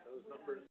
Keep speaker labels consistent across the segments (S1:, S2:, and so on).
S1: those numbers.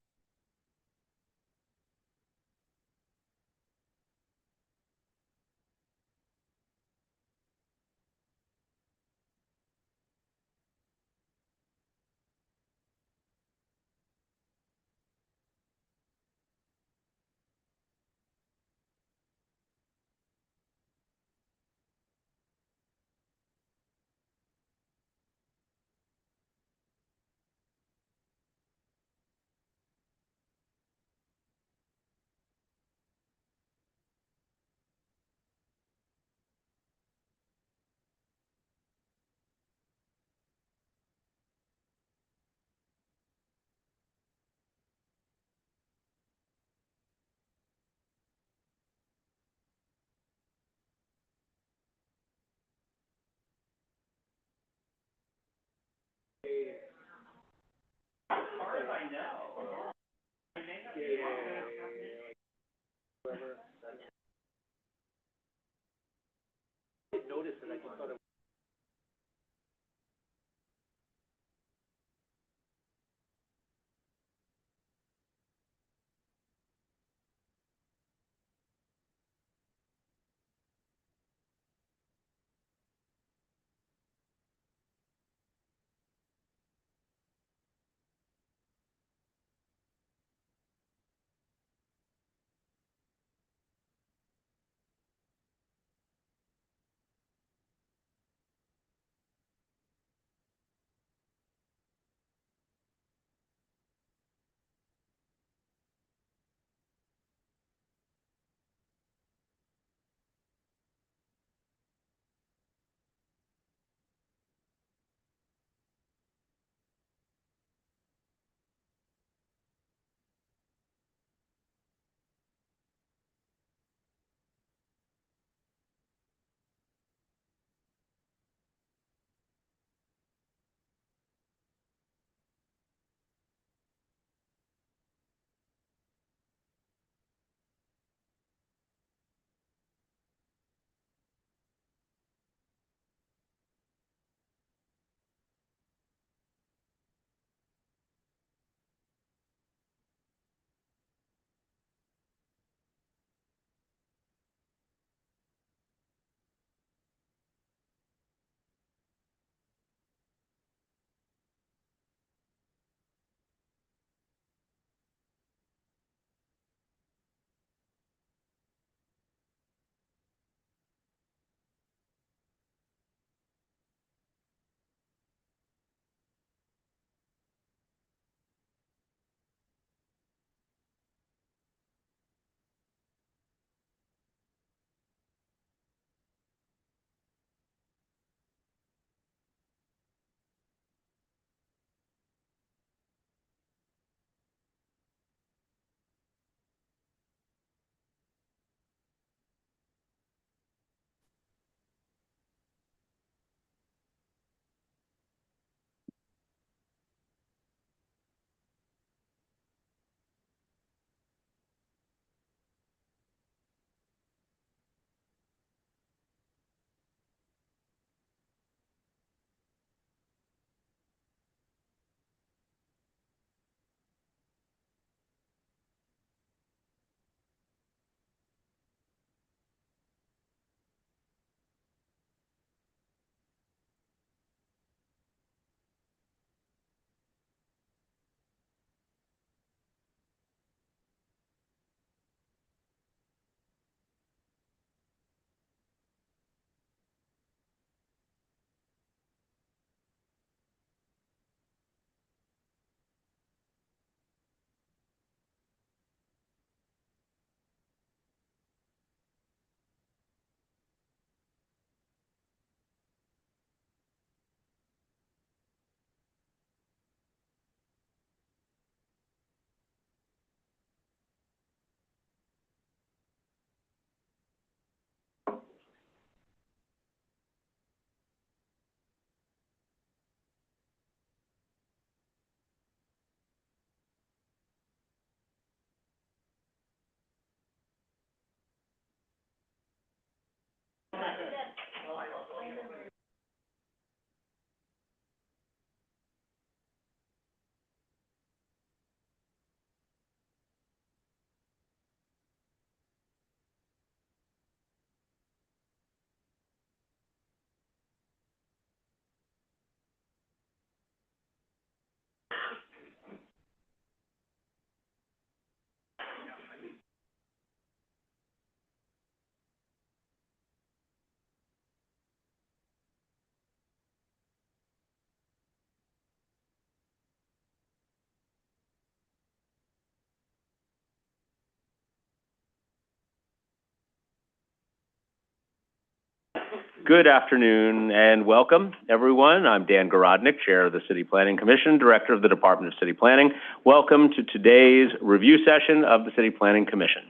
S1: Good afternoon and welcome, everyone. I'm Dan Garodnick, Chair of the City Planning Commission, Director of the Department of City Planning. Welcome to today's review session of the City Planning Commission.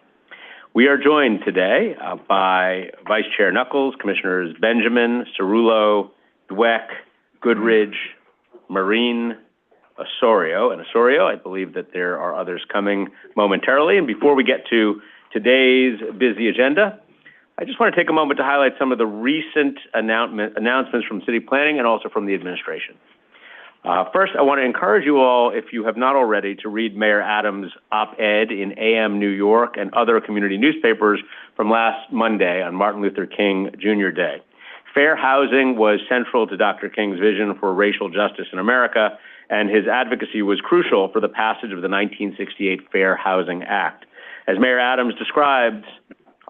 S1: We are joined today by Vice Chair Knuckles, Commissioners Benjamin, Cerullo, Dweck, Goodridge, Marine, Osorio. I believe that there are others coming momentarily. And before we get to today's busy agenda, I just want to take a moment to highlight some of the recent announcements from City Planning and also from the administration. First, I want to encourage you all, if you have not already, to read Mayor Adams' op-ed in AM New York and other community newspapers from last Monday on Martin Luther King Jr. Day. Fair housing was central to Dr. King's vision for racial justice in America, and his advocacy was crucial for the passage of the 1968 Fair Housing Act. As Mayor Adams described,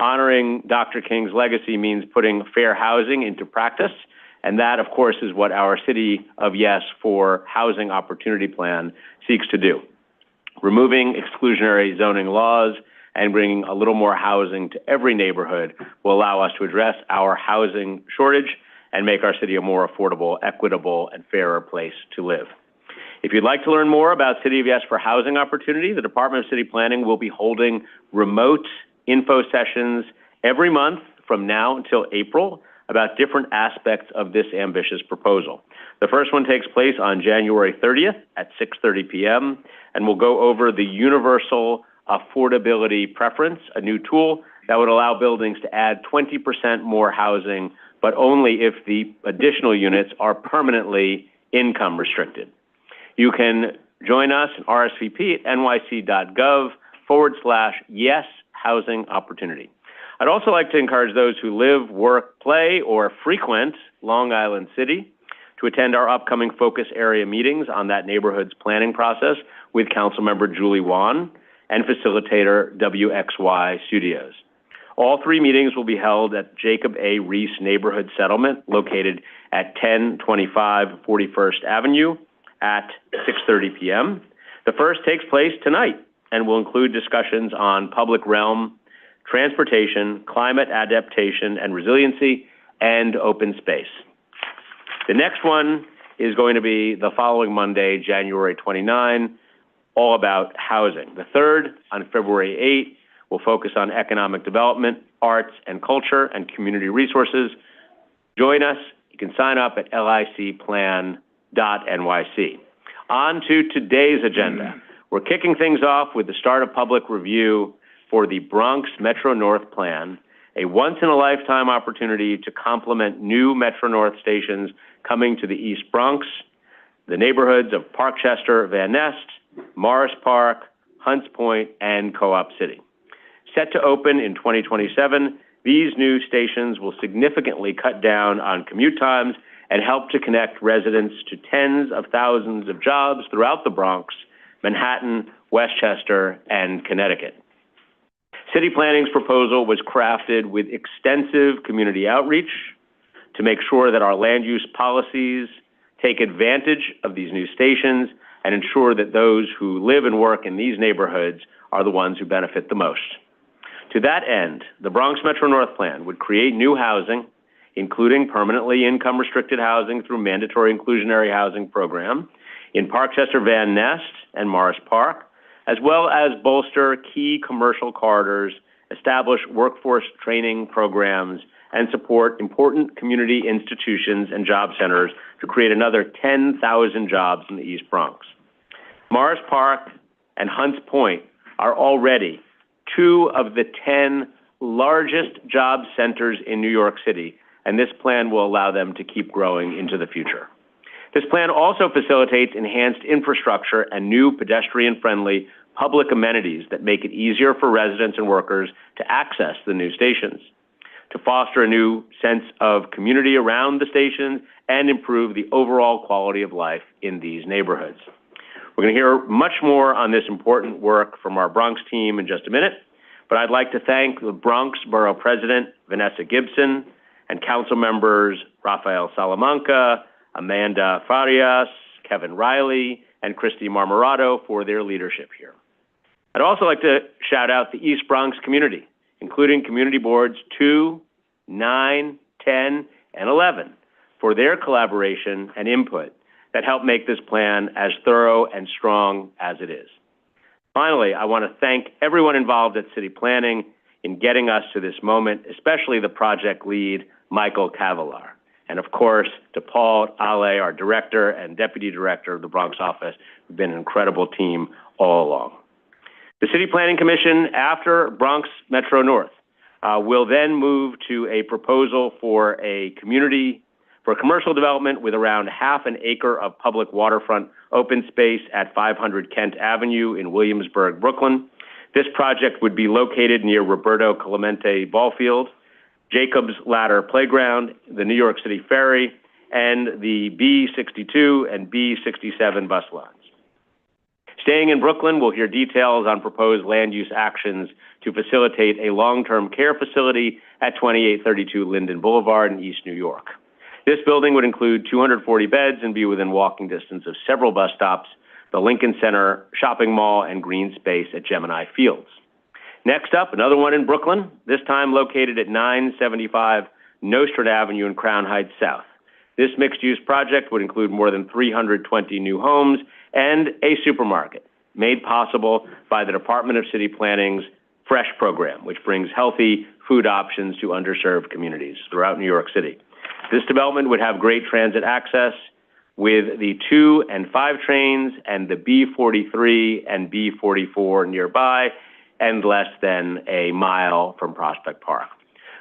S1: honoring Dr. King's legacy means putting fair housing into practice, and that, of course, is what our City of Yes for Housing Opportunity Plan seeks to do. Removing exclusionary zoning laws and bringing a little more housing to every neighborhood will allow us to address our housing shortage and make our city a more affordable, equitable, and fairer place to live. If you'd like to learn more about City of Yes for Housing Opportunity, the Department of City Planning will be holding remote info sessions every month from now until April about different aspects of this ambitious proposal. The first one takes place on January 30th at 6:30 p.m. and will go over the Universal Affordability Preference, a new tool that would allow buildings to add 20% more housing, but only if the additional units are permanently income restricted. You can join us and RSVP at nyc.gov/yes housing opportunity. I'd also like to encourage those who live, work, play, or frequent Long Island City to attend our upcoming focus area meetings on that neighborhood's planning process with Councilmember Julie Wan and facilitator WXY Studios. All three meetings will be held at Jacob A. Reese Neighborhood Settlement located at 1025 41st Avenue at 6:30 p.m. The first takes place tonight and will include discussions on public realm, transportation, climate adaptation and resiliency, and open space. The next one is going to be the following Monday, January 29, all about housing. The third, on February 8, will focus on economic development, arts and culture, and community resources. Join us. You can sign up at licplan.nyc. On to today's agenda. We're kicking things off with the start of public review for the Bronx Metro North Plan, a once-in-a-lifetime opportunity to complement new Metro North stations coming to the East Bronx, the neighborhoods of Parkchester, Van Nest, Morris Park, Hunts Point, and Co-op City. Set to open in 2027, these new stations will significantly cut down on commute times and help to connect residents to tens of thousands of jobs throughout the Bronx, Manhattan, Westchester, and Connecticut. City Planning's proposal was crafted with extensive community outreach to make sure that our land use policies take advantage of these new stations and ensure that those who live and work in these neighborhoods are the ones who benefit the most. To that end, the Bronx Metro North Plan would create new housing, including permanently income-restricted housing through mandatory inclusionary housing program in Parkchester, Van Nest, and Morris Park, as well as bolster key commercial corridors, establish workforce training programs, and support important community institutions and job centers to create another 10,000 jobs in the East Bronx. Morris Park and Hunts Point are already two of the 10 largest job centers in New York City, and this plan will allow them to keep growing into the future. This plan also facilitates enhanced infrastructure and new pedestrian-friendly public amenities that make it easier for residents and workers to access the new stations, to foster a new sense of community around the stations, and improve the overall quality of life in these neighborhoods. We're going to hear much more on this important work from our Bronx team in just a minute, but I'd like to thank the Bronx Borough President, Vanessa Gibson, and council members Rafael Salamanca, Amanda Farias, Kevin Riley, and Christy Marmorato for their leadership here. I'd also like to shout out the East Bronx community, including community boards 2, 9, 10, and 11 for their collaboration and input that helped make this plan as thorough and strong as it is. Finally, I want to thank everyone involved at City Planning in getting us to this moment, especially the project lead, Michael Cavalar. And of course, to Paul Ale, our director and deputy director of the Bronx office, who've been an incredible team all along. The City Planning Commission, after Bronx Metro North, will then move to a proposal for a commercial development with around half an acre of public waterfront open space at 500 Kent Avenue in Williamsburg, Brooklyn. This project would be located near Roberto Clemente Ballfield, Jacob's Ladder Playground, the New York City Ferry, and the B62 and B67 bus lines. Staying in Brooklyn, we'll hear details on proposed land use actions to facilitate a long-term care facility at 2832 Linden Boulevard in East New York. This building would include 240 beds and be within walking distance of several bus stops, the Lincoln Center shopping mall, and green space at Gemini Fields. Next up, another one in Brooklyn, this time located at 975 Nostrand Avenue in Crown Heights South. This mixed-use project would include more than 320 new homes and a supermarket, made possible by the Department of City Planning's Fresh program, which brings healthy food options to underserved communities throughout New York City. This development would have great transit access with the 2 and 5 trains and the B43 and B44 nearby, and less than a mile from Prospect Park.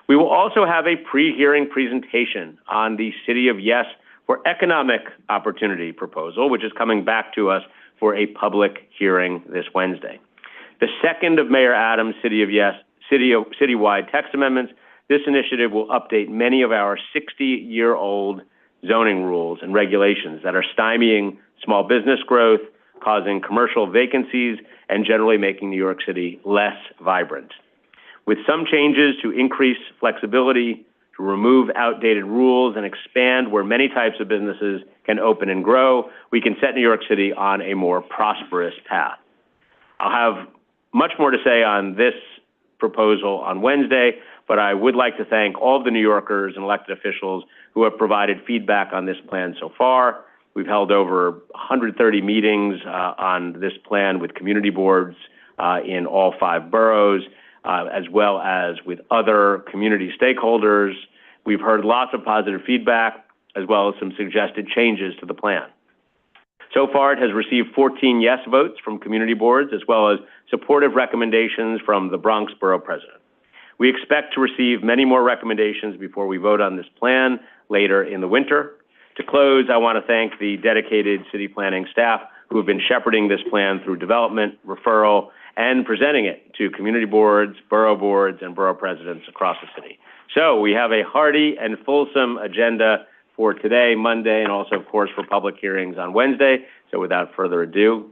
S1: We will also have a pre-hearing presentation on the City of Yes for Economic Opportunity proposal, which is coming back to us for a public hearing this Wednesday. The second of Mayor Adams' City of Yes citywide text amendments, this initiative will update many of our 60-year-old zoning rules and regulations that are stymieing small business growth, causing commercial vacancies, and generally making New York City less vibrant. With some changes to increase flexibility, to remove outdated rules, and expand where many types of businesses can open and grow, we can set New York City on a more prosperous path. I'll have much more to say on this proposal on Wednesday, but I would like to thank all of the New Yorkers and elected officials who have provided feedback on this plan so far. We've held over 130 meetings on this plan with community boards in all 5 boroughs, as well as with other community stakeholders. We've heard lots of positive feedback, as well as some suggested changes to the plan. So far, it has received 14 yes votes from community boards, as well as supportive recommendations from the Bronx Borough President. We expect to receive many more recommendations before we vote on this plan later in the winter. To close, I want to thank the dedicated city planning staff who have been shepherding this plan through development, referral, and presenting it to community boards, and borough presidents across the city. So we have a hearty and fulsome agenda for today, Monday, and also, of course, for public hearings on Wednesday. So without further ado,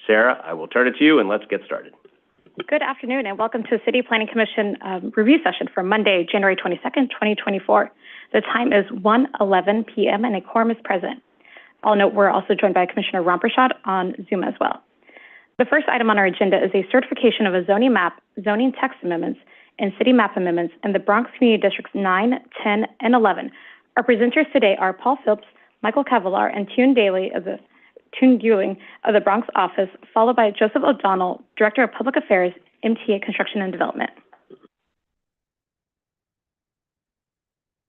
S1: Sarah, I will turn it to you, and let's get started.
S2: Good afternoon, and welcome to the City Planning Commission review session for Monday, January 22nd, 2024. The time is 1:11 p.m. and a quorum is present. I'll note we're also joined by Commissioner Rompershot on Zoom as well. The first item on our agenda is a certification of a zoning map, zoning text amendments, and city map amendments in the Bronx Community Districts 9, 10, and 11. Our presenters today are Paul Phillips, Michael Cavalar, and Tune Guling of the Bronx office, followed by Joseph O'Donnell, Director of Public Affairs, MTA Construction and Development.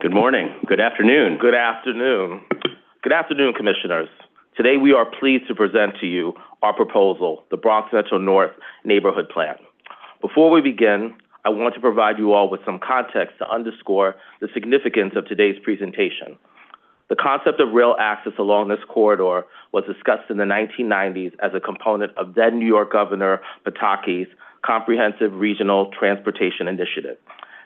S1: Good morning. Good afternoon.
S3: Good afternoon. Good afternoon, Commissioners. Today we are pleased to present to you our proposal, the Bronx Metro North Neighborhood Plan. Before we begin, I want to provide you all with some context to underscore the significance of today's presentation. The concept of rail access along this corridor was discussed in the 1990s as a component of then New York Governor Pataki's Comprehensive Regional Transportation Initiative.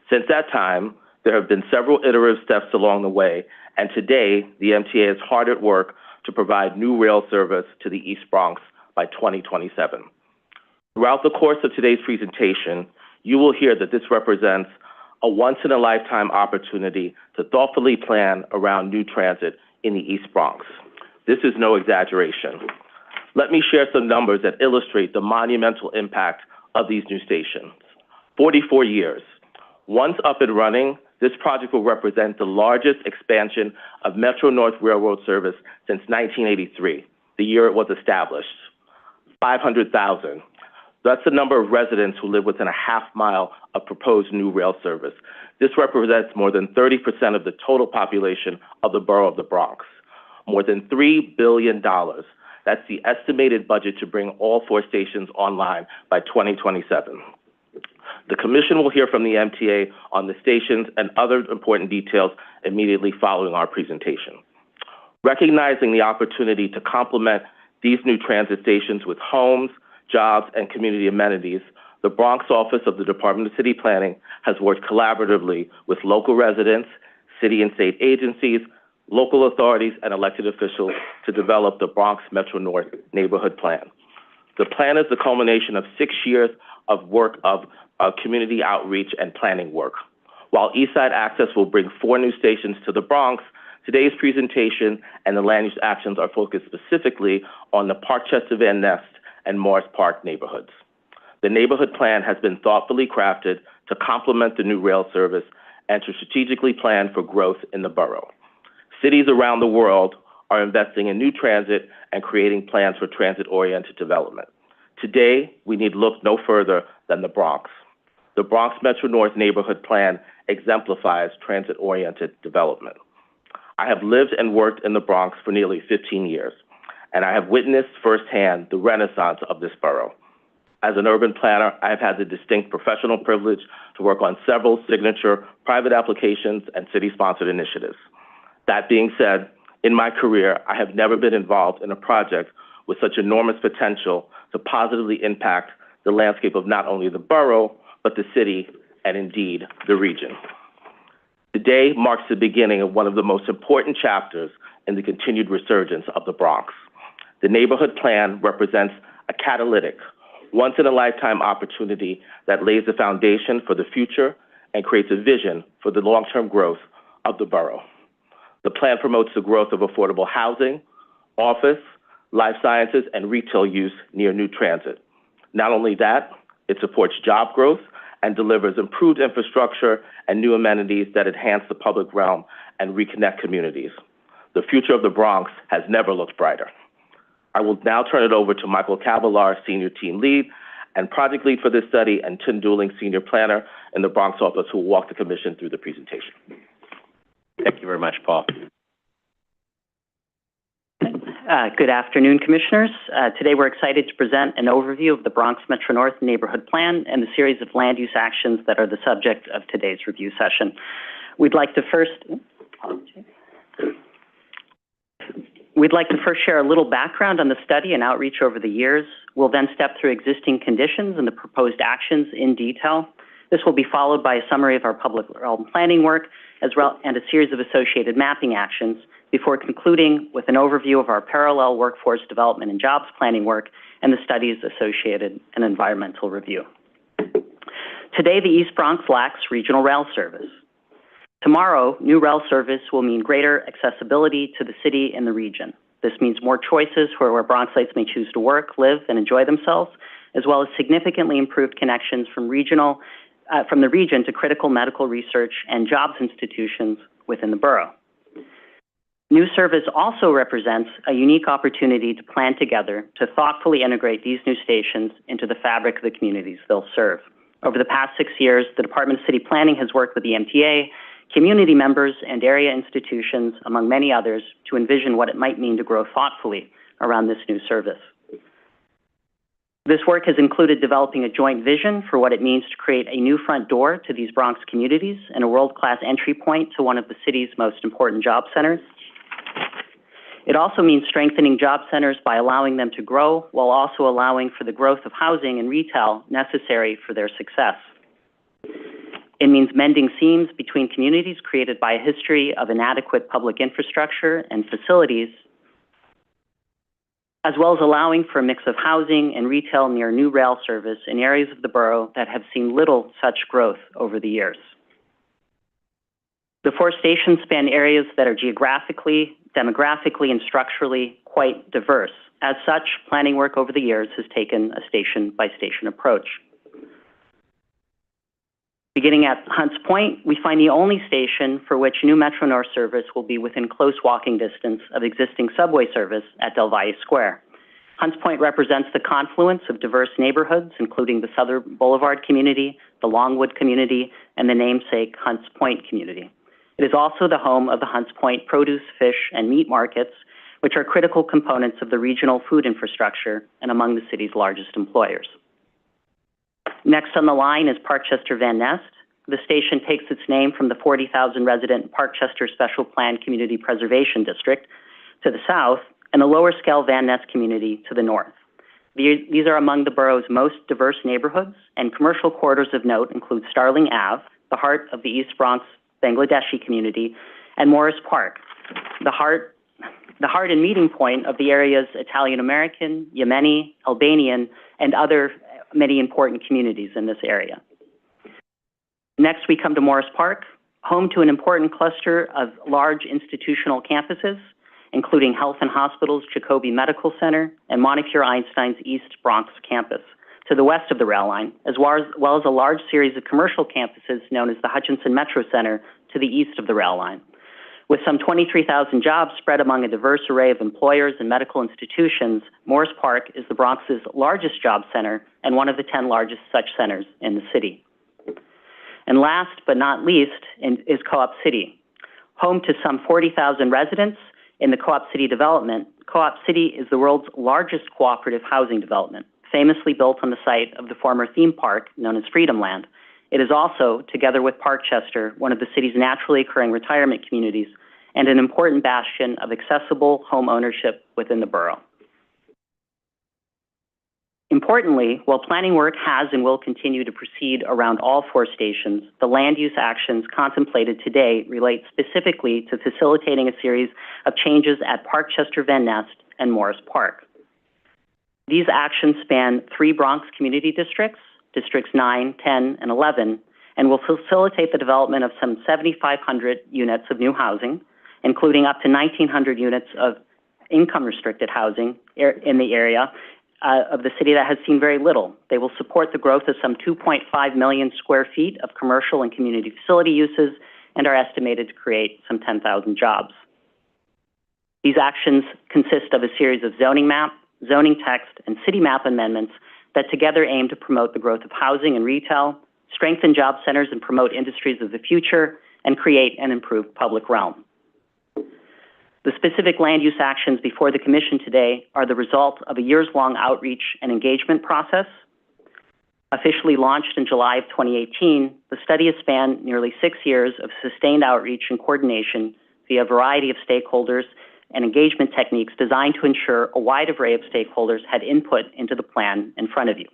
S3: Since that time, there have been several iterative steps along the way, and today the MTA is hard at work to provide new rail service to the East Bronx by 2027. Throughout the course of today's presentation, you will hear that this represents a once-in-a-lifetime opportunity to thoughtfully plan around new transit in the East Bronx. This is no exaggeration. Let me share some numbers that illustrate the monumental impact of these new stations. 44 years. Once up and running, This project will represent the largest expansion of Metro-North Railroad service since 1983, the year it was established. 500,000. That's the number of residents who live within a half-mile of proposed new rail service. This represents more than 30% of the total population of the borough of the Bronx. More than $3 billion. That's the estimated budget to bring all 4 stations online by 2027. The Commission will hear from the MTA on the stations and other important details immediately following our presentation. Recognizing the opportunity to complement these new transit stations with homes, jobs, and community amenities, the Bronx office of the Department of City Planning has worked collaboratively with local residents, city and state agencies, local authorities, and elected officials to develop the Bronx Metro-North Neighborhood Plan. The plan is the culmination of 6 years of work of community outreach and planning work. While Eastside Access will bring 4 new stations to the Bronx, today's presentation and the land use actions are focused specifically on the Parkchester Van Nest and Morris Park neighborhoods. The neighborhood plan has been thoughtfully crafted to complement the new rail service and to strategically plan for growth in the borough. Cities around the world are investing in new transit and creating plans for transit-oriented development. Today, we need look no further than the Bronx. The Bronx Metro-North Neighborhood Plan exemplifies transit-oriented development. I have lived and worked in the Bronx for nearly 15 years, and I have witnessed firsthand the renaissance of this borough. As an urban planner, I have had the distinct professional privilege to work on several signature private applications and city-sponsored initiatives. That being said, in my career, I have never been involved in a project with such enormous potential to positively impact the landscape of not only the borough, but the city and indeed the region. Today marks the beginning of one of the most important chapters in the continued resurgence of the Bronx. The neighborhood plan represents a catalytic, once-in-a-lifetime opportunity that lays the foundation for the future and creates a vision for the long-term growth of the borough. The plan promotes the growth of affordable housing, office, life sciences, and retail use near new transit. Not only that, it supports job growth and delivers improved infrastructure and new amenities that enhance the public realm and reconnect communities. The future of the Bronx has never looked brighter. I will now turn it over to Michael Cavalar, Senior Team Lead and Project Lead for this study, and Tim Dooling, Senior Planner in the Bronx office, who will walk the Commission through the presentation.
S1: Thank you very much, Paul.
S4: Good afternoon, Commissioners. Today we're excited to present an overview of the Bronx Metro-North Neighborhood Plan and the series of land use actions that are the subject of today's review session. We'd like to first share a little background on the study and outreach over the years. We'll then step through existing conditions and the proposed actions in detail. This will be followed by a summary of our public realm planning work, as well and a series of associated mapping actions, before concluding with an overview of our parallel workforce development and jobs planning work and the studies associated and environmental review. Today, the East Bronx lacks regional rail service. Tomorrow, new rail service will mean greater accessibility to the city and the region. This means more choices for where Bronxites may choose to work, live, and enjoy themselves, as well as significantly improved connections from the region to critical medical research and jobs institutions within the borough. New service also represents a unique opportunity to plan together to thoughtfully integrate these new stations into the fabric of the communities they'll serve. Over the past 6 years, the Department of City Planning has worked with the MTA, community members, and area institutions, among many others, to envision what it might mean to grow thoughtfully around this new service. This work has included developing a joint vision for what it means to create a new front door to these Bronx communities and a world-class entry point to one of the city's most important job centers. It also means strengthening job centers by allowing them to grow while also allowing for the growth of housing and retail necessary for their success. It means mending seams between communities created by a history of inadequate public infrastructure and facilities, as well as allowing for a mix of housing and retail near new rail service in areas of the borough that have seen little such growth over the years. The 4 stations span areas that are geographically, demographically, and structurally quite diverse. As such, planning work over the years has taken a station-by-station approach. Beginning at Hunts Point, we find the only station for which new Metro North service will be within close walking distance of existing subway service at Del Valle Square. Hunts Point represents the confluence of diverse neighborhoods, including the Southern Boulevard community, the Longwood community, and the namesake Hunts Point community. It is also the home of the Hunts Point produce, fish, and meat markets, which are critical components of the regional food infrastructure and among the city's largest employers. Next on the line is Parkchester Van Nest. The station takes its name from the 40,000 resident Parkchester Special Plan Community Preservation District to the south and the lower scale Van Nest community to the north. These are among the borough's most diverse neighborhoods, and commercial corridors of note include Starling Ave, the heart of the East Bronx Bangladeshi community, and Morris Park, the heart and meeting point of the area's Italian-American, Yemeni, Albanian, and other many important communities in this area. Next, we come to Morris Park, home to an important cluster of large institutional campuses, including Health and Hospitals Jacobi Medical Center and Montecure Einstein's East Bronx campus, to the west of the rail line, as well as a large series of commercial campuses known as the Hutchinson Metro Center to the east of the rail line. With some 23,000 jobs spread among a diverse array of employers and medical institutions, Morris Park is the Bronx's largest job center and one of the 10 largest such centers in the city. And last but not least is Co-op City. Home to some 40,000 residents in the Co-op City development, Co-op City is the world's largest cooperative housing development, famously built on the site of the former theme park known as Freedom Land. It is also, together with Parkchester, one of the city's naturally occurring retirement communities and an important bastion of accessible home ownership within the borough. Importantly, while planning work has and will continue to proceed around all four stations, the land use actions contemplated today relate specifically to facilitating a series of changes at Parkchester Van Nest and Morris Park. These actions span 3 Bronx community districts, Districts 9, 10, and 11, and will facilitate the development of some 7,500 units of new housing, including up to 1,900 units of income-restricted housing in the area of the city that has seen very little. They will support the growth of some 2.5 million square feet of commercial and community facility uses and are estimated to create some 10,000 jobs. These actions consist of a series of zoning map, zoning text, and city map amendments that together aim to promote the growth of housing and retail, strengthen job centers and promote industries of the future, and create an improved public realm. The specific land use actions before the Commission today are the result of a years-long outreach and engagement process. Officially launched in July of 2018, the study has spanned nearly 6 years of sustained outreach and coordination via a variety of stakeholders and engagement techniques designed to ensure a wide array of stakeholders had input into the plan in front of you.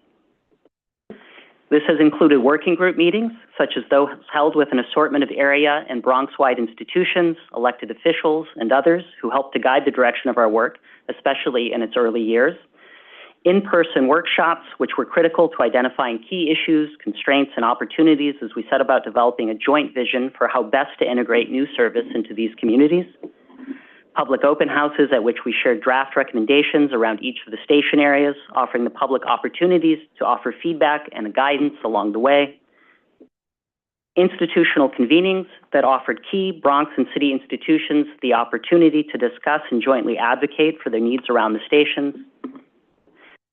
S4: This has included working group meetings, such as those held with an assortment of area and Bronx-wide institutions, elected officials, and others who helped to guide the direction of our work, especially in its early years. In-person workshops, which were critical to identifying key issues, constraints, and opportunities as we set about developing a joint vision for how best to integrate new service into these communities. Public open houses at which we shared draft recommendations around each of the station areas, offering the public opportunities to offer feedback and guidance along the way. Institutional convenings that offered key Bronx and city institutions the opportunity to discuss and jointly advocate for their needs around the stations.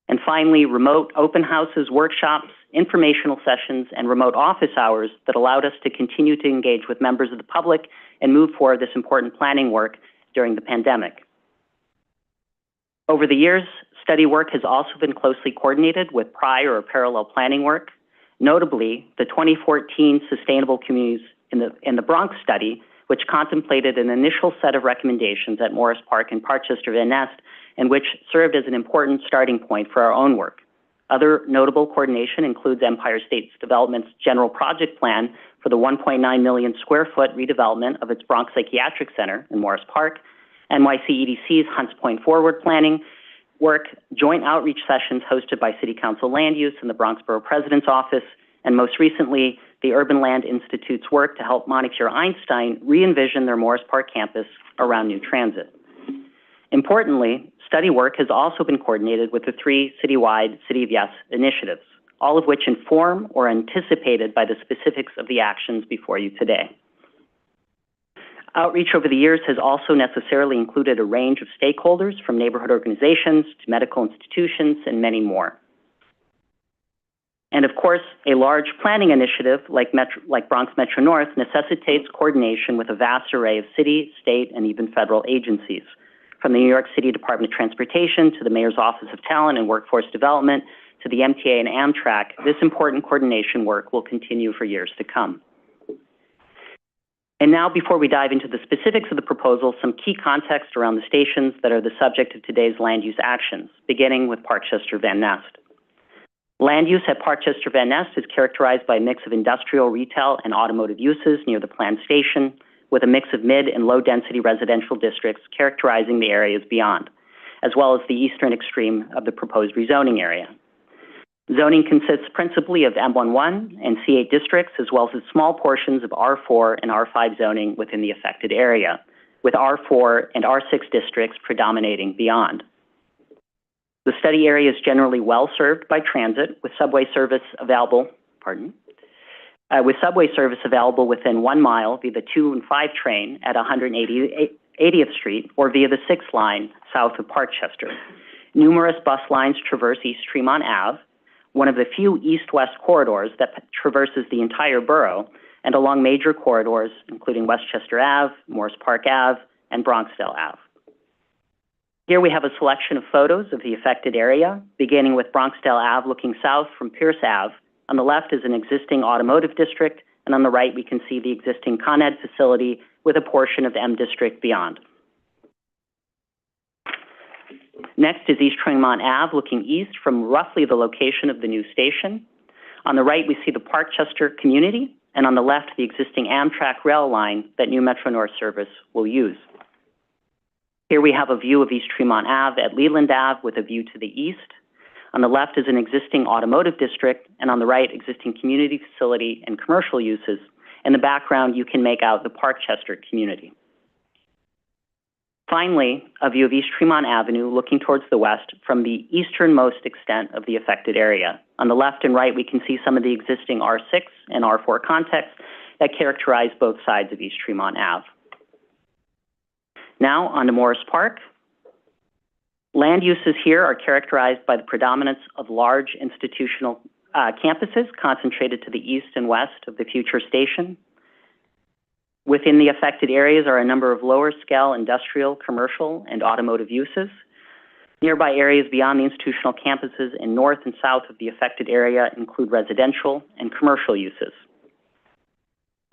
S4: And finally, remote open houses, workshops, informational sessions, and remote office hours that allowed us to continue to engage with members of the public and move forward this important planning work during the pandemic. Over the years, study work has also been closely coordinated with prior or parallel planning work. Notably, the 2014 Sustainable Communities in the Bronx study, which contemplated an initial set of recommendations at Morris Park and Parkchester Van Nest, and which served as an important starting point for our own work. Other notable coordination includes Empire State Development's general project plan for the 1.9 million square foot redevelopment of its Bronx Psychiatric Center in Morris Park, NYC EDC's Hunts Point Forward planning work, joint outreach sessions hosted by City Council Land Use and the Bronx Borough President's Office, and most recently, the Urban Land Institute's work to help Montecure Einstein re-envision their Morris Park campus around new transit. Importantly, study work has also been coordinated with the 3 citywide City of Yes initiatives. all of which inform or are anticipated by the specifics of the actions before you today. Outreach over the years has also necessarily included a range of stakeholders, from neighborhood organizations to medical institutions and many more. And of course, a large planning initiative like Bronx Metro North necessitates coordination with a vast array of city, state, and even federal agencies. From the New York City Department of Transportation to the Mayor's Office of Talent and Workforce Development to the MTA and Amtrak, this important coordination work will continue for years to come. And now, before we dive into the specifics of the proposal, some key context around the stations that are the subject of today's land use actions, beginning with Parkchester Van Nest. Land use at Parkchester Van Nest is characterized by a mix of industrial, retail, and automotive uses near the planned station, with a mix of mid and low-density residential districts characterizing the areas beyond, as well as the eastern extreme of the proposed rezoning area. Zoning consists principally of M11 and C8 districts, as well as small portions of R4 and R5 zoning within the affected area, with R4 and R6 districts predominating beyond. The study area is generally well served by transit, with subway service available, within 1 mile via the 2 and 5 train at 180th Street or via the 6th line south of Parkchester. Numerous bus lines traverse East Tremont Ave, one of the few east-west corridors that traverses the entire borough, and along major corridors, including Westchester Ave, Morris Park Ave, and Bronxdale Ave. Here we have a selection of photos of the affected area, beginning with Bronxdale Ave looking south from Pierce Ave. On the left is an existing automotive district, and on the right we can see the existing Con Ed facility with a portion of M District beyond. Next is East Tremont Ave looking east from roughly the location of the new station. On the right we see the Parkchester community, and on the left the existing Amtrak rail line that new Metro North service will use. Here we have a view of East Tremont Ave at Leland Ave with a view to the east. On the left is an existing automotive district, and on the right, existing community facility and commercial uses. In the background, you can make out the Parkchester community. Finally, a view of East Tremont Avenue looking towards the west from the easternmost extent of the affected area. On the left and right, we can see some of the existing R6 and R4 contexts that characterize both sides of East Tremont Ave. Now, on to Morris Park. Land uses here are characterized by the predominance of large institutional campuses concentrated to the east and west of the future station. Within the affected areas are a number of lower-scale industrial, commercial, and automotive uses. Nearby areas beyond the institutional campuses and north and south of the affected area include residential and commercial uses.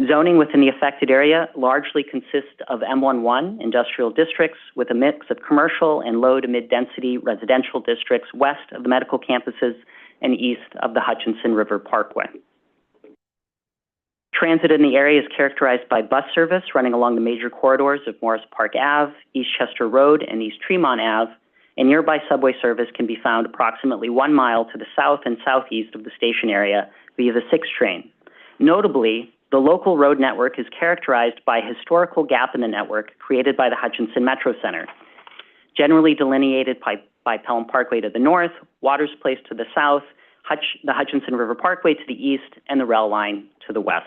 S4: Zoning within the affected area largely consists of M11 industrial districts with a mix of commercial and low to mid-density residential districts west of the medical campuses and east of the Hutchinson River Parkway. Transit in the area is characterized by bus service running along the major corridors of Morris Park Ave, Eastchester Road, and East Tremont Ave, and nearby subway service can be found approximately 1 mile to the south and southeast of the station area via the 6 train. Notably, the local road network is characterized by a historical gap in the network created by the Hutchinson Metro Center, generally delineated by Pelham Parkway to the north, Waters Place to the south, the Hutchinson River Parkway to the east, and the rail line to the west.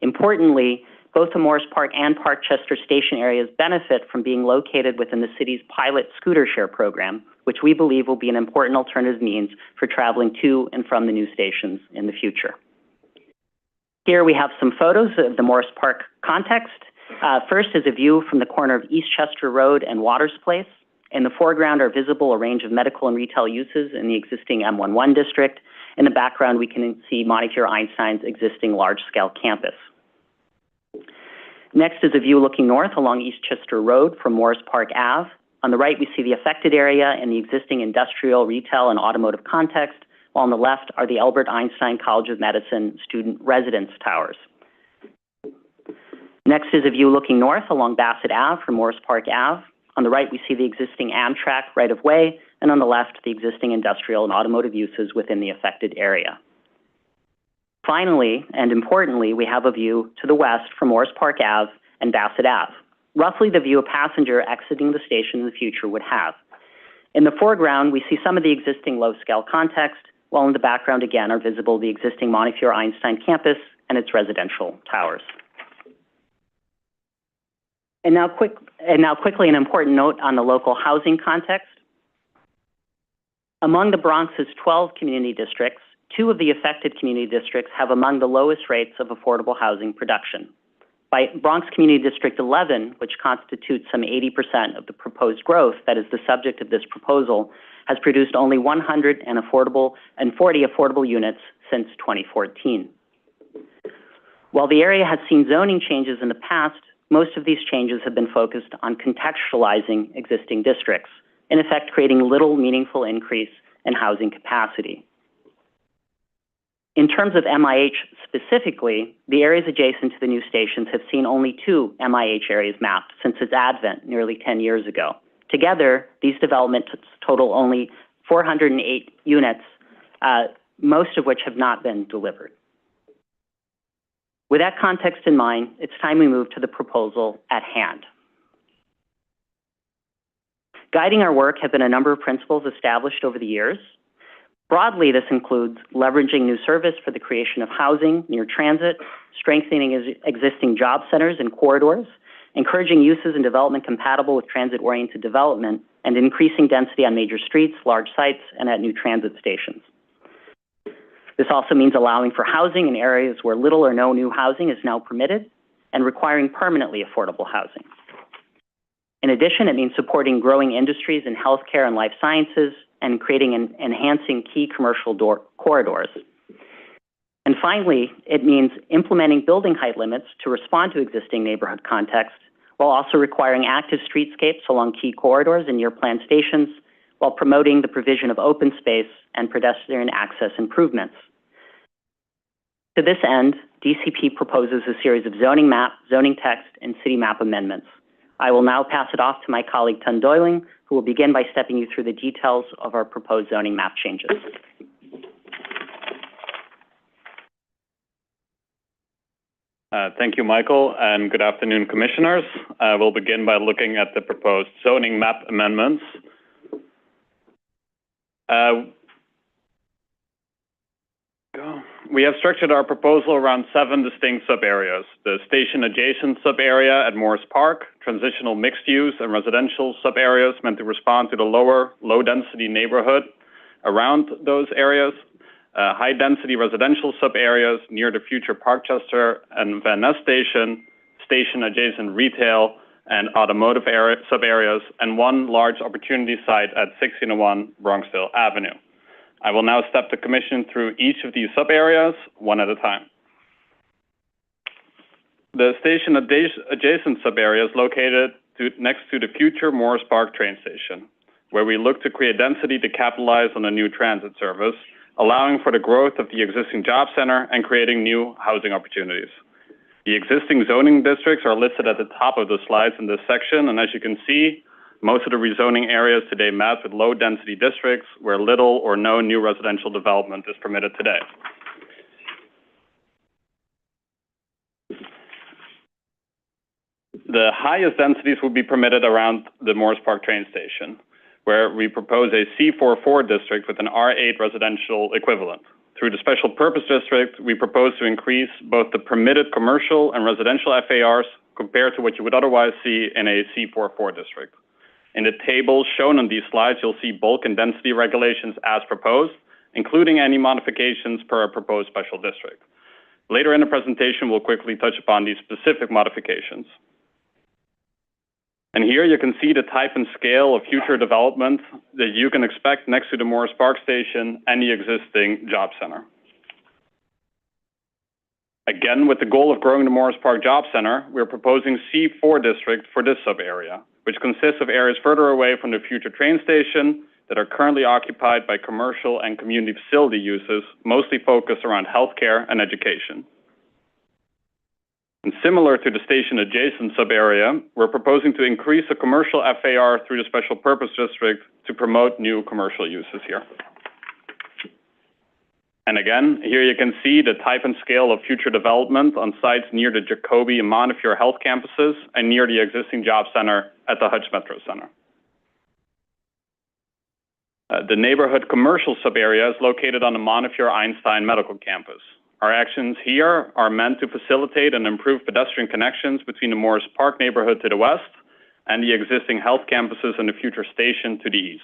S4: Importantly, both the Morris Park and Parkchester station areas benefit from being located within the city's pilot scooter share program, which we believe will be an important alternative means for traveling to and from the new stations in the future. Here we have some photos of the Morris Park context. First is a view from the corner of Eastchester Road and Waters Place. In the foreground are visible a range of medical and retail uses in the existing M11 district. In the background, we can see Montecure Einstein's existing large-scale campus. Next is a view looking north along Eastchester Road from Morris Park Ave. On the right, we see the affected area and the existing industrial, retail, and automotive context, while on the left are the Albert Einstein College of Medicine student residence towers. Next is a view looking north along Bassett Ave from Morris Park Ave. On the right, we see the existing Amtrak right-of-way, and on the left, the existing industrial and automotive uses within the affected area. Finally, and importantly, we have a view to the west from Morris Park Ave and Bassett Ave, roughly the view a passenger exiting the station in the future would have. In the foreground, we see some of the existing low-scale context, while in the background again are visible the existing Montefiore Einstein campus and its residential towers. And now quickly an important note on the local housing context. Among the Bronx's 12 community districts, 2 of the affected community districts have among the lowest rates of affordable housing production. By Bronx Community District 11, which constitutes some 80% of the proposed growth that is the subject of this proposal, has produced only 140 affordable units since 2014. While the area has seen zoning changes in the past, most of these changes have been focused on contextualizing existing districts, in effect creating little meaningful increase in housing capacity. In terms of MIH specifically, the areas adjacent to the new stations have seen only 2 MIH areas mapped since its advent nearly 10 years ago. Together, these developments total only 408 units, most of which have not been delivered. With that context in mind, it's time we move to the proposal at hand. Guiding our work have been a number of principles established over the years. Broadly, this includes leveraging new service for the creation of housing near transit, strengthening existing job centers and corridors, encouraging uses and development compatible with transit-oriented development, and increasing density on major streets, large sites, and at new transit stations. This also means allowing for housing in areas where little or no new housing is now permitted and requiring permanently affordable housing. In addition, it means supporting growing industries in healthcare and life sciences and creating and enhancing key commercial corridors. And finally, it means implementing building height limits to respond to existing neighborhood context while also requiring active streetscapes along key corridors and near planned stations while promoting the provision of open space and pedestrian access improvements. To this end, DCP proposes a series of zoning map, zoning text, and city map amendments. I will now pass it off to my colleague Tun Doiling, who will begin by stepping you through the details of our proposed zoning map changes.
S5: Thank you, Michael, and good afternoon, Commissioners. We'll begin by looking at the proposed zoning map amendments. We have structured our proposal around 7 distinct sub-areas: the station-adjacent sub-area at Morris Park, transitional mixed-use and residential sub-areas meant to respond to the low-density neighborhood around those areas, high-density residential sub-areas near the future Parkchester and Van Ness station, station-adjacent retail and automotive sub-areas, and 1 large opportunity site at 1601 Bronxville Avenue. I will now step the Commission through each of these sub-areas one at a time. The station-adjacent sub-area is located next to the future Morris Park train station, where we look to create density to capitalize on a new transit service, allowing for the growth of the existing job center and creating new housing opportunities. The existing zoning districts are listed at the top of the slides in this section, and as you can see, most of the rezoning areas today map with low-density districts where little or no new residential development is permitted today. The highest densities will be permitted around the Morris Park train station, where we propose a C44 district with an R8 residential equivalent. Through the special purpose district, we propose to increase both the permitted commercial and residential FARs compared to what you would otherwise see in a C44 district. In the tables shown on these slides, you'll see bulk and density regulations as proposed, including any modifications per a proposed special district. Later in the presentation, we'll quickly touch upon these specific modifications. And here you can see the type and scale of future development that you can expect next to the Morris Park station and the existing job center. Again, with the goal of growing the Morris Park Job Center, we're proposing C4 district for this sub-area, which consists of areas further away from the future train station that are currently occupied by commercial and community facility uses, mostly focused around healthcare and education. And similar to the station-adjacent sub-area, we're proposing to increase the commercial FAR through the special purpose district to promote new commercial uses here. And again, here you can see the type and scale of future development on sites near the Jacoby and Montefiore health campuses and near the existing job center at the Hutch Metro Center. The neighborhood commercial sub-area is located on the Montefiore Einstein Medical Campus. Our actions here are meant to facilitate and improve pedestrian connections between the Morris Park neighborhood to the west and the existing health campuses and the future station to the east.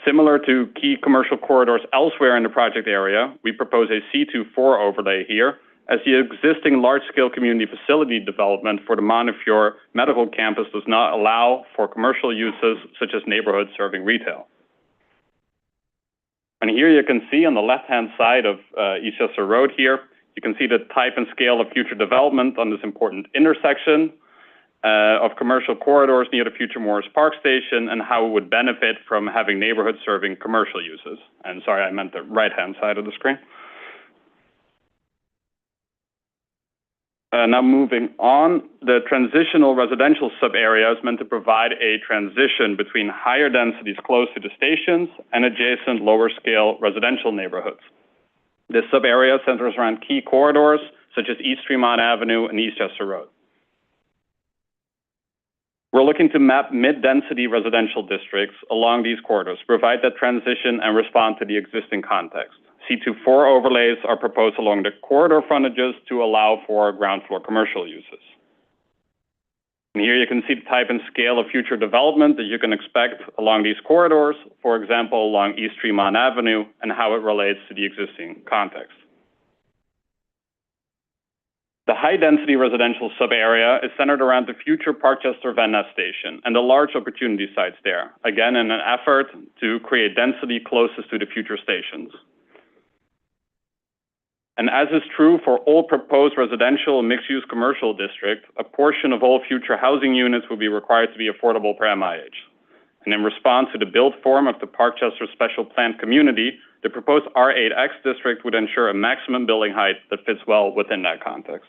S5: Similar to key commercial corridors elsewhere in the project area, we propose a C24 overlay here, as the existing large-scale community facility development for the Montefiore Medical Campus does not allow for commercial uses such as neighborhoods serving retail. And here you can see on the left-hand side of Eastchester Road here, you can see the type and scale of future development on this important intersection of commercial corridors near the future Morris Park Station and how it would benefit from having neighborhoods serving commercial uses. And sorry, I meant the right-hand side of the screen. Now moving on, the transitional residential sub-area is meant to provide a transition between higher densities close to the stations and adjacent lower-scale residential neighborhoods. This sub-area centers around key corridors such as East Tremont Avenue and Eastchester Road. We're looking to map mid-density residential districts along these corridors, provide that transition and respond to the existing context. C24 overlays are proposed along the corridor frontages to allow for ground floor commercial uses. And here you can see the type and scale of future development that you can expect along these corridors, for example, along East Tremont Avenue, and how it relates to the existing context. The high-density residential sub-area is centered around the future Parkchester Van Ness Station and the large opportunity sites there, again in an effort to create density closest to the future stations. And as is true for all proposed residential and mixed-use commercial districts, a portion of all future housing units will be required to be affordable per MIH. And in response to the build form of the Parkchester Special Planned Community, the proposed R8X district would ensure a maximum building height that fits well within that context.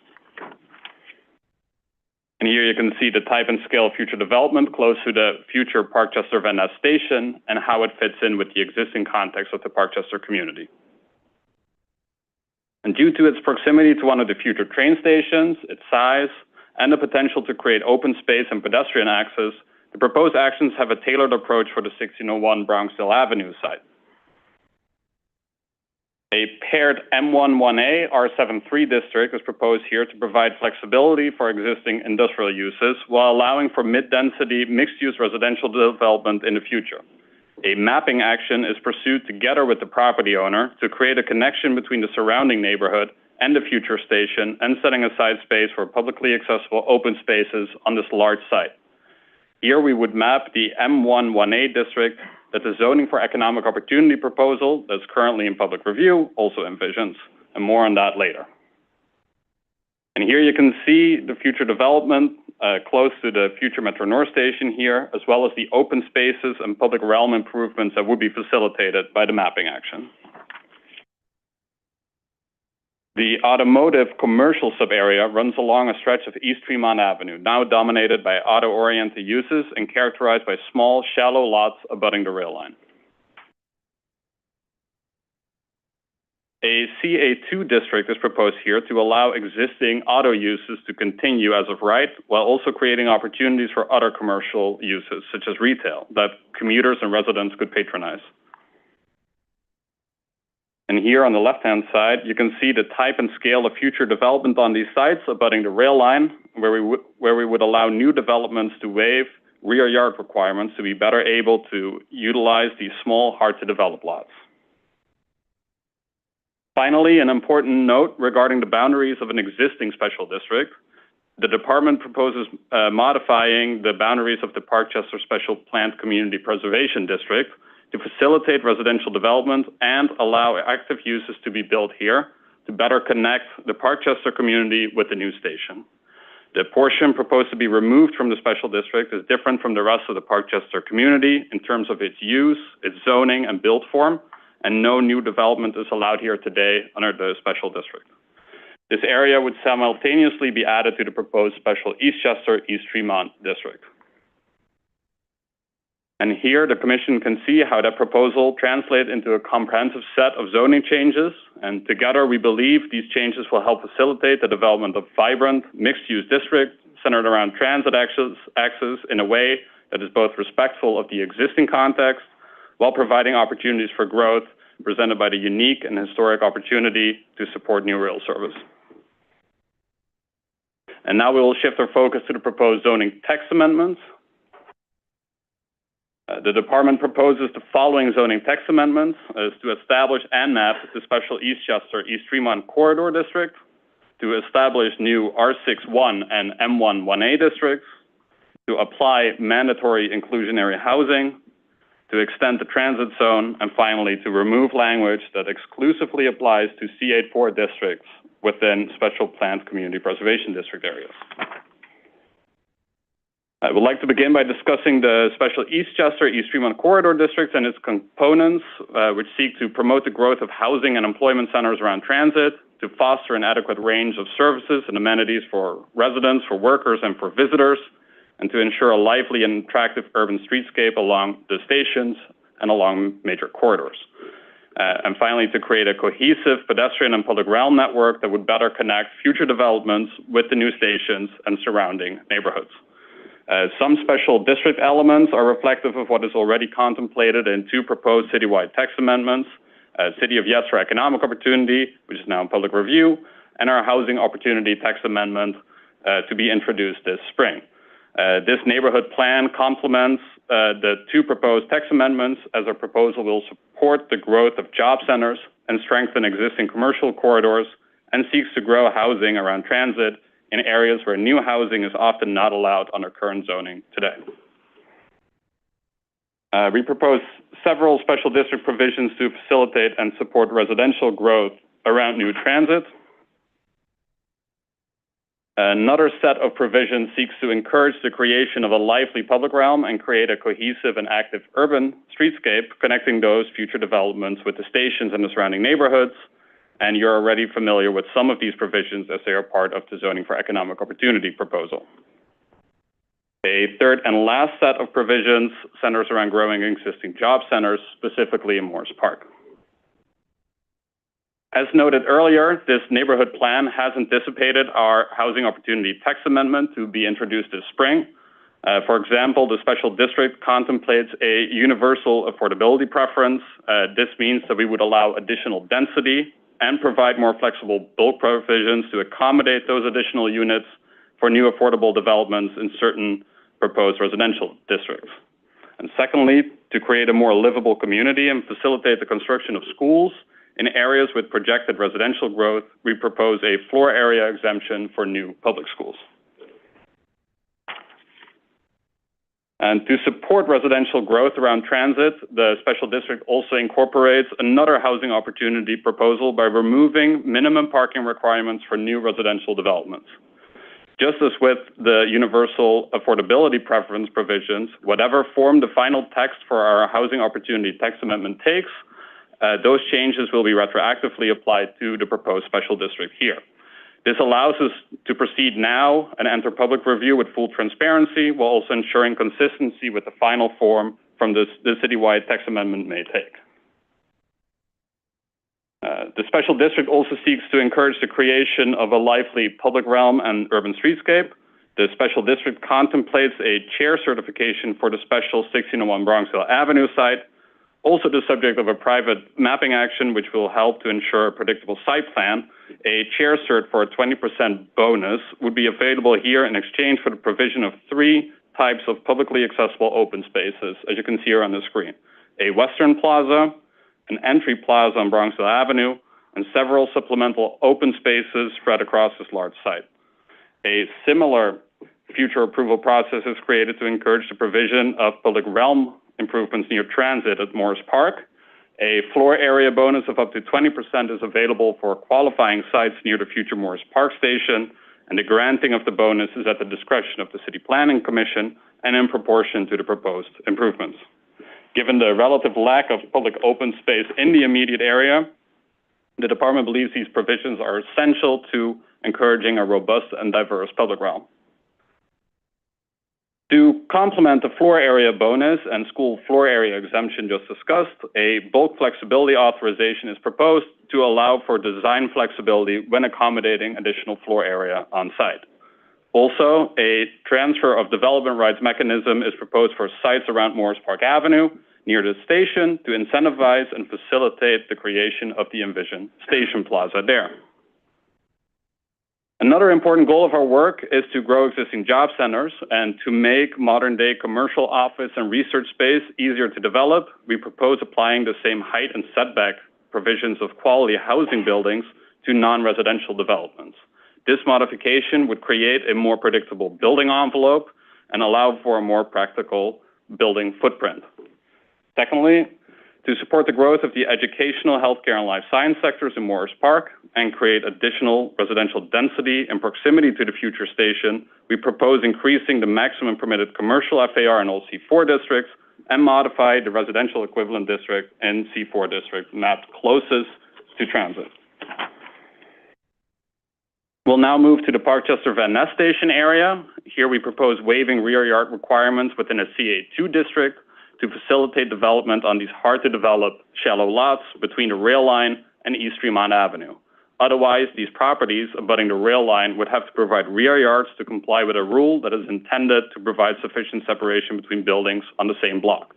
S5: And here you can see the type and scale of future development close to the future Parkchester Van Ness Station and how it fits in with the existing context of the Parkchester community. And due to its proximity to one of the future train stations, its size, and the potential to create open space and pedestrian access, the proposed actions have a tailored approach for the 1601 Bronxville Avenue site. A paired M11A R73 district is proposed here to provide flexibility for existing industrial uses while allowing for mid-density mixed-use residential development in the future. A mapping action is pursued together with the property owner to create a connection between the surrounding neighborhood and the future station and setting aside space for publicly accessible open spaces on this large site. Here we would map the M11A district that the Zoning for Economic Opportunity proposal that's currently in public review also envisions, and more on that later. And here you can see the future development close to the future Metro North Station here, as well as the open spaces and public realm improvements that would be facilitated by the mapping action. The automotive commercial sub-area runs along a stretch of East Tremont Avenue, now dominated by auto-oriented uses and characterized by small, shallow lots abutting the rail line. A CA2 district is proposed here to allow existing auto uses to continue as of right, while also creating opportunities for other commercial uses, such as retail, that commuters and residents could patronize. And here on the left-hand side, you can see the type and scale of future development on these sites abutting the rail line, where we would allow new developments to waive rear yard requirements to be better able to utilize these small, hard-to-develop lots. Finally, an important note regarding the boundaries of an existing special district. The department proposes modifying the boundaries of the Parkchester Special Planned Community Preservation District to facilitate residential development and allow active uses to be built here to better connect the Parkchester community with the new station. The portion proposed to be removed from the special district is different from the rest of the Parkchester community in terms of its use, its zoning, and build form, and no new development is allowed here today under the special district. This area would simultaneously be added to the proposed special Eastchester East Tremont district. And here the Commission can see how that proposal translates into a comprehensive set of zoning changes, and together we believe these changes will help facilitate the development of vibrant, mixed-use districts centered around transit access in a way that is both respectful of the existing context while providing opportunities for growth presented by the unique and historic opportunity to support new rail service. And now we will shift our focus to the proposed zoning text amendments. The department proposes the following zoning text amendments: is to establish and map the special Eastchester East Tremont Corridor District, to establish new R6-1 and M1-1A districts, to apply mandatory inclusionary housing, to extend the transit zone, and finally, to remove language that exclusively applies to C8-4 districts within special planned community preservation district areas. I would like to begin by discussing the special Eastchester East Tremont Corridor District and its components, which seek to promote the growth of housing and employment centers around transit, to foster an adequate range of services and amenities for residents, for workers, and for visitors, and to ensure a lively and attractive urban streetscape along the stations and along major corridors. And finally, to create a cohesive pedestrian and public realm network that would better connect future developments with the new stations and surrounding neighborhoods. Some special district elements are reflective of what is already contemplated in two proposed citywide text amendments: City of Yes for Economic Opportunity, which is now in public review, and our Housing Opportunity Text Amendment to be introduced this spring. This neighborhood plan complements the two proposed text amendments, as our proposal will support the growth of job centers and strengthen existing commercial corridors, and seeks to grow housing around transit in areas where new housing is often not allowed under current zoning today. We propose several special district provisions to facilitate and support residential growth around new transit. Another set of provisions seeks to encourage the creation of a lively public realm and create a cohesive and active urban streetscape connecting those future developments with the stations and the surrounding neighborhoods. And you're already familiar with some of these provisions as they are part of the Zoning for Economic Opportunity proposal. A third and last set of provisions centers around growing existing job centers, specifically in Morris Park. As noted earlier, this neighborhood plan has anticipated our Housing Opportunity Text Amendment to be introduced this spring. For example, the special district contemplates a universal affordability preference. This means that we would allow additional density and provide more flexible bulk provisions to accommodate those additional units for new affordable developments in certain proposed residential districts. And secondly, to create a more livable community and facilitate the construction of schools in areas with projected residential growth, we propose a floor area exemption for new public schools. And to support residential growth around transit, the special district also incorporates another housing opportunity proposal by removing minimum parking requirements for new residential developments. Just as with the universal affordability preference provisions, whatever form the final text for our Housing Opportunity Text Amendment takes, those changes will be retroactively applied to the proposed special district here. This allows us to proceed now and enter public review with full transparency, while also ensuring consistency with the final form from the citywide text amendment may take. The special district also seeks to encourage the creation of a lively public realm and urban streetscape. The special district contemplates a chair certification for the special 1601 Bronxville Avenue site, also the subject of a private mapping action, which will help to ensure a predictable site plan. A chair cert for a 20% bonus would be available here in exchange for the provision of 3 types of publicly accessible open spaces, as you can see here on the screen: a Western Plaza, an entry plaza on Bronxville Avenue, and several supplemental open spaces spread across this large site. A similar future approval process is created to encourage the provision of public realm improvements near transit at Morris Park. A floor area bonus of up to 20% is available for qualifying sites near the future Morris Park station, and the granting of the bonus is at the discretion of the City Planning Commission and in proportion to the proposed improvements. Given the relative lack of public open space in the immediate area, the department believes these provisions are essential to encouraging a robust and diverse public realm. To complement the floor area bonus and school floor area exemption just discussed, a bulk flexibility authorization is proposed to allow for design flexibility when accommodating additional floor area on site. Also, a transfer of development rights mechanism is proposed for sites around Morris Park Avenue near the station to incentivize and facilitate the creation of the envisioned station plaza there. Another important goal of our work is to grow existing job centers and to make modern-day commercial office and research space easier to develop. We propose applying the same height and setback provisions of quality housing buildings to non-residential developments. This modification would create a more predictable building envelope and allow for a more practical building footprint. Secondly, to support the growth of the educational, healthcare, and life science sectors in Morris Park and create additional residential density in proximity to the future station, we propose increasing the maximum permitted commercial FAR in all C4 districts and modify the residential equivalent district in C4 district mapped closest to transit. We'll now move to the Parkchester Van Ness Station area. Here we propose waiving rear yard requirements within a CA2 district to facilitate development on these hard-to-develop shallow lots between the rail line and East Tremont Avenue. Otherwise, these properties abutting the rail line would have to provide rear yards to comply with a rule that is intended to provide sufficient separation between buildings on the same block.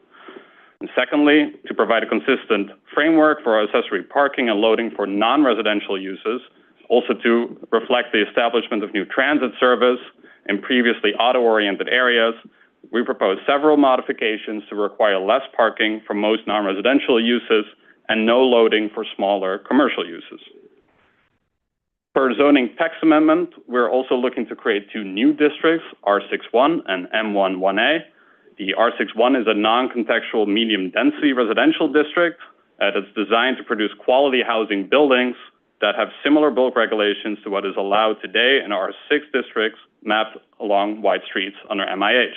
S5: And secondly, to provide a consistent framework for accessory parking and loading for non-residential uses, also to reflect the establishment of new transit service in previously auto-oriented areas, we propose several modifications to require less parking for most non-residential uses and no loading for smaller commercial uses. Per zoning text amendment, we're also looking to create two new districts, R61 and M11A. The R61 is a non-contextual medium-density residential district that's designed to produce quality housing buildings that have similar bulk regulations to what is allowed today in our 6 districts mapped along wide streets under MIH.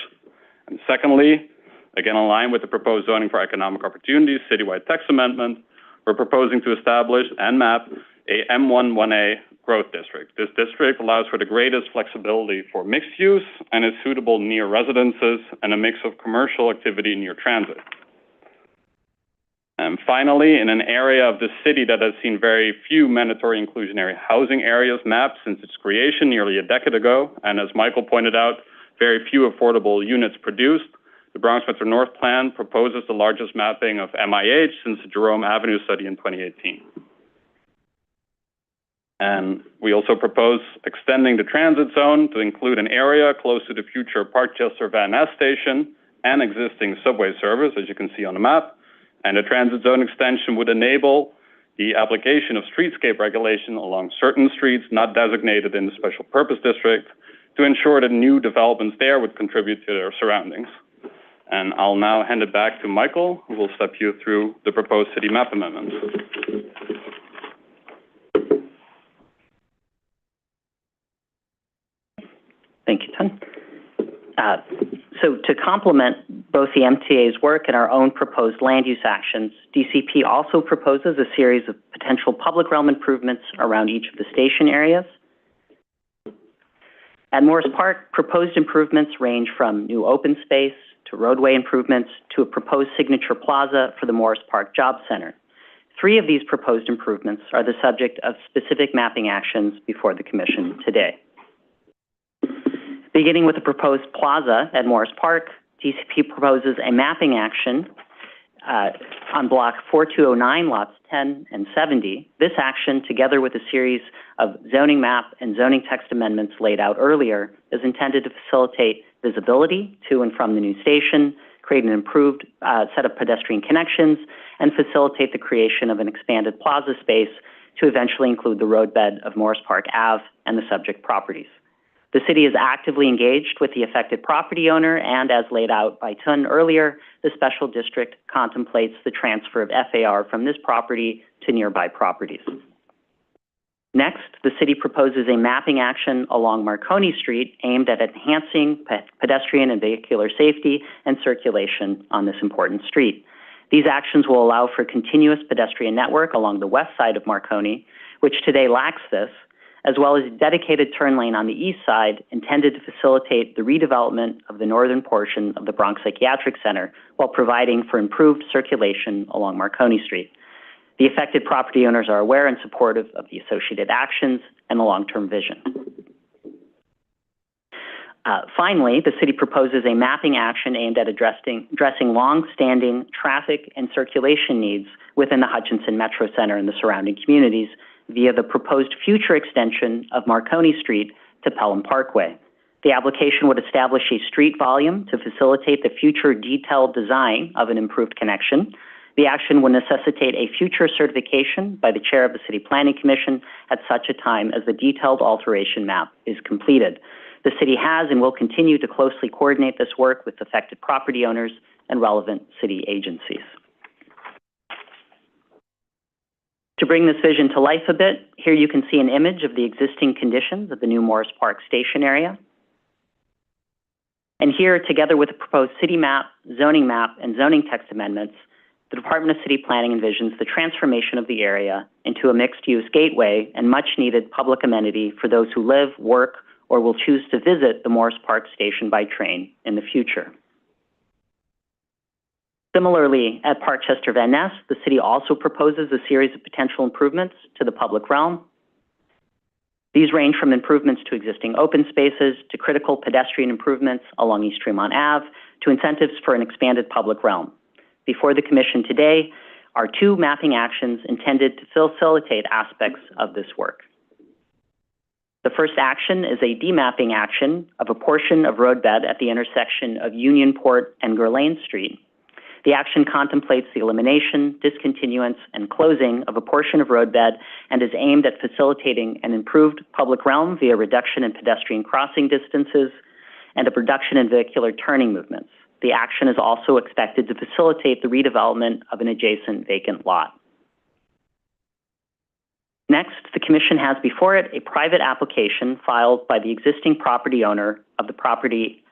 S5: And secondly, again in line with the proposed zoning for economic opportunities citywide text amendment, we're proposing to establish and map a M11A growth district. This district allows for the greatest flexibility for mixed use and is suitable near residences and a mix of commercial activity near transit. And finally, in an area of the city that has seen very few mandatory inclusionary housing areas mapped since its creation nearly a decade ago, and as Michael pointed out, very few affordable units produced, the Bronx Metro North Plan proposes the largest mapping of MIH since the Jerome Avenue study in 2018. And we also propose extending the transit zone to include an area close to the future Parkchester Van Ness station and existing subway service, as you can see on the map. And the transit zone extension would enable the application of streetscape regulation along certain streets not designated in the special purpose district to ensure that new developments there would contribute to their surroundings. And I'll now hand it back to Michael, who will step you through the proposed city map amendments.
S4: Thank you, Ton. So to complement both the MTA's work and our own proposed land use actions, DCP also proposes a series of potential public realm improvements around each of the station areas. At Morris Park, proposed improvements range from new open space to roadway improvements to a proposed signature plaza for the Morris Park Job Center. 3 of these proposed improvements are the subject of specific mapping actions before the Commission today. Beginning with the proposed plaza at Morris Park, DCP proposes a mapping action on block 4209, lots 10 and 70. This action, together with a series of zoning map and zoning text amendments laid out earlier, is intended to facilitate visibility to and from the new station, create an improved set of pedestrian connections, and facilitate the creation of an expanded plaza space to eventually include the roadbed of Morris Park Ave and the subject properties. The city is actively engaged with the affected property owner, and as laid out by Tun earlier, the special district contemplates the transfer of FAR from this property to nearby properties. Next, the city proposes a mapping action along Marconi Street aimed at enhancing pedestrian and vehicular safety and circulation on this important street. These actions will allow for a continuous pedestrian network along the west side of Marconi, which today lacks this, as well as a dedicated turn lane on the east side intended to facilitate the redevelopment of the northern portion of the Bronx Psychiatric Center while providing for improved circulation along Marconi Street. The affected property owners are aware and supportive of the associated actions and the long-term vision. Finally, the city proposes a mapping action aimed at addressing long-standing traffic and circulation needs within the Hutchinson Metro Center and the surrounding communities via the proposed future extension of Marconi Street to Pelham Parkway. The application would establish a street volume to facilitate the future detailed design of an improved connection. The action would necessitate a future certification by the chair of the City Planning Commission at such a time as the detailed alteration map is completed. The city has and will continue to closely coordinate this work with affected property owners and relevant city agencies. To bring this vision to life a bit, here you can see an image of the existing conditions of the new Morris Park station area. And here, together with the proposed city map, and zoning text amendments, the Department of City Planning envisions the transformation of the area into a mixed-use gateway and much-needed public amenity for those who live, work, or will choose to visit the Morris Park station by train in the future. Similarly, at Parkchester Van Ness, the city also proposes a series of potential improvements to the public realm. These range from improvements to existing open spaces, to critical pedestrian improvements along East Tremont Ave, to incentives for an expanded public realm. Before the Commission today are two mapping actions intended to facilitate aspects of this work. The first action is a demapping action of a portion of roadbed at the intersection of Unionport and Gurlane Street. The action contemplates the elimination, discontinuance, and closing of a portion of roadbed and is aimed at facilitating an improved public realm via reduction in pedestrian crossing distances and a reduction in vehicular turning movements. The action is also expected to facilitate the redevelopment of an adjacent vacant lot. Next, the Commission has before it a private application filed by the existing property owner of the property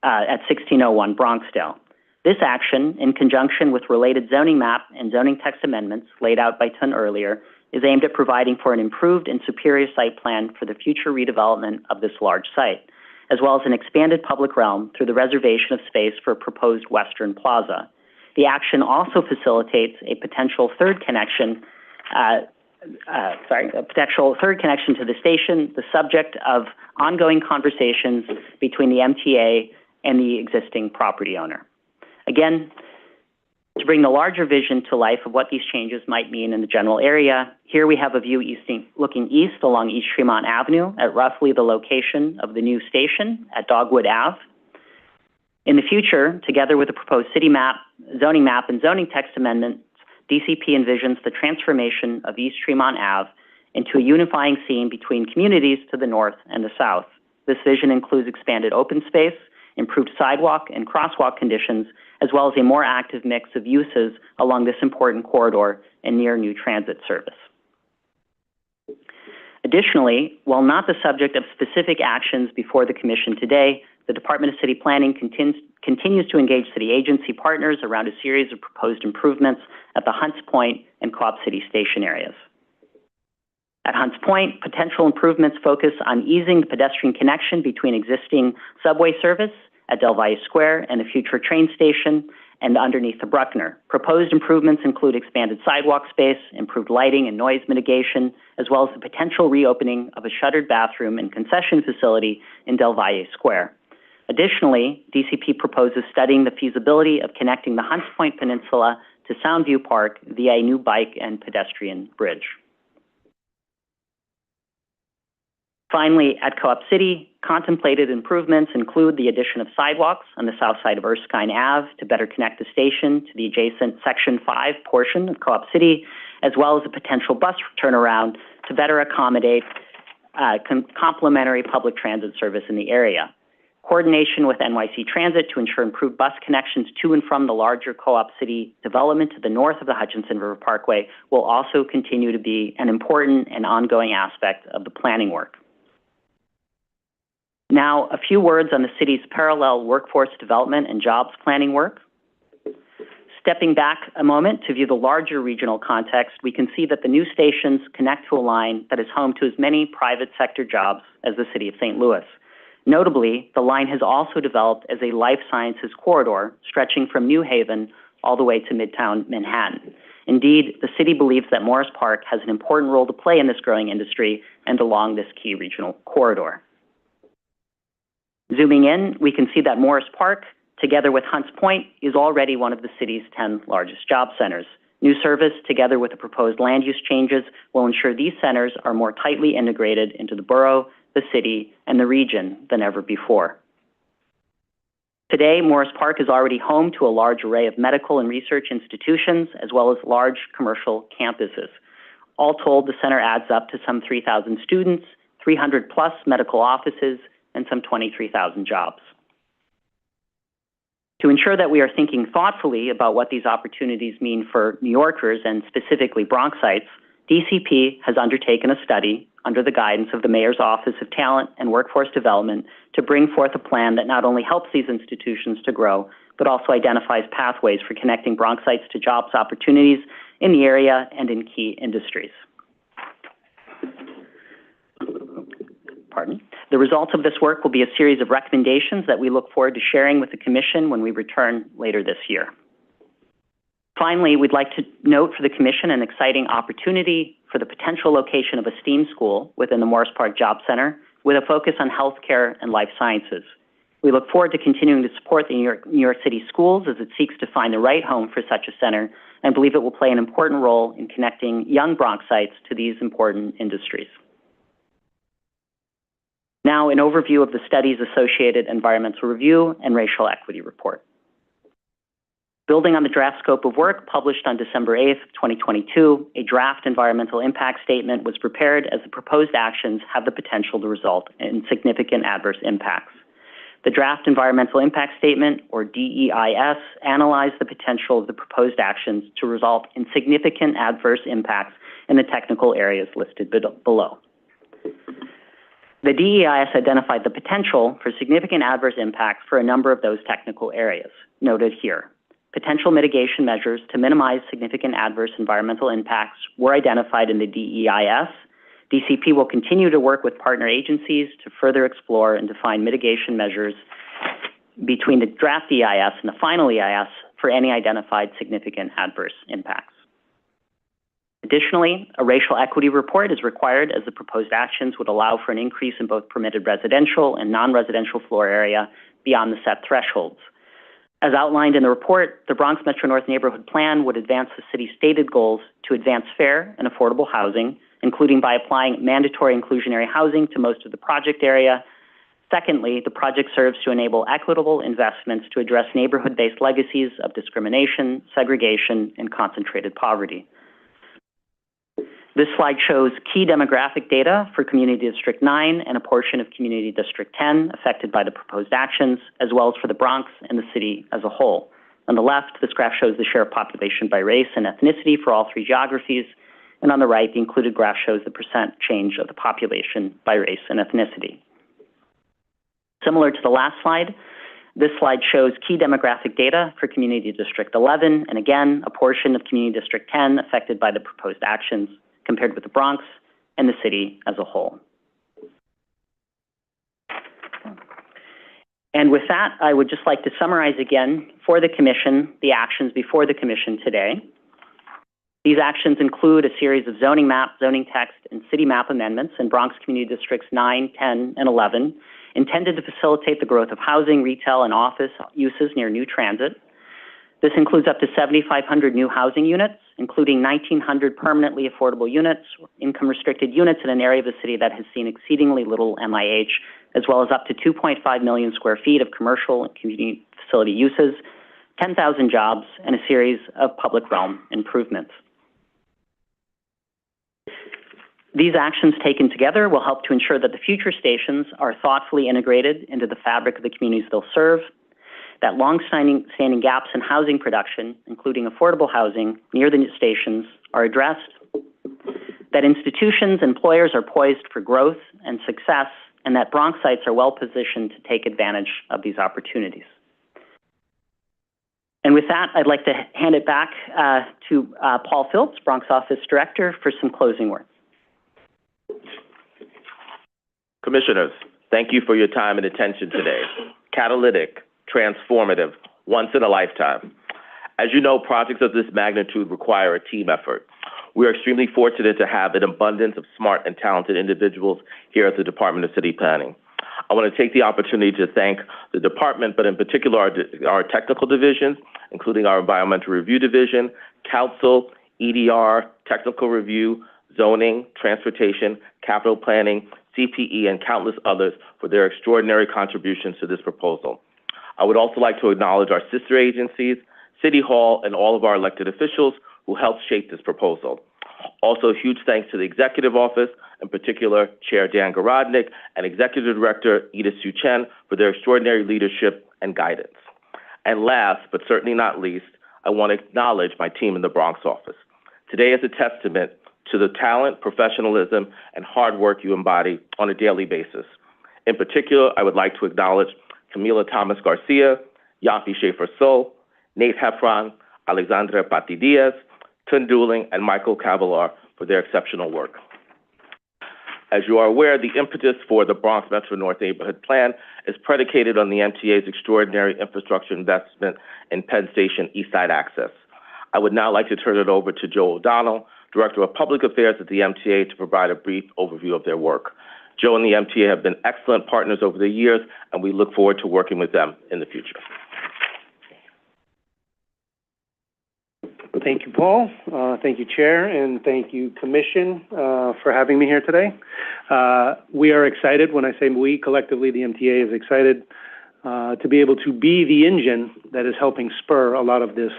S4: at 1601 Bronxdale. This action, in conjunction with related zoning map and zoning text amendments laid out by Tun earlier, is aimed at providing for an improved and superior site plan for the future redevelopment of this large site, as well as an expanded public realm through the reservation of space for a proposed Western Plaza. The action also facilitates a potential third connection to the station, the subject of ongoing conversations between the MTA and the existing property owner. Again, to bring the larger vision to life of what these changes might mean in the general area, here we have a view looking east along East Tremont Avenue at roughly the location of the new station at Dogwood Ave. In the future, together with the proposed city map, and zoning text amendments, DCP envisions the transformation of East Tremont Ave into a unifying scene between communities to the north and the south. This vision includes expanded open space, improved sidewalk and crosswalk conditions, as well as a more active mix of uses along this important corridor and near new transit service. Additionally, while not the subject of specific actions before the Commission today, the Department of City Planning continues to engage city agency partners around a series of proposed improvements at the Hunts Point and Co-op City Station areas. At Hunts Point, potential improvements focus on easing the pedestrian connection between existing subway service at Del Valle Square and a future train station and underneath the Bruckner. Proposed improvements include expanded sidewalk space, improved lighting and noise mitigation, as well as the potential reopening of a shuttered bathroom and concession facility in Del Valle Square. Additionally, DCP proposes studying the feasibility of connecting the Hunts Point Peninsula to Soundview Park via a new bike and pedestrian bridge. Finally, at Co-op City, contemplated improvements include the addition of sidewalks on the south side of Erskine Ave to better connect the station to the adjacent Section 5 portion of Co-op City, as well as a potential bus turnaround to better accommodate complementary public transit service in the area. Coordination with NYC Transit to ensure improved bus connections to and from the larger Co-op City development to the north of the Hutchinson River Parkway will also continue to be an important and ongoing aspect of the planning work. Now, a few words on the city's parallel workforce development and jobs planning work. Stepping back a moment to view the larger regional context, we can see that the new stations connect to a line that is home to as many private sector jobs as the city of St. Louis. Notably, the line has also developed as a life sciences corridor stretching from New Haven all the way to Midtown Manhattan. Indeed, the city believes that Morris Park has an important role to play in this growing industry and along this key regional corridor. Zooming in, we can see that Morris Park, together with Hunts Point, is already one of the city's 10 largest job centers. New service, together with the proposed land use changes, will ensure these centers are more tightly integrated into the borough, the city, and the region than ever before. Today, Morris Park is already home to a large array of medical and research institutions, as well as large commercial campuses. All told, the center adds up to some 3,000 students, 300 plus medical offices, and some 23,000 jobs. To ensure that we are thinking thoughtfully about what these opportunities mean for New Yorkers and specifically Bronxites, DCP has undertaken a study under the guidance of the Mayor's Office of Talent and Workforce Development to bring forth a plan that not only helps these institutions to grow, but also identifies pathways for connecting Bronxites to jobs opportunities in the area and in key industries. Pardon me. The results of this work will be a series of recommendations that we look forward to sharing with the Commission when we return later this year. Finally, we'd like to note for the Commission an exciting opportunity for the potential location of a STEAM school within the Morris Park Job Center with a focus on healthcare and life sciences. We look forward to continuing to support the New York City schools as it seeks to find the right home for such a center and believe it will play an important role in connecting young Bronxites to these important industries. Now, an overview of the study's associated environmental review and racial equity report. Building on the draft scope of work published on December 8th, 2022, a draft environmental impact statement was prepared as the proposed actions have the potential to result in significant adverse impacts. The draft environmental impact statement, or DEIS, analyzed the potential of the proposed actions to result in significant adverse impacts in the technical areas listed below. The DEIS identified the potential for significant adverse impacts for a number of those technical areas, noted here. Potential mitigation measures to minimize significant adverse environmental impacts were identified in the DEIS. DCP will continue to work with partner agencies to further explore and define mitigation measures between the draft EIS and the final EIS for any identified significant adverse impacts. Additionally, a racial equity report is required as the proposed actions would allow for an increase in both permitted residential and non-residential floor area beyond the set thresholds. As outlined in the report, the Bronx Metro North Neighborhood Plan would advance the city's stated goals to advance fair and affordable housing, including by applying mandatory inclusionary housing to most of the project area. Secondly, the project serves to enable equitable investments to address neighborhood-based legacies of discrimination, segregation, and concentrated poverty. This slide shows key demographic data for Community District 9 and a portion of Community District 10 affected by the proposed actions, as well as for the Bronx and the city as a whole. On the left, this graph shows the share of population by race and ethnicity for all three geographies, and on the right, the included graph shows the percent change of the population by race and ethnicity. Similar to the last slide, this slide shows key demographic data for Community District 11, and again, a portion of Community District 10 affected by the proposed actions, compared with the Bronx and the city as a whole. And with that, I would just like to summarize again for the Commission the actions before the Commission today. These actions include a series of zoning map, zoning text, and city map amendments in Bronx Community Districts 9, 10, and 11, intended to facilitate the growth of housing, retail, and office uses near new transit. This includes up to 7,500 new housing units, including 1,900 permanently affordable units, income-restricted units in an area of the city that has seen exceedingly little MIH, as well as up to 2.5 million square feet of commercial and community facility uses, 10,000 jobs, and a series of public realm improvements. These actions taken together will help to ensure that the future stations are thoughtfully integrated into the fabric of the communities they'll serve, that long-standing gaps in housing production, including affordable housing near the stations, are addressed, that institutions and employers are poised for growth and success, and that Bronxites are well-positioned to take advantage of these opportunities. And with that, I'd like to hand it back to Paul Phillips, Bronx Office Director, for some closing words.
S3: Commissioners, thank you for your time and attention today. Catalytic, transformative, once in a lifetime. As you know, projects of this magnitude require a team effort. We are extremely fortunate to have an abundance of smart and talented individuals here at the Department of City Planning. I want to take the opportunity to thank the department, but in particular our technical divisions, including our environmental review division, council, EDR, technical review, zoning, transportation, capital planning, CPE, and countless others for their extraordinary contributions to this proposal. I would also like to acknowledge our sister agencies, City Hall, and all of our elected officials who helped shape this proposal. Also, huge thanks to the Executive Office, in particular Chair Dan Garodnick and Executive Director Edith Sue Chen for their extraordinary leadership and guidance. And last, but certainly not least, I want to acknowledge my team in the Bronx office. Today is a testament to the talent, professionalism, and hard work you embody on a daily basis. In particular, I would like to acknowledge Camila Thomas Garcia, Yafi Schaefer-Soul, Nate Heffron, Alexandra Pati-Diaz, Tun Dooling, and Michael Cavalar for their exceptional work. As you are aware, the impetus for the Bronx Metro North Neighborhood Plan is predicated on the MTA's extraordinary infrastructure investment in Penn Station East Side Access. I would now like to turn it over to Joe O'Donnell, Director of Public Affairs at the MTA, to provide a brief overview of their work. Joe and the MTA have been excellent partners over the years, and we look forward to working with them in the future.
S6: Thank you, Paul. Thank you, Chair, and thank you, Commission, for having me here today. We are excited. When I say we, collectively, the MTA is excited to be able to be the engine that is helping spur a lot of this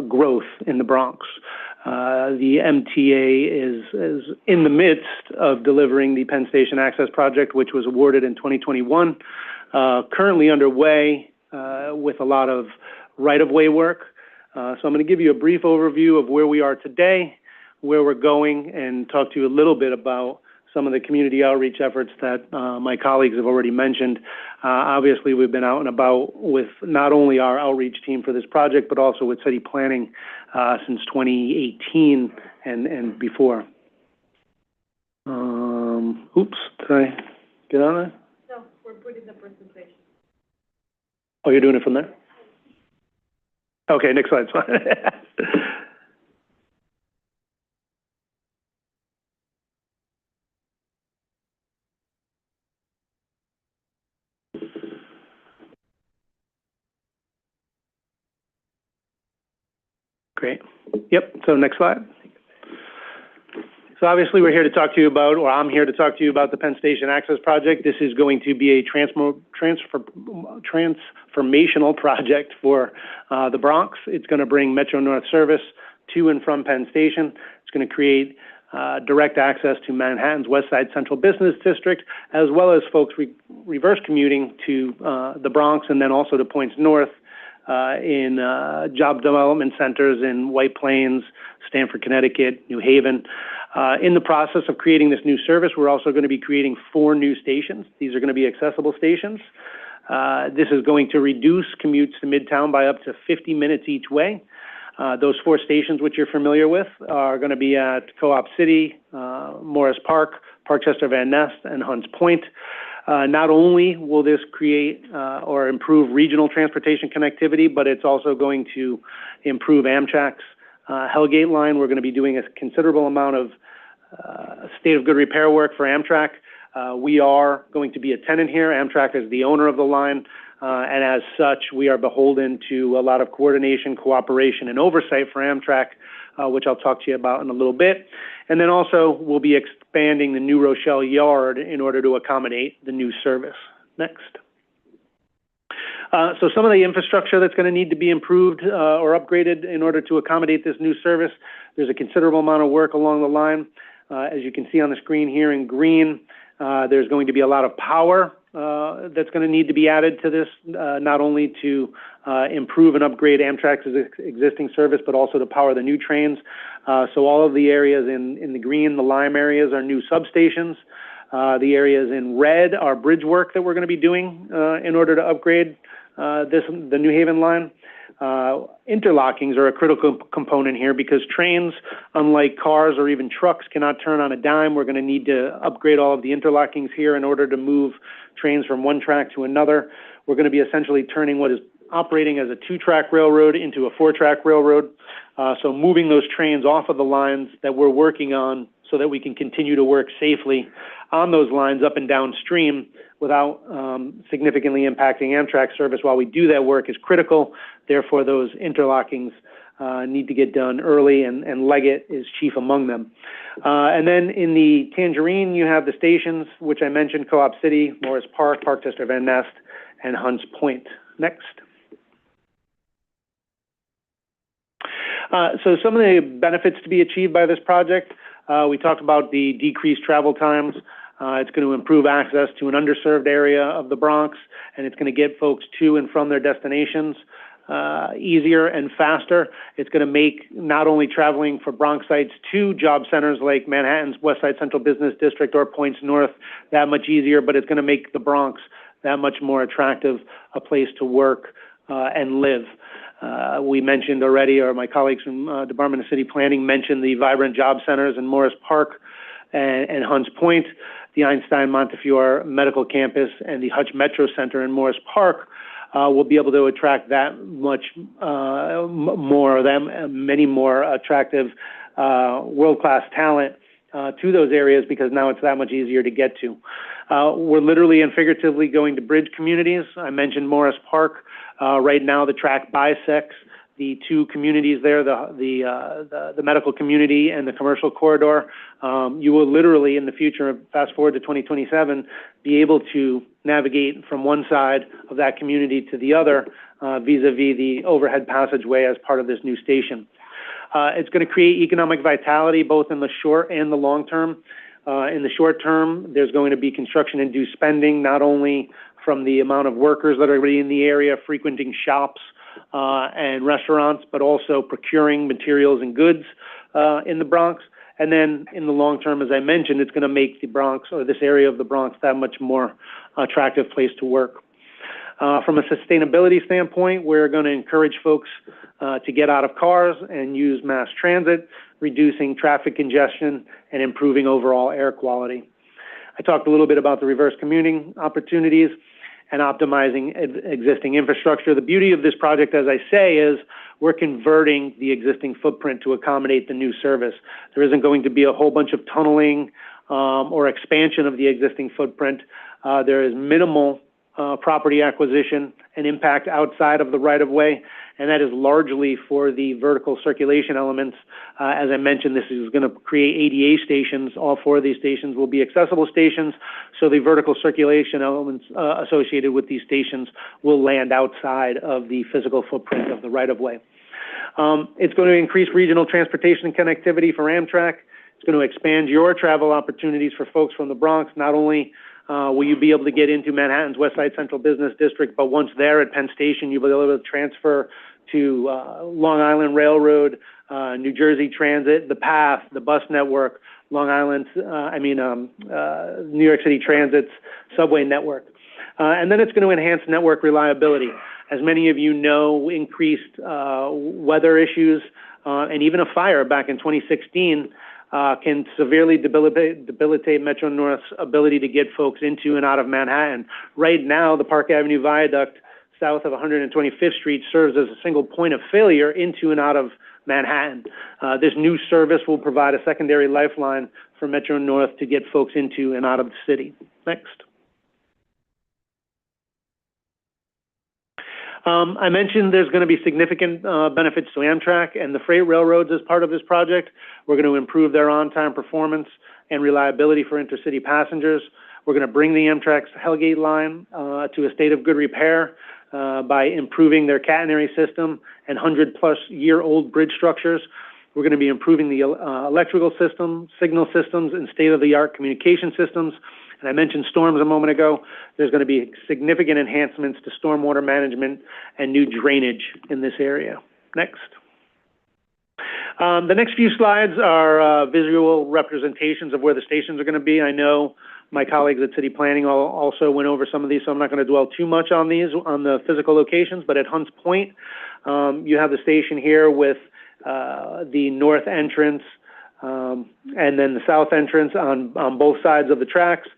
S6: growth in the Bronx. The MTA is in the midst of delivering the Penn Station Access Project, which was awarded in 2021, currently underway with a lot of right-of-way work. So I'm going to give you a brief overview of where we are today, where we're going, and talk to you a little bit about some of the community outreach efforts that my colleagues have already mentioned. Obviously, we've been out and about with not only our outreach team for this project, but also with city planning since 2018 and before. Oops, did I get on that?
S7: No, we're putting the presentation.
S6: Oh, you're doing it from there? Okay, next slide. Great. Yep, so next slide. So obviously we're here to talk to you about, or I'm here to talk to you about the Penn Station Access Project. This is going to be a transformational project for the Bronx. It's going to bring Metro North service to and from Penn Station. It's going to create direct access to Manhattan's West Side Central Business District, as well as folks reverse commuting to the Bronx and then also to points north in job development centers in White Plains, Stamford, Connecticut, New Haven. In the process of creating this new service, we're also going to be creating 4 new stations. These are going to be accessible stations. This is going to reduce commutes to Midtown by up to 50 minutes each way. Those 4 stations, which you're familiar with, are going to be at Co-op City, Morris Park, Parkchester Van Nest, and Hunts Point. Not only will this create or improve regional transportation connectivity, but it's also going to improve Amtrak's Hellgate line. We're going to be doing a considerable amount of state of good repair work for Amtrak. We are going to be a tenant here. Amtrak is the owner of the line, and as such, we are beholden to a lot of coordination, cooperation, and oversight for Amtrak, which I'll talk to you about in a little bit. And then also, we'll be expanding the New Rochelle Yard in order to accommodate the new service. Next. So some of the infrastructure that's going to need to be improved or upgraded in order to accommodate this new service, there's a considerable amount of work along the line. As you can see on the screen here in green, there's going to be a lot of power that's going to need to be added to this, not only to improve and upgrade Amtrak's existing service, but also to power the new trains. So all of the areas in the green, the lime areas, are new substations. The areas in red are bridge work that we're going to be doing in order to upgrade the New Haven line. Interlockings are a critical component here because trains, unlike cars or even trucks, cannot turn on a dime. We're going to need to upgrade all of the interlockings here in order to move trains from one track to another. We're going to be essentially turning what is operating as a 2-track railroad into a 4-track railroad. So moving those trains off of the lines that we're working on so that we can continue to work safely on those lines up and downstream without significantly impacting Amtrak service while we do that work is critical. Therefore, those interlockings need to get done early, and Leggett is chief among them. And then in the Tangerine, you have the stations, which I mentioned: Co-op City, Morris Park, Park District Van Nest, and Hunts Point. Next. So some of the benefits to be achieved by this project, we talked about the decreased travel times. It's going to improve access to an underserved area of the Bronx, and it's going to get folks to and from their destinations easier and faster. It's going to make not only traveling for Bronxites to job centers like Manhattan's West Side Central Business District or Points North that much easier, but it's going to make the Bronx that much more attractive a place to work and live. We mentioned already, or my colleagues from Department of City Planning mentioned the vibrant job centers in Morris Park and Hunts Point, the Einstein Montefiore Medical Campus, and the Hutch Metro Center in Morris Park. Will be able to attract that much more of them, many more attractive world-class talent to those areas, because now it's that much easier to get to. We're literally and figuratively going to bridge communities. I mentioned Morris Park. Right now, the track bisects the two communities there, the medical community and the commercial corridor. You will literally, in the future, fast forward to 2027, be able to navigate from one side of that community to the other vis-a-vis the overhead passageway as part of this new station. It's going to create economic vitality both in the short and the long term. In the short term, there's going to be construction-induced spending, not only from the amount of workers that are already in the area frequenting shops and restaurants, but also procuring materials and goods in the Bronx. And then in the long term, as I mentioned, it's going to make the Bronx, or this area of the Bronx, that much more attractive place to work. From a sustainability standpoint, we're going to encourage folks to get out of cars and use mass transit, reducing traffic congestion and improving overall air quality. I talked a little bit about the reverse commuting opportunities and optimizing existing infrastructure. The beauty of this project, as I say, is we're converting the existing footprint to accommodate the new service. There isn't going to be a whole bunch of tunneling or expansion of the existing footprint. There is minimal property acquisition and impact outside of the right-of-way, and that is largely for the vertical circulation elements. As I mentioned, this is going to create ADA stations. All four of these stations will be accessible stations, so the vertical circulation elements associated with these stations will land outside of the physical footprint of the right-of-way. It's going to increase regional transportation and connectivity for Amtrak. It's going to expand your travel opportunities for folks from the Bronx. Not only will you be able to get into Manhattan's West Side Central Business District, but once there at Penn Station, you'll be able to transfer to Long Island Railroad, New Jersey Transit, the PATH, the bus network, Long Island, New York City Transit's subway network. And then it's going to enhance network reliability. As many of you know, increased weather issues and even a fire back in 2016 can severely debilitate Metro North's ability to get folks into and out of Manhattan. Right now, the Park Avenue Viaduct south of 125th Street serves as a single point of failure into and out of Manhattan. This new service will provide a secondary lifeline for Metro North to get folks into and out of the city. Next. I mentioned there's going to be significant benefits to Amtrak and the freight railroads as part of this project. We're going to improve their on-time performance and reliability for intercity passengers. We're going to bring the Amtrak's Hellgate line to a state of good repair by improving their catenary system and 100-plus-year-old bridge structures. We're going to be improving the electrical system, signal systems, and state-of-the-art communication systems. And I mentioned storms a moment ago. There's going to be significant enhancements to stormwater management and new drainage in this area. Next. The next few slides are visual representations of where the stations are going to be. I know my colleagues at City Planning also went over some of these, so I'm not going to dwell too much on these, on the physical locations. But at Hunts Point, you have the station here with the north entrance and then the south entrance on both sides of the tracks.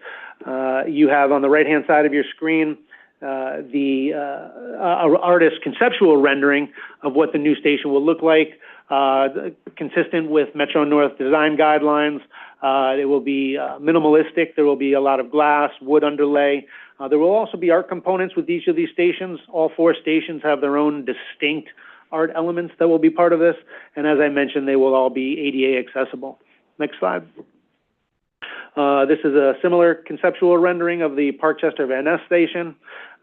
S6: You have on the right-hand side of your screen the artist's conceptual rendering of what the new station will look like, consistent with Metro North design guidelines. It will be minimalistic. There will be a lot of glass, wood underlay, There will also be art components with each of these stations. All 4 stations have their own distinct art elements that will be part of this, and as I mentioned, they will all be ADA accessible. Next slide. This is a similar conceptual rendering of the Parkchester Van Ness station.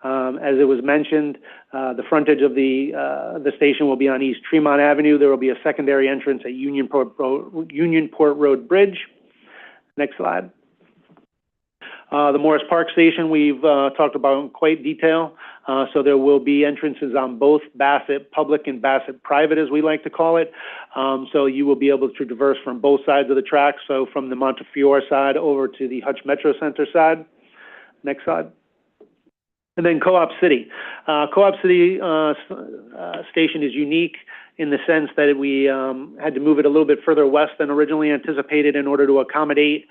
S6: As it was mentioned, the frontage of the station will be on East Tremont Avenue. There will be a secondary entrance at Unionport Road Bridge. Next slide. The Morris Park station we've talked about in quite detail. So there will be entrances on both Bassett Public and Bassett Private, as we like to call it. So you will be able to traverse from both sides of the tracks, so from the Montefiore side over to the Hutch Metro Center side. Next slide. And then Co-op City. Co-op City station is unique in the sense that we had to move it a little bit further west than originally anticipated in order to accommodate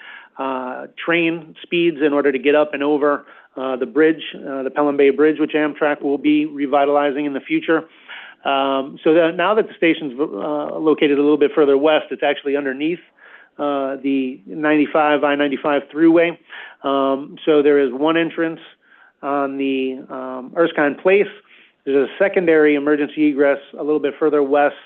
S6: train speeds in order to get up and over the bridge, the Pelham Bay Bridge, which Amtrak will be revitalizing in the future. So that now that the station's located a little bit further west, it's actually underneath the I-95 thruway. So there is one entrance on the Erskine Place. There's a secondary emergency egress a little bit further west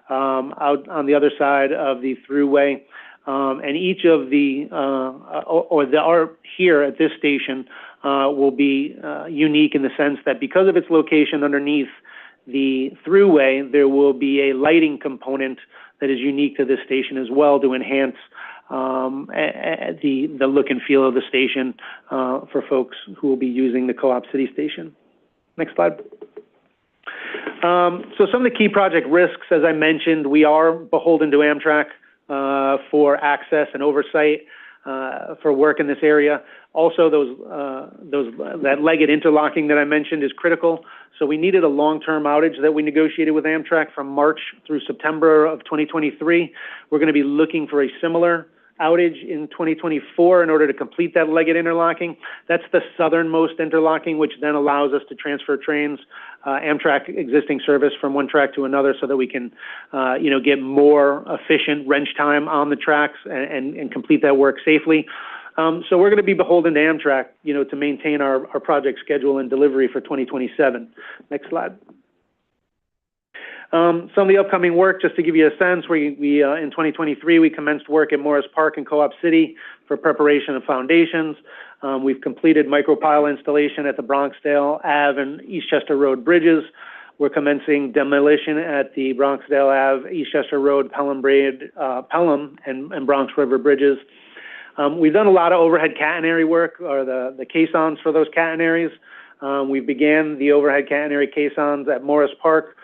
S6: out on the other side of the thruway. And each of the art here at this station will be unique in the sense that because of its location underneath the thruway, there will be a lighting component that is unique to this station as well to enhance the look and feel of the station for folks who will be using the Co-op City station. Next slide. So some of the key project risks, as I mentioned, we are beholden to Amtrak for access and oversight for work in this area. Also, that legged interlocking that I mentioned is critical. So we needed a long-term outage that we negotiated with Amtrak from March through September of 2023. We're going to be looking for a similar outage in 2024 in order to complete that legged interlocking. That's the southernmost interlocking, which then allows us to transfer trains, Amtrak existing service from one track to another so that we can, get more efficient wrench time on the tracks and complete that work safely. So we're going to be beholden to Amtrak, to maintain our project schedule and delivery for 2027. Next slide. Some of the upcoming work, just to give you a sense, we in 2023, we commenced work at Morris Park and Co-op City for preparation of foundations. We've completed micropile installation at the Bronxdale Ave and Eastchester Road bridges. We're commencing demolition at the Bronxdale Ave, Eastchester Road, Pelham and Bronx River bridges. We've done a lot of overhead catenary work, or the caissons for those catenaries. We began the overhead catenary caissons at Morris Park.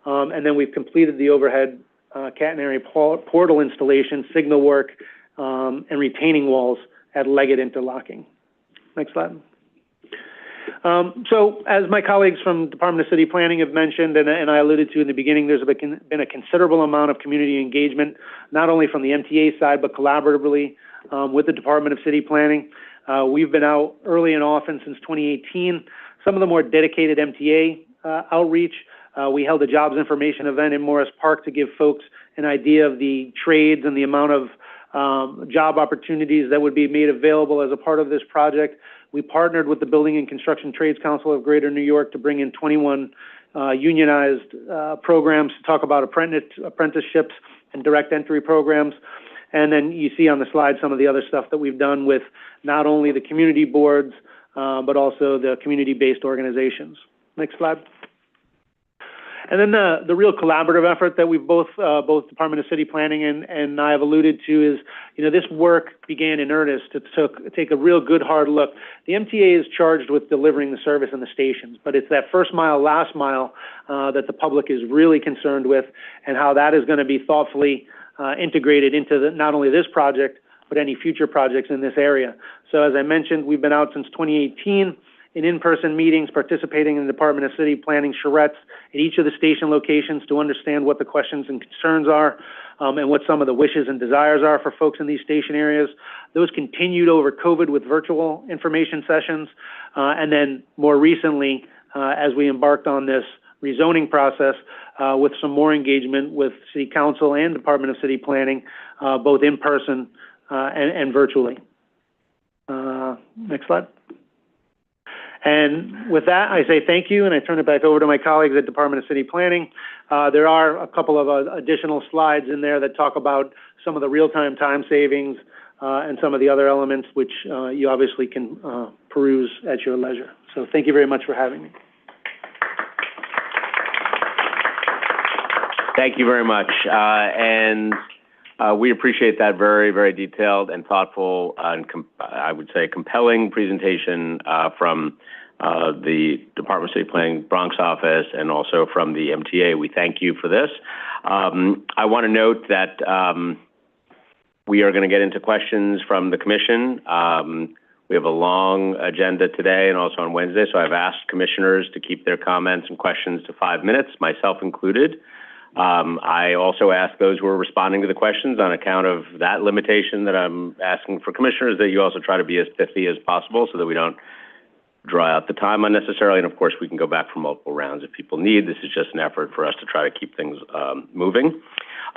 S6: And then we've completed the overhead catenary portal installation, signal work, and retaining walls at legged interlocking. Next slide. So as my colleagues from Department of City Planning have mentioned, and I alluded to in the beginning, there's been a considerable amount of community engagement, not only from the MTA side, but collaboratively with the Department of City Planning. We've been out early and often since 2018. Some of the more dedicated MTA outreach. We held a jobs information event in Morris Park to give folks an idea of the trades and the amount of job opportunities that would be made available as a part of this project. We partnered with the Building and Construction Trades Council of Greater New York to bring in 21 unionized programs to talk about apprenticeships and direct entry programs. And then you see on the slide some of the other stuff that we've done with not only the community boards, but also the community-based organizations. Next slide. And then the real collaborative effort that we've both Department of City Planning and I have alluded to is, this work began in earnest to take a real good hard look. The MTA is charged with delivering the service in the stations, but it's that first mile, last mile that the public is really concerned with, and how that is going to be thoughtfully integrated into not only this project, but any future projects in this area. So as I mentioned, we've been out since 2018. In-person meetings, participating in the Department of City Planning charrettes at each of the station locations to understand what the questions and concerns are, and what some of the wishes and desires are for folks in these station areas. Those continued over COVID with virtual information sessions, and then more recently, as we embarked on this rezoning process, with some more engagement with City Council and Department of City Planning, both in person and virtually. Next slide. And with that, I say thank you, and I turn it back over to my colleagues at Department of City Planning. There are a couple of additional slides in there that talk about some of the real-time time savings and some of the other elements which you obviously can peruse at your leisure. So thank you very much for having me.
S1: Thank you very much. We appreciate that very, very detailed and thoughtful and I would say compelling presentation from the Department of City Planning Bronx office and also from the MTA. We thank you for this. I want to note that we are going to get into questions from the Commission. We have a long agenda today and also on Wednesday, so I've asked commissioners to keep their comments and questions to 5 minutes, myself included. I also ask those who are responding to the questions on account of that limitation that I'm asking for commissioners that you also try to be as pithy as possible so that we don't draw out the time unnecessarily. And of course, we can go back for multiple rounds if people need. This is just an effort for us to try to keep things moving.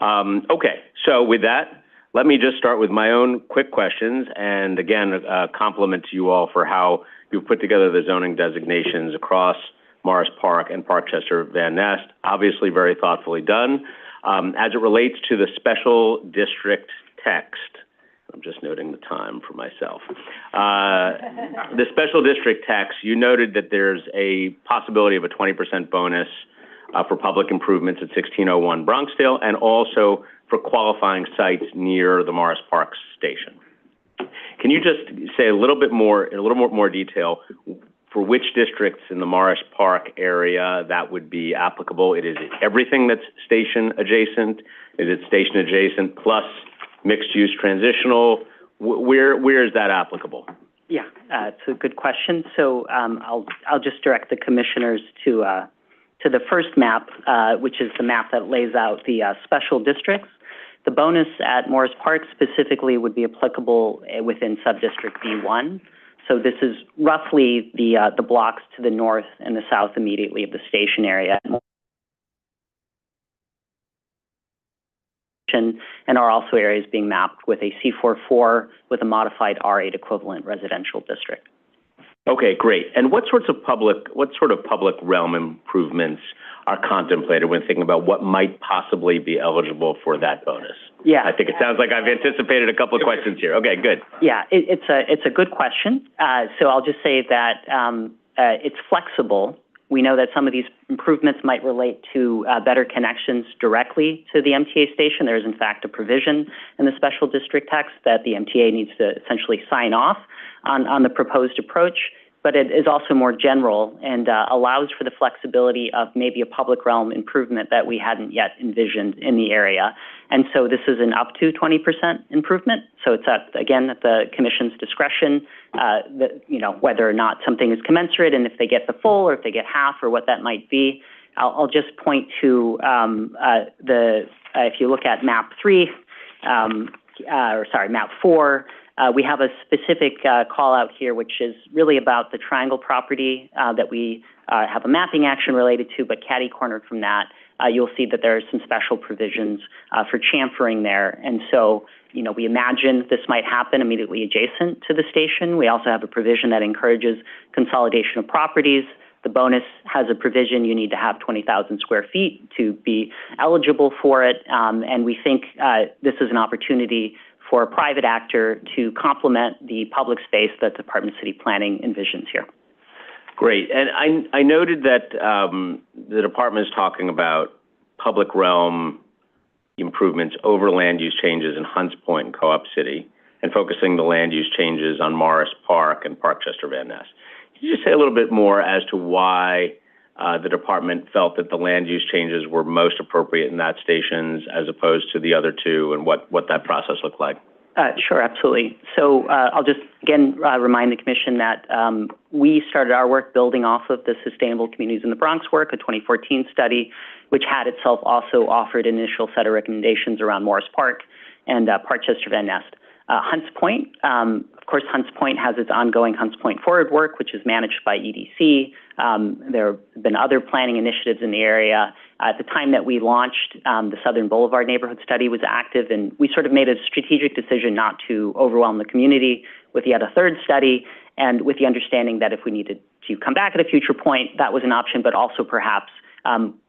S1: Okay, so with that, let me just start with my own quick questions. And again, a compliment to you all for how you've put together the zoning designations across Morris Park and Parkchester Van Nest. Obviously very thoughtfully done. As it relates to the special district text, I'm just noting the time for myself. The special district text, you noted that there's a possibility of a 20% bonus for public improvements at 1601 Bronxdale and also for qualifying sites near the Morris Park station. Can you just say a little bit more, in a little more detail, for which districts in the Morris Park area that would be applicable? Is it everything that's station adjacent? Is it station adjacent plus mixed use transitional? Where is that applicable?
S4: Yeah, it's a good question. So I'll just direct the commissioners to the first map, which is the map that lays out the special districts. The bonus at Morris Park specifically would be applicable within subdistrict B1. So this is roughly the blocks to the north and the south immediately of the station area, and are also areas being mapped with a C44 with a modified R8 equivalent residential district.
S1: Okay, great. And what sort of public realm improvements are contemplated when thinking about what might possibly be eligible for that bonus?
S4: Yeah,
S1: I think it sounds like I've anticipated a couple of questions here. Okay, good.
S4: Yeah, it's a good question. So I'll just say that it's flexible. We know that some of these improvements might relate to better connections directly to the MTA station. There is, in fact, a provision in the special district text that the MTA needs to essentially sign off on the proposed approach, but it is also more general and allows for the flexibility of maybe a public realm improvement that we hadn't yet envisioned in the area. And so this is an up to 20% improvement. So it's again, at the Commission's discretion, whether or not something is commensurate and if they get the full or if they get half or what that might be. I'll just point to if you look at map 3, map 4, we have a specific call out here, which is really about the triangle property that we have a mapping action related to, but catty-cornered from that, you'll see that there are some special provisions for chamfering there. And so, we imagine this might happen immediately adjacent to the station. We also have a provision that encourages consolidation of properties. The bonus has a provision you need to have 20,000 square feet to be eligible for it. And we think this is an opportunity for a private actor to complement the public space that the Department of City Planning envisions here.
S1: Great. And I noted that the department is talking about public realm improvements over land use changes in Hunts Point and Co-op City and focusing the land use changes on Morris Park and Parkchester Van Nest. Can you just say a little bit more as to why the department felt that the land use changes were most appropriate in that stations as opposed to the other two and what that process looked like?
S4: Sure, absolutely. So I'll just, again, remind the Commission that we started our work building off of the Sustainable Communities in the Bronx work, a 2014 study, which had itself also offered an initial set of recommendations around Morris Park and Parkchester Van Nest. Hunts Point, of course, Hunts Point has its ongoing Hunts Point Forward work, which is managed by EDC. There have been other planning initiatives in the area. At the time that we launched, the Southern Boulevard neighborhood study was active, and we sort of made a strategic decision not to overwhelm the community with yet a third study and with the understanding that if we needed to come back at a future point, that was an option, but also perhaps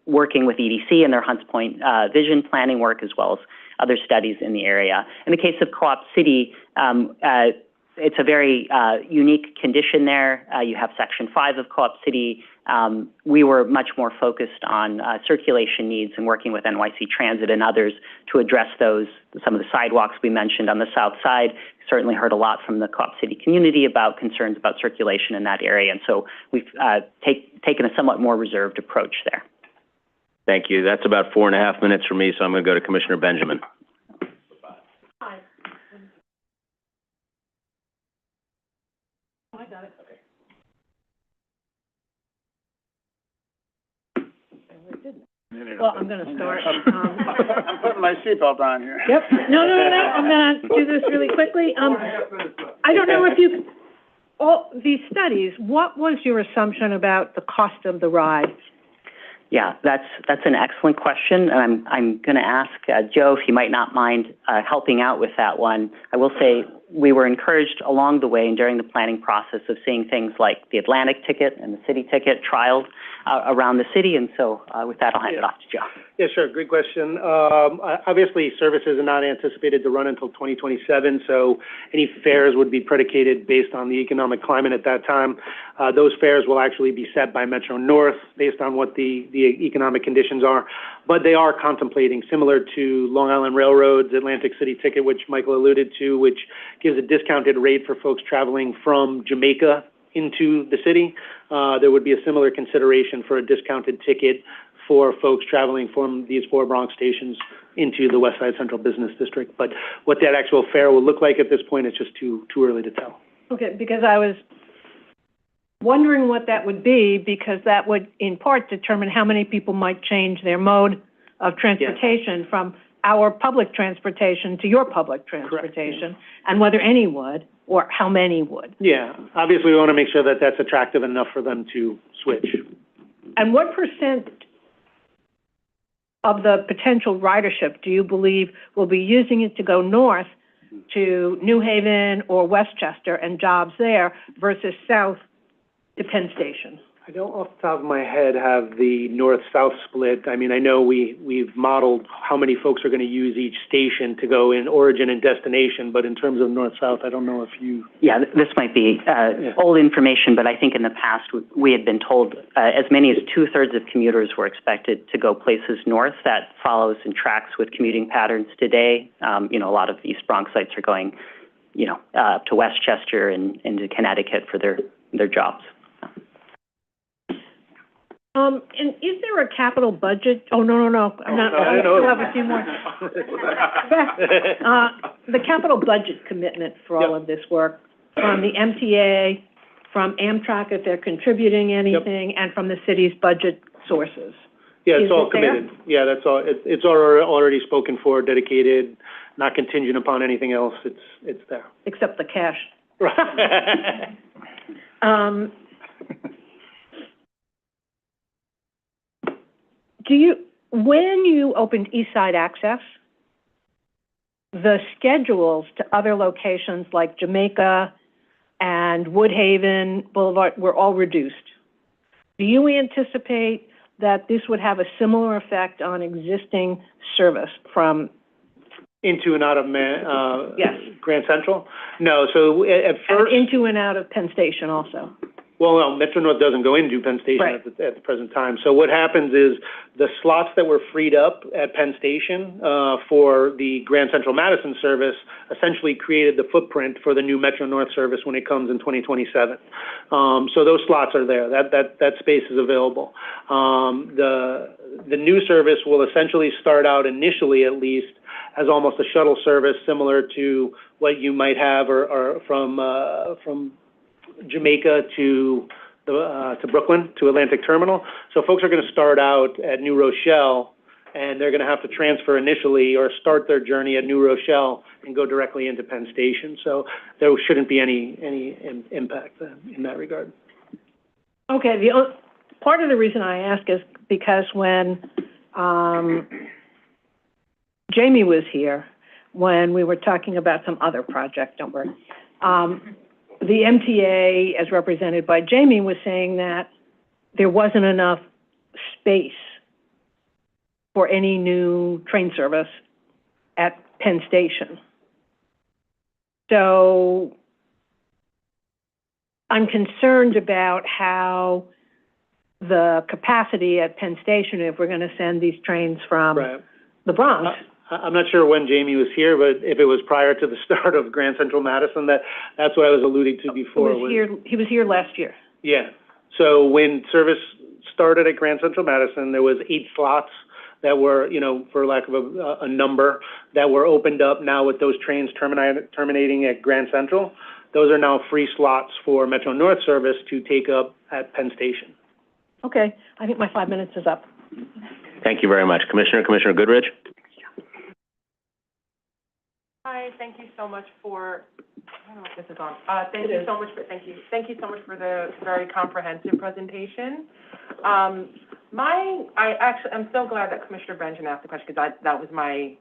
S4: working with EDC and their Hunts Point vision planning work, as well as other studies in the area. In the case of Co-op City, it's a very unique condition there. You have Section 5 of Co-op City. We were much more focused on circulation needs and working with NYC Transit and others to address those. Some of the sidewalks we mentioned on the south side, certainly heard a lot from the Co-op City community about concerns about circulation in that area. And so we've taken a somewhat more reserved approach there.
S1: Thank you. That's about 4.5 minutes for me, so I'm going to go to Commissioner Benjamin.
S7: Hi. Oh, I got it. Okay. Well, I'm going to start.
S8: I'm putting my seatbelt on here.
S7: Yep. No. I'm going to do this really quickly. I don't know if you, all these studies, what was your assumption about the cost of the ride?
S4: Yeah, that's an excellent question. I'm going to ask Joe if he might not mind helping out with that one. I will say we were encouraged along the way and during the planning process of seeing things like the Atlantic ticket and the city ticket trialed around the city. And so with that, I'll hand it off to Joe.
S6: Yeah, sure. Great question. Obviously, services are not anticipated to run until 2027, so any fares would be predicated based on the economic climate at that time. Those fares will actually be set by Metro North based on what the economic conditions are, but they are contemplating, similar to Long Island Railroad's Atlantic City ticket, which Michael alluded to, which gives a discounted rate for folks traveling from Jamaica into the city. There would be a similar consideration for a discounted ticket for folks traveling from these 4 Bronx stations into the West Side Central Business District. But what that actual fare will look like at this point is just too early to tell.
S7: Okay, because I was wondering what that would be, because that would in part determine how many people might change their mode of transportation from our public transportation to your public transportation. Correct, yeah. And whether any would or how many would. Yeah,
S6: obviously we want to make sure that that's attractive enough for them to switch.
S7: And what percent of the potential ridership do you believe will be using it to go north to New Haven or Westchester and jobs there versus south to Penn Station?
S6: I don't off the top of my head have the north-south split. I mean, I know we've modeled how many folks are going to use each station to go in origin and destination, but in terms of north-south, I don't know if you...
S4: Yeah, this might be old information, but I think in the past we had been told as many as 2/3 of commuters were expected to go places north. That follows and tracks with commuting patterns today. A lot of East Bronx sites are going, up to Westchester and into Connecticut for their jobs.
S7: And is there a capital budget? Oh, no. I'm not. I still have a few more. The capital budget commitment for all of this work from the MTA, from Amtrak if they're contributing anything, and from the city's budget sources.
S6: Yeah, it's all committed. Yeah, that's all. It's already spoken for, dedicated, not contingent upon anything else. It's there.
S7: Except the cash.
S6: Right.
S7: When you opened East Side Access, the schedules to other locations like Jamaica and Woodhaven Boulevard were all reduced. Do you anticipate that this would have a similar effect on existing service from
S6: into and out of
S7: yes.
S6: Grand Central? No, so at first...
S7: And into and out of Penn Station also.
S6: Well, no, Metro North doesn't go into Penn Station
S7: right.
S6: at the present time. So what happens is the slots that were freed up at Penn Station for the Grand Central Madison service essentially created the footprint for the new Metro North service when it comes in 2027. So those slots are there. That space is available. The new service will essentially start out initially, at least, as almost a shuttle service similar to what you might have or from Jamaica to Brooklyn, to Atlantic Terminal. So folks are going to start out at New Rochelle, and they're going to have to transfer initially or start their journey at New Rochelle and go directly into Penn Station. So there shouldn't be any impact in that regard.
S7: Okay. Part of the reason I ask is because when Jamie was here, when we were talking about some other project, don't worry, the MTA, as represented by Jamie, was saying that there wasn't enough space for any new train service at Penn Station. So I'm concerned about how the capacity at Penn Station, if we're going to send these trains from the Bronx.
S6: I'm not sure when Jamie was here, but if it was prior to the start of Grand Central Madison, that's what I was alluding to before.
S7: He was here last year.
S6: Yeah. So when service started at Grand Central Madison, there was 8 slots that were, you know, for lack of a number, that were opened up now with those trains terminating at Grand Central. Those are now free slots for Metro North service to take up at Penn Station.
S7: Okay. I think my 5 minutes is up.
S1: Thank you very much. Commissioner Goodrich?
S9: Hi, thank you so much for, I don't know if this is on. Thank you so much for the very comprehensive presentation. I'm so glad that Commissioner Benjamin asked the question, because that was my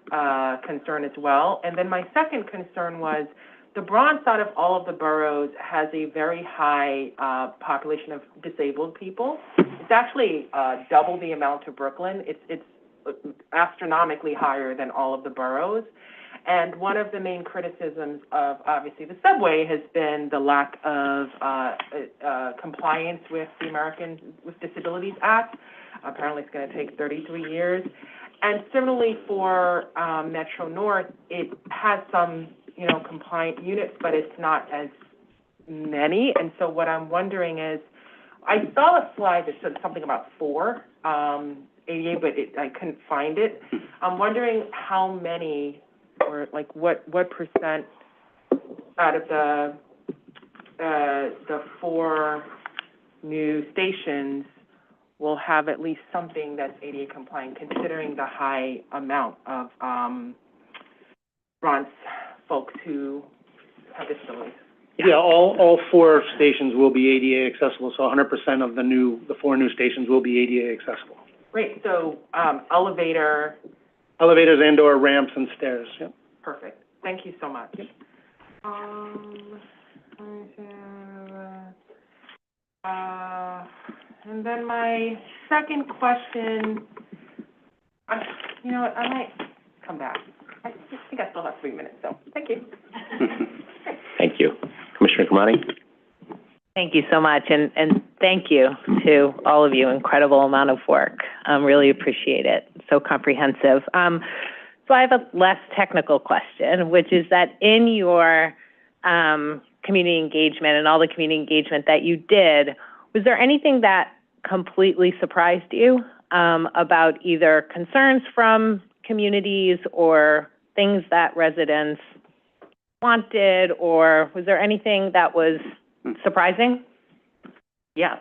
S9: concern as well. And then my second concern was the Bronx, out of all of the boroughs, has a very high population of disabled people. It's actually double the amount of Brooklyn. It's astronomically higher than all of the boroughs. And one of the main criticisms of, obviously, the subway has been the lack of compliance with the Americans with Disabilities Act. Apparently, it's going to take 33 years. And similarly for Metro North, it has some, you know, compliant units, but it's not as many. And so what I'm wondering is, I saw a slide that said something about 4 ADA, but I couldn't find it. I'm wondering how many, or like what percent out of the 4 new stations will have at least something that's ADA compliant, considering the high amount of Bronx folks who have disabilities.
S6: Yeah, all 4 stations will be ADA accessible, so 100% of the 4 new stations will be ADA accessible.
S9: Great, so elevators
S6: and/or ramps and stairs, yeah.
S9: Perfect, thank you so much.
S6: Yep.
S9: And then my second question, you know what, I might come back. I think I still have 3 minutes, so thank you.
S1: Thank you. Commissioner Kamani?
S10: Thank you so much, and thank you to all of you. Incredible amount of work. Really appreciate it. So comprehensive. So I have a less technical question, which is that in your community engagement and all the community engagement that you did, was there anything that completely surprised you about either concerns from communities or things that residents wanted, or was there anything that was surprising?
S4: Yeah,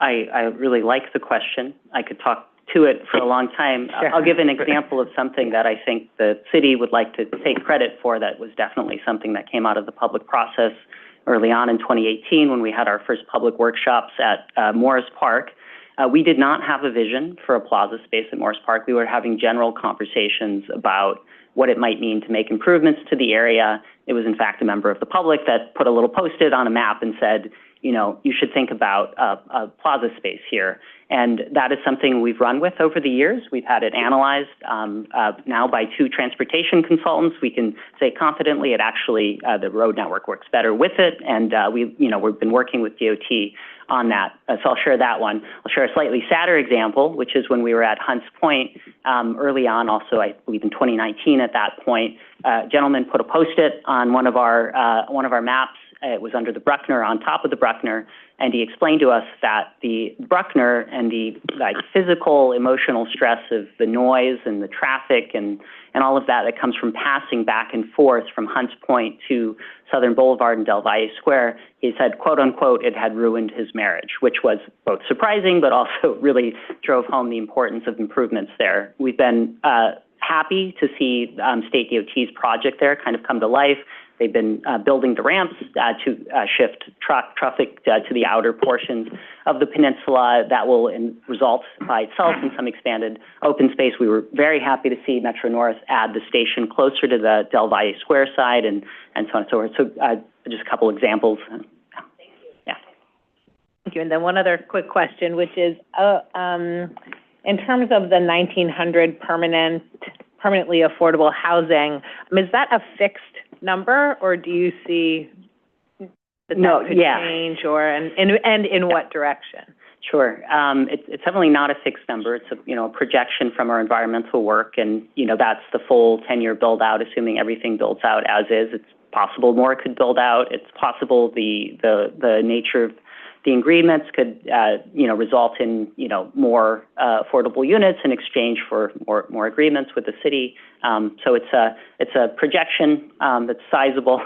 S4: I really like the question. I could talk to it for a long time.
S10: Sure.
S4: I'll give an example of something that I think the city would like to take credit for. That was definitely something that came out of the public process early on in 2018 when we had our first public workshops at Morris Park. We did not have a vision for a plaza space at Morris Park. We were having general conversations about what it might mean to make improvements to the area. It was, in fact, a member of the public that put a little Post-it on a map and said, you know, you should think about a plaza space here. And that is something we've run with over the years. We've had it analyzed now by 2 transportation consultants. We can say confidently it actually, the road network works better with it. And we've been working with DOT on that. So I'll share that one. I'll share a slightly sadder example, which is when we were at Hunts Point early on, also I believe in 2019 at that point, a gentleman put a Post-it on one of our maps. It was under the Bruckner, on top of the Bruckner, and he explained to us that the Bruckner and the physical, emotional stress of the noise and the traffic and all of that comes from passing back and forth from Hunts Point to Southern Boulevard and Del Valle Square, he said, quote unquote, it had ruined his marriage, which was both surprising but also really drove home the importance of improvements there. We've been happy to see State DOT's project there kind of come to life. They've been building the ramps to shift traffic to the outer portions of the peninsula. That will result by itself in some expanded open space. We were very happy to see Metro North add the station closer to the Del Valle Square side and so on and so forth. So just a couple examples. Thank you. Yeah.
S10: Thank you. And then one other quick question, which is, in terms of the 1,900 permanently affordable housing, is that a fixed number, or do you see that could change, or and in what direction?
S4: Sure. It's definitely not a fixed number. It's a projection from our environmental work, and that's the full 10-year build out, assuming everything builds out as is. It's possible more could build out. It's possible the nature of the agreements could result in more affordable units in exchange for more agreements with the city. So it's a projection that's sizable,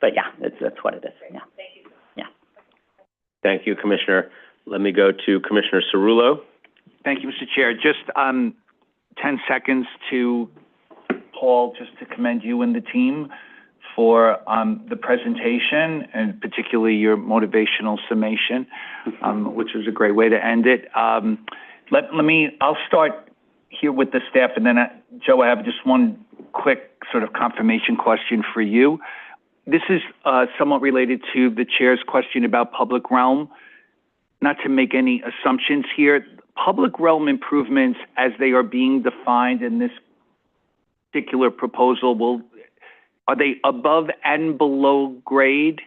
S4: but yeah, that's what it is. Yeah. Thank you. Yeah.
S1: Thank you, Commissioner. Let me go to Commissioner Cerullo.
S11: Thank you, Mr. Chair. Just 10 seconds to Paul, just to commend you and the team for the presentation, and particularly your motivational summation, which was a great way to end it. I'll start here with the staff, and then Joe, I have just one quick sort of confirmation question for you. This is somewhat related to the chair's question about public realm. Not to make any assumptions here, public realm improvements as they are being defined in this particular proposal, are they above and below grade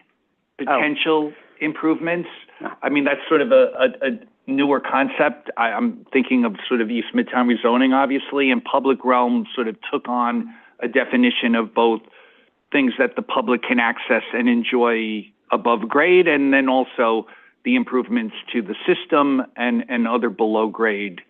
S11: potential improvements?
S4: No.
S11: I mean, that's sort of a newer concept. I'm thinking of sort of East Midtown rezoning, obviously, and public realm sort of took on a definition of both things that the public can access and enjoy above grade, and then also the improvements to the system and other below grade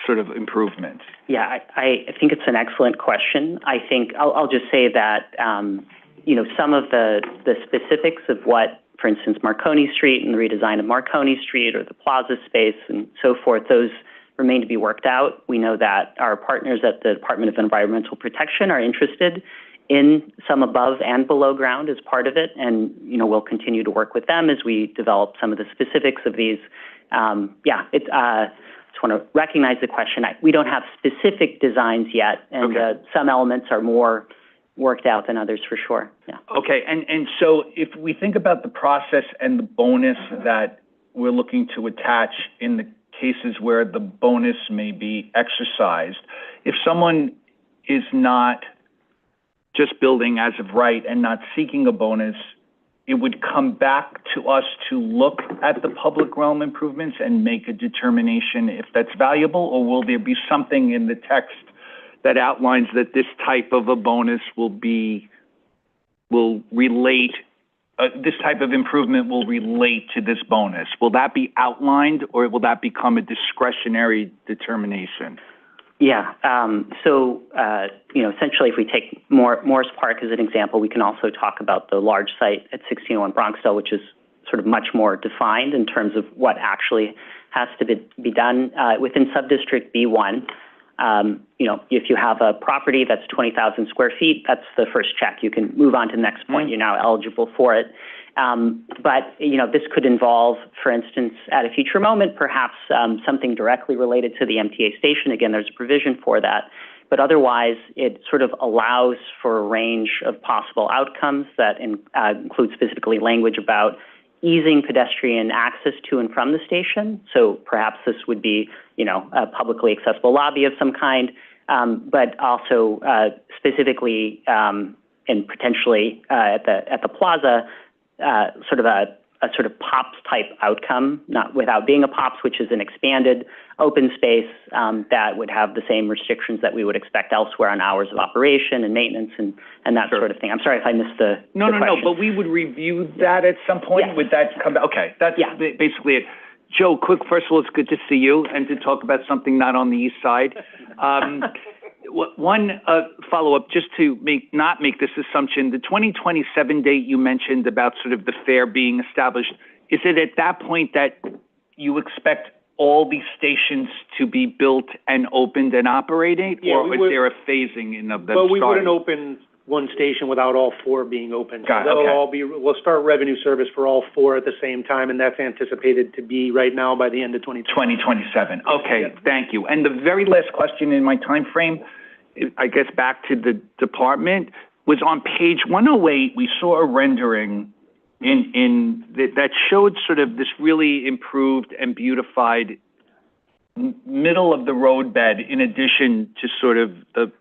S11: sort of improvements.
S4: Yeah, I think it's an excellent question. I think I'll just say that, some of the specifics of what, for instance, Marconi Street and the redesign of Marconi Street or the plaza space and so forth, those remain to be worked out. We know that our partners at the Department of Environmental Protection are interested in some above and below ground as part of it, and we'll continue to work with them as we develop some of the specifics of these. Just want to recognize the question. We don't have specific designs yet, and some elements are more worked out than others for sure. Yeah.
S11: Okay, and so if we think about the process and the bonus that we're looking to attach in the cases where the bonus may be exercised, if someone is not just building as of right and not seeking a bonus, it would come back to us to look at the public realm improvements and make a determination if that's valuable, or will there be something in the text that outlines that this type of a bonus this type of improvement will relate to this bonus? Will that be outlined, or will that become a discretionary determination?
S4: Yeah. Essentially, if we take Morris Park as an example, we can also talk about the large site at 1601 Bronxdale, which is sort of much more defined in terms of what actually has to be done within subdistrict B1. If you have a property that's 20,000 square feet, that's the first check. You can move on to the next point. You're now eligible for it. But this could involve, for instance, at a future moment, perhaps something directly related to the MTA station. Again, there's a provision for that. But otherwise, it sort of allows for a range of possible outcomes that include specifically language about easing pedestrian access to and from the station. So perhaps this would be, a publicly accessible lobby of some kind, but also specifically and potentially at the plaza, sort of a sort of POPs type outcome, not without being a POPs, which is an expanded open space that would have the same restrictions that we would expect elsewhere on hours of operation and maintenance and that sort of thing. I'm sorry if I missed the question.
S11: No, but we would review that at some point.
S4: Yes.
S11: Would that come back? Okay, that's basically it. Joe, quick, first of all, it's good to see you and to talk about something not on the east side. One follow-up, just to not make this assumption, the 2027 date you mentioned about sort of the fare being established, is it at that point that you expect all these stations to be built and opened and operating, or is there a phasing in of them starting?
S6: Well, we wouldn't open one station without all four being open.
S11: Got it,
S6: So
S11: okay.
S6: they'll all be, we'll start revenue service for all four at the same time, and that's anticipated to be right now by the end of 2020.
S11: 2027. Okay,
S6: Yep.
S11: thank you. And the very last question in my time frame, I guess back to the department, was on page 108, we saw a rendering that showed sort of this really improved and beautified middle of the road bed in addition to sort of the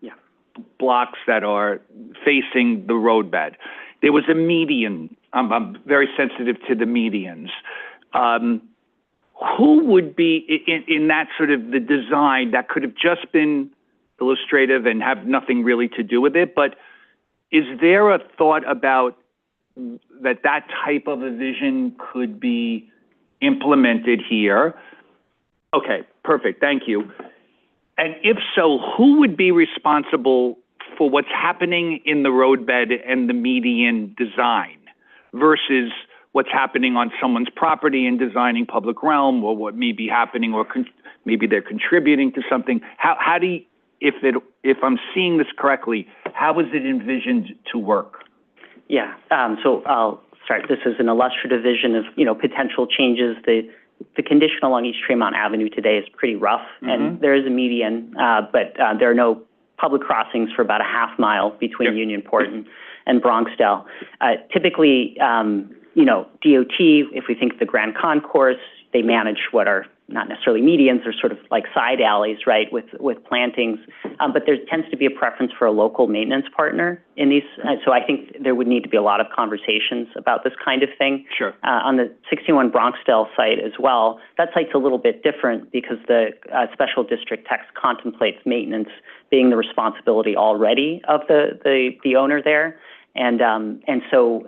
S11: blocks that are facing the road bed. There was a median. I'm very sensitive to the medians. Who would be in that sort of the design that could have just been illustrative and have nothing really to do with it, but is there a thought about that type of a vision could be implemented here? Okay, perfect, thank you. And if so, who would be responsible for what's happening in the roadbed and the median design versus what's happening on someone's property and designing public realm, or what may be happening, or maybe they're contributing to something? How do you, if I'm seeing this correctly, how is it envisioned to work?
S4: Yeah, so I'll start. This is an illustrative vision of, potential changes. The condition along East Tremont Avenue today is pretty rough, and there is a median, but there are no public crossings for about a half mile between Unionport and Bronxdale. Typically, DOT, if we think of the Grand Concourse, they manage what are not necessarily medians, they're sort of like side alleys, right, with plantings. But there tends to be a preference for a local maintenance partner in these. So I think there would need to be a lot of conversations about this kind of thing.
S11: Sure.
S4: On the 61 Bronxdale site as well, that site's a little bit different because the special district text contemplates maintenance being the responsibility already of the owner there. And so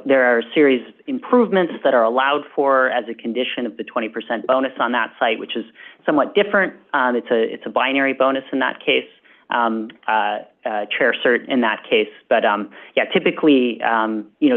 S4: there are a series of improvements that are allowed for as a condition of the 20% bonus on that site, which is somewhat different. It's a binary bonus in that case, chair cert in that case. But typically,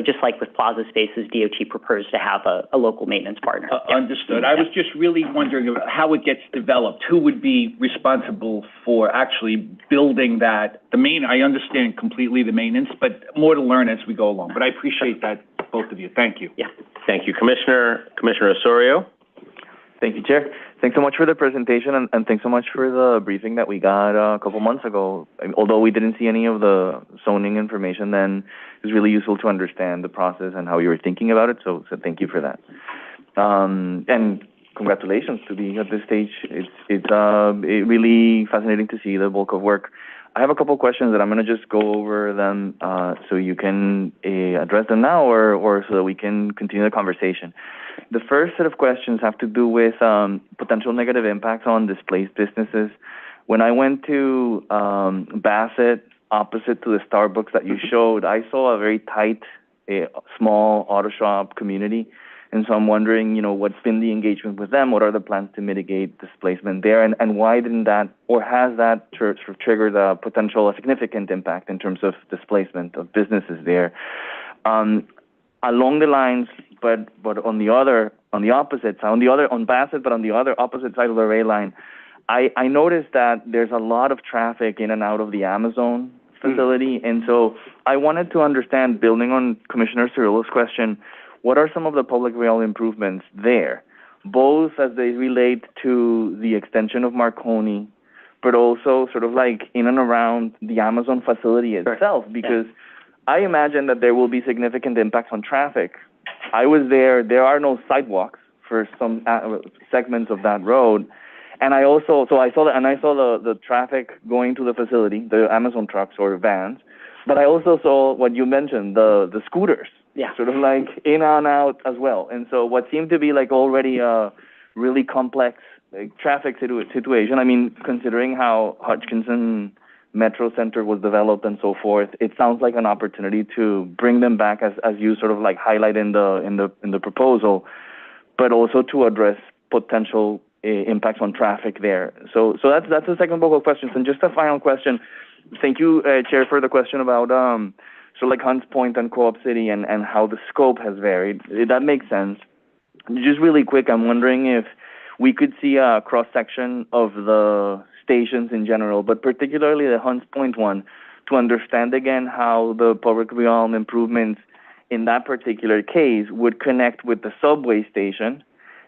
S4: just like with plaza spaces, DOT prefers to have a local maintenance partner.
S11: Understood. I was just really wondering about how it gets developed. Who would be responsible for actually building that? I understand completely the maintenance, but more to learn as we go along. But I appreciate that, both of you. Thank you.
S4: Yeah.
S1: Thank you, Commissioner Osorio.
S12: Thank you, Chair. Thanks so much for the presentation, and thanks so much for the briefing that we got a couple months ago. Although we didn't see any of the zoning information then, it was really useful to understand the process and how you were thinking about it, so thank you for that. And congratulations to being at this stage. It's really fascinating to see the bulk of work. I have a couple questions that I'm going to just go over them so you can address them now or so that we can continue the conversation. The first set of questions have to do with potential negative impacts on displaced businesses. When I went to Bassett, opposite to the Starbucks that you showed, I saw a very tight, small auto shop community. And so I'm wondering, what's been the engagement with them? What are the plans to mitigate displacement there? And why didn't that, or has that triggered a significant impact in terms of displacement of businesses there? Along the lines, but on Bassett, but on the other opposite side of the rail line, I noticed that there's a lot of traffic in and out of the Amazon facility. And so I wanted to understand, building on Commissioner Cirillo's question, what are some of the public rail improvements there, both as they relate to the extension of Marconi, but also sort of like in and around the Amazon facility itself? Because I imagine that there will be significant impacts on traffic. I was there. There are no sidewalks for some segments of that road. And I saw the traffic going to the facility, the Amazon trucks or vans. But I also saw what you mentioned, the scooters. Yeah. Sort of like in and out as well. And so what seemed to be like already a really complex traffic situation, I mean, considering how Hutchinson Metro Center was developed and so forth, it sounds like an opportunity to bring them back as you sort of like highlight in the proposal, but also to address potential impacts on traffic there. So that's the second block of questions. And just a final question. Thank you, Chair, for the question about so like Hunts Point and Co-op City and how the scope has varied. That makes sense. Just really quick, I'm wondering if we could see a cross-section of the stations in general, but particularly the Hunts Point one, to understand again how the public realm improvements in that particular case would connect with the subway station,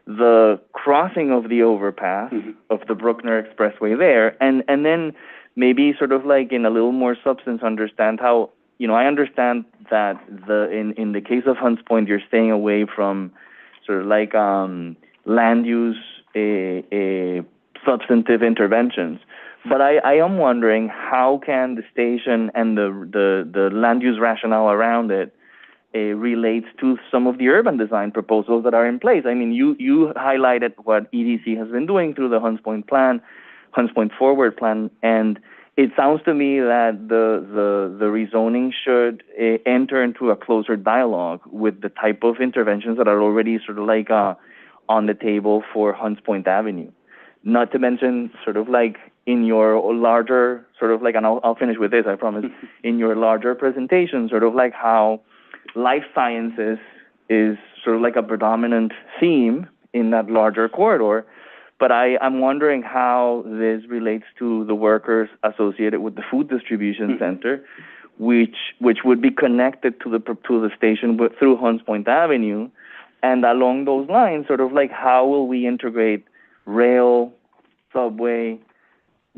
S12: the crossing of the overpass of the Bruckner Expressway there, and then maybe sort of like in a little more substance understand how, I understand that in the case of Hunts Point, you're staying away from sort of like land use substantive interventions. But I am wondering how can the station and the land use rationale around it relates to some of the urban design proposals that are in place. I mean, you highlighted what EDC has been doing through the Hunts Point plan, Hunts Point Forward plan, and it sounds to me that the rezoning should enter into a closer dialogue with the type of interventions that are already sort of like on the table for Hunts Point Avenue. Not to mention sort of like in your larger sort of like, and I'll finish with this, I promise, in your larger presentation, sort of like how life sciences is sort of like a predominant theme in that larger corridor. But I'm wondering how this relates to the workers associated with the food distribution center, which would be connected to the station through Hunts Point Avenue. And along those lines, sort of like how will we integrate rail, subway,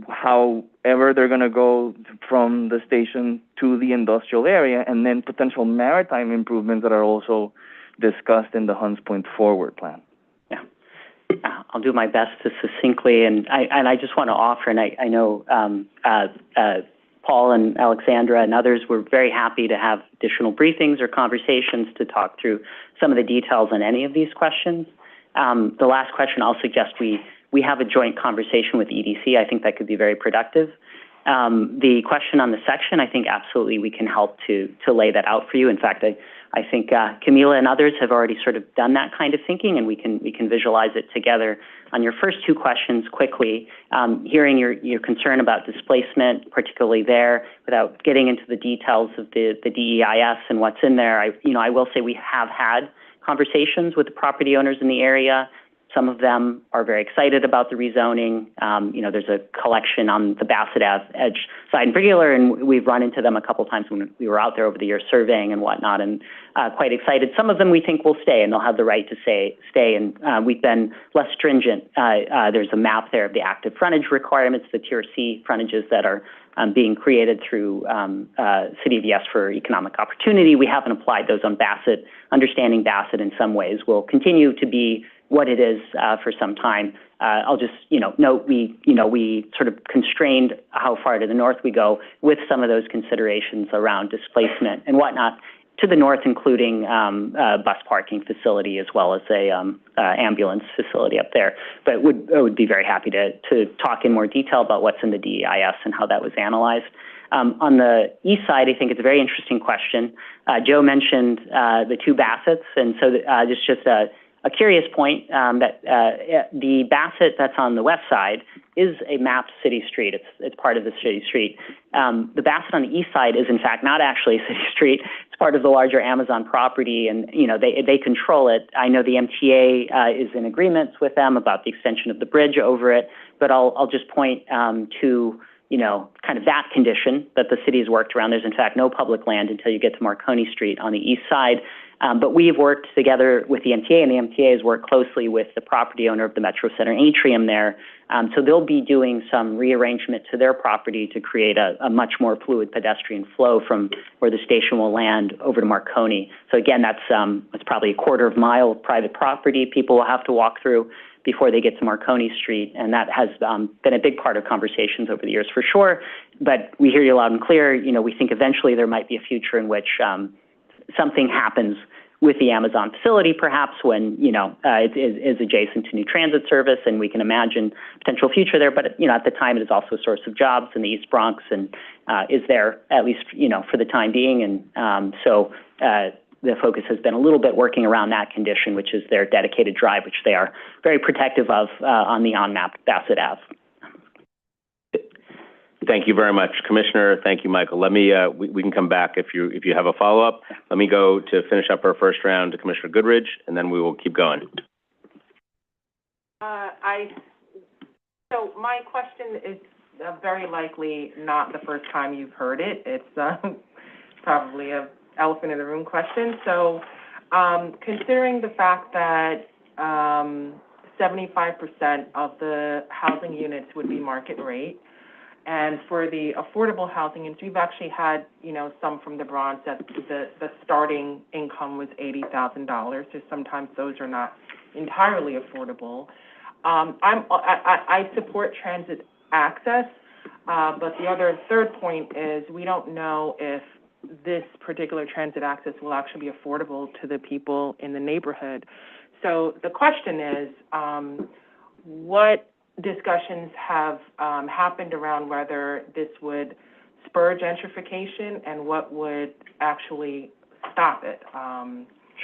S12: however they're going to go from the station to the industrial area, and then potential maritime improvements that are also discussed in the Hunts Point Forward plan.
S4: Yeah. I'll do my best to succinctly, and I just want to offer, and I know Paul and Alexandra and others were very happy to have additional briefings or conversations to talk through some of the details on any of these questions. The last question, I'll suggest we have a joint conversation with EDC. I think that could be very productive. The question on the section, I think absolutely we can help to lay that out for you. In fact, I think Camila and others have already sort of done that kind of thinking, and we can visualize it together. On your first two questions, quickly, hearing your concern about displacement, particularly there, without getting into the details of the DEIS and what's in there, I will say we have had conversations with the property owners in the area. Some of them are very excited about the rezoning. There's a collection on the Bassett Ave Edge side in particular, and we've run into them a couple of times when we were out there over the years surveying and whatnot, and quite excited. Some of them we think will stay, and they'll have the right to stay, and we've been less stringent. There's a map there of the active frontage requirements, the Tier C frontages that are being created through City of Yes for economic opportunity. We haven't applied those on Bassett. Understanding Bassett in some ways will continue to be what it is for some time. I'll just, note we sort of constrained how far to the north we go with some of those considerations around displacement and whatnot to the north, including a bus parking facility as well as a ambulance facility up there. But I would be very happy to talk in more detail about what's in the DEIS and how that was analyzed. On the east side, I think it's a very interesting question. Joe mentioned the two Bassetts, and so just a curious point that the Bassett that's on the west side is a mapped city street. It's part of the city street. The Bassett on the east side is in fact not actually a city street. It's part of the larger Amazon property, and they control it. I know the MTA is in agreements with them about the extension of the bridge over it, but I'll just point to kind of that condition that the city has worked around. There's in fact no public land until you get to Marconi Street on the east side. But we've worked together with the MTA, and the MTA has worked closely with the property owner of the Metro Center atrium there. So they'll be doing some rearrangement to their property to create a much more fluid pedestrian flow from where the station will land over to Marconi. So again, that's probably a quarter of a mile of private property people will have to walk through before they get to Marconi Street, and that has been a big part of conversations over the years for sure. But we hear you loud and clear. We think eventually there might be a future in which something happens with the Amazon facility, perhaps when, it is adjacent to new transit service, and we can imagine potential future there. But, at the time, it is also a source of jobs in the East Bronx and is there, at least, for the time being. And so the focus has been a little bit working around that condition, which is their dedicated drive, which they are very protective of on the on-map Bassett Ave.
S1: Thank you very much, Commissioner. Thank you, Michael. Let me, we can come back if you have a follow-up. Let me go to finish up our first round to Commissioner Goodridge, and then we will keep going.
S9: So my question is very likely not the first time you've heard it. It's probably a elephant in the room question. So, considering the fact that 75% of the housing units would be market rate, and for the affordable housing units, we've actually had, some from the Bronx that the starting income was $80,000. So sometimes those are not entirely affordable. I support transit access, but the third point is we don't know if this particular transit access will actually be affordable to the people in the neighborhood. So the question is, what discussions have happened around whether this would spur gentrification and what would actually stop it?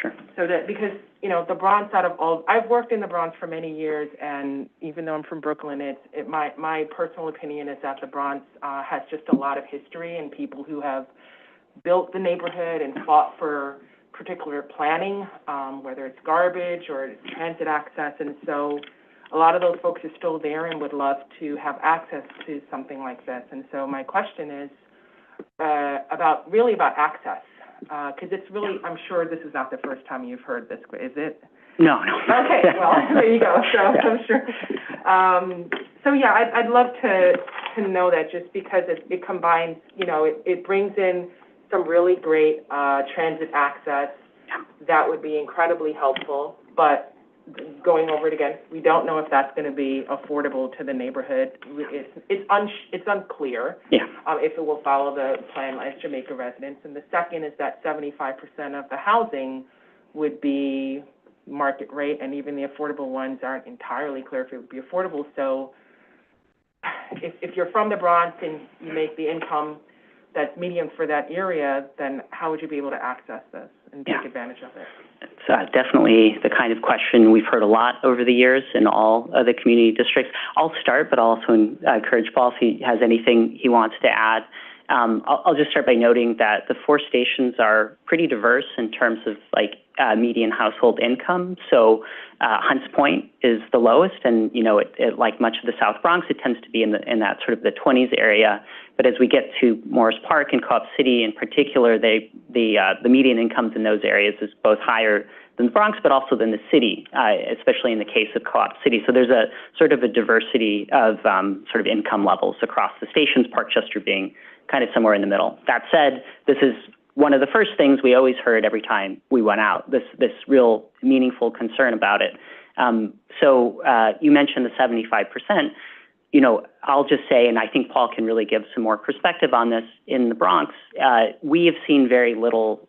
S4: Sure.
S9: So that, because, the Bronx I've worked in the Bronx for many years, and even though I'm from Brooklyn, my personal opinion is that the Bronx has just a lot of history and people who have built the neighborhood and fought for particular planning, whether it's garbage or transit access, and so a lot of those folks are still there and would love to have access to something like this. And so my question is about access, because it's really, I'm sure this is not the first time you've heard this, is it?
S4: No.
S9: Okay, well, there you go. So yeah. I'm sure. I'd love to know that, just because it combines, it brings in some really great transit access that would be incredibly helpful, but going over it again, we don't know if that's going to be affordable to the neighborhood. It's unclear if it will follow the plan as Jamaica residents. And the second is that 75% of the housing would be market rate, and even the affordable ones aren't entirely clear if it would be affordable. So if you're from the Bronx and you make the income that's medium for that area, then how would you be able to access this and take advantage of it?
S4: It's definitely the kind of question we've heard a lot over the years in all of the community districts. I'll start, but I'll also encourage Paul if he has anything he wants to add. I'll just start by noting that the 4 stations are pretty diverse in terms of median household income. So Hunts Point is the lowest, and like much of the South Bronx, it tends to be in that sort of the 20s area. But as we get to Morris Park and Co-op City in particular, the median incomes in those areas is both higher than the Bronx, but also than the city, especially in the case of Co-op City. So there's a sort of a diversity of sort of income levels across the stations, Parkchester being kind of somewhere in the middle. That said, this is one of the first things we always heard every time we went out, this real meaningful concern about it. So you mentioned the 75%. I'll just say, and I think Paul can really give some more perspective on this, in the Bronx, we have seen very little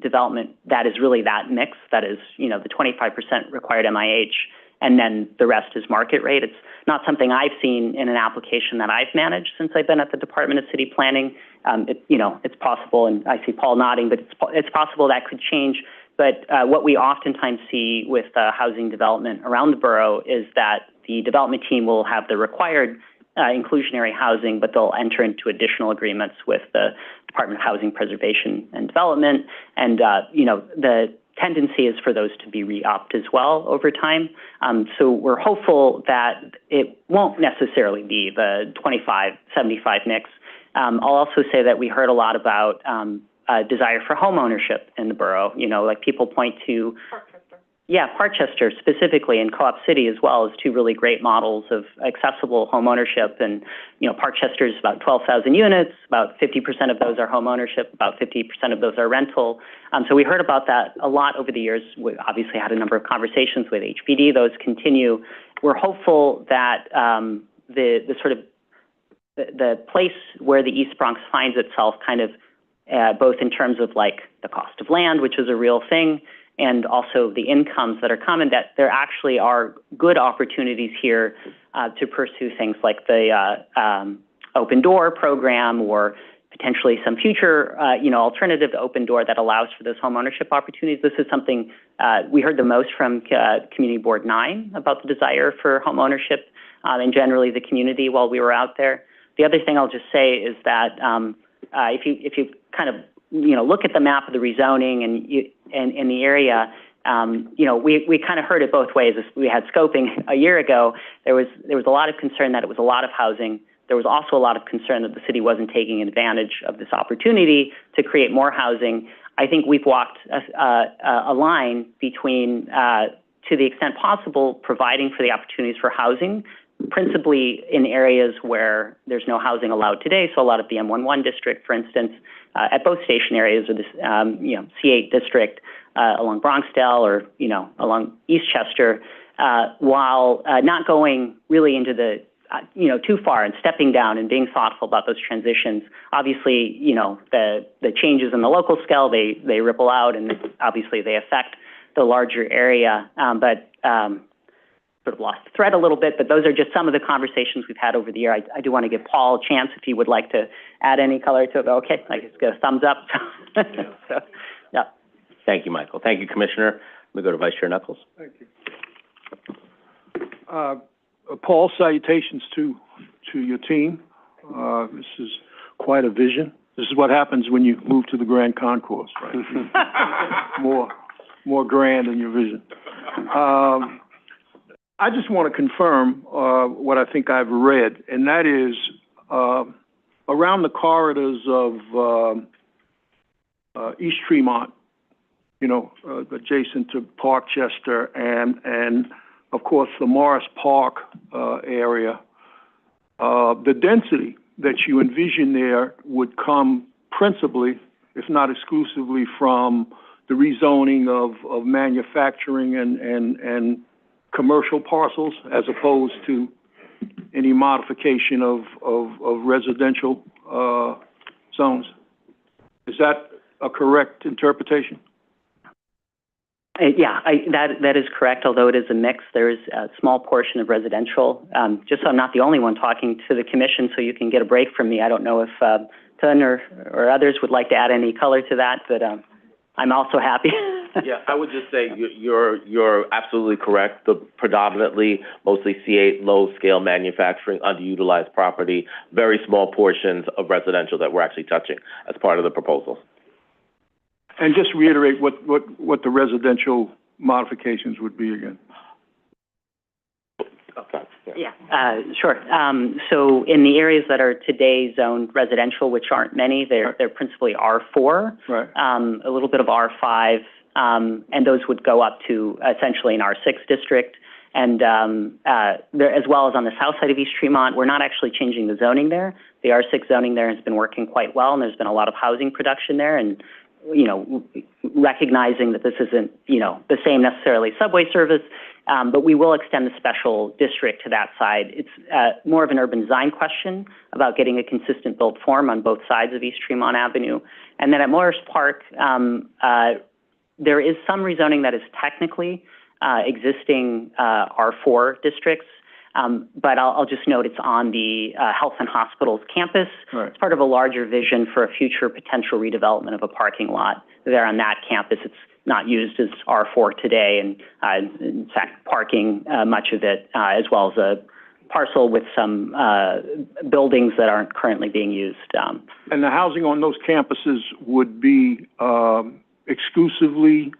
S4: development that is really that mix, that is, the 25% required MIH, and then the rest is market rate. It's not something I've seen in an application that I've managed since I've been at the Department of City Planning. It's possible, and I see Paul nodding, but it's possible that could change. But what we oftentimes see with housing development around the borough is that the development team will have the required inclusionary housing, but they'll enter into additional agreements with the Department of Housing Preservation and Development. And, the tendency is for those to be re-upped as well over time. So we're hopeful that it won't necessarily be the 25-75 mix. I'll also say that we heard a lot about desire for home ownership in the borough. People point to Parkchester specifically, and Co-op City as well, as 2 really great models of accessible home ownership. And, Parkchester is about 12,000 units, about 50% of those are home ownership, about 50% of those are rental. So we heard about that a lot over the years. We obviously had a number of conversations with HPD. Those continue. We're hopeful that the place where the East Bronx finds itself kind of both in terms of the cost of land, which is a real thing, and also the incomes that are common, that there actually are good opportunities here to pursue things like the Open Door program, or potentially some future, alternative to Open Door that allows for those home ownership opportunities. This is something we heard the most from Community Board 9 about the desire for home ownership and generally the community while we were out there. The other thing I'll just say is that if you kind of look at the map of the rezoning and in the area, we kind of heard it both ways. As we had scoping a year ago, there was a lot of concern that it was a lot of housing. there was also a lot of concern that the city wasn't taking advantage of this opportunity to create more housing. I think we've walked a line between, to the extent possible, providing for the opportunities for housing, principally in areas where there's no housing allowed today. So a lot of the M11 district, for instance, at both station areas, or this, C8 district along Bronxdale, or along Eastchester, while not going really into the too far and stepping down and being thoughtful about those transitions. Obviously, the changes in the local scale, they ripple out, and obviously they affect the larger area. But sort of lost the thread a little bit, but those are just some of the conversations we've had over the year. I do want to give Paul a chance if he would like to add any color to it. Okay, I just get a thumbs up. So, yeah.
S1: Thank you, Michael. Thank you, Commissioner. Let me go to Vice Chair Knuckles.
S13: Thank you. Paul, salutations to your team. This is quite a vision. This is what happens when you move to the Grand Concourse, right? more grand in your vision. I just want to confirm what I think I've read, and that is around the corridors of East Tremont, adjacent to Parkchester, and of course the Morris Park area. The density that you envision there would come principally, if not exclusively, from the rezoning of manufacturing and commercial parcels, as opposed to any modification of residential zones. Is that a correct interpretation?
S4: Yeah, that is correct, although it is a mix. There is a small portion of residential. Just so I'm not the only one talking to the Commission, so you can get a break from me. I don't know if Tun or others would like to add any color to that, but I'm also happy.
S3: Yeah, I would just say you're absolutely correct. The predominantly, mostly C8, low-scale manufacturing, underutilized property, very small portions of residential that we're actually touching as part of the proposal.
S13: And just reiterate what the residential modifications would be again.
S3: Okay.
S4: Yeah, sure. So in the areas that are today zoned residential, which aren't many, they're principally R4,
S13: right.
S4: A little bit of R5, and those would go up to essentially an R6 district. And there, as well as on the south side of East Tremont, we're not actually changing the zoning there. The R6 zoning there has been working quite well, and there's been a lot of housing production there. And recognizing that this isn't, the same necessarily subway service, but we will extend the special district to that side. It's more of an urban design question about getting a consistent built form on both sides of East Tremont Avenue. And then at Morris Park, there is some rezoning that is technically existing R4 districts, but I'll just note it's on the Health and Hospitals campus. Right. It's part of a larger vision for a future potential redevelopment of a parking lot there on that campus. It's not used as R4 today, and in fact, parking much of it, as well as a parcel with some buildings that aren't currently being used.
S13: And the housing on those campuses would be exclusively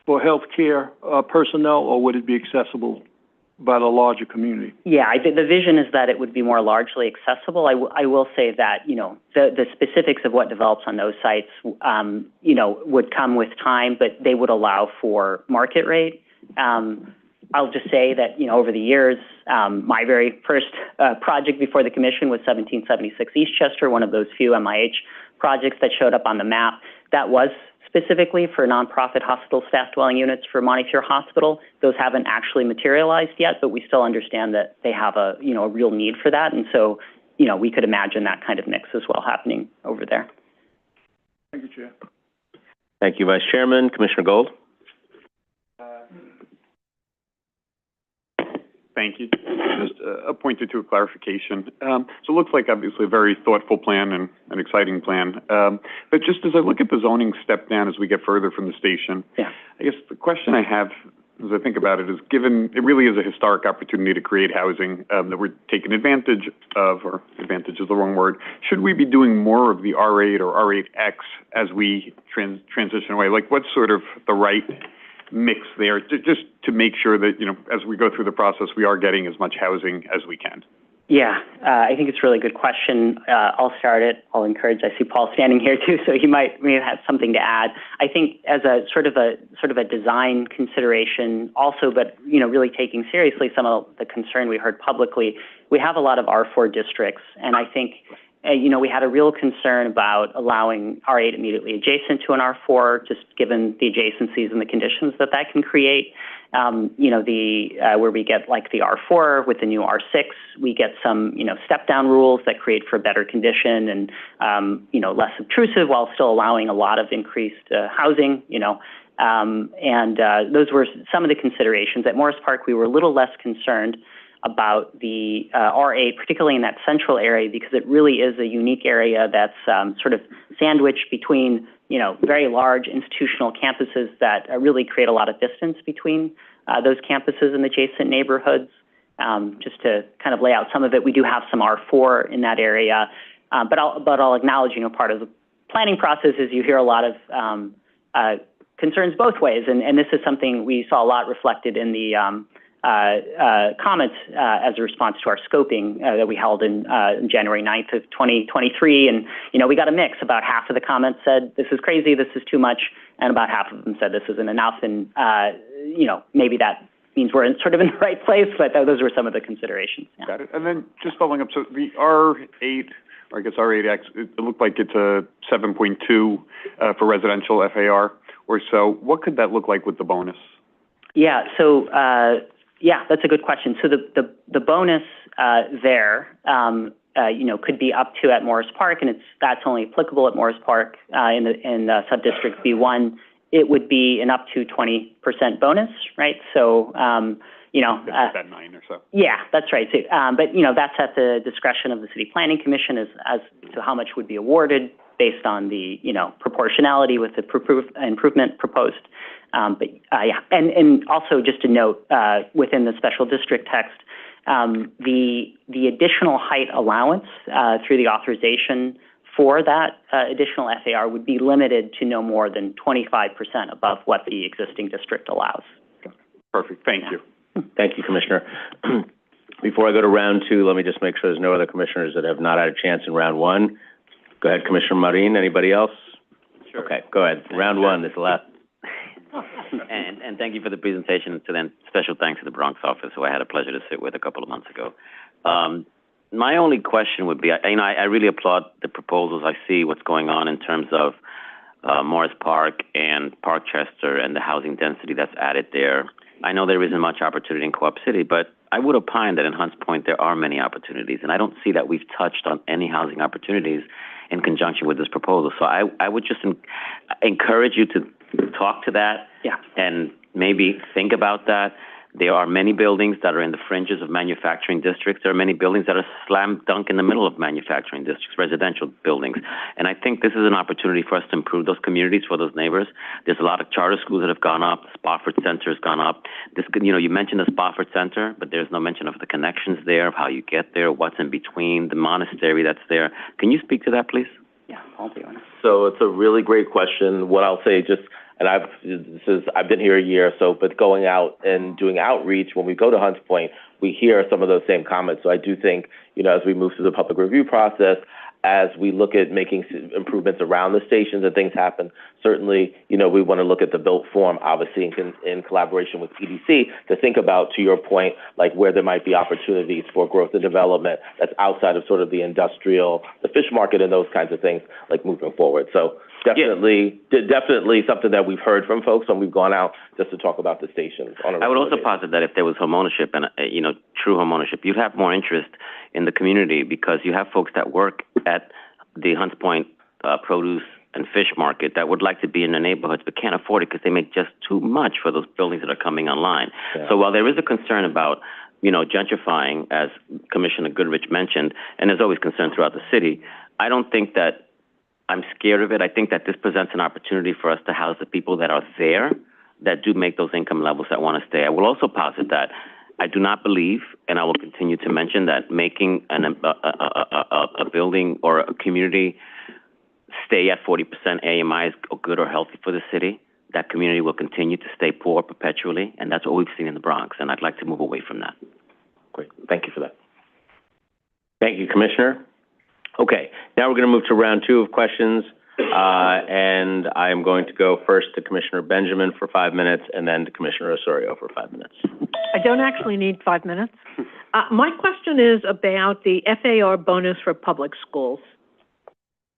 S13: for healthcare personnel, or would it be accessible by the larger community? Yeah,
S4: the vision is that it would be more largely accessible. I will say that, the specifics of what develops on those sites, would come with time, but they would allow for market rate. I'll just say that, over the years, my very first project before the Commission was 1776 Eastchester, one of those few MIH projects that showed up on the map. That was specifically for nonprofit hospital staff dwelling units for Montefiore Hospital. Those haven't actually materialized yet, but we still understand that they have a real need for that. And so, we could imagine that kind of mix as well happening over there.
S13: Thank you, Chair.
S1: Thank you, Vice Chairman. Commissioner Gold.
S5: Thank you. Just a point or two of clarification. So it looks like obviously a very thoughtful plan and an exciting plan. But just as I look at the zoning step down as we get further from the station, I guess the question I have as I think about it is, given it really is a historic opportunity to create housing that we're taking advantage of, or advantage is the wrong word, should we be doing more of the R8 or R8X as we transition away? Like, what's sort of the right mix there, just to make sure that, as we go through the process, we are getting as much housing as we can?
S4: Yeah, I think it's a really good question. I'll start it. I'll encourage. I see Paul standing here too, so he may have something to add. I think as a sort of a design consideration, also, but really taking seriously some of the concern we heard publicly. We have a lot of R4 districts, and I think we had a real concern about allowing R8 immediately adjacent to an R4, just given the adjacencies and the conditions that can create. Where we get like the R4 with the new R6, we get some, step down rules that create for better condition and, less obtrusive while still allowing a lot of increased housing, and those were some of the considerations. At Morris Park, we were a little less concerned about the R8, particularly in that central area, because it really is a unique area that's sort of sandwiched between very large institutional campuses that really create a lot of distance between those campuses and adjacent neighborhoods. Just to kind of lay out some of it, we do have some R4 in that area, but I'll acknowledge, part of the planning process is you hear a lot of concerns both ways, and this is something we saw a lot reflected in the comments as a response to our scoping that we held in January 9th of 2023. And, we got a mix. About half of the comments said, this is crazy, this is too much, and about half of them said this isn't enough. And, maybe that means we're in the right place, but those were some of the considerations. Yeah.
S14: Got it. And then just following up, so the R8, or I guess R8X, it looked like it's a 7.2 for residential FAR or so. What could that look like with the bonus?
S4: Yeah, so, that's a good question. So the bonus there, could be up to at Morris Park, and that's only applicable at Morris Park in subdistrict B1. It would be an up to 20% bonus, right? So,
S14: that 9 or so.
S4: Yeah, that's right. So, but that's at the discretion of the City Planning Commission as to how much would be awarded based on the proportionality with the improvement proposed. And also just to note, within the special district text, the additional height allowance through the authorization for that additional FAR would be limited to no more than 25% above what the existing district allows.
S14: Perfect. Thank you.
S1: Thank you, Commissioner. Before I go to round two, let me just make sure there's no other commissioners that have not had a chance in round one. Go ahead, Commissioner Marin. Anybody else?
S15: Sure.
S1: Okay, go ahead. Round one is the last.
S15: And thank you for the presentation. To then special thanks to the Bronx office, who I had a pleasure to sit with a couple of months ago. My only question would be, I really applaud the proposals. I see what's going on in terms of Morris Park and Parkchester and the housing density that's added there. I know there isn't much opportunity in Co-op City, but I would opine that in Hunts Point there are many opportunities, and I don't see that we've touched on any housing opportunities in conjunction with this proposal. So I would just encourage you to talk to that, and maybe think about that. There are many buildings that are in the fringes of manufacturing districts. There are many buildings that are slam dunk in the middle of manufacturing districts, residential buildings. And I think this is an opportunity for us to improve those communities for those neighbors. There's a lot of charter schools that have gone up. Spofford Center has gone up. You mentioned the Spofford Center, but there's no mention of the connections there, of how you get there, what's in between, the monastery that's there. Can you speak to that, please?
S4: Yeah, I'll be honest.
S3: So it's a really great question. What I'll say and I've been here a year or so, but going out and doing outreach, when we go to Hunts Point, we hear some of those same comments. So I do think, as we move through the public review process, as we look at making improvements around the stations and things happen, certainly, we want to look at the built form, obviously, in collaboration with EDC, to think about, to your point, like where there might be opportunities for growth and development that's outside of sort of the industrial, the fish market and those kinds of things, like moving forward. So definitely something that we've heard from folks when we've gone out just to talk about the stations.
S15: I would also posit that if there was homeownership and, true homeownership, you'd have more interest in the community, because you have folks that work at the Hunts Point produce and fish market that would like to be in the neighborhoods but can't afford it because they make just too much for those buildings that are coming online. Yeah. So while there is a concern about, gentrifying, as Commissioner Goodrich mentioned, and there's always concern throughout the city, I don't think that I'm scared of it. I think that this presents an opportunity for us to house the people that are there that do make those income levels that want to stay. I will also posit that I do not believe, and I will continue to mention, that making a building or a community stay at 40% AMI is good or healthy for the city. That community will continue to stay poor perpetually, and that's what we've seen in the Bronx, and I'd like to move away from that.
S3: Great. Thank you for that.
S1: Thank you, Commissioner. Okay, now we're going to move to round 2 of questions, and I am going to go first to Commissioner Benjamin for 5 minutes, and then to Commissioner Osorio for 5 minutes.
S7: I don't actually need 5 minutes. My question is about the FAR bonus for public schools.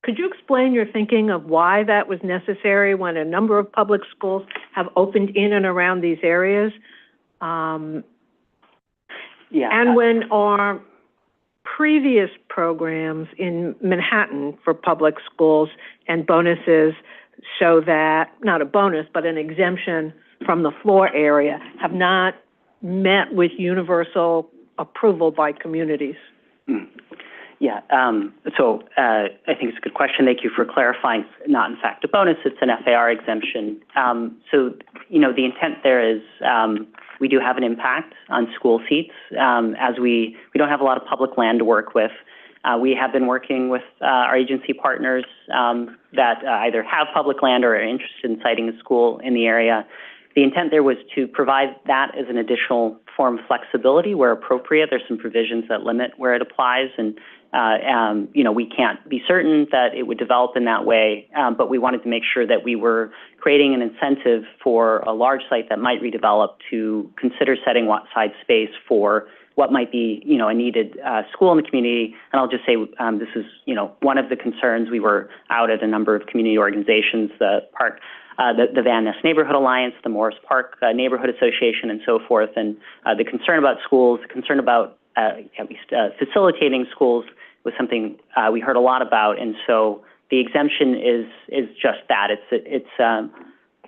S7: Could you explain your thinking of why that was necessary when a number of public schools have opened in and around these areas? And when our previous programs in Manhattan for public schools and bonuses show that, not a bonus, but an exemption from the floor area, have not met with universal approval by communities?
S4: Yeah, so I think it's a good question. Thank you for clarifying. It's not, in fact, a bonus. It's an FAR exemption. So, you know, the intent there is we do have an impact on school seats. As we don't have a lot of public land to work with. We have been working with our agency partners that either have public land or are interested in siting a school in the area. The intent there was to provide that as an additional form of flexibility where appropriate. There's some provisions that limit where it applies, and you know, we can't be certain that it would develop in that way, but we wanted to make sure that we were creating an incentive for a large site that might redevelop to consider setting aside space for what might be, you know, a needed school in the community. And I'll just say this is, you know, one of the concerns. We were out at a number of community organizations, the Van Ness Neighborhood Alliance, the Morris Park Neighborhood Association, and so forth. And the concern about schools, the concern about at least facilitating schools was something we heard a lot about. And so the exemption is just that. It's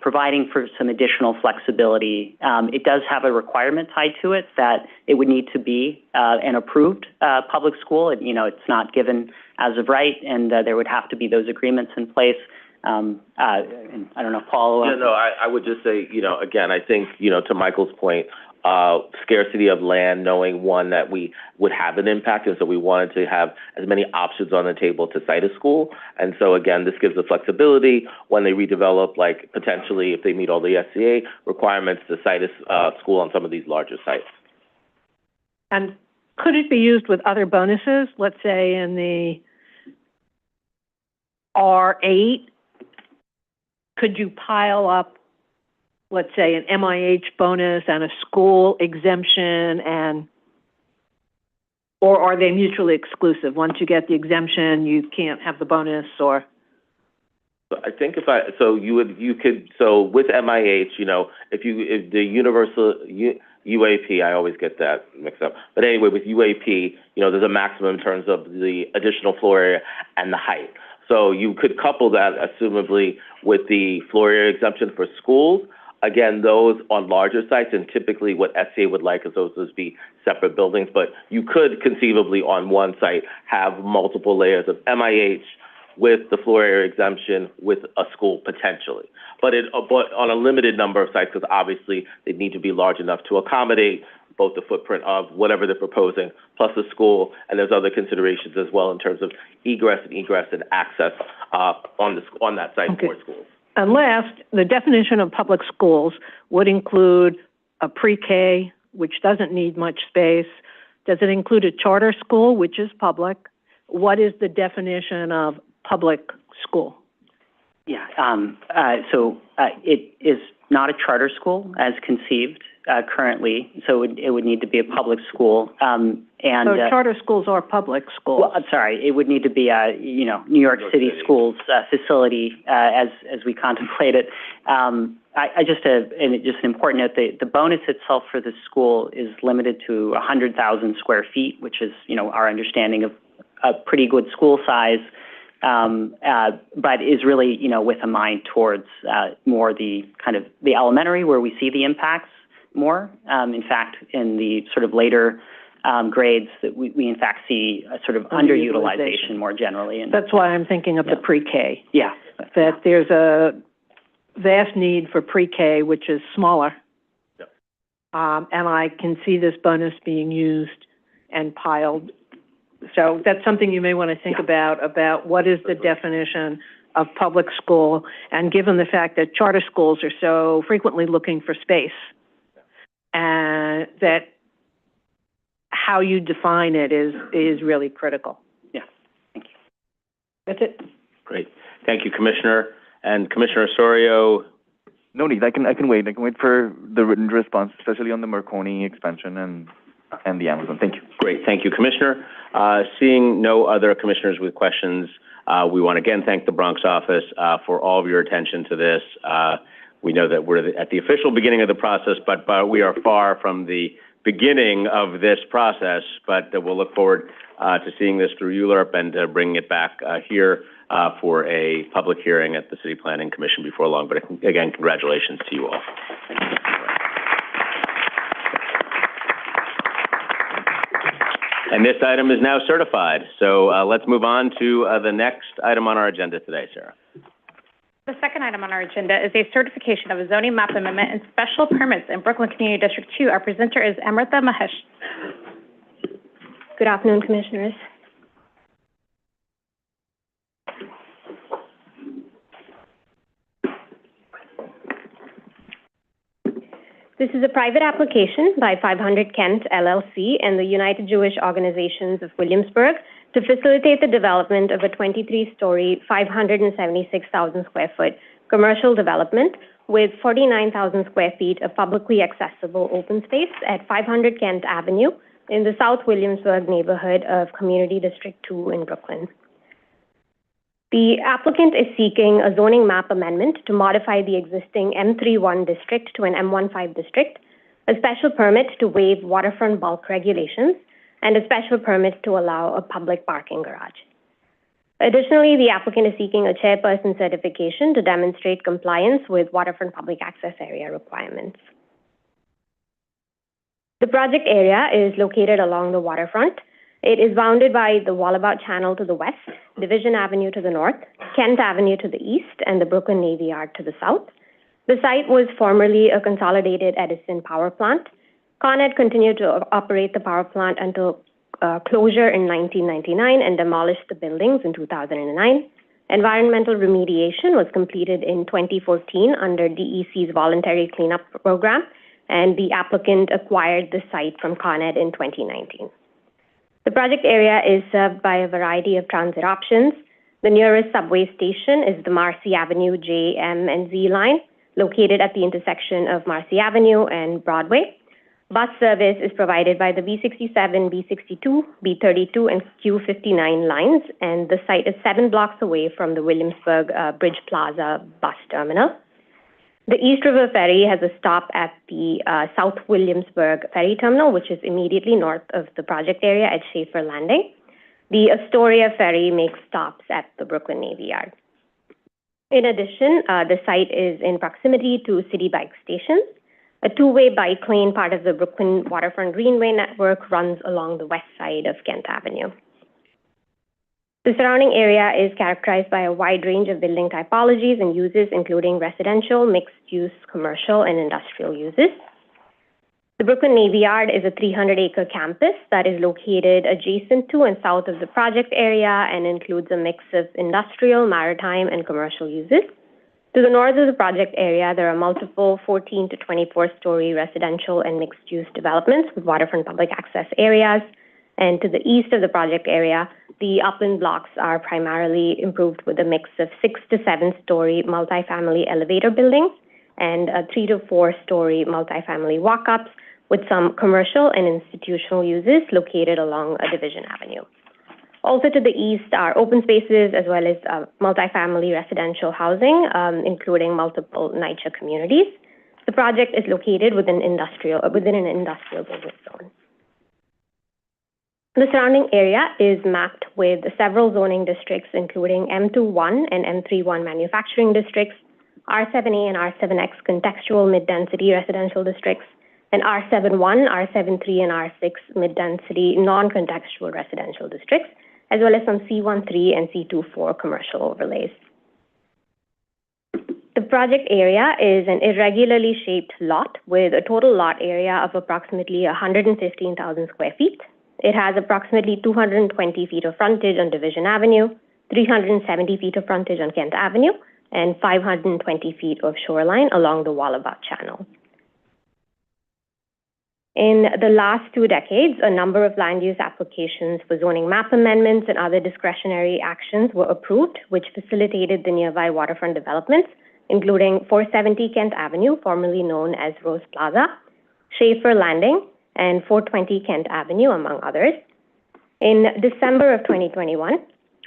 S4: providing for some additional flexibility. It does have a requirement tied to it that it would need to be an approved public school. You know, it's not given as of right, and there would have to be those agreements in place. And I don't know, Paul.
S3: Yeah, no, I would just say, you know, again, I think, you know, to Michael's point, scarcity of land, knowing one that we would have an impact, and so we wanted to have as many options on the table to site a school. And so again, this gives the flexibility when they redevelop, like potentially if they meet all the SCA requirements, to site a school on some of these larger sites.
S7: And could it be used with other bonuses? Let's say in the R8, could you pile up, let's say, an MIH bonus and a school exemption, and or are they mutually exclusive? Once you get the exemption, you can't have the bonus, or?
S3: I think with MIH, you know, if the universal UAP, I always get that mixed up. But anyway, with UAP, you know, there's a maximum in terms of the additional floor area and the height. So you could couple that, assumably, with the floor area exemption for schools. Again, those on larger sites, and typically what SCA would like is those to be separate buildings, but you could conceivably on one site have multiple layers of MIH with the floor area exemption with a school potentially. But on a limited number of sites, because obviously they need to be large enough to accommodate both the footprint of whatever they're proposing, plus the school, and there's other considerations as well in terms of egress and access on that site for schools.
S7: And last, the definition of public schools would include a pre-K, which doesn't need much space. Does it include a charter school, which is public? What is the definition of public school?
S4: Yeah, so it is not a charter school as conceived currently, so it would need to be a public school.
S7: So charter schools are public schools.
S4: Well, I'm sorry, it would need to be a, you know, New York City schools facility as we contemplate it. And it's just an important note, the bonus itself for the school is limited to 100,000 square feet, which is, you know, our understanding of a pretty good school size, but is really, you know, with a mind towards more the kind of the elementary where we see the impacts more. In fact, in the sort of later grades, that we in fact see a sort of underutilization more generally. And
S7: that's why I'm thinking of the pre-K.
S4: Yeah.
S7: That there's a vast need for pre-K, which is smaller.
S3: Yep.
S7: And I can see this bonus being used and piled. So that's something you may want to think about what is the definition of public school, and given the fact that charter schools are so frequently looking for space, and that how you define it is really critical.
S4: Yeah, thank you.
S7: That's it.
S1: Great. Thank you, Commissioner. And Commissioner Osorio?
S12: No need, I can wait. I can wait for the written response, especially on the Marconi expansion and the Amazon. Thank you.
S1: Great. Thank you, Commissioner. Seeing no other commissioners with questions, we want to again thank the Bronx office for all of your attention to this. We know that we're at the official beginning of the process, but we are far from the beginning of this process, but we'll look forward to seeing this through ULURP and bringing it back here for a public hearing at the City Planning Commission before long. But again, congratulations to you all. And this item is now certified. So let's move on to the next item on our agenda today, Sarah.
S2: The second item on our agenda is a certification of a zoning map amendment and special permits in Brooklyn Community District 2. Our presenter is Amrita Mahesh.
S16: Good afternoon, Commissioners. This is a private application by 500 Kent LLC and the United Jewish Organizations of Williamsburg to facilitate the development of a 23-story, 576,000 square foot commercial development with 49,000 square feet of publicly accessible open space at 500 Kent Avenue in the South Williamsburg neighborhood of Community District 2 in Brooklyn. The applicant is seeking a zoning map amendment to modify the existing M31 district to an M15 district, a special permit to waive waterfront bulk regulations, and a special permit to allow a public parking garage. Additionally, the applicant is seeking a chairperson certification to demonstrate compliance with waterfront public access area requirements. The project area is located along the waterfront. It is bounded by the Wallabout Channel to the west, Division Avenue to the north, Kent Avenue to the east, and the Brooklyn Navy Yard to the south. The site was formerly a consolidated Edison power plant. Con Ed continued to operate the power plant until closure in 1999 and demolished the buildings in 2009. Environmental remediation was completed in 2014 under DEC's voluntary cleanup program, and the applicant acquired the site from Con Ed in 2019. The project area is served by a variety of transit options. The nearest subway station is the Marcy Avenue J, M, and Z line, located at the intersection of Marcy Avenue and Broadway. Bus service is provided by the B67, B62, B32, and Q59 lines, and the site is 7 blocks away from the Williamsburg Bridge Plaza bus terminal. The East River Ferry has a stop at the South Williamsburg Ferry Terminal, which is immediately north of the project area at Schaefer Landing. The Astoria Ferry makes stops at the Brooklyn Navy Yard. In addition, the site is in proximity to city bike stations. A two-way bike lane, part of the Brooklyn Waterfront Greenway network, runs along the west side of Kent Avenue. The surrounding area is characterized by a wide range of building typologies and uses, including residential, mixed-use, commercial, and industrial uses. The Brooklyn Navy Yard is a 300-acre campus that is located adjacent to and south of the project area and includes a mix of industrial, maritime, and commercial uses. To the north of the project area, there are multiple 14 to 24-story residential and mixed-use developments with waterfront public access areas. And to the east of the project area, the upland blocks are primarily improved with a mix of 6 to 7-story multifamily elevator buildings and 3 to 4-story multifamily walk-ups with some commercial and institutional uses located along Division Avenue. Also to the east are open spaces as well as multifamily residential housing, including multiple NYCHA communities. The project is located within an industrial business zone. The surrounding area is mapped with several zoning districts, including M21 and M31 manufacturing districts, R7A and R7X contextual mid-density residential districts, and R71, R73, and R6 mid-density non-contextual residential districts, as well as some C13 and C24 commercial overlays. The project area is an irregularly shaped lot with a total lot area of approximately 115,000 square feet. It has approximately 220 feet of frontage on Division Avenue, 370 feet of frontage on Kent Avenue, and 520 feet of shoreline along the Wallabout Channel. In the last 2 decades, a number of land use applications for zoning map amendments and other discretionary actions were approved, which facilitated the nearby waterfront developments, including 470 Kent Avenue, formerly known as Rose Plaza, Schaefer Landing, and 420 Kent Avenue, among others. In December of 2021,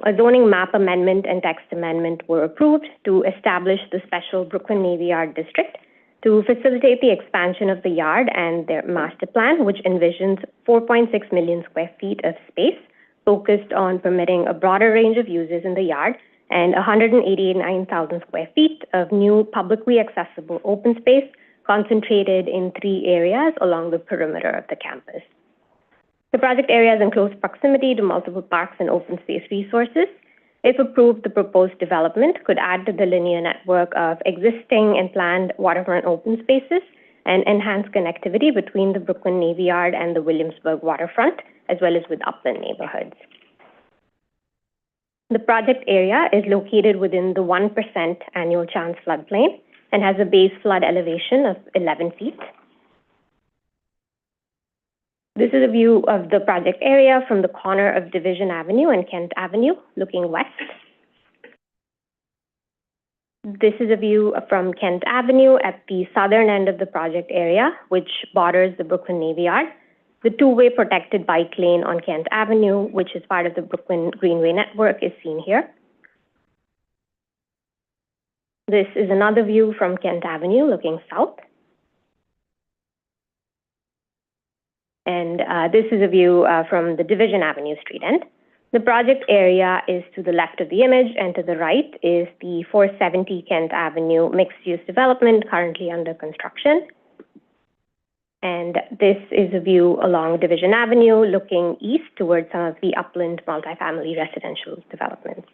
S16: a zoning map amendment and text amendment were approved to establish the special Brooklyn Navy Yard District to facilitate the expansion of the yard and their master plan, which envisions 4.6 million square feet of space focused on permitting a broader range of uses in the yard and 189,000 square feet of new publicly accessible open space concentrated in 3 areas along the perimeter of the campus. The project area is in close proximity to multiple parks and open space resources. If approved, the proposed development could add to the linear network of existing and planned waterfront open spaces and enhance connectivity between the Brooklyn Navy Yard and the Williamsburg waterfront, as well as with upland neighborhoods. The project area is located within the 1% annual chance floodplain and has a base flood elevation of 11 feet. This is a view of the project area from the corner of Division Avenue and Kent Avenue, looking west. This is a view from Kent Avenue at the southern end of the project area, which borders the Brooklyn Navy Yard. The 2-way protected bike lane on Kent Avenue, which is part of the Brooklyn Greenway network, is seen here. This is another view from Kent Avenue, looking south. And this is a view from the Division Avenue street end. The project area is to the left of the image, and to the right is the 470 Kent Avenue mixed-use development currently under construction. And this is a view along Division Avenue looking east towards some of the upland multifamily residential developments.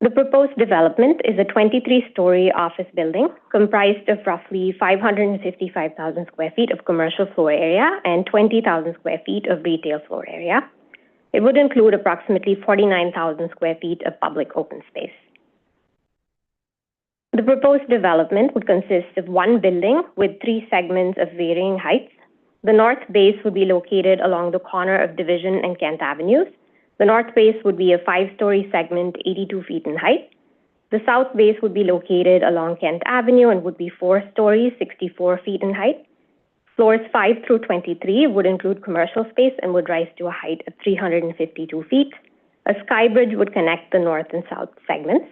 S16: The proposed development is a 23-story office building comprised of roughly 555,000 square feet of commercial floor area and 20,000 square feet of retail floor area. It would include approximately 49,000 square feet of public open space. The proposed development would consist of 1 building with 3 segments of varying heights. The north base would be located along the corner of Division and Kent Avenues. The north base would be a 5-story segment, 82 feet in height. The south base would be located along Kent Avenue and would be 4 stories, 64 feet in height. Floors 5 through 23 would include commercial space and would rise to a height of 352 feet. A sky bridge would connect the north and south segments.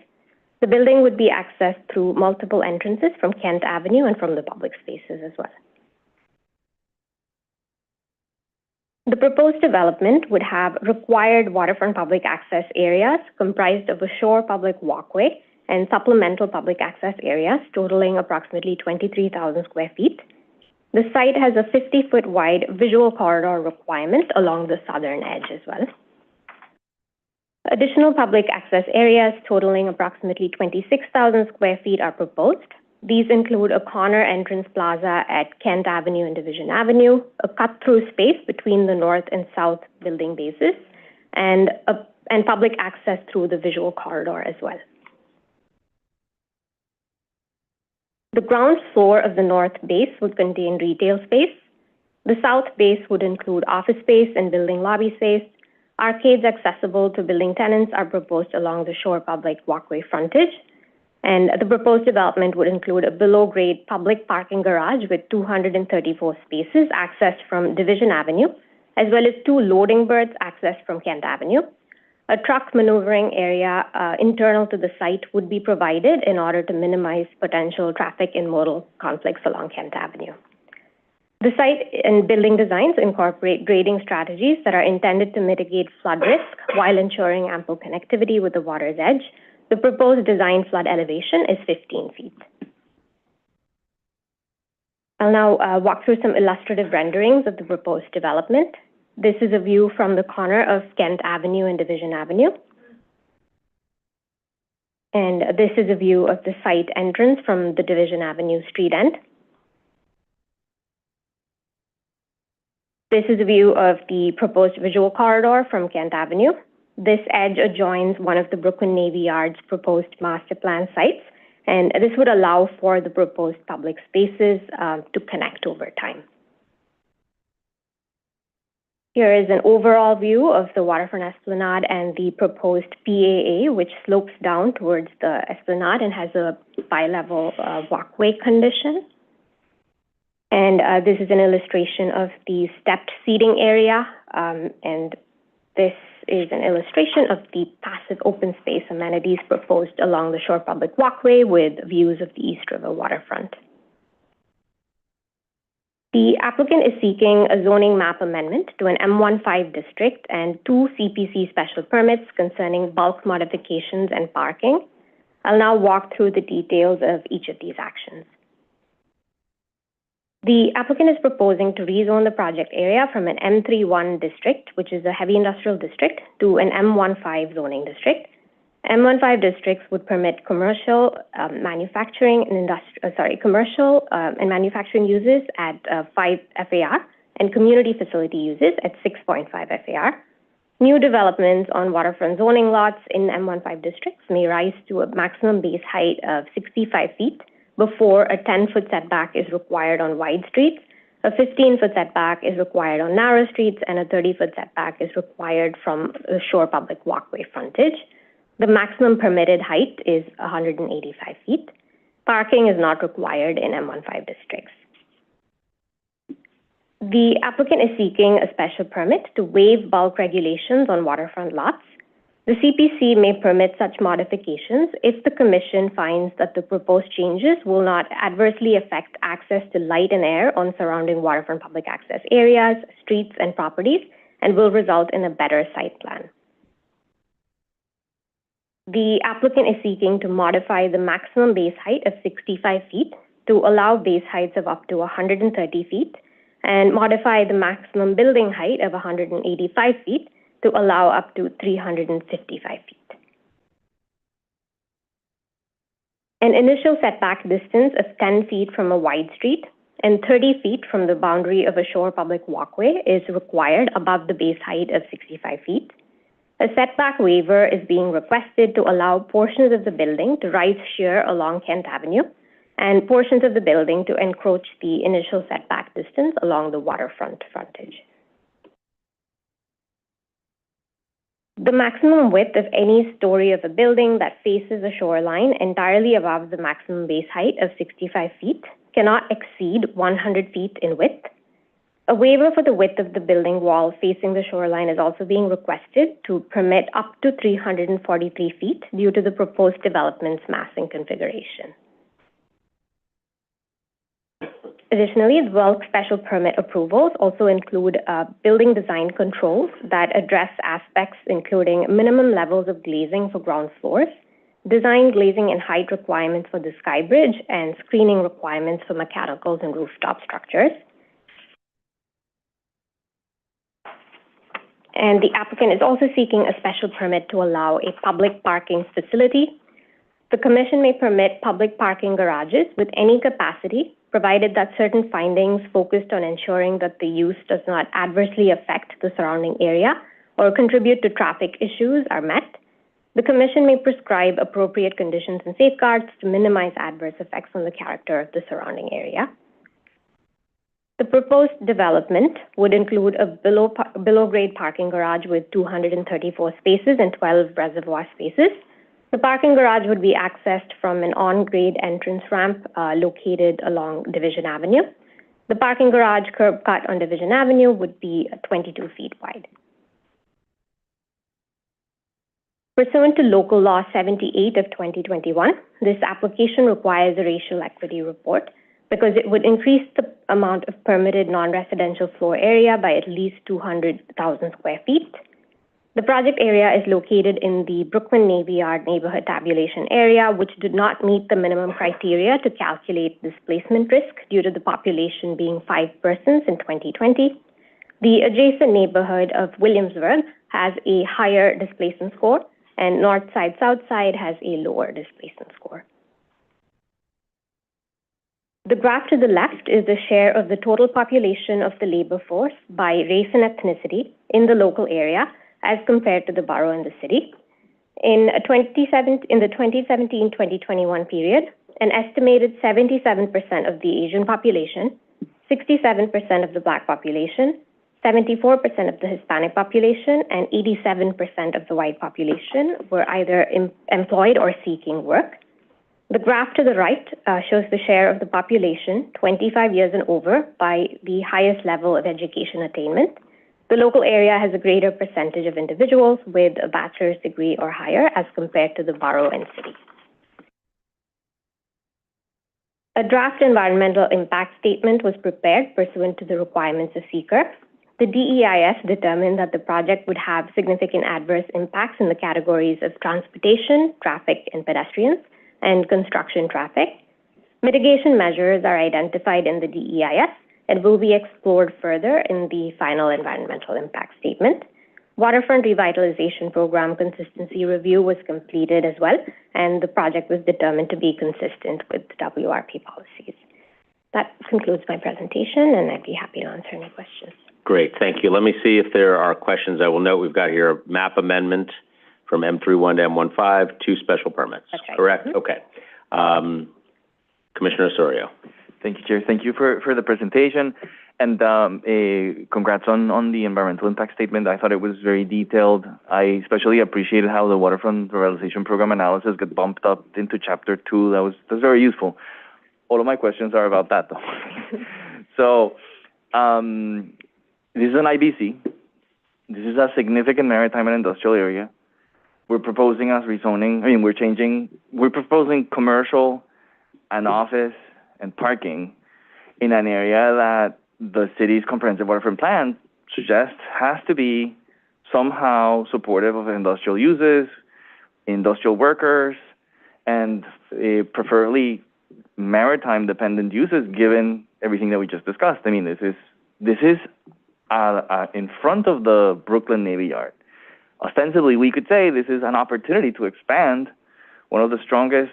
S16: The building would be accessed through multiple entrances from Kent Avenue and from the public spaces as well. The proposed development would have required waterfront public access areas comprised of a shore public walkway and supplemental public access areas totaling approximately 23,000 square feet. The site has a 50-foot wide visual corridor requirement along the southern edge as well. Additional public access areas totaling approximately 26,000 square feet are proposed. These include a corner entrance plaza at Kent Avenue and Division Avenue, a cut-through space between the north and south building bases, and public access through the visual corridor as well. The ground floor of the north base would contain retail space. The south base would include office space and building lobby space. Arcades accessible to building tenants are proposed along the shore public walkway frontage. And the proposed development would include a below-grade public parking garage with 234 spaces accessed from Division Avenue, as well as 2 loading berths accessed from Kent Avenue. A truck maneuvering area internal to the site would be provided in order to minimize potential traffic and modal conflicts along Kent Avenue. The site and building designs incorporate grading strategies that are intended to mitigate flood risk while ensuring ample connectivity with the water's edge. The proposed design flood elevation is 15 feet. I'll now walk through some illustrative renderings of the proposed development. This is a view from the corner of Kent Avenue and Division Avenue. And this is a view of the site entrance from the Division Avenue street end. This is a view of the proposed visual corridor from Kent Avenue. This edge adjoins one of the Brooklyn Navy Yard's proposed master plan sites And this would allow for the proposed public spaces to connect over time. Here is an overall view of the waterfront esplanade and the proposed PAA, which slopes down towards the esplanade and has a bi-level walkway condition. And this is an illustration of the stepped seating area, and this is an illustration of the passive open space amenities proposed along the shore public walkway with views of the East River waterfront. The applicant is seeking a zoning map amendment to an M15 district and 2 CPC special permits concerning bulk modifications and parking. I'll now walk through the details of each of these actions. The applicant is proposing to rezone the project area from an M31 district, which is a heavy industrial district, to an M15 zoning district. M15 districts would permit commercial manufacturing and manufacturing uses at 5 FAR and community facility uses at 6.5 FAR. New developments on waterfront zoning lots in M15 districts may rise to a maximum base height of 65 feet before a 10-foot setback is required on wide streets, a 15-foot setback is required on narrow streets, and a 30-foot setback is required from the shore public walkway frontage. The maximum permitted height is 185 feet. Parking is not required in M15 districts. The applicant is seeking a special permit to waive bulk regulations on waterfront lots. The CPC may permit such modifications if the Commission finds that the proposed changes will not adversely affect access to light and air on surrounding waterfront public access areas, streets, and properties, and will result in a better site plan. The applicant is seeking to modify the maximum base height of 65 feet to allow base heights of up to 130 feet and modify the maximum building height of 185 feet to allow up to 355 feet. An initial setback distance of 10 feet from a wide street and 30 feet from the boundary of a shore public walkway is required above the base height of 65 feet. A setback waiver is being requested to allow portions of the building to rise sheer along Kent Avenue and portions of the building to encroach the initial setback distance along the waterfront frontage. The maximum width of any story of a building that faces a shoreline entirely above the maximum base height of 65 feet cannot exceed 100 feet in width. A waiver for the width of the building wall facing the shoreline is also being requested to permit up to 343 feet due to the proposed development's massing configuration. Additionally, the bulk special permit approvals also include building design controls that address aspects including minimum levels of glazing for ground floors, design glazing and height requirements for the sky bridge, and screening requirements for mechanicals and rooftop structures. And the applicant is also seeking a special permit to allow a public parking facility. The Commission may permit public parking garages with any capacity, provided that certain findings focused on ensuring that the use does not adversely affect the surrounding area or contribute to traffic issues are met. The Commission may prescribe appropriate conditions and safeguards to minimize adverse effects on the character of the surrounding area. The proposed development would include a below-grade parking garage with 234 spaces and 12 reservoir spaces. The parking garage would be accessed from an on-grade entrance ramp located along Division Avenue. The parking garage curb cut on Division Avenue would be 22 feet wide. Pursuant to Local Law 78 of 2021, this application requires a racial equity report because it would increase the amount of permitted non-residential floor area by at least 200,000 square feet. The project area is located in the Brooklyn Navy Yard neighborhood tabulation area, which did not meet the minimum criteria to calculate displacement risk due to the population being 5 persons in 2020. The adjacent neighborhood of Williamsburg has a higher displacement score, and North Side, South Side has a lower displacement score. The graph to the left is the share of the total population of the labor force by race and ethnicity in the local area as compared to the borough and the city. In the 2017-2021 period, an estimated 77% of the Asian population, 67% of the Black population, 74% of the Hispanic population, and 87% of the white population were either employed or seeking work. The graph to the right shows the share of the population 25 years and over by the highest level of education attainment. The local area has a greater percentage of individuals with a bachelor's degree or higher as compared to the borough and city. A draft environmental impact statement was prepared pursuant to the requirements of SEQR. The DEIS determined that the project would have significant adverse impacts in the categories of transportation, traffic, and pedestrians, and construction traffic. Mitigation measures are identified in the DEIS and will be explored further in the final environmental impact statement. Waterfront Revitalization Program consistency review was completed as well, and the project was determined to be consistent with WRP policies. That concludes my presentation, and I'd be happy to answer any questions.
S1: Great, thank you. Let me see if there are questions. I will note we've got here a map amendment from M31 to M15, 2 special permits.
S16: That's right.
S1: Correct? Okay. Commissioner Osorio.
S12: Thank you, Chair. Thank you for the presentation, and congrats on the environmental impact statement. I thought it was very detailed. I especially appreciated how the waterfront revitalization program analysis got bumped up into Chapter 2. That's very useful. All of my questions are about that, though. So, this is an IBC. This is a significant maritime and industrial area. We're proposing as rezoning. We're proposing commercial and office and parking in an area that the city's comprehensive waterfront plan suggests has to be somehow supportive of industrial uses, industrial workers, and preferably maritime-dependent uses, given everything that we just discussed. I mean, this is in front of the Brooklyn Navy Yard. Ostensibly, we could say this is an opportunity to expand one of the strongest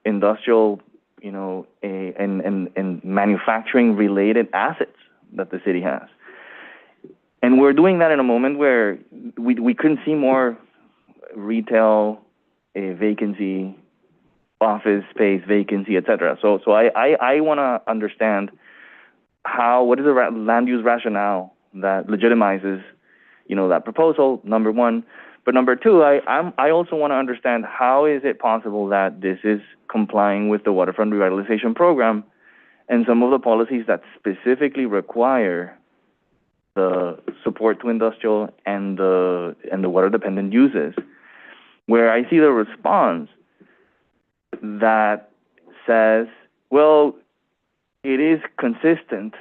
S12: industrial, and manufacturing-related assets that the city has. And we're doing that in a moment where we couldn't see more retail vacancy, office space vacancy, et cetera. So I want to understand what is the land use rationale that legitimizes, that proposal, number one. But number two, I also want to understand how is it possible that this is complying with the waterfront revitalization program and some of the policies that specifically require the support to industrial and the water-dependent uses, where I see the response that says, well, it is consistent.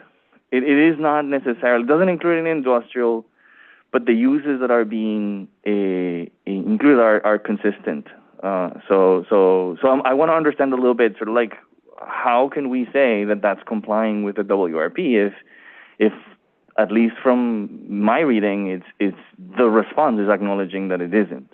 S12: It is not necessarily, doesn't include any industrial, but the uses that are being included are consistent. So I want to understand a little bit, sort of like, how can we say that that's complying with the WRP if at least from my reading, it's the response is acknowledging that it isn't.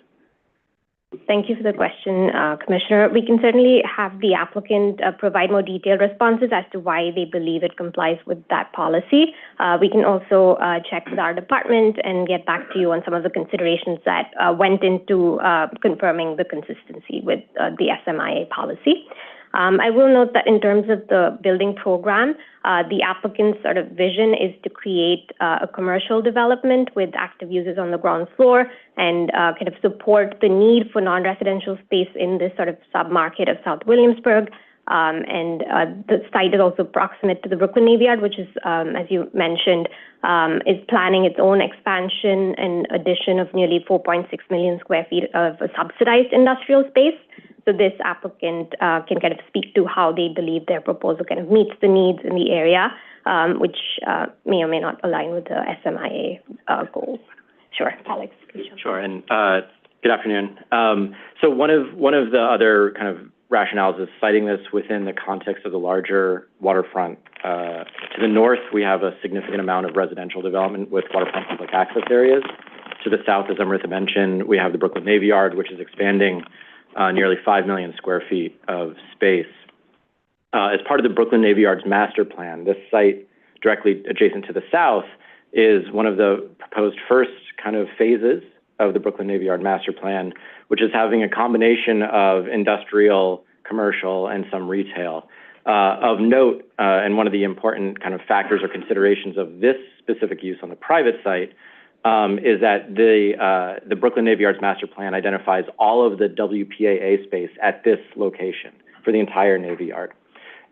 S16: Thank you for the question, Commissioner. We can certainly have the applicant provide more detailed responses as to why they believe it complies with that policy. We can also check with our department and get back to you on some of the considerations that went into confirming the consistency with the SMIA policy. I will note that in terms of the building program, the applicant's sort of vision is to create a commercial development with active users on the ground floor and kind of support the need for non-residential space in this sort of sub-market of South Williamsburg. And the site is also proximate to the Brooklyn Navy Yard, which is, as you mentioned, is planning its own expansion and addition of nearly 4.6 million square feet of subsidized industrial space. So this applicant can kind of speak to how they believe their proposal kind of meets the needs in the area, which may or may not align with the SMIA goals. Sure, Alex.
S17: Sure, and good afternoon. So one of the other kind of rationales is citing this within the context of the larger waterfront. To the north, we have a significant amount of residential development with waterfront public access areas. To the south, as Amrita mentioned, we have the Brooklyn Navy Yard, which is expanding nearly 5 million square feet of space. As part of the Brooklyn Navy Yard's master plan, this site directly adjacent to the south is one of the proposed first kind of phases of the Brooklyn Navy Yard master plan, which is having a combination of industrial commercial, and some retail. Of note, and one of the important kind of factors or considerations of this specific use on the private site is that the Brooklyn Navy Yards Master Plan identifies all of the WPAA space at this location for the entire Navy Yard.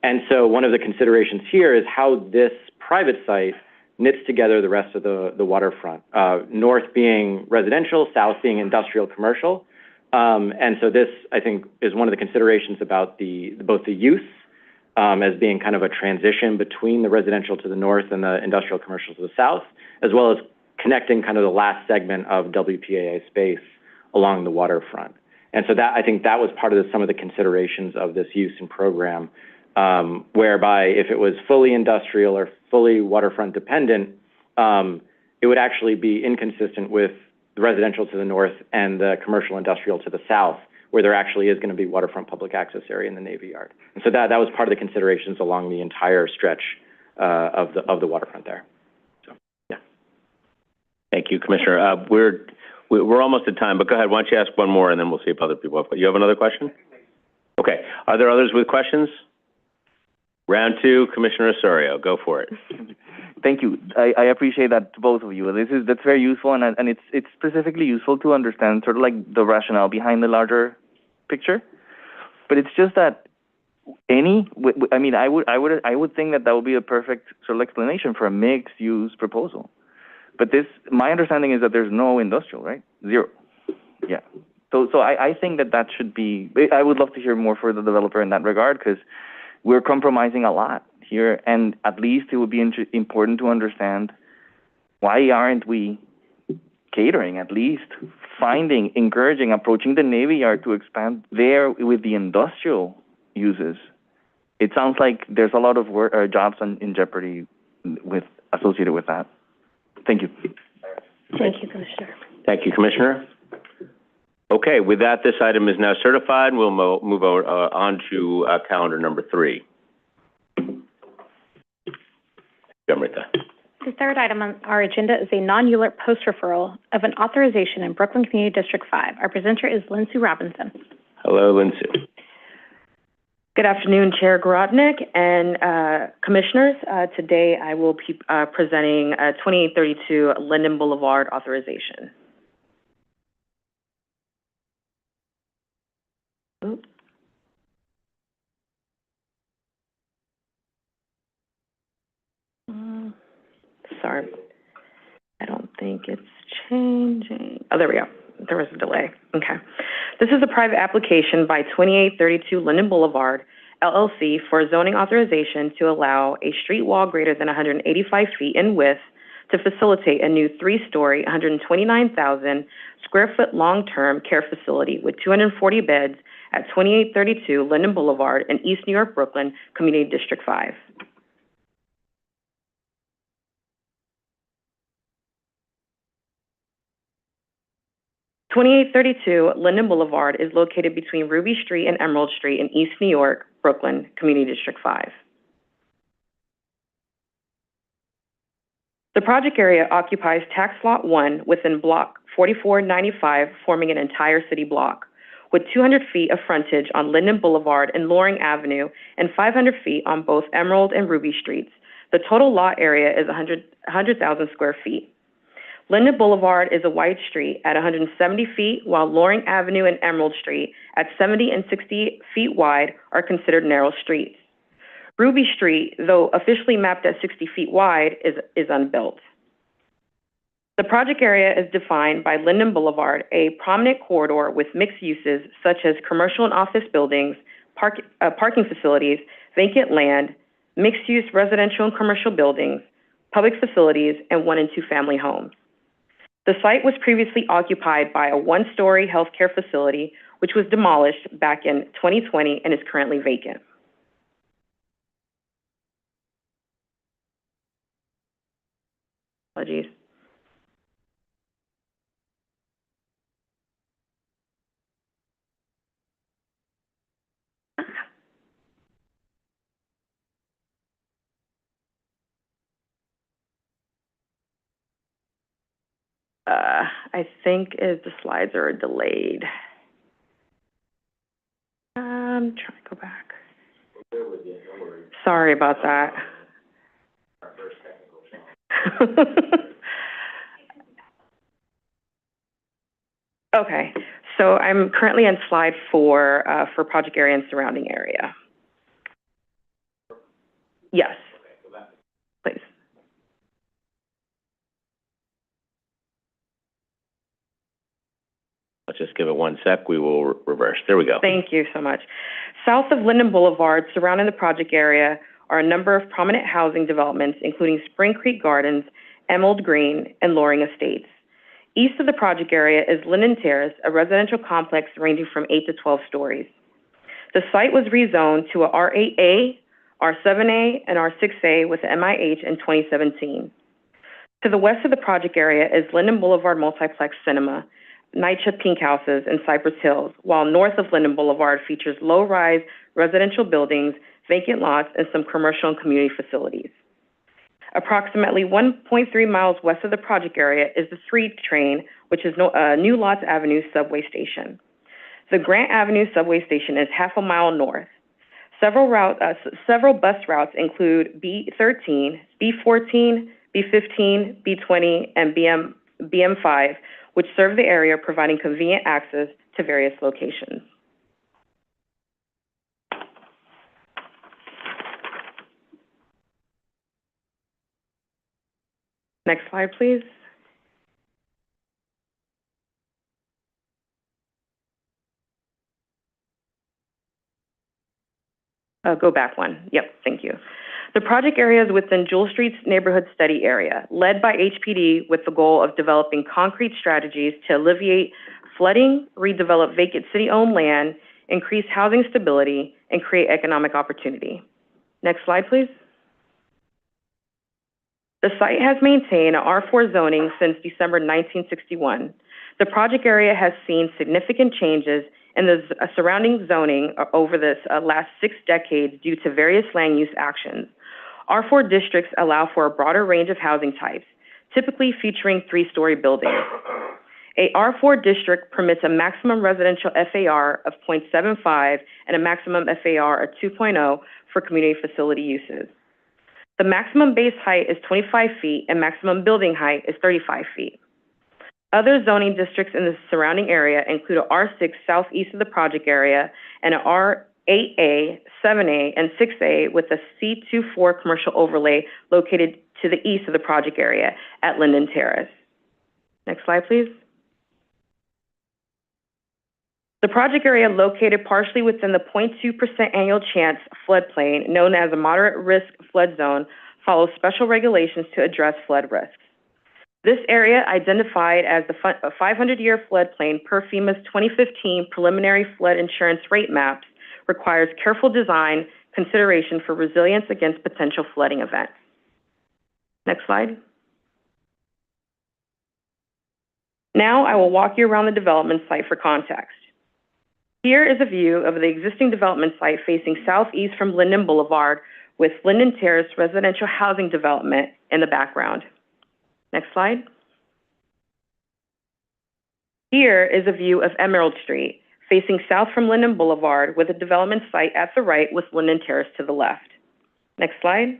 S17: And so one of the considerations here is how this private site knits together the rest of the waterfront, north being residential, south being industrial commercial. And so this, I think, is one of the considerations about both the use as being kind of a transition between the residential to the north and the industrial commercial to the south, as well as connecting kind of the last segment of WPAA space along the waterfront. And so that, I think that was part of some of the considerations of this use and program, whereby if it was fully industrial or fully waterfront dependent, it would actually be inconsistent with the residential to the north and the commercial industrial to the south, where there actually is going to be waterfront public access area in the Navy Yard. And so that was part of the considerations along the entire stretch of the waterfront there. So, yeah.
S1: Thank you, Commissioner. We're almost at time, but go ahead. Why don't you ask one more, and then we'll see if other people have. You have another question? Okay. Are there others with questions? Round two, Commissioner Osorio, go for it.
S12: Thank you. I appreciate that to both of you. That's very useful, and it's specifically useful to understand sort of like the rationale behind the larger picture. But it's just that I would think that would be a perfect sort of explanation for a mixed use proposal. But my understanding is that there's no industrial, right? Zero. Yeah. So I think that should be. I would love to hear more from the developer in that regard, because we're compromising a lot here, and at least it would be important to understand why aren't we catering, at least encouraging, approaching the Navy Yard to expand there with the industrial uses. It sounds like there's a lot of jobs in jeopardy associated with that. Thank you.
S16: Thank you, Commissioner.
S1: Thank you, Commissioner. Okay, with that, this item is now certified. We'll move on to calendar number 3. Amrita.
S2: The third item on our agenda is a non-ULURP post referral of an authorization in Brooklyn Community District 5. Our presenter is Lindsay Robinson.
S1: Hello, Lindsay.
S18: Good afternoon, Chair Garodnick and Commissioners. Today I will be presenting 2832 Linden Boulevard authorization. Oops. Sorry, I don't think it's changing. Oh, there we go. There was a delay. Okay. This is a private application by 2832 Linden Boulevard, LLC, for zoning authorization to allow a street wall greater than 185 feet in width to facilitate a new 3-story, 129,000 square foot long-term care facility with 240 beds at 2832 Linden Boulevard in East New York, Brooklyn, Community District 5. (2832) Linden Boulevard is located between Ruby Street and Emerald Street in East New York, Brooklyn, Community District 5. The project area occupies tax lot 1 within block 4495, forming an entire city block, with 200 feet of frontage on Linden Boulevard and Loring Avenue and 500 feet on both Emerald and Ruby Streets. The total lot area is 100,000 square feet. Linden Boulevard is a wide street at 170 feet, while Loring Avenue and Emerald Street at 70 and 60 feet wide are considered narrow streets. Ruby Street, though officially mapped at 60 feet wide, is unbuilt. The project area is defined by Linden Boulevard, a prominent corridor with mixed uses such as commercial and office buildings, parking facilities, vacant land, mixed-use residential and commercial buildings, public facilities, and 1- and 2-family homes. The site was previously occupied by a 1-story healthcare facility, which was demolished back in 2020 and is currently vacant. Apologies. I think the slides are delayed. one. Try to go back. Sorry about that. Okay, so I'm currently on slide 4 for project area and surrounding area. Yes, please.
S1: Let's just give it 1 sec. We will reverse. There we go.
S18: Thank you so much. South of Linden Boulevard, surrounding the project area, are a number of prominent housing developments, including Spring Creek Gardens, Emerald Green, and Loring Estates. East of the project area is Linden Terrace, a residential complex ranging from 8 to 12 stories. The site was rezoned to a R8A, R7A, and R6A with the MIH in 2017. To the west of the project area is Linden Boulevard Multiplex Cinema, NYCHA Pink Houses, and Cypress Hills, while north of Linden Boulevard features low-rise residential buildings, vacant lots, and some commercial and community facilities. Approximately 1.3 miles west of the project area is the 3 train, which is New Lots Avenue subway station. The Grant Avenue subway station is half a mile north. Several bus routes include B13, B14, B15, B20, and BM5, which serve the area, providing convenient access to various locations. Next slide, please. Go back one. Yep, thank you. The project area is within Jewel Street's neighborhood study area, led by HPD with the goal of developing concrete strategies to alleviate flooding, redevelop vacant city-owned land, increase housing stability, and create economic opportunity. Next slide, please. The site has maintained an R4 zoning since December 1961. The project area has seen significant changes in the surrounding zoning over this last 6 decades due to various land use actions. R4 districts allow for a broader range of housing types, typically featuring 3-story buildings. A R4 district permits a maximum residential FAR of 0.75 and a maximum FAR of 2.0 for community facility uses. The maximum base height is 25 feet and maximum building height is 35 feet. Other zoning districts in the surrounding area include a R6 southeast of the project area and an R8A, 7A, and 6A with a C24 commercial overlay located to the east of the project area at Linden Terrace. Next slide, please. The project area, located partially within the 0.2% annual chance floodplain, known as a moderate risk flood zone, follows special regulations to address flood risks. This area, identified as the 500-year floodplain per FEMA's 2015 preliminary flood insurance rate maps, requires careful design consideration for resilience against potential flooding events. Next slide. Now I will walk you around the development site for context. Here is a view of the existing development site facing southeast from Linden Boulevard with Linden Terrace residential housing development in the background. Next slide. Here is a view of Emerald Street facing south from Linden Boulevard with a development site at the right with Linden Terrace to the left. Next slide.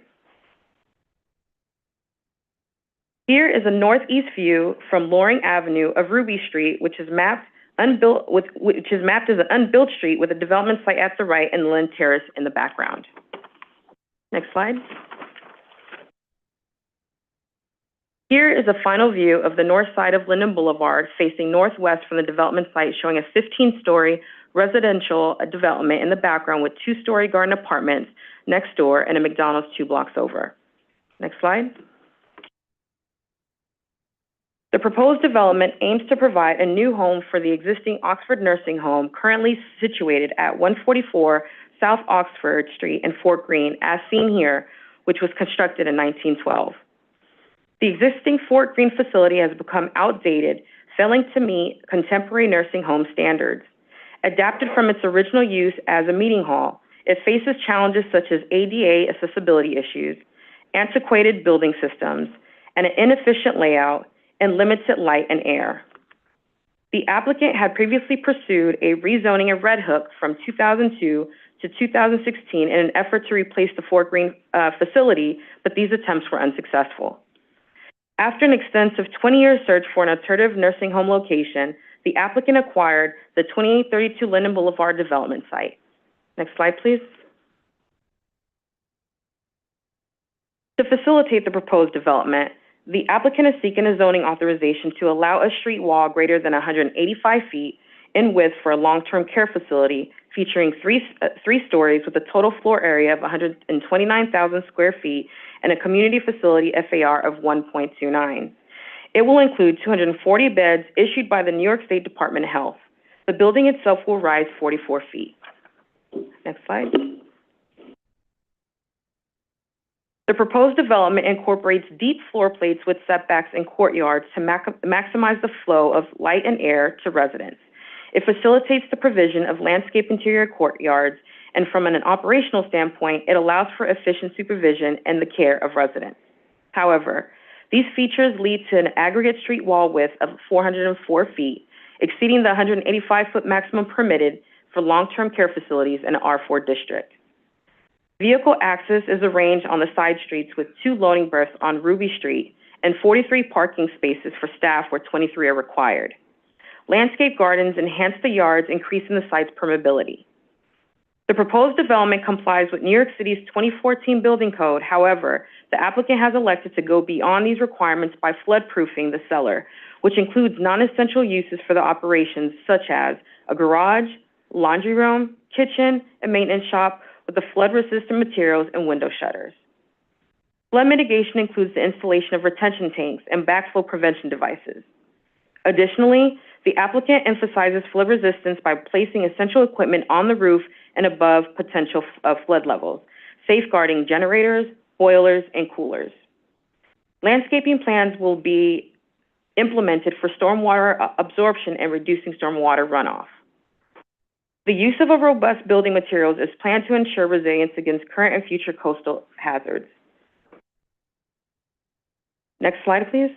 S18: Here is a northeast view from Loring Avenue of Ruby Street, which is mapped as an unbuilt street with a development site at the right and Linden Terrace in the background. Next slide. Here is a final view of the north side of Linden Boulevard facing northwest from the development site, showing a 15-story residential development in the background with 2-story garden apartments next door and a McDonald's 2 blocks over. Next slide. The proposed development aims to provide a new home for the existing Oxford nursing home currently situated at 144 South Oxford Street in Fort Greene, as seen here, which was constructed in 1912. The existing Fort Greene facility has become outdated, failing to meet contemporary nursing home standards. Adapted from its original use as a meeting hall, it faces challenges such as ADA accessibility issues, antiquated building systems, and an inefficient layout and limited light and air. The applicant had previously pursued a rezoning of Red Hook from 2002 to 2016 in an effort to replace the Fort Greene facility, but these attempts were unsuccessful. After an extensive 20-year search for an alternative nursing home location, the applicant acquired the 2832 Linden Boulevard development site. Next slide, please. To facilitate the proposed development, the applicant is seeking a zoning authorization to allow a street wall greater than 185 feet in width for a long-term care facility featuring three stories with a total floor area of 129,000 square feet and a community facility FAR of 1.29. It will include 240 beds issued by the New York State Department of Health. The building itself will rise 44 feet. Next slide. The proposed development incorporates deep floor plates with setbacks and courtyards to maximize the flow of light and air to residents. It facilitates the provision of landscape interior courtyards, and from an operational standpoint, it allows for efficient supervision and the care of residents. However, these features lead to an aggregate street wall width of 404 feet, exceeding the 185-foot maximum permitted for long-term care facilities in an R4 district. Vehicle access is arranged on the side streets with 2 loading berths on Ruby Street and 43 parking spaces for staff where 23 are required. Landscape gardens enhance the yards, increasing the site's permeability. The proposed development complies with New York City's 2014 building code. However, the applicant has elected to go beyond these requirements by flood-proofing the cellar, which includes non-essential uses for the operations such as a garage, laundry room, kitchen, and maintenance shop with the flood-resistant materials and window shutters. Flood mitigation includes the installation of retention tanks and backflow prevention devices. Additionally, the applicant emphasizes flood resistance by placing essential equipment on the roof and above potential flood levels, safeguarding generators, boilers, and coolers. Landscaping plans will be implemented for stormwater absorption and reducing stormwater runoff. The use of robust building materials is planned to ensure resilience against current and future coastal hazards. Next slide, please.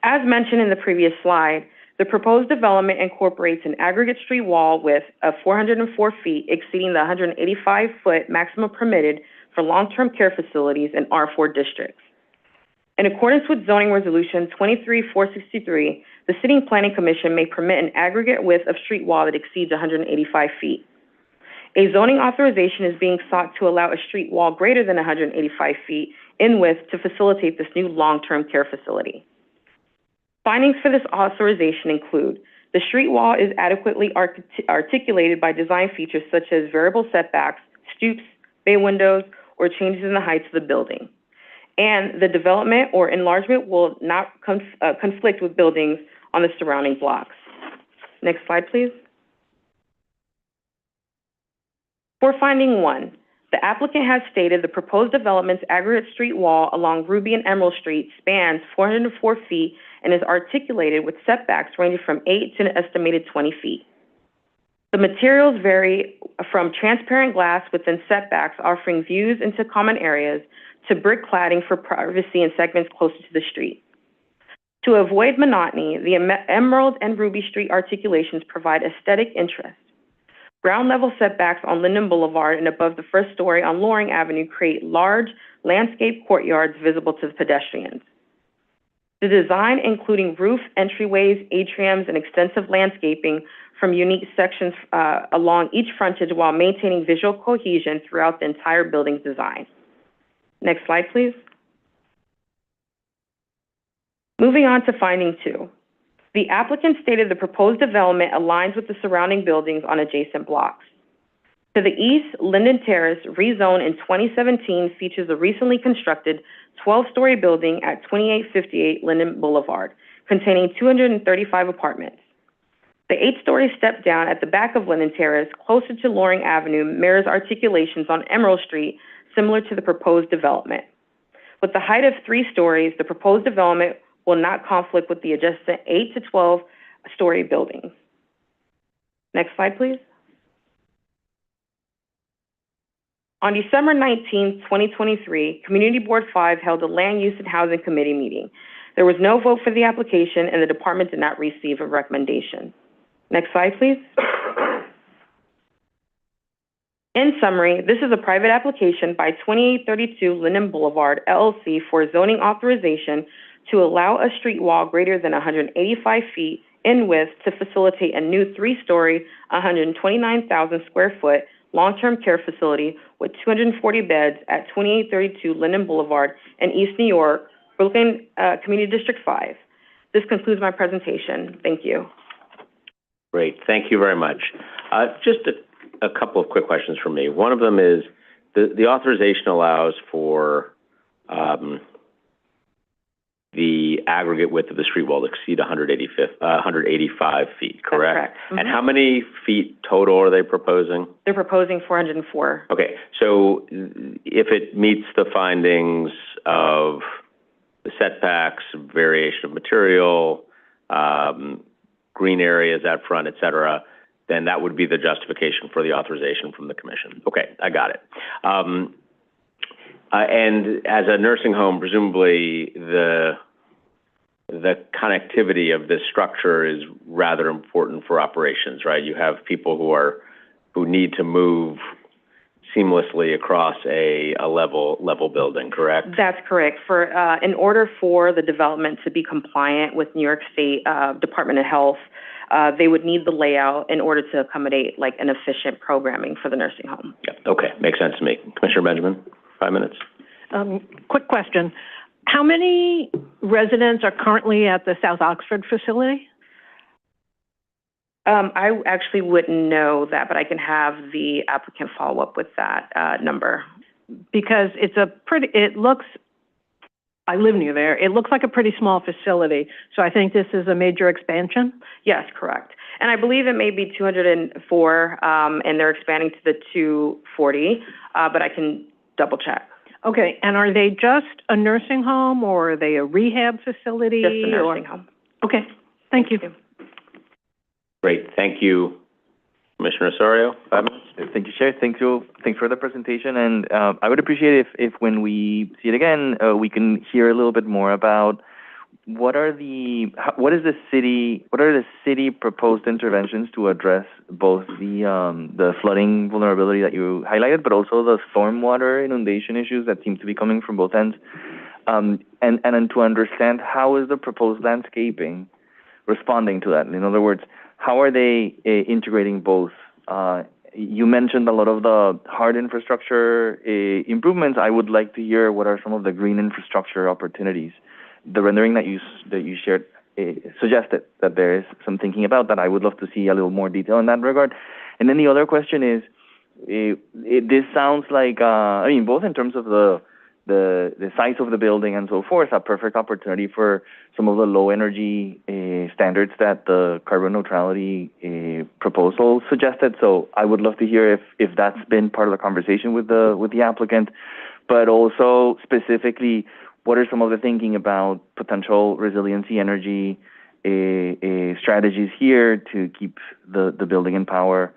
S18: As mentioned in the previous slide, the proposed development incorporates an aggregate street wall width of 404 feet, exceeding the 185-foot maximum permitted for long-term care facilities in R4 districts. In accordance with Zoning Resolution 23-463, the City Planning Commission may permit an aggregate width of street wall that exceeds 185 feet. A zoning authorization is being sought to allow a street wall greater than 185 feet in width to facilitate this new long-term care facility. Findings for this authorization include the street wall is adequately articulated by design features such as variable setbacks, stoops, bay windows, or changes in the heights of the building. And the development or enlargement will not conflict with buildings on the surrounding blocks. Next slide, please. For finding 1, the applicant has stated the proposed development's aggregate street wall along Ruby and Emerald Street spans 404 feet and is articulated with setbacks ranging from 8 to an estimated 20 feet. The materials vary from transparent glass within setbacks offering views into common areas to brick cladding for privacy in segments closer to the street. To avoid monotony, the Emerald and Ruby Street articulations provide aesthetic interest. Ground level setbacks on Linden Boulevard and above the first story on Loring Avenue create large landscape courtyards visible to the pedestrians. The design, including roof, entryways, atriums, and extensive landscaping from unique sections along each frontage while maintaining visual cohesion throughout the entire building's design. Next slide, please. Moving on to finding 2. The applicant stated the proposed development aligns with the surrounding buildings on adjacent blocks. To the east, Linden Terrace, rezoned in 2017, features a recently constructed 12-story building at 2858 Linden Boulevard, containing 235 apartments. The 8-story step down at the back of Linden Terrace, closer to Loring Avenue, mirrors articulations on Emerald Street, similar to the proposed development. With the height of 3 stories, the proposed development will not conflict with the adjacent 8 to 12-story buildings. Next slide, please. On December 19, 2023, Community Board 5 held a Land Use and Housing Committee meeting. There was no vote for the application, and the department did not receive a recommendation. Next slide, please. In summary, this is a private application by 2832 Linden Boulevard, LLC, for zoning authorization to allow a street wall greater than 185 feet in width to facilitate a new 3-story, 129,000 square foot long-term care facility with 240 beds at 2832 Linden Boulevard in East New York, Brooklyn Community District 5. This concludes my presentation. Thank you.
S1: Great. Thank you very much. Just a couple of quick questions from me. One of them is the authorization allows for the aggregate width of the street wall to exceed 185 feet, correct?
S18: That's correct. Mm-hmm.
S1: And how many feet total are they proposing?
S18: They're proposing 404.
S1: Okay, so if it meets the findings of the setbacks, variation of material, green areas out front, et cetera, then that would be the justification for the authorization from the commission. Okay, I got it. And as a nursing home, presumably the connectivity of this structure is rather important for operations, right? You have people who need to move seamlessly across a level building, correct?
S18: That's correct. In order for the development to be compliant with New York State Department of Health, they would need the layout in order to accommodate like an efficient programming for the nursing home.
S1: Yep. Okay, makes sense to me. Commissioner Benjamin, 5 minutes.
S7: Quick question. How many residents are currently at the South Oxford facility?
S18: I actually wouldn't know that, but I can have the applicant follow up with that number.
S7: Because I live near there. It looks like a pretty small facility, so I think this is a major expansion.
S18: Yes, correct. And I believe it may be 204, and they're expanding to the 240, but I can double check.
S7: Okay, and are they just a nursing home, or are they a rehab facility?
S18: Just a nursing home.
S7: Okay, thank you.
S1: Great, thank you. Commissioner Osorio, 5 minutes.
S12: Thank you, Chair. Thanks for the presentation. And I would appreciate if when we see it again, we can hear a little bit more about what are the city proposed interventions to address both the flooding vulnerability that you highlighted, but also the stormwater inundation issues that seem to be coming from both ends, and to understand how is the proposed landscaping responding to that. In other words, how are they integrating both? You mentioned a lot of the hard infrastructure improvements. I would like to hear what are some of the green infrastructure opportunities. The rendering that you shared suggested that there is some thinking about that. I would love to see a little more detail in that regard. And then the other question is, this sounds like, both in terms of the size of the building and so forth, a perfect opportunity for some of the low energy standards that the carbon neutrality proposal suggested. So I would love to hear if that's been part of the conversation with the applicant, but also specifically, what are some of the thinking about potential resiliency energy strategies here to keep the building in power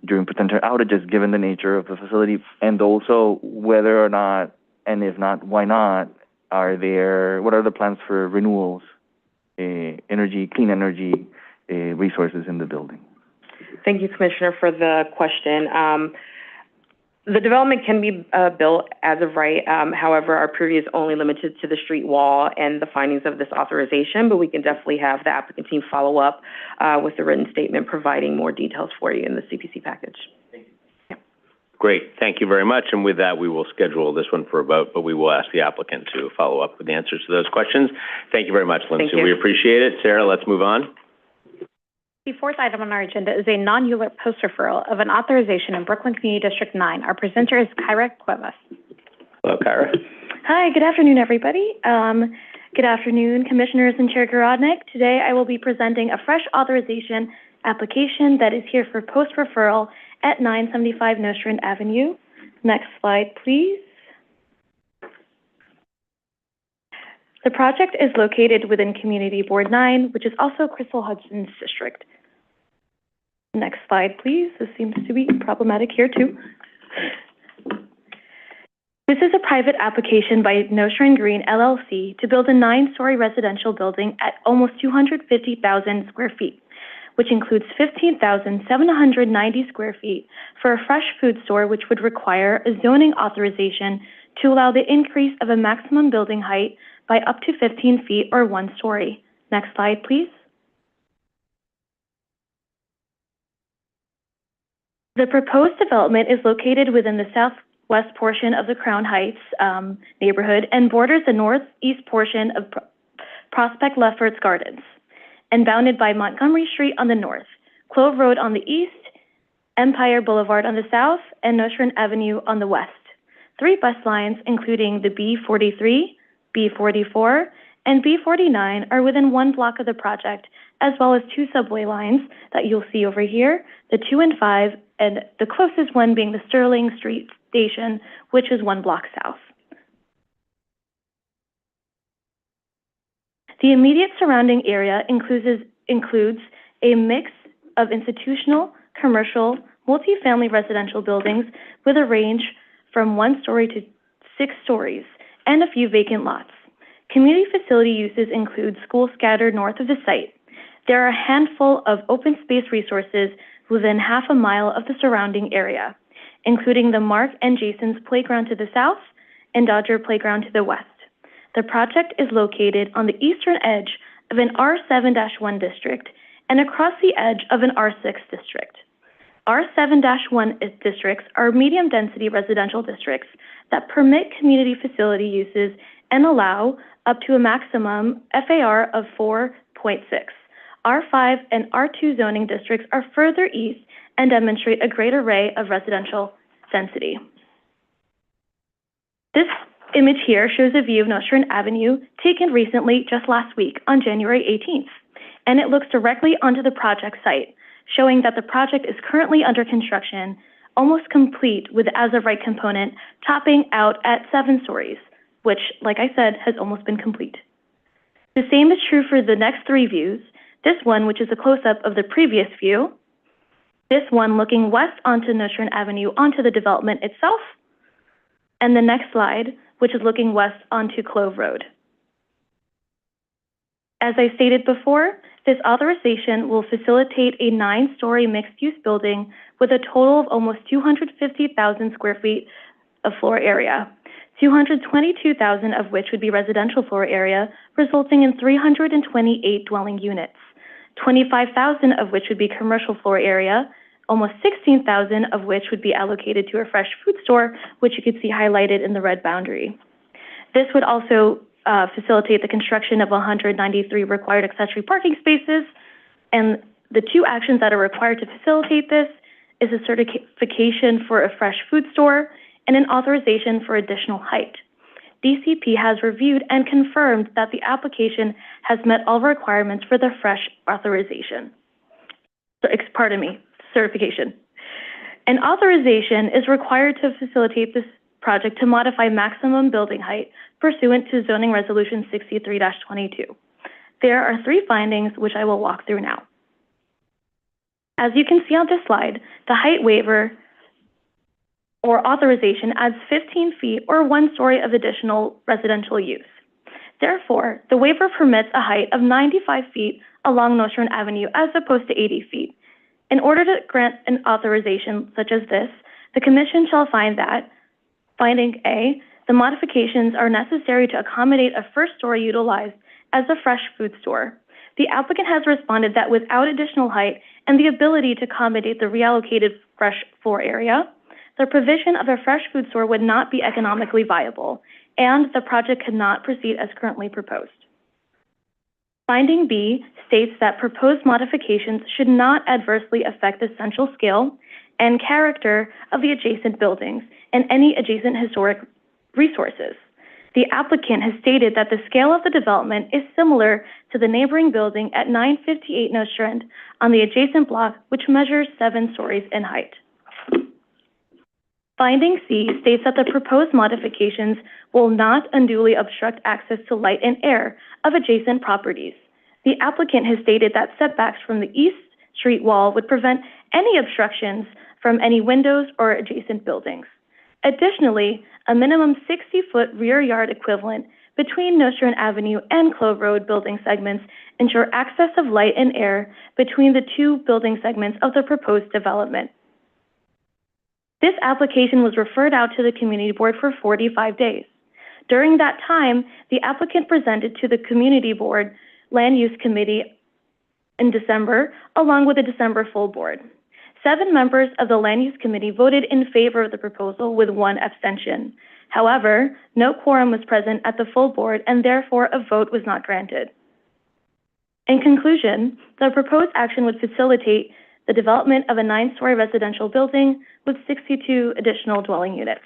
S12: during potential outages, given the nature of the facility, and also whether or not, and if not, why not, what are the plans for renewals, clean energy resources in the building?
S18: Thank you, Commissioner, for the question. The development can be built as of right. However, our preview is only limited to the street wall and the findings of this authorization, but we can definitely have the applicant team follow up with a written statement providing more details for you in the CPC package.
S1: Thank you. Yeah. Great. Thank you very much. And with that, we will schedule this one for a vote, but we will ask the applicant to follow up with the answers to those questions. Thank you very much, Lindsay.
S18: Thank you.
S1: We appreciate it. Sarah, let's move on.
S2: The fourth item on our agenda is a non-ULURP post referral of an authorization in Brooklyn Community District 9. Our presenter is Kyra Cuevas.
S1: Hello, Kyra.
S2: Hi, good afternoon, everybody. Good afternoon, Commissioners and Chair Garodnick. Today, I will be presenting a fresh authorization application that is here for post referral at 975 Nostrand Avenue. Next slide, please. The project is located within Community Board 9, which is also Crystal Hudson's district. Next slide, please. This seems to be problematic here, too. This is a private application by Nostrand Green LLC to build a 9-story residential building at almost 250,000 square feet, which includes 15,790 square feet for a fresh food store, which would require a zoning authorization to allow the increase of a maximum building height by up to 15 feet or 1 story. Next slide, please. The proposed development is located within the southwest portion of the Crown Heights neighborhood and borders the northeast portion of Prospect Lefferts Gardens, and bounded by Montgomery Street on the north, Clove Road on the east, Empire Boulevard on the south, and Nostrand Avenue on the west. 3 bus lines, including the B43, B44, and B49, are within 1 block of the project, as well as 2 subway lines that you'll see over here, the 2 and 5, and the closest one being the Sterling Street Station, which is 1 block south. The immediate surrounding area includes a mix of institutional, commercial, multifamily residential buildings with a range from 1 story to 6 stories, and a few vacant lots. Community facility uses include schools scattered north of the site. There are a handful of open space resources within half a mile of the surrounding area, including the Mark and Jason's playground to the south and Dodger playground to the west. The project is located on the eastern edge of an R7-1 district and across the edge of an R6 district. R7-1 districts are medium-density residential districts that permit community facility uses and allow up to a maximum FAR of 4.6. R5 and R2 zoning districts are further east and demonstrate a great array of residential density. This image here shows a view of Nostrand Avenue taken recently just last week on January 18th, and it looks directly onto the project site, showing that the project is currently under construction, almost complete with the as-of-right component topping out at 7 stories, which, like I said, has almost been complete. The same is true for the next 3 views. This one, which is a close-up of the previous view, this one looking west onto Nostrand Avenue onto the development itself, and the next slide, which is looking west onto Clove Road. As I stated before, this authorization will facilitate a 9-story mixed-use building with a total of almost 250,000 square feet of floor area, 222,000 of which would be residential floor area, resulting in 328 dwelling units, 25,000 of which would be commercial floor area, almost 16,000 of which would be allocated to a fresh food store, which you can see highlighted in the red boundary. This would also facilitate the construction of 193 required accessory parking spaces, and the 2 actions that are required to facilitate this is a certification for a fresh food store and an authorization for additional height. DCP has reviewed and confirmed that the application has met all requirements for the fresh authorization. Certification. An authorization is required to facilitate this project to modify maximum building height pursuant to Zoning Resolution 63-22. There are 3 findings which I will walk through now. As you can see on this slide, the height waiver or authorization adds 15 feet or 1 story of additional residential use. Therefore, the waiver permits a height of 95 feet along Nostrand Avenue as opposed to 80 feet. In order to grant an authorization such as this, the Commission shall find that, finding A, the modifications are necessary to accommodate a first story utilized as a fresh food store. The applicant has responded that without additional height and the ability to accommodate the reallocated fresh floor area, the provision of a fresh food store would not be economically viable, and the project cannot proceed as currently proposed. Finding B states that proposed modifications should not adversely affect the central scale and character of the adjacent buildings and any adjacent historic resources. The applicant has stated that the scale of the development is similar to the neighboring building at 958 Nostrand on the adjacent block, which measures 7 stories in height. Finding C states that the proposed modifications will not unduly obstruct access to light and air of adjacent properties. The applicant has stated that setbacks from the east street wall would prevent any obstructions from any windows or adjacent buildings. Additionally, a minimum 60-foot rear yard equivalent between Nostrand Avenue and Clove Road building segments ensure access of light and air between the two building segments of the proposed development. This application was referred out to the Community Board for 45 days. During that time, the applicant presented to the Community Board Land Use Committee in December, along with the December full board. 7 members of the Land Use Committee voted in favor of the proposal with 1 abstention. However, no quorum was present at the full board, and therefore a vote was not granted. In conclusion, the proposed action would facilitate the development of a 9-story residential building with 62 additional dwelling units.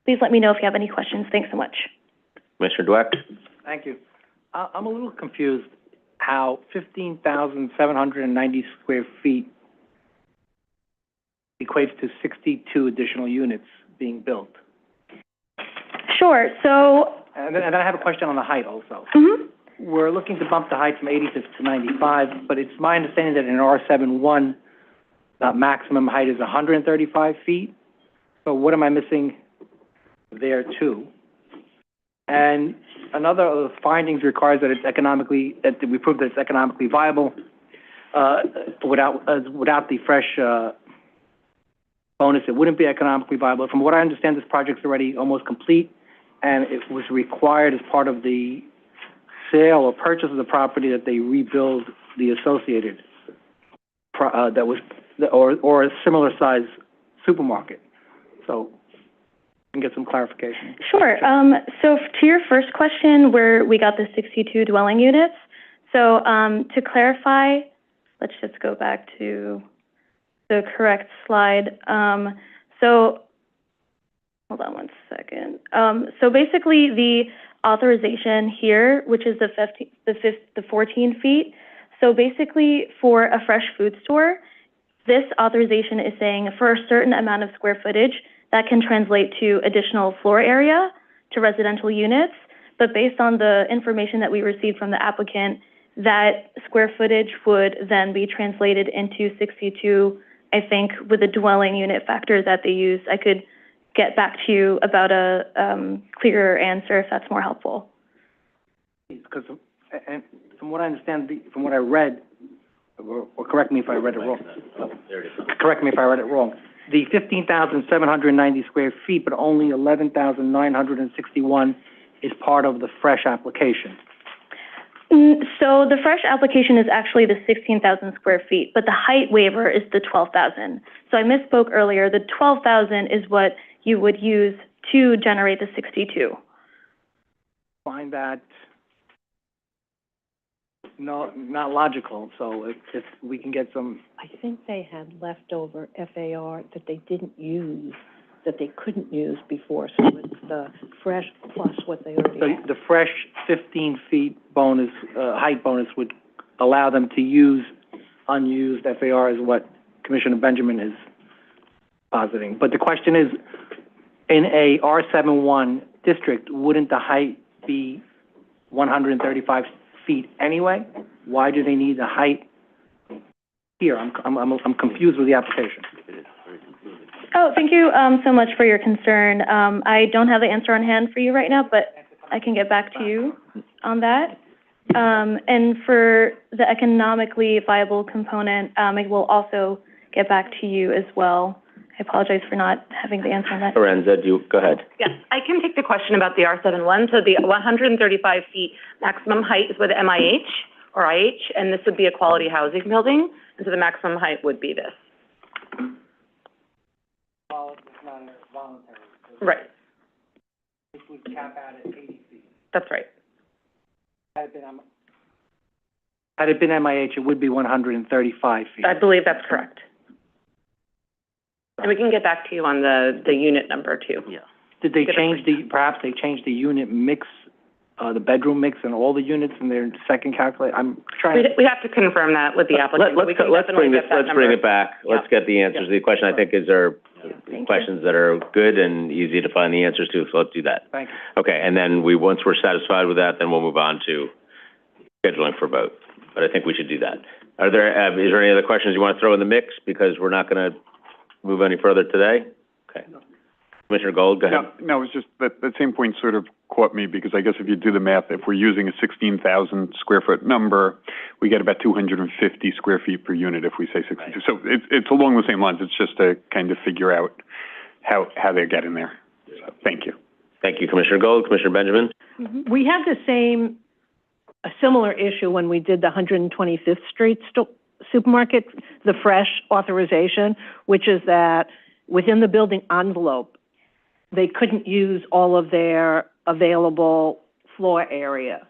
S2: Please let me know if you have any questions. Thanks so much.
S1: Commissioner Dweck?
S19: Thank you. I'm a little confused how 15,790 square feet equates to 62 additional units being built.
S2: Sure. So,
S19: and then I have a question on the height also.
S2: Mm-hmm.
S19: We're looking to bump the height from 86 to 95, but it's my understanding that in R71, the maximum height is 135 feet. So what am I missing there too? And another of the findings requires that it's economically, that we prove that it's economically viable without the fresh bonus. It wouldn't be economically viable. From what I understand, this project's already almost complete, and it was required as part of the sale or purchase of the property that they rebuild the associated or a similar size supermarket. So can get some clarification.
S2: Sure. So to your first question, where we got the 62 dwelling units, so to clarify, let's just go back to the correct slide. So hold on one second. So basically, the authorization here, which is the 14 feet. So basically, for a fresh food store, this authorization is saying for a certain amount of square footage, that can translate to additional floor area to residential units. But based on the information that we received from the applicant, that square footage would then be translated into 62, I think, with the dwelling unit factor that they use. I could get back to you about a clearer answer if that's more helpful.
S19: Because from what I understand, from what I read, or correct me if I read it wrong. Correct me if I read it wrong. The 15,790 square feet, but only 11,961 is part of the fresh application.
S2: So the fresh application is actually the 16,000 square feet, but the height waiver is the 12,000. So I misspoke earlier. The 12,000 is what you would use to generate the 62.
S19: Find that not logical. So if we can get some.
S7: I think they had leftover FAR that they didn't use, that they couldn't use before, so it's the fresh plus what they already had.
S19: So the fresh 15 feet bonus, height bonus would allow them to use unused FAR, is what Commissioner Benjamin is positing. But the question is, in a R71 district, wouldn't the height be 135 feet anyway? Why do they need the height here? I'm confused with the application.
S2: Oh, thank you so much for your concern. I don't have the answer on hand for you right now, but I can get back to you on that. And for the economically viable component, I will also get back to you as well. I apologize for not having the answer on that.
S1: Lorenza, go ahead.
S18: Yes, I can take the question about the R71. So the 135 feet maximum height is with MIH or IH, and this would be a quality housing building, and so the maximum height would be this.
S19: Well, it's not voluntary.
S18: Right.
S19: This would cap out at 80 feet.
S18: That's right.
S19: Had it been MIH, it would be 135 feet.
S18: I believe that's correct. And we can get back to you on the unit number too.
S19: Yeah. Did they change perhaps they changed the unit mix, the bedroom mix and all the units in their second calculate? I'm trying
S18: we have to confirm that with the applicant.
S1: Let's bring it back.
S18: Yeah.
S1: Let's get the answers to the question. I think are questions that are good and easy to find the answers to, so let's do that.
S19: Thank you.
S1: Okay, and then once we're satisfied with that, then we'll move on to scheduling for vote. But I think we should do that. Is there any other questions you want to throw in the mix? Because we're not going to move any further today? Okay. Commissioner Gold, go ahead.
S14: No, it's just that same point sort of caught me because I guess if you do the math, if we're using a 16,000 square foot number, we get about 250 square feet per unit if we say 62. Right. So it's along the same lines. It's just to kind of figure out how they're getting there. So, thank you.
S1: Thank you, Commissioner Gold. Commissioner Benjamin?
S7: We had a similar issue when we did the 125th Street supermarket, the fresh authorization, which is that within the building envelope, they couldn't use all of their available floor area.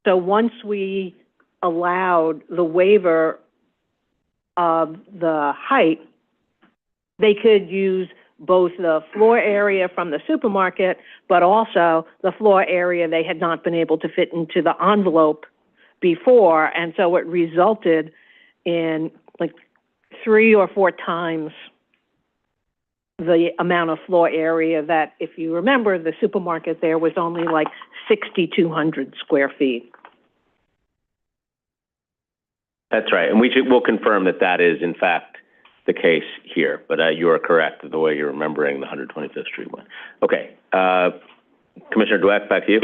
S7: So once we allowed the waiver of the height, they could use both the floor area from the supermarket, but also the floor area they had not been able to fit into the envelope before. And so it resulted in like 3 or 4 times the amount of floor area that, if you remember, the supermarket there was only like 6,200 square feet.
S1: That's right. And we'll confirm that is, in fact, the case here. But you are correct the way you're remembering the 125th Street one. Okay. Commissioner Dweck, back to you.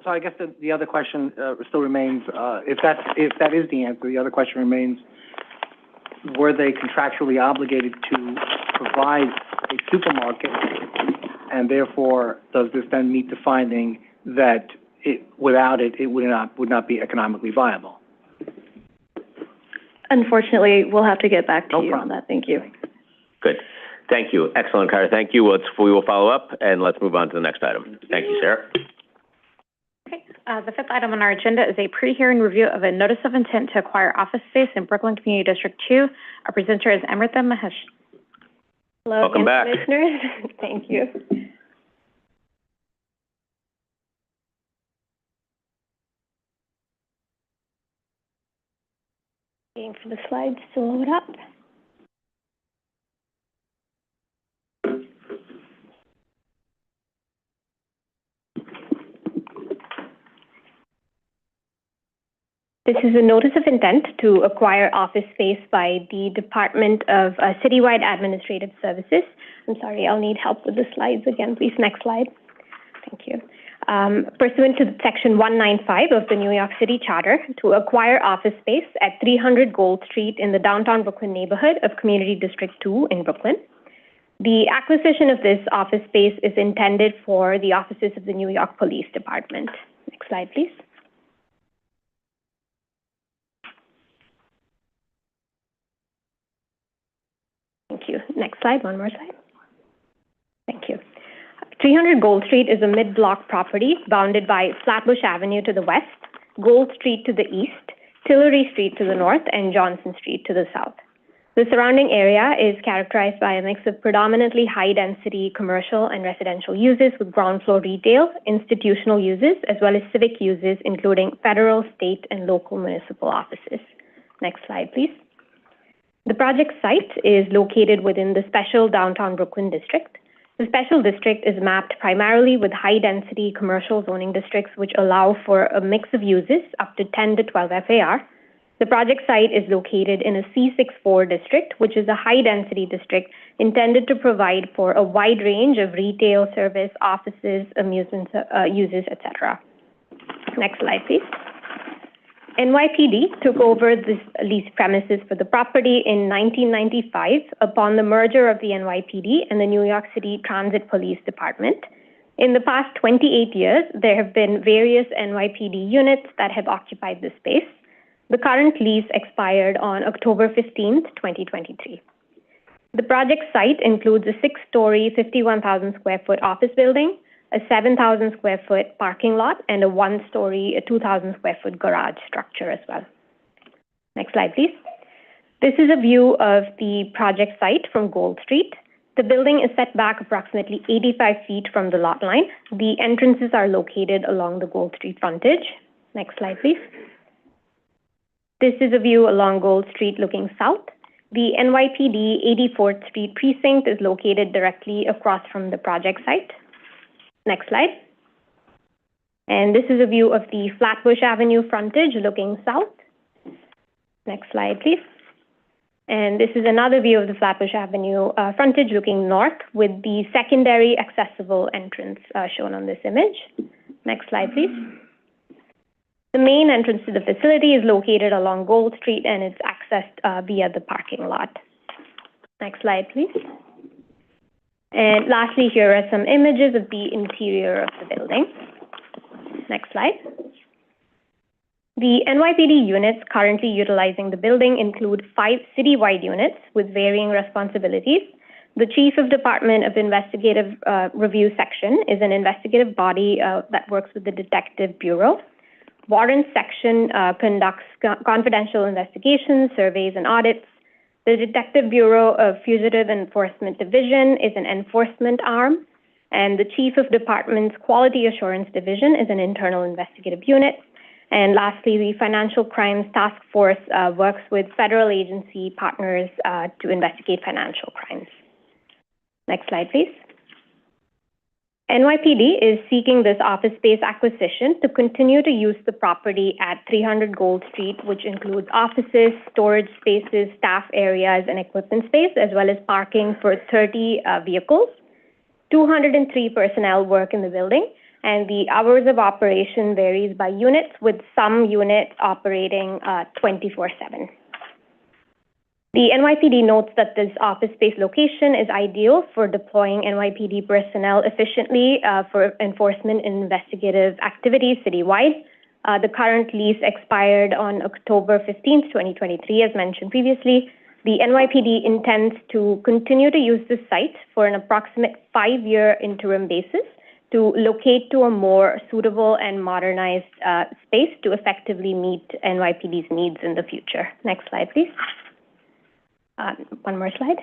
S19: So I guess the other question still remains, if that is the answer, the other question remains, were they contractually obligated to provide a supermarket, and therefore does this then meet the finding that without it would not be economically viable?
S2: Unfortunately, we'll have to get back to you on that. Thank you.
S1: Good. Thank you. Excellent, Carter. Thank you. We will follow up, and let's move on to the next item. Thank you, Sarah.
S2: Okay. The 5th item on our agenda is a pre-hearing review of a notice of intent to acquire office space in Brooklyn Community District 2. Our presenter is Amrita Mahesh. Hello,
S1: welcome back,
S2: commissioners. Thank you. Waiting for the slides to load up. This is a notice of intent to acquire office space by the Department of Citywide Administrative Services. I'm sorry, I'll need help with the slides again, please. Next slide. Thank you. Pursuant to Section 195 of the New York City Charter, to acquire office space at 300 Gold Street in the downtown Brooklyn neighborhood of Community District 2 in Brooklyn. The acquisition of this office space is intended for the offices of the New York Police Department. Next slide, please. Thank you. Next slide, one more slide. Thank you. 300 Gold Street is a mid-block property bounded by Flatbush Avenue to the west, Gold Street to the east, Tillery Street to the north, and Johnson Street to the south. The surrounding area is characterized by a mix of predominantly high-density commercial and residential uses with ground floor retail, institutional uses, as well as civic uses, including federal, state, and local municipal offices. Next slide, please. The project site is located within the Special Downtown Brooklyn District. The Special District is mapped primarily with high-density commercial zoning districts which allow for a mix of uses up to 10 to 12 FAR. The project site is located in a C64 district, which is a high-density district intended to provide for a wide range of retail, service, offices, amusement uses, etc. Next slide, please. NYPD took over this lease premises for the property in 1995 upon the merger of the NYPD and the New York City Transit Police Department. In the past 28 years, there have been various NYPD units that have occupied the space. The current lease expired on October 15th, 2023. The project site includes a 6-story, 51,000 square foot office building, a 7,000 square foot parking lot, and a 1-story, 2,000 square foot garage structure as well. Next slide, please. This is a view of the project site from Gold Street. The building is set back approximately 85 feet from the lot line. The entrances are located along the Gold Street frontage. Next slide, please. This is a view along Gold Street looking south. The NYPD 84th Street precinct is located directly across from the project site. Next slide. And this is a view of the Flatbush Avenue frontage looking south. Next slide, please.
S16: And this is another view of the Flatbush Avenue frontage looking north with the secondary accessible entrance shown on this image. Next slide, please. The main entrance to the facility is located along Gold Street and it's accessed via the parking lot. Next slide, please. And lastly, here are some images of the interior of the building. Next slide. The NYPD units currently utilizing the building include 5 citywide units with varying responsibilities. The Chief of Department of Investigative Review Section is an investigative body that works with the Detective Bureau. Warrant Section conducts confidential investigations, surveys, and audits. The Detective Bureau of Fugitive Enforcement Division is an enforcement arm, and the Chief of Department's Quality Assurance Division is an internal investigative unit. And lastly, the Financial Crimes Task Force works with federal agency partners to investigate financial crimes. Next slide, please. NYPD is seeking this office space acquisition to continue to use the property at 300 Gold Street, which includes offices, storage spaces, staff areas, and equipment space, as well as parking for 30 vehicles. 203 personnel work in the building, and the hours of operation varies by units, with some units operating 24/7. The NYPD notes that this office space location is ideal for deploying NYPD personnel efficiently for enforcement and investigative activities citywide. The current lease expired on October 15th, 2023, as mentioned previously. The NYPD intends to continue to use this site for an approximate 5-year interim basis to locate to a more suitable and modernized space to effectively meet NYPD's needs in the future. Next slide, please. One more slide.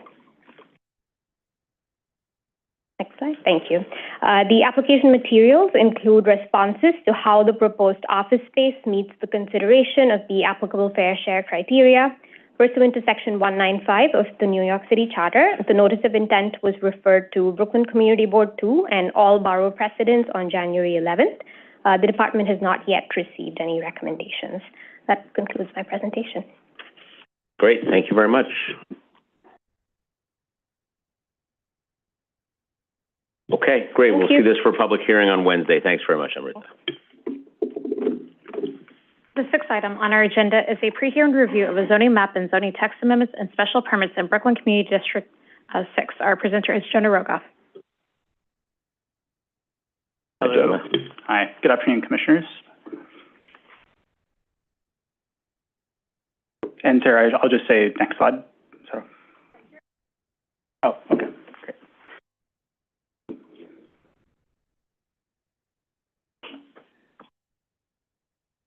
S16: Next slide. Thank you. The application materials include responses to how the proposed office space meets the consideration of the applicable fair share criteria. Pursuant to Section 195 of the New York City Charter, the notice of intent was referred to Brooklyn Community Board 2 and all borough precedents on January 11th. The department has not yet received any recommendations. That concludes my presentation.
S1: Great, thank you very much. Okay, great. We'll see this for public hearing on Wednesday. Thanks very much, Amrita.
S2: The sixth item on our agenda is a pre-hearing review of a zoning map and zoning text amendments and special permits in Brooklyn Community District 6. Our presenter is Jonah Rogoff.
S20: Hello. Hi. Good afternoon, Commissioners. And Sarah, I'll just say next slide. So. Oh, okay. Great.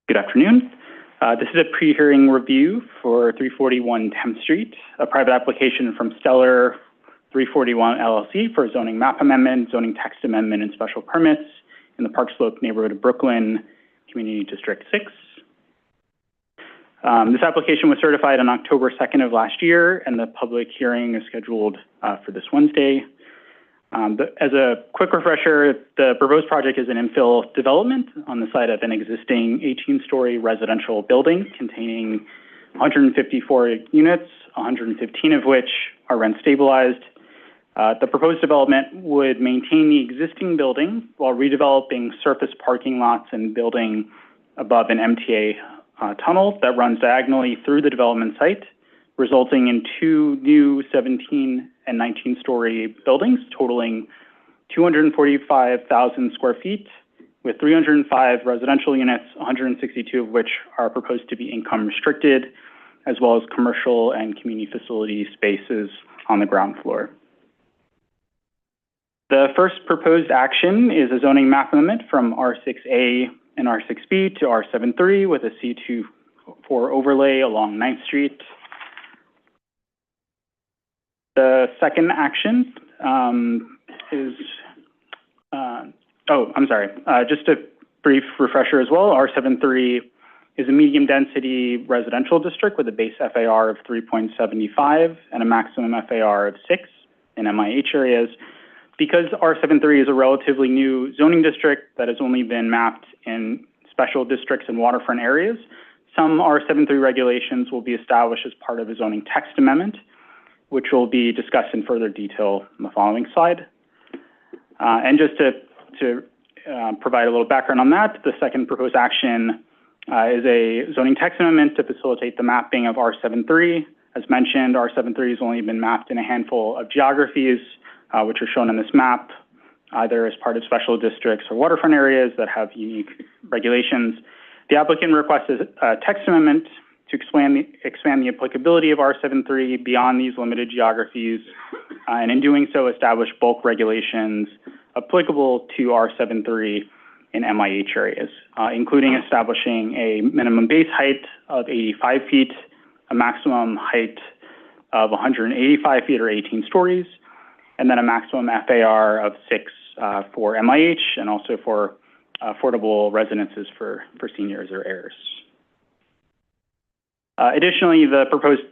S20: Good afternoon. This is a pre-hearing review for 341 10th Street, a private application from Stellar 341 LLC for a zoning map amendment, zoning text amendment, and special permits in the Park Slope neighborhood of Brooklyn, Community District 6. This application was certified on October 2nd of last year, and the public hearing is scheduled for this Wednesday. As a quick refresher, the proposed project is an infill development on the site of an existing 18-story residential building containing 154 units, 115 of which are rent stabilized. The proposed development would maintain the existing building while redeveloping surface parking lots and building above an MTA tunnel that runs diagonally through the development site, resulting in 2 new 17 and 19-story buildings totaling 245,000 square feet with 305 residential units, 162 of which are proposed to be income restricted, as well as commercial and community facility spaces on the ground floor. The first proposed action is a zoning map amendment from R6A and R6B to R73 with a C24 overlay along 9th Street. The second action is, just a brief refresher as well. R73 is a medium density residential district with a base FAR of 3.75 and a maximum FAR of 6 in MIH areas. Because R73 is a relatively new zoning district that has only been mapped in special districts and waterfront areas Some R73 regulations will be established as part of a zoning text amendment, which will be discussed in further detail in the following slide. And just to provide a little background on that, the second proposed action is a zoning text amendment to facilitate the mapping of R73. As mentioned, R73 has only been mapped in a handful of geographies, which are shown on this map, either as part of special districts or waterfront areas that have unique regulations. The applicant requests a text amendment to expand the applicability of R73 beyond these limited geographies, and in doing so, establish bulk regulations applicable to R73 in MIH areas, including establishing a minimum base height of 85 feet, a maximum height of 185 feet or 18 stories, and then a maximum FAR of 6 for MIH and also for affordable residences for seniors or heirs. Additionally, the proposed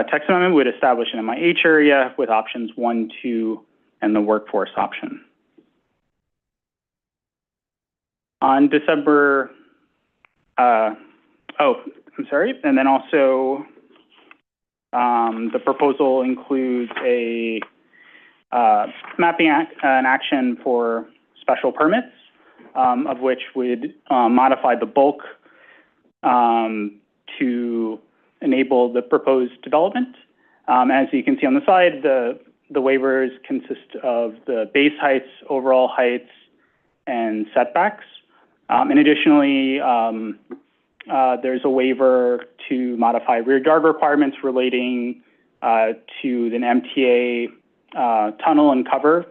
S20: text amendment would establish an MIH area with options 1, 2, and the workforce option. On December, and then also the proposal includes a mapping an action for special permits, of which would modify the bulk to enable the proposed development. As you can see on the slide, the waivers consist of the base heights, overall heights, and setbacks. And additionally, there's a waiver to modify rear yard requirements relating to an MTA tunnel and cover,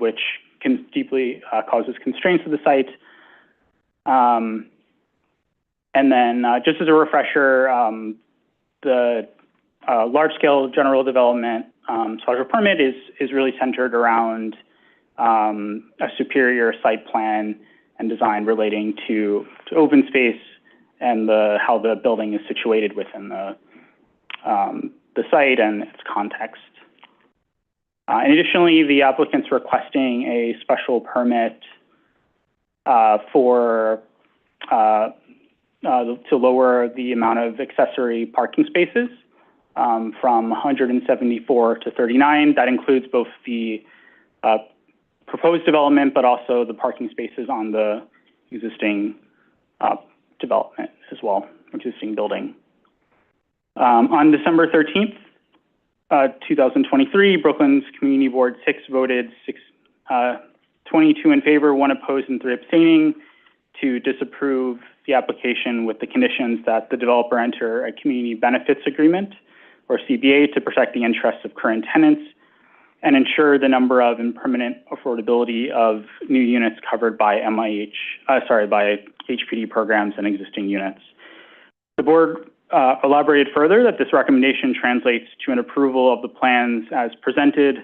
S20: which can deeply causes constraints to the site. And then just as a refresher, the large-scale general development special permit is really centered around a superior site plan and design relating to open space and how the building is situated within the site and its context. And additionally, the applicant's requesting a special permit to lower the amount of accessory parking spaces from 174 to 39. That includes both the proposed development, but also the parking spaces on the existing development as well, existing building. On December 13th, 2023, Brooklyn's Community Board 6 voted 22 in favor, 1 opposed, and 3 abstaining to disapprove the application with the conditions that the developer enter a community benefits agreement, or CBA, to protect the interests of current tenants and ensure the number of and permanent affordability of new units covered by by HPD programs and existing units. The board elaborated further that this recommendation translates to an approval of the plans as presented,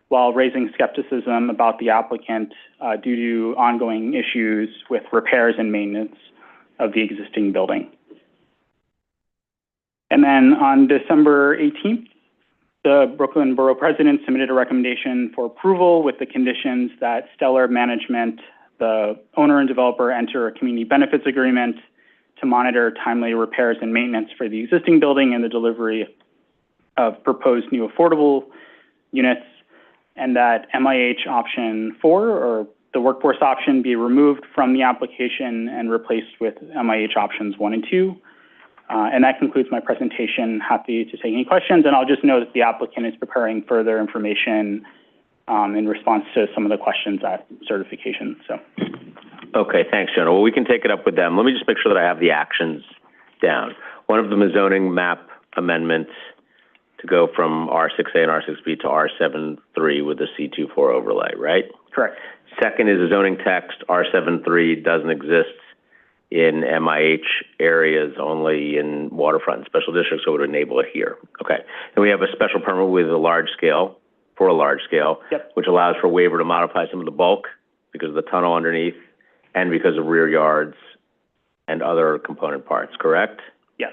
S20: while raising skepticism about the applicant due to ongoing issues with repairs and maintenance of the existing building. And then on December 18th, the Brooklyn Borough President submitted a recommendation for approval with the conditions that Stellar Management, the owner and developer, enter a community benefits agreement to monitor timely repairs and maintenance for the existing building and the delivery of proposed new affordable units, and that MIH option 4, or the workforce option, be removed from the application and replaced with MIH options 1 and 2. And that concludes my presentation. Happy to take any questions. And I'll just note that the applicant is preparing further information in response to some of the questions at certification. So.
S1: Okay, thanks, Jonah. Well, we can take it up with them. Let me just make sure that I have the actions down. One of them is zoning map amendment to go from R6A and R6B to R73 with the C24 overlay, right?
S20: Correct.
S1: Second is a zoning text. R73 doesn't exist in MIH areas, only in waterfront and special districts, so it would enable it here. Okay. And we have a special permit with a large scale,
S20: yep,
S1: which allows for a waiver to modify some of the bulk because of the tunnel underneath and because of rear yards and other component parts, correct?
S20: Yes.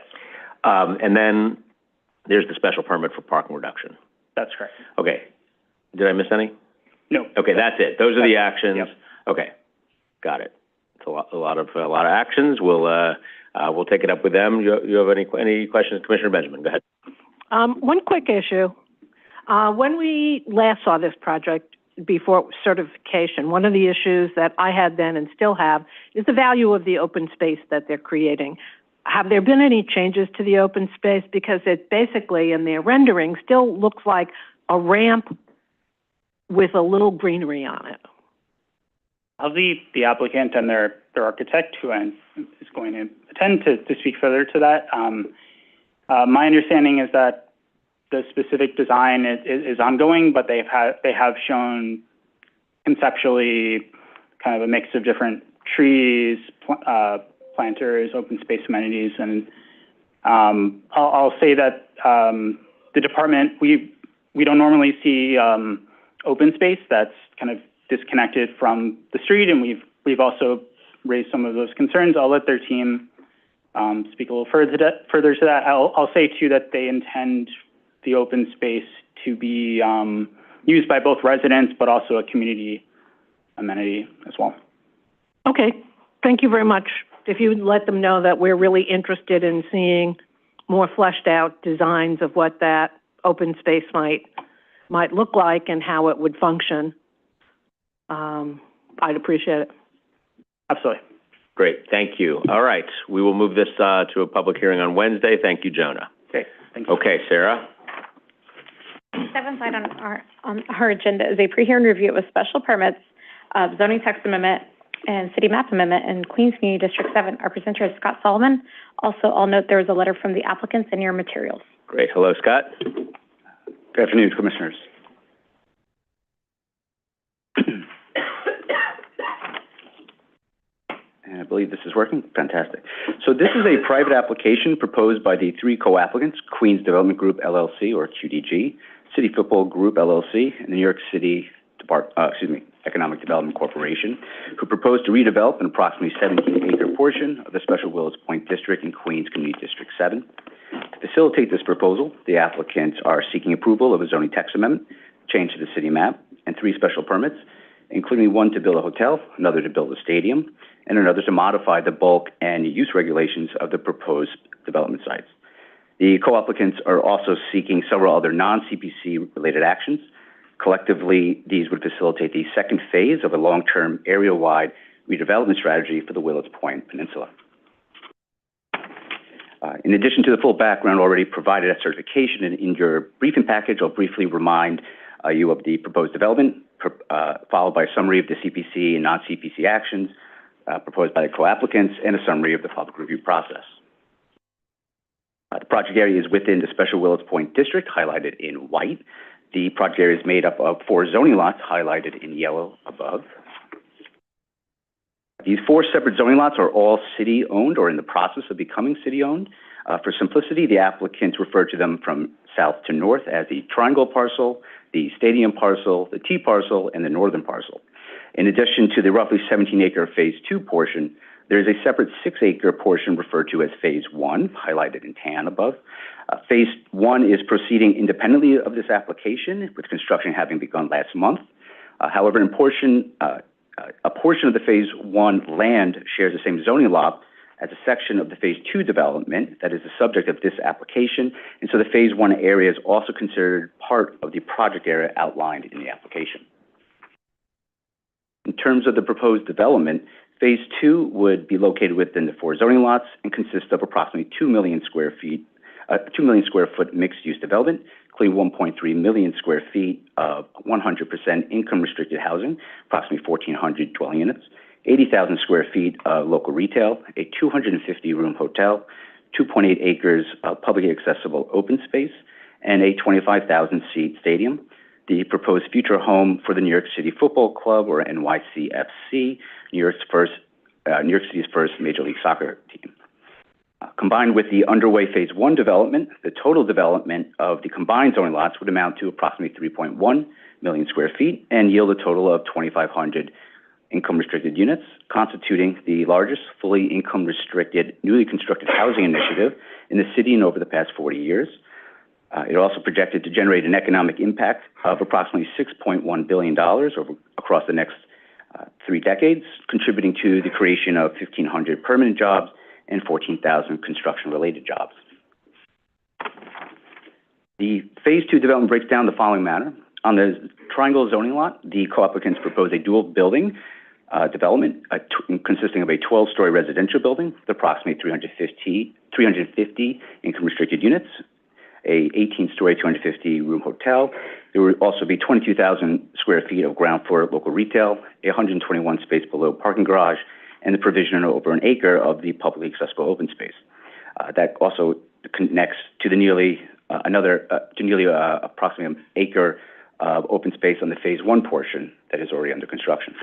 S1: And then there's the special permit for parking reduction.
S20: That's correct.
S1: Okay. Did I miss any?
S20: No.
S1: Okay, that's it. Those are the actions.
S20: Yep.
S1: Okay. Got it. It's a lot of actions. We'll We'll take it up with them. You have any questions? Commissioner Benjamin, go ahead.
S7: One quick issue. When we last saw this project before certification, one of the issues that I had then and still have is the value of the open space that they're creating. Have there been any changes to the open space? Because it basically, in their rendering, still looks like a ramp with a little greenery on it.
S20: I'll leave the applicant and their architect, who is going to attend, to speak further to that. My understanding is that the specific design is ongoing, but they have shown conceptually kind of a mix of different trees, planters, open space amenities, and I'll say that the department, we don't normally see open space that's kind of disconnected from the street, and we've also raised some of those concerns. I'll let their team speak a little further to that. I'll say too that they intend the open space to be used by both residents, but also a community amenity as well.
S7: Okay, thank you very much. If you would let them know that we're really interested in seeing more fleshed out designs of what that open space might look like and how it would function, I'd appreciate it.
S20: Absolutely.
S1: Great, thank you. All right, we will move this to a public hearing on Wednesday. Thank you, Jonah.
S20: Okay, thank you.
S1: Okay, Sarah.
S2: Seventh item on our agenda is a pre-hearing review of special permits, zoning text amendment, and city map amendment in Queens Community District 7. Our presenter is Scott Solomon. Also, I'll note there is a letter from the applicants in your materials.
S1: Great. Hello, Scott.
S21: Good afternoon, Commissioners. And I believe this is working. Fantastic. So this is a private application proposed by the three co-applicants, Queens Development Group, LLC, or QDG, City Football Group, LLC, and the New York City Economic Development Corporation, who propose to redevelop an approximately 17-acre portion of the Special Willets Point District in Queens Community District 7. To facilitate this proposal, the applicants are seeking approval of a zoning text amendment, change to the city map, and 3 special permits, including one to build a hotel, another to build a stadium, and another to modify the bulk and use regulations of the proposed development sites. The co-applicants are also seeking several other non-CPC related actions. Collectively, these would facilitate the second phase of a long-term area-wide redevelopment strategy for the Willets Point Peninsula. In addition to the full background already provided at certification in your briefing package, I'll briefly remind you of the proposed development, followed by a summary of the CPC and non-CPC actions proposed by the co-applicants, and a summary of the public review process. The project area is within the Special Willets Point District, highlighted in white. The project area is made up of 4 zoning lots, highlighted in yellow above. These 4 separate zoning lots are all city-owned or in the process of becoming city-owned. For simplicity, the applicants refer to them from south to north as the triangle parcel, the stadium parcel, the T parcel, and the northern parcel. In addition to the roughly 17-acre Phase 2 portion, there is a separate 6-acre portion referred to as Phase 1, highlighted in tan above. Phase 1 is proceeding independently of this application, with construction having begun last month. However, a portion of the Phase 1 land shares the same zoning lot as a section of the Phase 2 development that is the subject of this application, and so the Phase 1 area is also considered part of the project area outlined in the application. In terms of the proposed development, Phase 2 would be located within the 4 zoning lots and consist of approximately 2 million square foot mixed-use development, including 1.3 million square feet of 100% income-restricted housing, approximately 1,400 dwelling units, 80,000 square feet of local retail, a 250-room hotel, 2.8 acres of publicly accessible open space, and a 25,000-seat stadium. The proposed future home for the New York City Football Club, or NYCFC, New York City's first Major League Soccer team. Combined with the underway Phase 1 development, the total development of the combined zoning lots would amount to approximately 3.1 million square feet and yield a total of 2,500 income-restricted units, constituting the largest fully income-restricted, newly constructed housing initiative in the city in over the past 40 years. It also projected to generate an economic impact of approximately $6.1 billion across the next 3 decades, contributing to the creation of 1,500 permanent jobs and 14,000 construction-related jobs. The Phase 2 development breaks down the following manner. On the triangle zoning lot, the co-applicants propose a dual building development consisting of a 12-story residential building with approximately 350 income-restricted units, a 18-story, 250-room hotel. There will also be 22,000 square feet of ground floor local retail, a 121 space below parking garage, and the provision of over an acre of the publicly accessible open space. That also connects to the nearly approximately an acre of open space on the Phase 1 portion that is already under construction.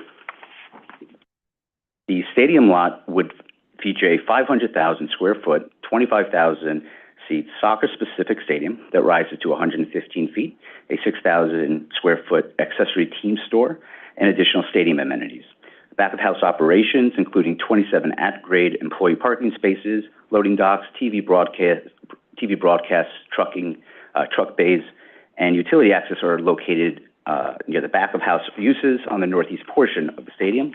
S21: The stadium lot would feature a 500,000 square foot, 25,000 seat soccer-specific stadium that rises to 115 feet, a 6,000 square foot accessory team store, and additional stadium amenities. Back-of-house operations, including 27 at-grade employee parking spaces, loading docks, TV broadcast, truck bays, and utility access are located near the back-of-house uses on the northeast portion of the stadium.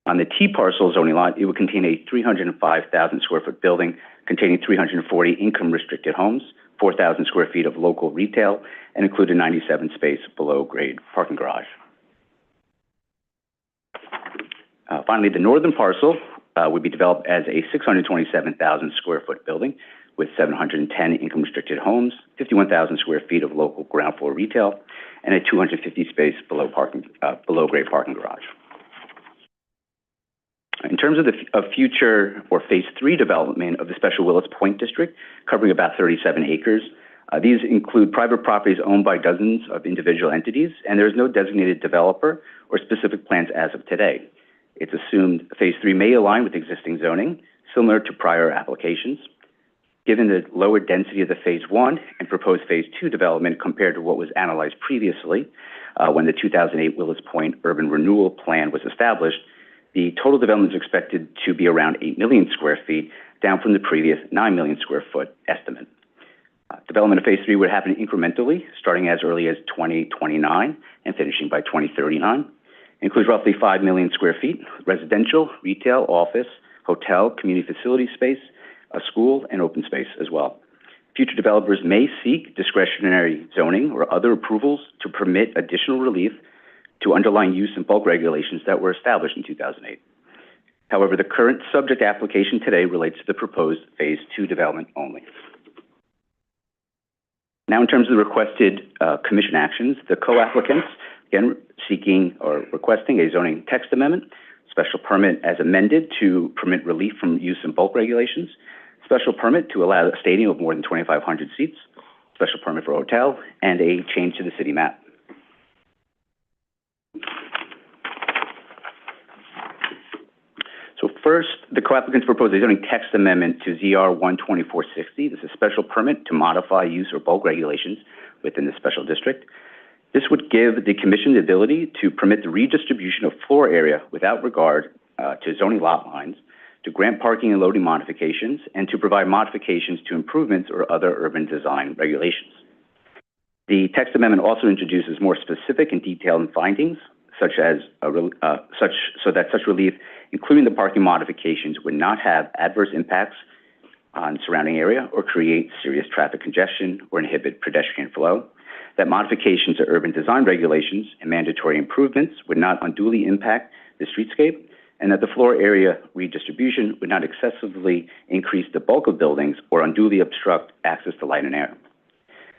S21: On the T parcel zoning lot, it would contain a 305,000 square foot building containing 340 income-restricted homes, 4,000 square feet of local retail, and include a 97 space below-grade parking garage. Finally, the northern parcel would be developed as a 627,000 square foot building with 710 income-restricted homes, 51,000 square feet of local ground floor retail, and a 250 space below-grade parking garage. In terms of future or Phase 3 development of the Special Willis Point District, covering about 37 acres, these include private properties owned by dozens of individual entities, and there is no designated developer or specific plans as of today. It's assumed Phase 3 may align with existing zoning, similar to prior applications. Given the lower density of the Phase 1 and proposed Phase 2 development compared to what was analyzed previously, when the 2008 Willis Point Urban Renewal Plan was established, the total development is expected to be around 8 million square feet, down from the previous 9 million square foot estimate. Development of Phase 3 would happen incrementally, starting as early as 2029 and finishing by 2039. It includes roughly 5 million square feet, residential, retail, office, hotel, community facility space, a school, and open space as well. Future developers may seek discretionary zoning or other approvals to permit additional relief to underlying use and bulk regulations that were established in 2008. However, the current subject application today relates to the proposed Phase 2 development only. Now, in terms of the requested commission actions, the co-applicants, again, seeking or requesting a zoning text amendment, special permit as amended to permit relief from use and bulk regulations, special permit to allow a stadium of more than 2,500 seats, special permit for a hotel, and a change to the city map. So first, the co-applicants propose a zoning text amendment to ZR 12460. This is a special permit to modify use or bulk regulations within the special district. This would give the commission the ability to permit the redistribution of floor area without regard to zoning lot lines, to grant parking and loading modifications, and to provide modifications to improvements or other urban design regulations. The text amendment also introduces more specific and detailed findings, so that such relief, including the parking modifications, would not have adverse impacts on surrounding area or create serious traffic congestion or inhibit pedestrian flow, that modifications to urban design regulations and mandatory improvements would not unduly impact the streetscape, and that the floor area redistribution would not excessively increase the bulk of buildings or unduly obstruct access to light and air.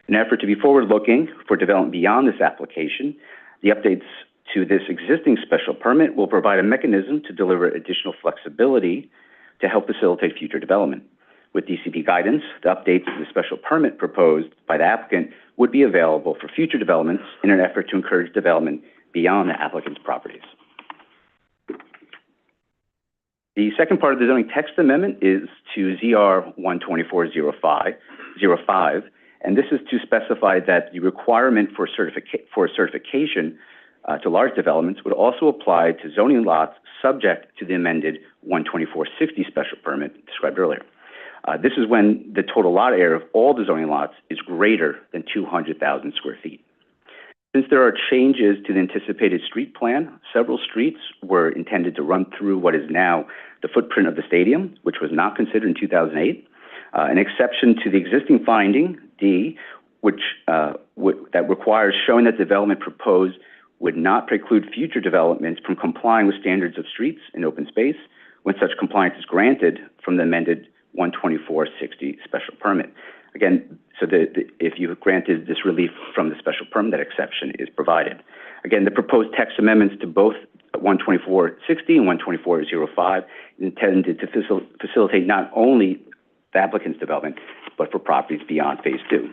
S21: In an effort to be forward-looking for development beyond this application, the updates to this existing special permit will provide a mechanism to deliver additional flexibility to help facilitate future development. With DCP guidance, the updates to the special permit proposed by the applicant would be available for future developments in an effort to encourage development beyond the applicant's properties. The second part of the zoning text amendment is to ZR 12405, and this is to specify that the requirement for certification to large developments would also apply to zoning lots subject to the amended 12460 special permit described earlier. This is when the total lot area of all the zoning lots is greater than 200,000 square feet. Since there are changes to the anticipated street plan, several streets were intended to run through what is now the footprint of the stadium, which was not considered in 2008. An exception to the existing finding, D, which that requires showing that development proposed would not preclude future developments from complying with standards of streets and open space when such compliance is granted from the amended 12460 special permit. Again, so if you have granted this relief from the special permit, that exception is provided. Again, the proposed text amendments to both 12460 and 12405 is intended to facilitate not only the applicant's development, but for properties beyond phase 2.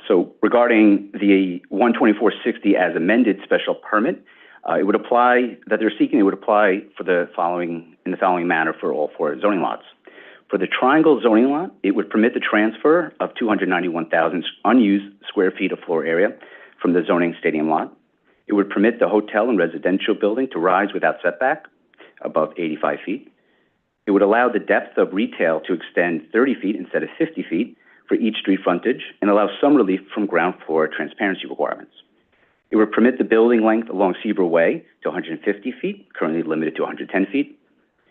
S21: So regarding the 12460 as amended special permit, it would apply, that they're seeking, it would apply for the following, in the following manner for all 4 zoning lots. For the triangle zoning lot, it would permit the transfer of 291,000 unused square feet of floor area from the zoning stadium lot. It would permit the hotel and residential building to rise without setback above 85 feet. It would allow the depth of retail to extend 30 feet instead of 50 feet for each street frontage and allow some relief from ground floor transparency requirements. It would permit the building length along Seaver Way to 150 feet, currently limited to 110 feet.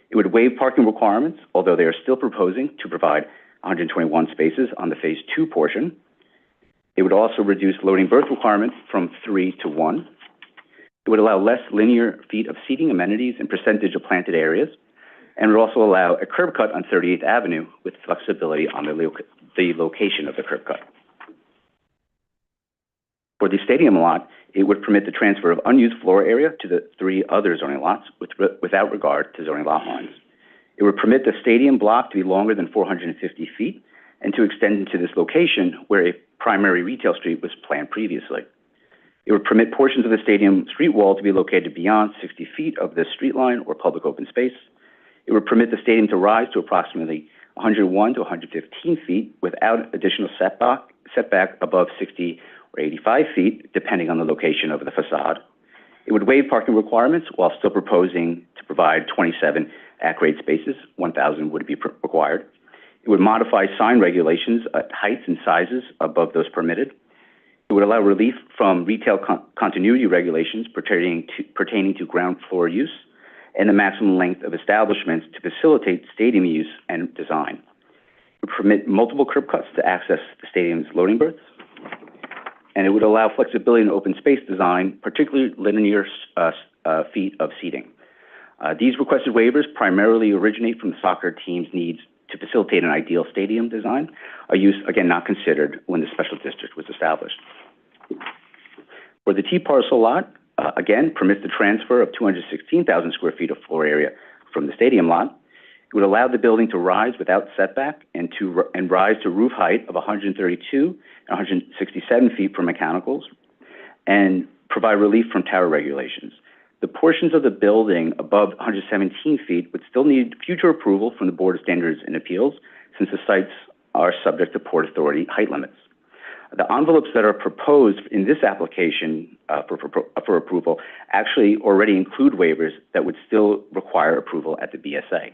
S21: It would waive parking requirements, although they are still proposing to provide 121 spaces on the phase 2 portion. It would also reduce loading berth requirements from 3 to 1. It would allow less linear feet of seating, amenities, and percentage of planted areas, and would also allow a curb cut on 38th Avenue with flexibility on the location of the curb cut. For the stadium lot, it would permit the transfer of unused floor area to the 3 other zoning lots without regard to zoning lot lines. It would permit the stadium block to be longer than 450 feet and to extend into this location where a primary retail street was planned previously. It would permit portions of the stadium street wall to be located beyond 60 feet of the street line or public open space. It would permit the stadium to rise to approximately 101 to 115 feet without additional setback above 60 or 85 feet, depending on the location of the facade. It would waive parking requirements while still proposing to provide 27 at-grade spaces. 1,000 would be required. It would modify sign regulations at heights and sizes above those permitted. It would allow relief from retail continuity regulations pertaining to ground floor use and the maximum length of establishments to facilitate stadium use and design. It would permit multiple curb cuts to access the stadium's loading berths. And it would allow flexibility in open space design, particularly linear feet of seating. These requested waivers primarily originate from the soccer team's needs to facilitate an ideal stadium design, a use, again, not considered when the special district was established. For the T parcel lot, again, permits the transfer of 216,000 square feet of floor area from the stadium lot. It would allow the building to rise without setback and rise to roof height of 132 and 167 feet for mechanicals and provide relief from tower regulations. The portions of the building above 117 feet would still need future approval from the Board of Standards and Appeals since the sites are subject to Port Authority height limits. The envelopes that are proposed in this application for approval actually already include waivers that would still require approval at the BSA.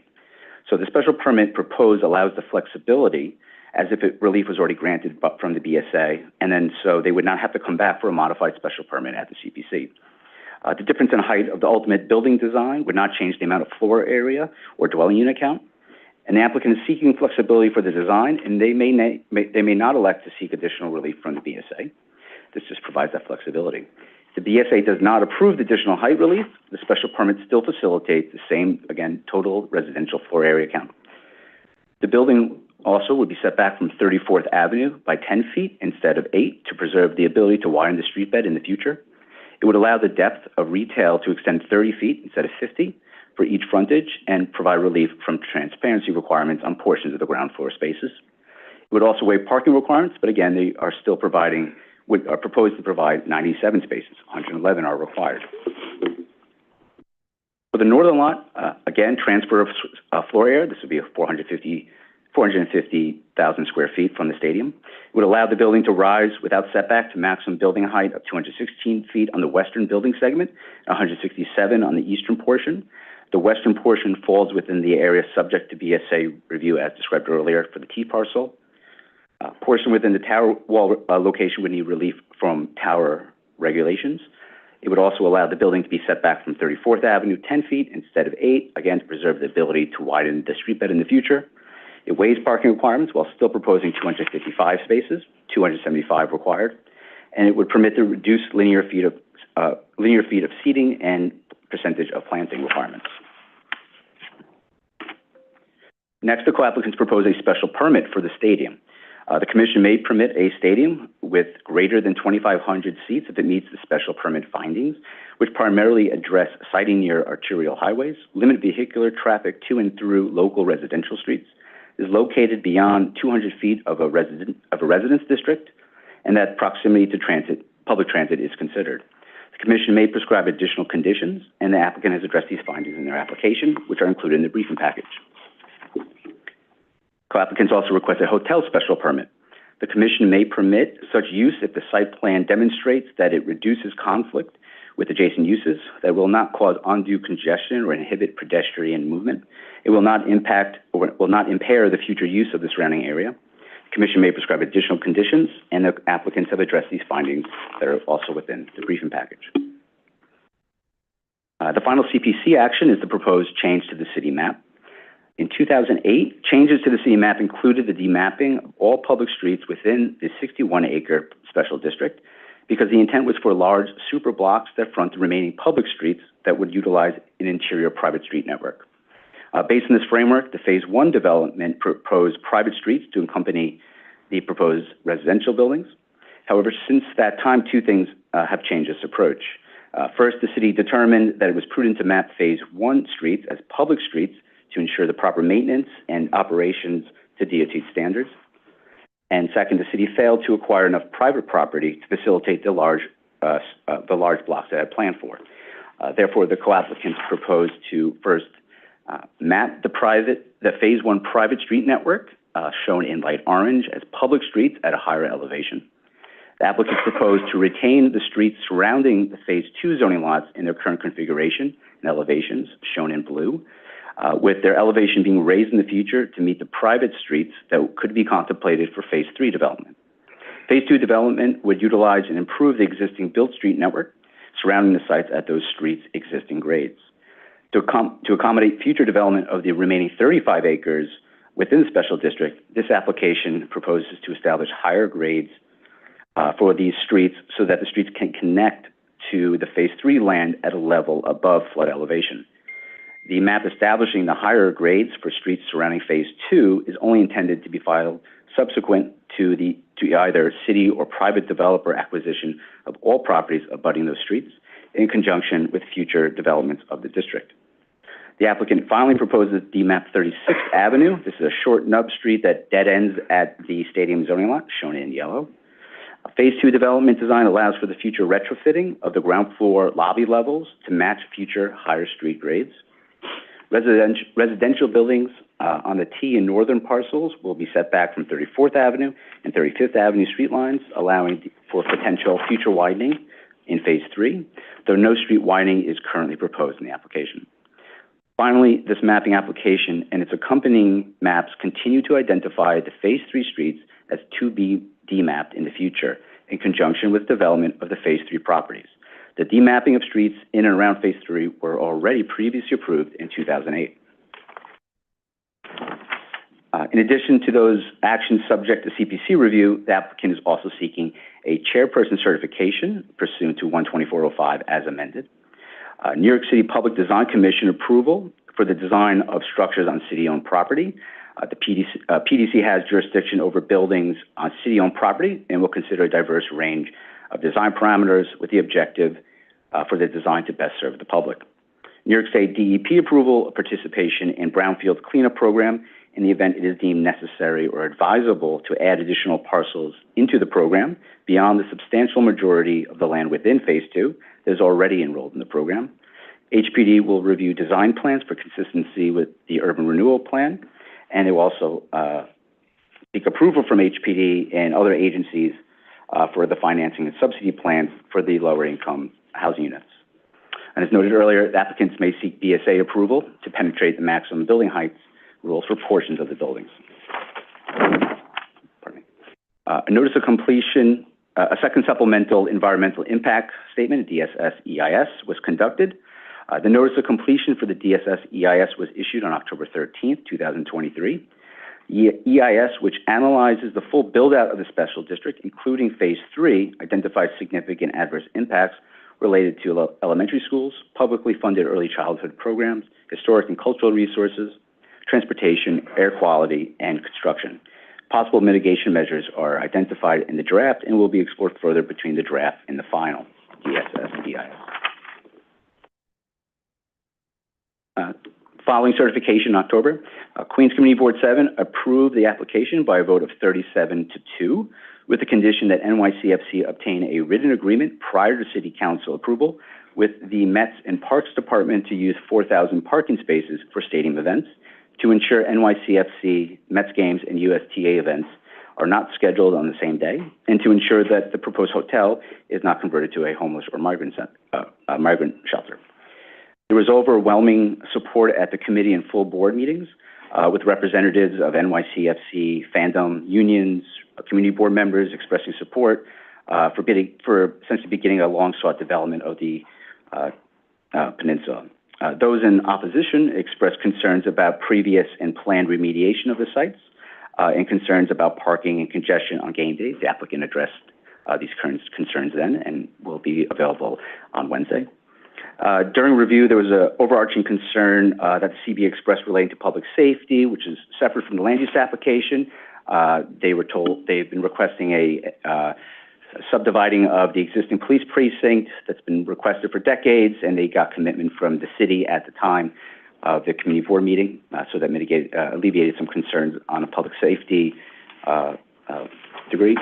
S21: So the special permit proposed allows the flexibility as if relief was already granted from the BSA, and then so they would not have to come back for a modified special permit at the CPC. The difference in height of the ultimate building design would not change the amount of floor area or dwelling unit count. And the applicant is seeking flexibility for the design, and they may not elect to seek additional relief from the BSA. This just provides that flexibility. If the BSA does not approve the additional height relief, the special permit still facilitates the same, again, total residential floor area count. The building also would be set back from 34th Avenue by 10 feet instead of 8 to preserve the ability to widen the street bed in the future. It would allow the depth of retail to extend 30 feet instead of 50 for each frontage and provide relief from transparency requirements on portions of the ground floor spaces. It would also waive parking requirements, but again, they are still are proposed to provide 97 spaces. 111 are required. For the northern lot, again, transfer of floor area. This would be a 450,000 square feet from the stadium. It would allow the building to rise without setback to maximum building height of 216 feet on the western building segment, and 167 on the eastern portion. The western portion falls within the area subject to BSA review as described earlier for the T parcel. Portion within the tower wall location would need relief from tower regulations. It would also allow the building to be set back from 34th Avenue 10 feet instead of 8, again, to preserve the ability to widen the street bed in the future. It waives parking requirements while still proposing 255 spaces, 275 required, and it would permit the reduced linear feet of seating and percentage of planting requirements. Next, the co-applicants propose a special permit for the stadium. The commission may permit a stadium with greater than 2,500 seats if it meets the special permit findings, which primarily address siting near arterial highways, limit vehicular traffic to and through local residential streets, is located beyond 200 feet of a residence district, and that proximity to public transit is considered. The commission may prescribe additional conditions, and the applicant has addressed these findings in their application, which are included in the briefing package. Co-applicants also request a hotel special permit. The commission may permit such use if the site plan demonstrates that it reduces conflict with adjacent uses, that will not cause undue congestion or inhibit pedestrian movement. It will not impact or will not impair the future use of the surrounding area. The commission may prescribe additional conditions, and the applicants have addressed these findings that are also within the briefing package. The final CPC action is the proposed change to the city map. In 2008, changes to the city map included the demapping of all public streets within the 61-acre special district, because the intent was for large super blocks that front the remaining public streets that would utilize an interior private street network. Based on this framework, the Phase 1 development proposed private streets to accompany the proposed residential buildings. However, since that time, two things have changed this approach. First, the city determined that it was prudent to map Phase 1 streets as public streets to ensure the proper maintenance and operations to DOT standards. And second, the city failed to acquire enough private property to facilitate the large blocks that it had planned for. Therefore, the co-applicants proposed to first map the Phase 1 private street network, shown in light orange, as public streets at a higher elevation. The applicants proposed to retain the streets surrounding the Phase 2 zoning lots in their current configuration and elevations, shown in blue, with their elevation being raised in the future to meet the private streets that could be contemplated for Phase 3 development. Phase 2 development would utilize and improve the existing built street network surrounding the sites at those streets' existing grades. To accommodate future development of the remaining 35 acres within the special district, this application proposes to establish higher grades for these streets so that the streets can connect to the Phase 3 land at a level above flood elevation. The map establishing the higher grades for streets surrounding Phase 2 is only intended to be filed subsequent to either city or private developer acquisition of all properties abutting those streets in conjunction with future developments of the district. The applicant finally proposes demap 36th Avenue. This is a short nub street that dead ends at the stadium zoning lot, shown in yellow. Phase 2 development design allows for the future retrofitting of the ground floor lobby levels to match future higher street grades. Residential buildings on the T and northern parcels will be set back from 34th Avenue and 35th Avenue street lines, allowing for potential future widening in Phase 3, though no street widening is currently proposed in the application. Finally, this mapping application and its accompanying maps continue to identify the Phase 3 streets as to be demapped in the future in conjunction with development of the Phase 3 properties. The demapping of streets in and around Phase 3 were already previously approved in 2008. In addition to those actions subject to CPC review, the applicant is also seeking a chairperson certification pursuant to 12405 as amended. New York City Public Design Commission approval for the design of structures on city-owned property. The PDC has jurisdiction over buildings on city-owned property and will consider a diverse range of design parameters with the objective for the design to best serve the public. New York State DEP approval of participation in brownfield cleanup program in the event it is deemed necessary or advisable to add additional parcels into the program beyond the substantial majority of the land within Phase 2 that is already enrolled in the program. HPD will review design plans for consistency with the urban renewal plan, and it will also seek approval from HPD and other agencies for the financing and subsidy plans for the lower income housing units. And as noted earlier, the applicants may seek BSA approval to penetrate the maximum building heights rules for portions of the buildings. Pardon me. A notice of completion, a second supplemental environmental impact statement, DSS-EIS, was conducted. The notice of completion for the DSS-EIS was issued on October 13th, 2023. EIS, which analyzes the full build-out of the special district, including Phase 3, identifies significant adverse impacts related to elementary schools, publicly funded early childhood programs, historic and cultural resources, transportation, air quality, and construction. Possible mitigation measures are identified in the draft and will be explored further between the draft and the final DSS-EIS. Following certification in October, Queens Community Board 7 approved the application by a vote of 37-2, with the condition that NYCFC obtain a written agreement prior to City Council approval with the Mets and Parks Department to use 4,000 parking spaces for stadium events, to ensure NYCFC, Mets games, and USTA events are not scheduled on the same day, and to ensure that the proposed hotel is not converted to a homeless or migrant shelter. There was overwhelming support at the committee and full board meetings, with representatives of NYCFC fandom, unions, community board members expressing support for essentially beginning a long-sought development of the peninsula. Those in opposition expressed concerns about previous and planned remediation of the sites and concerns about parking and congestion on game days. The applicant addressed these current concerns then and will be available on Wednesday. During review, there was an overarching concern that the CB expressed relating to public safety, which is separate from the land use application. They were told they've been requesting a subdividing of the existing police precinct that's been requested for decades, and they got commitment from the city at the time of the community board meeting, so that alleviated some concerns on a public safety degree.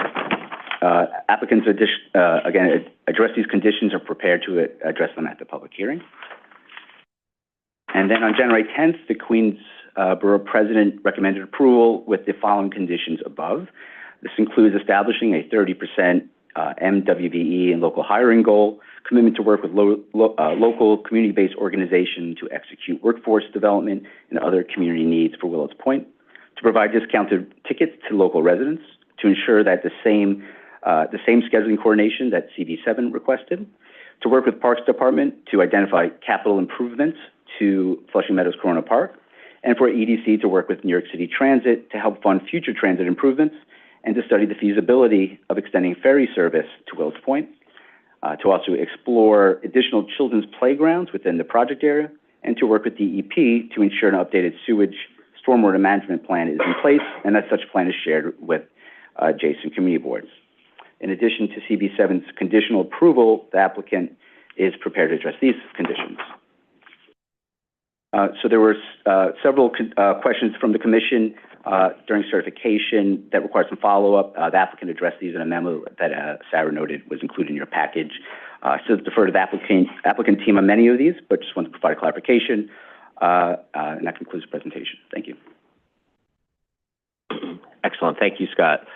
S21: Applicants again address these conditions, are prepared to address them at the public hearing. And then on January 10th, the Queens Borough President recommended approval with the following conditions above. This includes establishing a 30% MWBE and local hiring goal, commitment to work with local community-based organizations to execute workforce development and other community needs for Willows Point, to provide discounted tickets to local residents, to ensure that the same scheduling coordination that CB7 requested, to work with Parks Department to identify capital improvements to Flushing Meadows Corona Park, and for EDC to work with New York City Transit to help fund future transit improvements, and to study the feasibility of extending ferry service to Willows Point, to also explore additional children's playgrounds within the project area, and to work with DEP to ensure an updated sewage stormwater management plan is in place, and that such plan is shared with adjacent community boards. In addition to CB7's conditional approval, the applicant is prepared to address these conditions. So there were several questions from the commission during certification that required some follow-up. The applicant addressed these in a memo that Sarah noted was included in your package. So defer to the applicant team on many of these, but just want to provide a clarification. And that concludes the presentation. Thank you.
S1: Excellent. Thank you, Scott.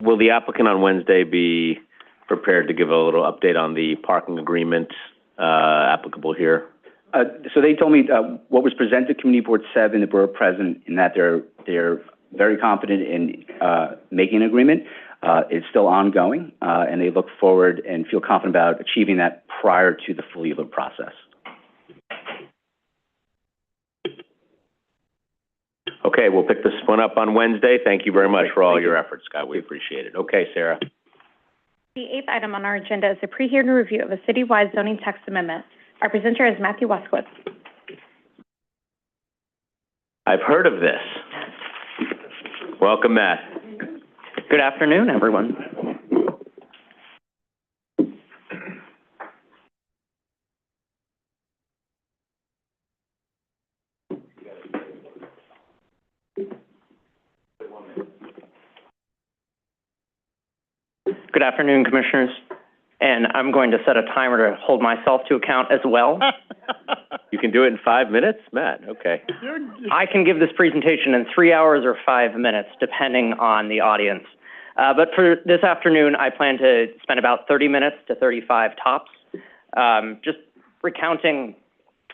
S1: Will the applicant on Wednesday be prepared to give a little update on the parking agreement applicable here?
S21: So they told me what was presented to Community Board 7, the Borough President, in that they're very confident in making an agreement. It's still ongoing, and they look forward and feel confident about achieving that prior to the full yield process.
S1: Okay, we'll pick this one up on Wednesday. Thank you very much for all your efforts, Scott. We appreciate it. Okay, Sarah.
S2: The eighth item on our agenda is a pre-hearing review of a citywide zoning text amendment. Our presenter is Matthew Waskowitz.
S1: I've heard of this. Welcome, Matt.
S8: Good afternoon, everyone. Good afternoon, Commissioners. And I'm going to set a timer to hold myself to account as well.
S1: You can do it in 5 minutes? Matt, okay.
S8: I can give this presentation in 3 hours or 5 minutes, depending on the audience. But for this afternoon, I plan to spend about 30 minutes to 35 tops, just recounting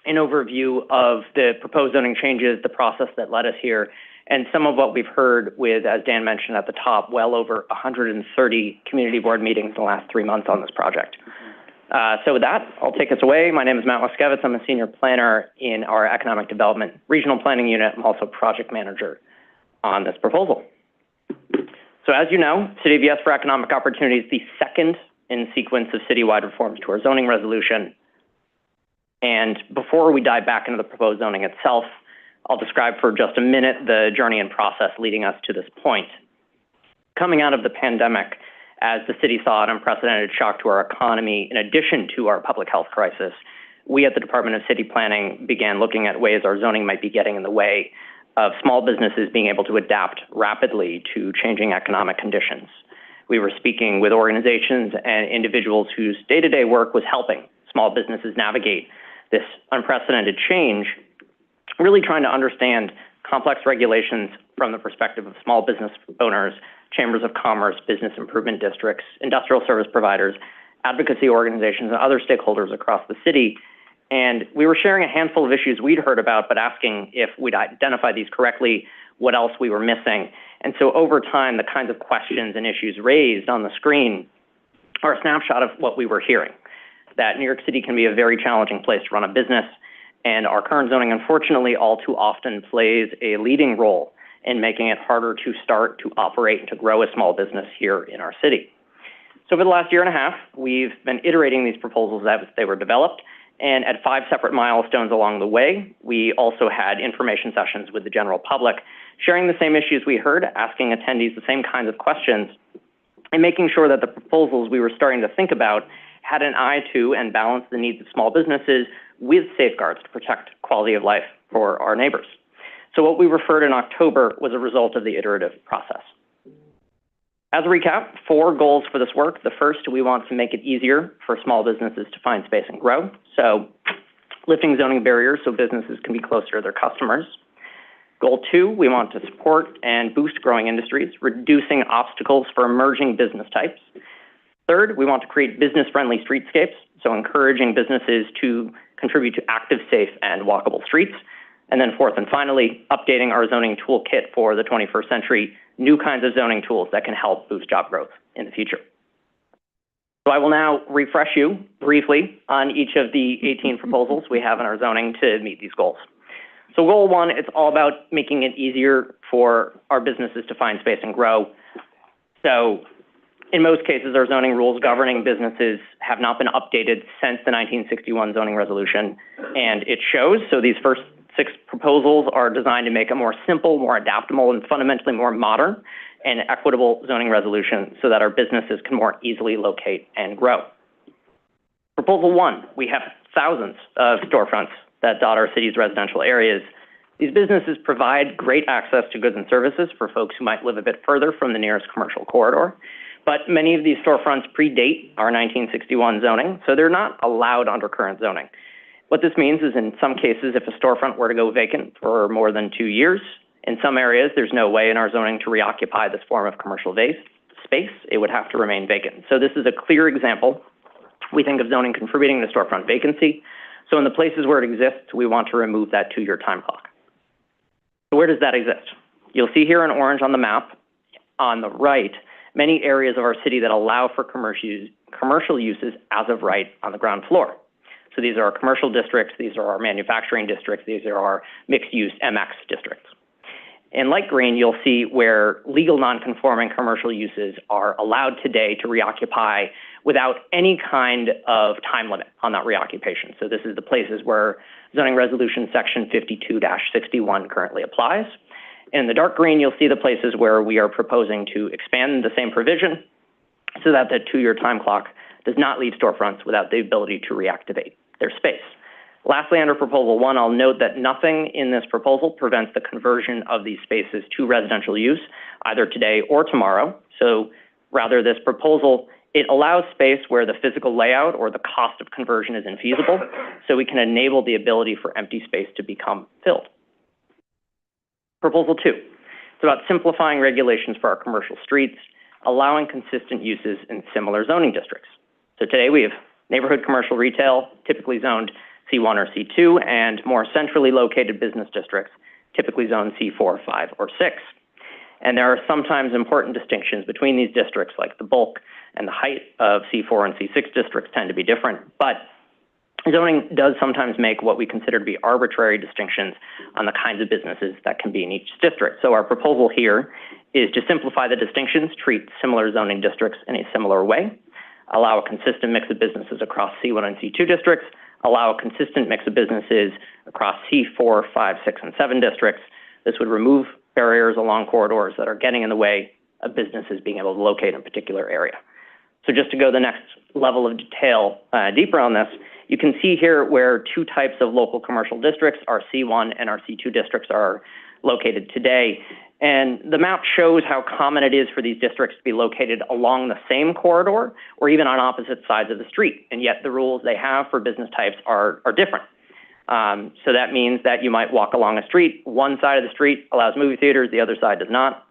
S8: an overview of the proposed zoning changes, the process that led us here, And some of what we've heard with, as Dan mentioned at the top, well over 130 community board meetings in the last 3 months on this project. So with that, I'll take us away. My name is Matt Waskevitz. I'm a senior planner in our Economic Development Regional Planning Unit. I'm also project manager on this proposal. So as you know, City of Yes for Economic Opportunity is the second in sequence of citywide reforms to our zoning resolution. And before we dive back into the proposed zoning itself, I'll describe for just a minute the journey and process leading us to this point. Coming out of the pandemic, as the city saw an unprecedented shock to our economy, in addition to our public health crisis, we at the Department of City Planning began looking at ways our zoning might be getting in the way of small businesses being able to adapt rapidly to changing economic conditions. We were speaking with organizations and individuals whose day-to-day work was helping small businesses navigate this unprecedented change, really trying to understand complex regulations from the perspective of small business owners, chambers of commerce, business improvement districts, industrial service providers, advocacy organizations, and other stakeholders across the city. And we were sharing a handful of issues we'd heard about, but asking if we'd identify these correctly, what else we were missing. And so over time, the kinds of questions and issues raised on the screen are a snapshot of what we were hearing, that New York City can be a very challenging place to run a business. And our current zoning, unfortunately, all too often plays a leading role in making it harder to start, to operate, and to grow a small business here in our city. So over the last year and a half, we've been iterating these proposals as they were developed. And at 5 separate milestones along the way, we also had information sessions with the general public, sharing the same issues we heard, asking attendees the same kinds of questions, and making sure that the proposals we were starting to think about had an eye to and balanced the needs of small businesses with safeguards to protect quality of life for our neighbors. So what we referred in October was a result of the iterative process. As a recap, 4 goals for this work. The first, we want to make it easier for small businesses to find space and grow. So lifting zoning barriers so businesses can be closer to their customers. Goal 2, we want to support and boost growing industries, reducing obstacles for emerging business types. Third, we want to create business-friendly streetscapes, so encouraging businesses to contribute to active, safe, and walkable streets. And then fourth and finally, updating our zoning toolkit for the 21st century, new kinds of zoning tools that can help boost job growth in the future. So I will now refresh you briefly on each of the 18 proposals we have in our zoning to meet these goals. So goal 1, it's all about making it easier for our businesses to find space and grow. So in most cases, our zoning rules governing businesses have not been updated since the 1961 zoning resolution, and it shows. So these first 6 proposals are designed to make a more simple, more adaptable, and fundamentally more modern and equitable zoning resolution so that our businesses can more easily locate and grow. Proposal 1, we have thousands of storefronts that dot our city's residential areas. These businesses provide great access to goods and services for folks who might live a bit further from the nearest commercial corridor. But many of these storefronts predate our 1961 zoning, so they're not allowed under current zoning. What this means is in some cases, if a storefront were to go vacant for more than 2 years, in some areas, there's no way in our zoning to reoccupy this form of commercial space. It would have to remain vacant. So this is a clear example. We think of zoning contributing to storefront vacancy. So in the places where it exists, we want to remove that 2-year time clock. So where does that exist? You'll see here in orange on the map on the right, many areas of our city that allow for commercial uses as of right on the ground floor. So these are our commercial districts, these are our manufacturing districts, these are our mixed-use MX districts. In light green, you'll see where legal non-conforming commercial uses are allowed today to reoccupy without any kind of time limit on that reoccupation. So this is the places where zoning resolution section 52-61 currently applies. In the dark green, you'll see the places where we are proposing to expand the same provision so that the 2-year time clock does not leave storefronts without the ability to reactivate their space. Lastly, under Proposal 1, I'll note that nothing in this proposal prevents the conversion of these spaces to residential use, either today or tomorrow. So rather, this proposal, it allows space where the physical layout or the cost of conversion is infeasible, so we can enable the ability for empty space to become filled. Proposal 2, it's about simplifying regulations for our commercial streets, allowing consistent uses in similar zoning districts. So today we have neighborhood commercial retail, typically zoned C1 or C2, and more centrally located business districts, typically zone C4, 5, or 6. And there are sometimes important distinctions between these districts, like the bulk and the height of C4 and C6 districts tend to be different, but zoning does sometimes make what we consider to be arbitrary distinctions on the kinds of businesses that can be in each district. So our proposal here is to simplify the distinctions, treat similar zoning districts in a similar way, allow a consistent mix of businesses across C1 and C2 districts, allow a consistent mix of businesses across C4, 5, 6, and 7 districts. This would remove barriers along corridors that are getting in the way of businesses being able to locate in a particular area. So just to go the next level of detail deeper on this, you can see here where two types of local commercial districts, our C1 and our C2 districts, are located today. And the map shows how common it is for these districts to be located along the same corridor or even on opposite sides of the street. And yet the rules they have for business types are different. So that means that you might walk along a street, one side of the street allows movie theaters, the other side does not.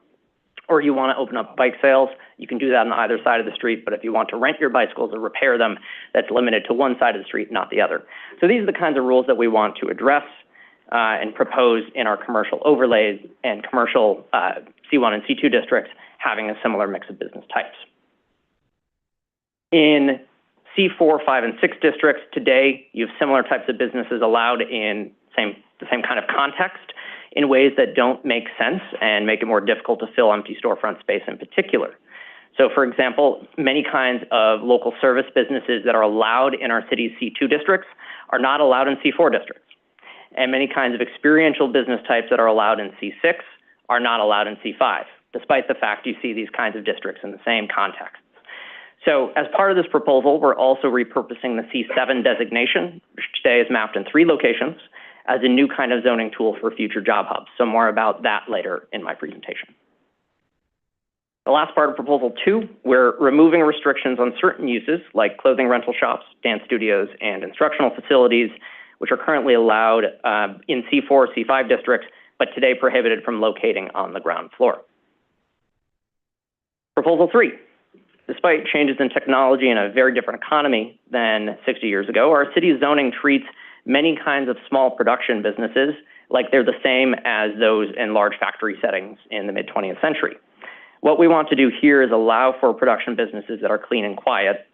S8: Or you want to open up bike sales, you can do that on either side of the street, but if you want to rent your bicycles or repair them, that's limited to one side of the street, not the other. So these are the kinds of rules that we want to address and propose in our commercial overlays and commercial C1 and C2 districts having a similar mix of business types. In C4, 5, and 6 districts today, you have similar types of businesses allowed in the same kind of context in ways that don't make sense and make it more difficult to fill empty storefront space in particular. So for example, many kinds of local service businesses that are allowed in our city's C2 districts are not allowed in C4 districts. And many kinds of experiential business types that are allowed in C6 are not allowed in C5, despite the fact you see these kinds of districts in the same contexts. So as part of this proposal, we're also repurposing the C7 designation, which today is mapped in 3 locations, as a new kind of zoning tool for future job hubs. So more about that later in my presentation. The last part of Proposal 2, we're removing restrictions on certain uses like clothing rental shops, dance studios, and instructional facilities, which are currently allowed in C4, C5 districts, but today prohibited from locating on the ground floor. Proposal 3, despite changes in technology and a very different economy than 60 years ago, our city's zoning treats many kinds of small production businesses like they're the same as those in large factory settings in the mid-20th century. What we want to do here is allow for production businesses that are clean and quiet,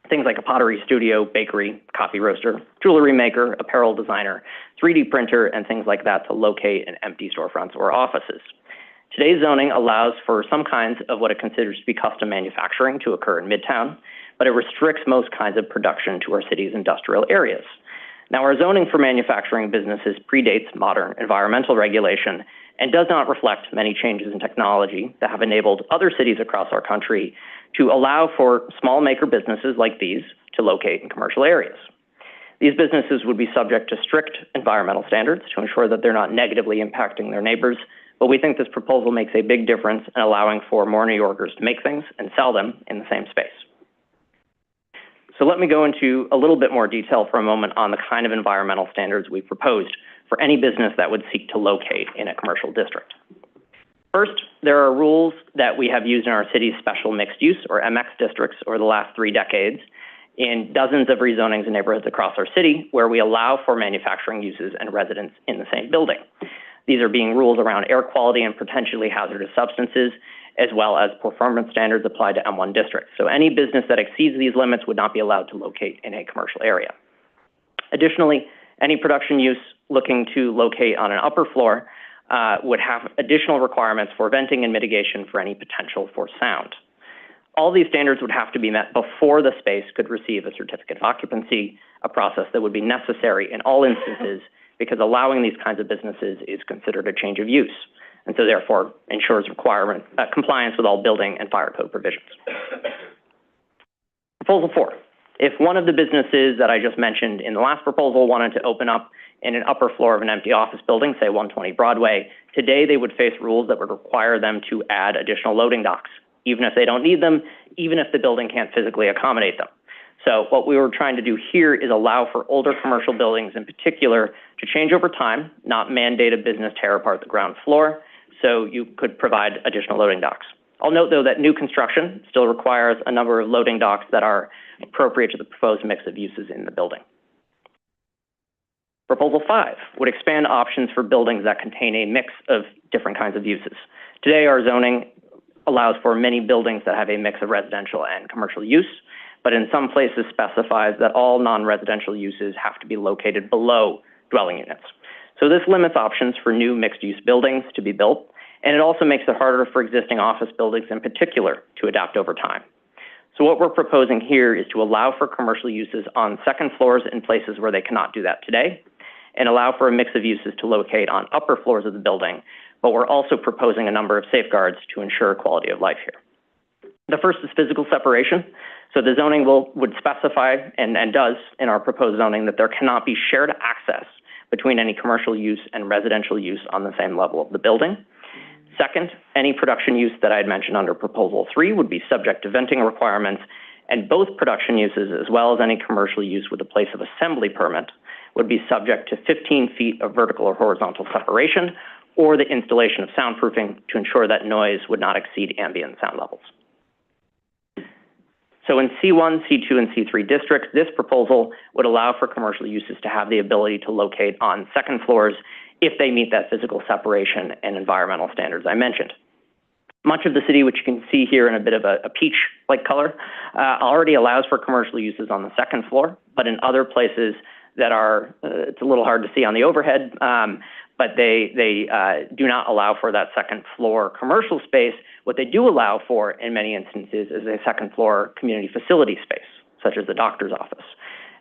S8: things like a pottery studio, bakery, coffee roaster, jewelry maker, apparel designer, 3D printer, and things like that to locate in empty storefronts or offices. Today's zoning allows for some kinds of what it considers to be custom manufacturing to occur in Midtown, but it restricts most kinds of production to our city's industrial areas. Now, our zoning for manufacturing businesses predates modern environmental regulation and does not reflect many changes in technology that have enabled other cities across our country to allow for small maker businesses like these to locate in commercial areas. These businesses would be subject to strict environmental standards to ensure that they're not negatively impacting their neighbors, but we think this proposal makes a big difference in allowing for more New Yorkers to make things and sell them in the same space. So let me go into a little bit more detail for a moment on the kind of environmental standards we've proposed for any business that would seek to locate in a commercial district. First, there are rules that we have used in our city's special mixed use, or MX districts, over the last 3 decades in dozens of rezonings and neighborhoods across our city where we allow for manufacturing uses and residents in the same building. These are being rules around air quality and potentially hazardous substances, as well as performance standards applied to M1 districts. So any business that exceeds these limits would not be allowed to locate in a commercial area. Additionally, any production use looking to locate on an upper floor would have additional requirements for venting and mitigation for any potential for sound. All these standards would have to be met before the space could receive a certificate of occupancy, a process that would be necessary in all instances because allowing these kinds of businesses is considered a change of use, and so therefore ensures compliance with all building and fire code provisions. Proposal 4. If one of the businesses that I just mentioned in the last proposal wanted to open up in an upper floor of an empty office building, say 120 Broadway, today they would face rules that would require them to add additional loading docks, even if they don't need them, even if the building can't physically accommodate them. So what we were trying to do here is allow for older commercial buildings in particular to change over time, not mandate a business tear apart the ground floor, so you could provide additional loading docks. I'll note, though, that new construction still requires a number of loading docks that are appropriate to the proposed mix of uses in the building. Proposal 5 would expand options for buildings that contain a mix of different kinds of uses. Today, our zoning allows for many buildings that have a mix of residential and commercial use, but in some places specifies that all non-residential uses have to be located below dwelling units. So this limits options for new mixed-use buildings to be built, and it also makes it harder for existing office buildings in particular to adapt over time. So what we're proposing here is to allow for commercial uses on second floors in places where they cannot do that today, and allow for a mix of uses to locate on upper floors of the building, but we're also proposing a number of safeguards to ensure quality of life here. The first is physical separation. So the zoning would specify, and does in our proposed zoning, that there cannot be shared access between any commercial use and residential use on the same level of the building. Second, any production use that I had mentioned under Proposal 3 would be subject to venting requirements, and both production uses, as well as any commercial use with a place of assembly permit, would be subject to 15 feet of vertical or horizontal separation, or the installation of soundproofing to ensure that noise would not exceed ambient sound levels. So in C1, C2, and C3 districts, this proposal would allow for commercial uses to have the ability to locate on second floors if they meet that physical separation and environmental standards I mentioned. Much of the city, which you can see here in a bit of a peach-like color, already allows for commercial uses on the second floor, but in other places that are, it's a little hard to see on the overhead, but they do not allow for that second floor commercial space. What they do allow for in many instances is a second floor community facility space, such as the doctor's office.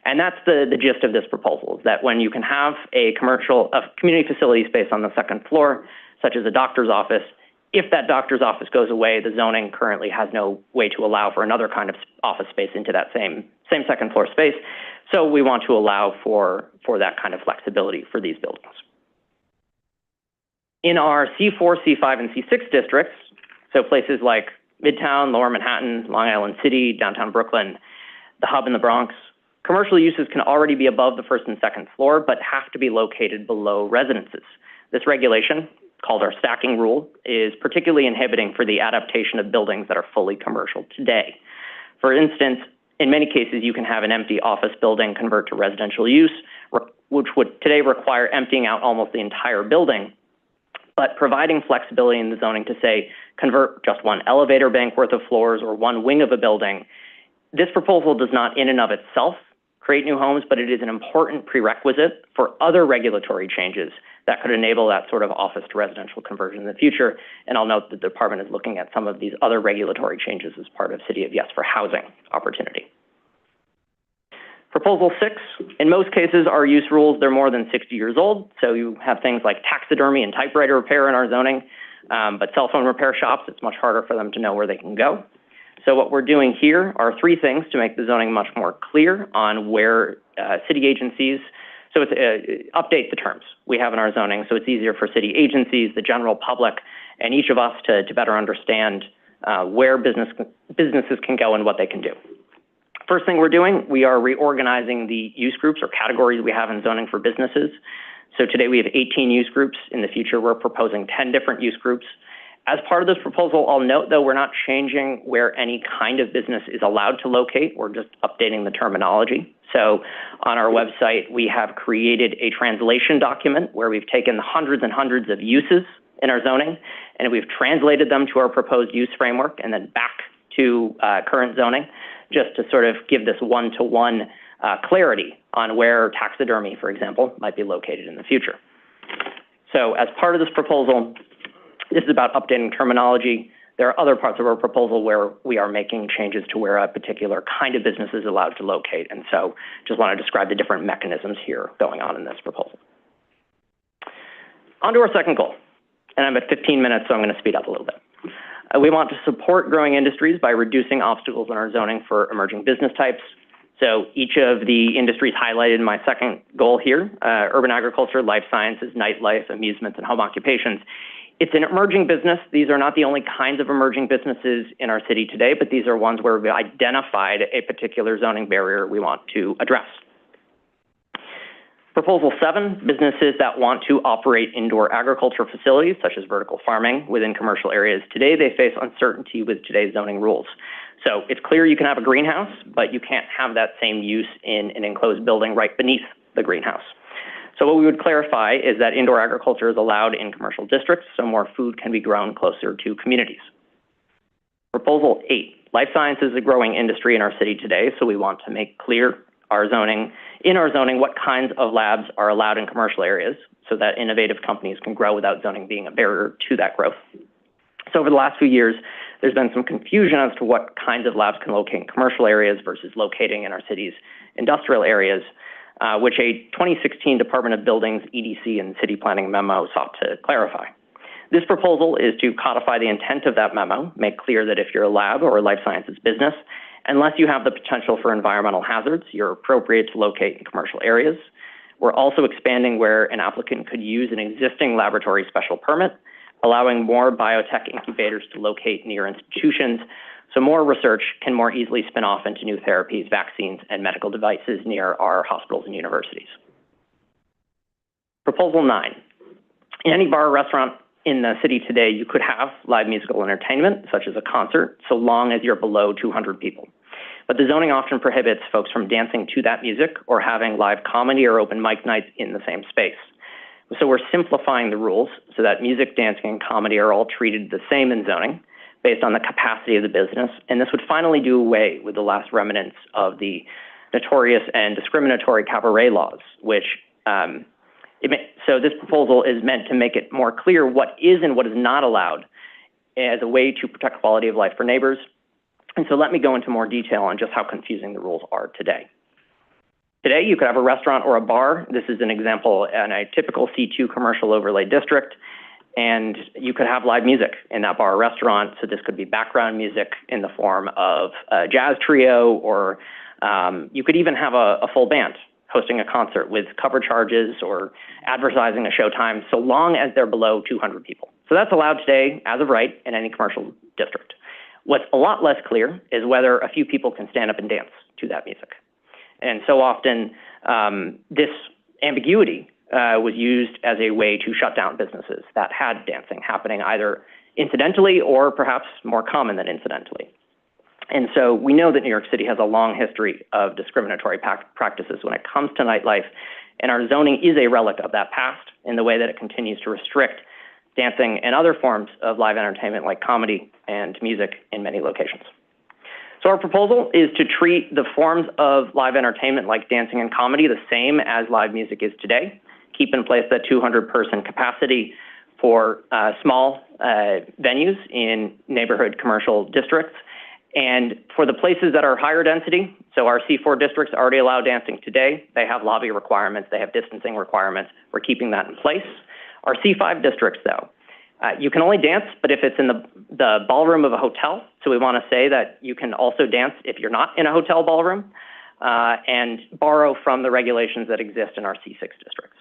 S8: And that's the gist of this proposal, is that when you can have a community facility space on the second floor, such as a doctor's office, if that doctor's office goes away, the zoning currently has no way to allow for another kind of office space into that same second floor space. So we want to allow for that kind of flexibility for these buildings. In our C4, C5, and C6 districts, so places like Midtown, Lower Manhattan, Long Island City, downtown Brooklyn, the Hub in the Bronx, commercial uses can already be above the first and second floor, but have to be located below residences. This regulation, called our stacking rule, is particularly inhibiting for the adaptation of buildings that are fully commercial today. For instance, in many cases, you can have an empty office building convert to residential use, which would today require emptying out almost the entire building, but providing flexibility in the zoning to say, convert just one elevator bank worth of floors or one wing of a building. This proposal does not in and of itself create new homes, but it is an important prerequisite for other regulatory changes that could enable that sort of office to residential conversion in the future. And I'll note that the department is looking at some of these other regulatory changes as part of City of Yes for housing opportunity. Proposal 6, in most cases, our use rules, they're more than 60 years old. So you have things like taxidermy and typewriter repair in our zoning, but cell phone repair shops, it's much harder for them to know where they can go. So what we're doing here are 3 things to make the zoning much more clear on where city agencies, so it's update the terms we have in our zoning, so it's easier for city agencies, the general public, and each of us to better understand where businesses can go and what they can do. First thing we're doing, we are reorganizing the use groups or categories we have in zoning for businesses. So today we have 18 use groups. In the future, we're proposing 10 different use groups. As part of this proposal, I'll note, though, we're not changing where any kind of business is allowed to locate. We're just updating the terminology. So on our website, we have created a translation document where we've taken the hundreds and hundreds of uses in our zoning, and we've translated them to our proposed use framework and then back to current zoning, just to sort of give this one-to-one clarity on where taxidermy, for example, might be located in the future. So as part of this proposal, this is about updating terminology. There are other parts of our proposal where we are making changes to where a particular kind of business is allowed to locate. And so just want to describe the different mechanisms here going on in this proposal. On to our second goal. And I'm at 15 minutes, so I'm going to speed up a little bit. We want to support growing industries by reducing obstacles in our zoning for emerging business types. So each of the industries highlighted in my second goal here, urban agriculture, life sciences, nightlife, amusements, and home occupations. It's an emerging business. These are not the only kinds of emerging businesses in our city today, but these are ones where we've identified a particular zoning barrier we want to address. Proposal 7, businesses that want to operate indoor agriculture facilities, such as vertical farming within commercial areas. Today, they face uncertainty with today's zoning rules. So it's clear you can have a greenhouse, but you can't have that same use in an enclosed building right beneath the greenhouse. So what we would clarify is that indoor agriculture is allowed in commercial districts, so more food can be grown closer to communities. Proposal 8, life science is a growing industry in our city today, so we want to make clear our zoning what kinds of labs are allowed in commercial areas so that innovative companies can grow without zoning being a barrier to that growth. So over the last few years, there's been some confusion as to what kinds of labs can locate in commercial areas versus locating in our city's industrial areas, which a 2016 Department of Buildings, EDC, and City Planning memo sought to clarify. This proposal is to codify the intent of that memo, make clear that if you're a lab or a life sciences business, unless you have the potential for environmental hazards, you're appropriate to locate in commercial areas. We're also expanding where an applicant could use an existing laboratory special permit, allowing more biotech incubators to locate near institutions, so more research can more easily spin off into new therapies, vaccines, and medical devices near our hospitals and universities. Proposal 9. In any bar or restaurant in the city today, you could have live musical entertainment, such as a concert, so long as you're below 200 people. But the zoning often prohibits folks from dancing to that music or having live comedy or open mic nights in the same space. So we're simplifying the rules so that music, dancing, and comedy are all treated the same in zoning based on the capacity of the business, and this would finally do away with the last remnants of the notorious and discriminatory cabaret laws, which so this proposal is meant to make it more clear what is and what is not allowed as a way to protect quality of life for neighbors. And so let me go into more detail on just how confusing the rules are today. Today, you could have a restaurant or a bar. This is an example in a typical C2 commercial overlay district, and you could have live music in that bar or restaurant. So this could be background music in the form of a jazz trio, or you could even have a full band hosting a concert with cover charges or advertising a showtime, so long as they're below 200 people. So that's allowed today, as of right, in any commercial district. What's a lot less clear is whether a few people can stand up and dance to that music. And so often, this ambiguity was used as a way to shut down businesses that had dancing happening either incidentally or perhaps more common than incidentally. And so we know that New York City has a long history of discriminatory practices when it comes to nightlife, and our zoning is a relic of that past in the way that it continues to restrict dancing and other forms of live entertainment like comedy and music in many locations. So our proposal is to treat the forms of live entertainment like dancing and comedy the same as live music is today, keep in place that 200-person capacity for small venues in neighborhood commercial districts. And for the places that are higher density, so our C4 districts already allow dancing today. They have lobby requirements, they have distancing requirements. We're keeping that in place. Our C5 districts, though, you can only dance, but if it's in the ballroom of a hotel, so we want to say that you can also dance if you're not in a hotel ballroom, and borrow from the regulations that exist in our C6 districts.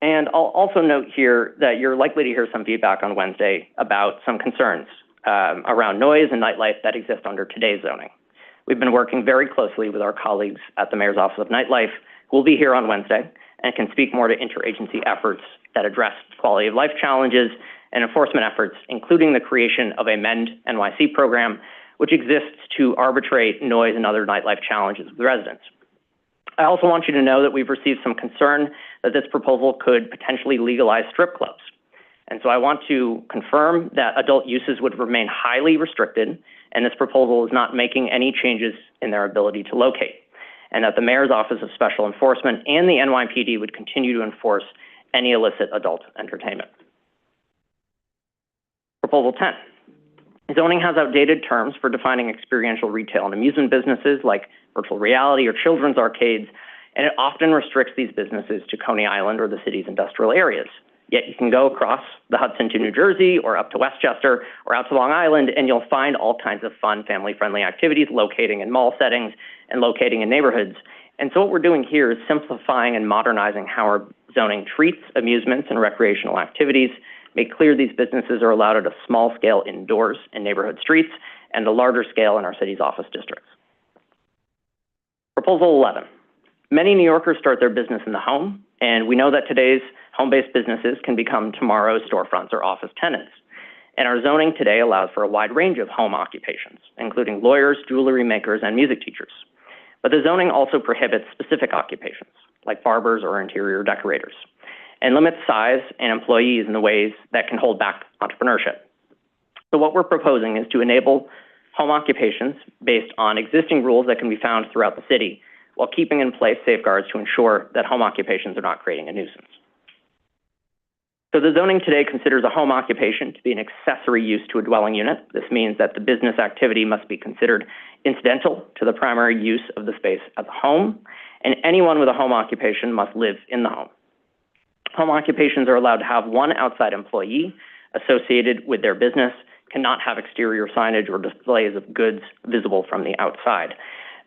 S8: And I'll also note here that you're likely to hear some feedback on Wednesday about some concerns around noise and nightlife that exist under today's zoning. We've been working very closely with our colleagues at the Mayor's Office of Nightlife, who will be here on Wednesday and can speak more to interagency efforts that address quality of life challenges and enforcement efforts, including the creation of a MEND NYC program, which exists to arbitrate noise and other nightlife challenges with residents. I also want you to know that we've received some concern that this proposal could potentially legalize strip clubs. And so I want to confirm that adult uses would remain highly restricted, and this proposal is not making any changes in their ability to locate, and that the Mayor's Office of Special Enforcement and the NYPD would continue to enforce any illicit adult entertainment. Proposal 10. Zoning has outdated terms for defining experiential retail and amusement businesses like virtual reality or children's arcades, and it often restricts these businesses to Coney Island or the city's industrial areas. Yet you can go across the Hudson to New Jersey or up to Westchester or out to Long Island, and you'll find all kinds of fun, family-friendly activities locating in mall settings and locating in neighborhoods. And so what we're doing here is simplifying and modernizing how our zoning treats amusements and recreational activities, make clear these businesses are allowed at a small scale indoors in neighborhood streets and a larger scale in our city's office districts. Proposal 11. Many New Yorkers start their business in the home, and we know that today's home-based businesses can become tomorrow's storefronts or office tenants. And our zoning today allows for a wide range of home occupations, including lawyers, jewelry makers, and music teachers. But the zoning also prohibits specific occupations, like barbers or interior decorators, and limits size and employees in the ways that can hold back entrepreneurship. So what we're proposing is to enable home occupations based on existing rules that can be found throughout the city, while keeping in place safeguards to ensure that home occupations are not creating a nuisance. So the zoning today considers a home occupation to be an accessory use to a dwelling unit. This means that the business activity must be considered incidental to the primary use of the space as a home, and anyone with a home occupation must live in the home. Home occupations are allowed to have one outside employee associated with their business, cannot have exterior signage or displays of goods visible from the outside.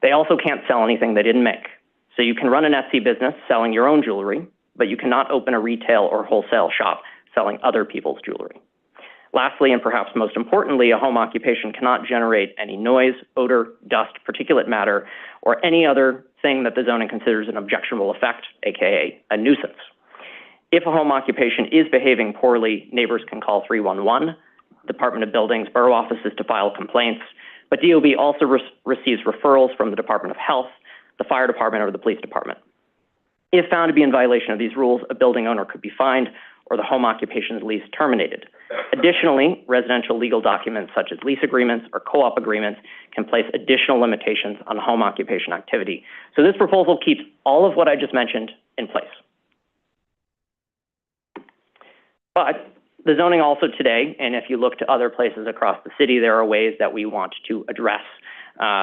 S8: They also can't sell anything they didn't make. So you can run an Etsy business selling your own jewelry, but you cannot open a retail or wholesale shop selling other people's jewelry. Lastly, and perhaps most importantly, a home occupation cannot generate any noise, odor, dust, particulate matter, or any other thing that the zoning considers an objectionable effect, aka a nuisance. If a home occupation is behaving poorly, neighbors can call 311, Department of Buildings, borough offices to file complaints, but DOB also receives referrals from the Department of Health, the fire department, or the police department. If found to be in violation of these rules, a building owner could be fined or the home occupation's lease terminated. Additionally, residential legal documents such as lease agreements or co-op agreements can place additional limitations on home occupation activity. So this proposal keeps all of what I just mentioned in place. But the zoning also today, and if you look to other places across the city, there are ways that we want to address,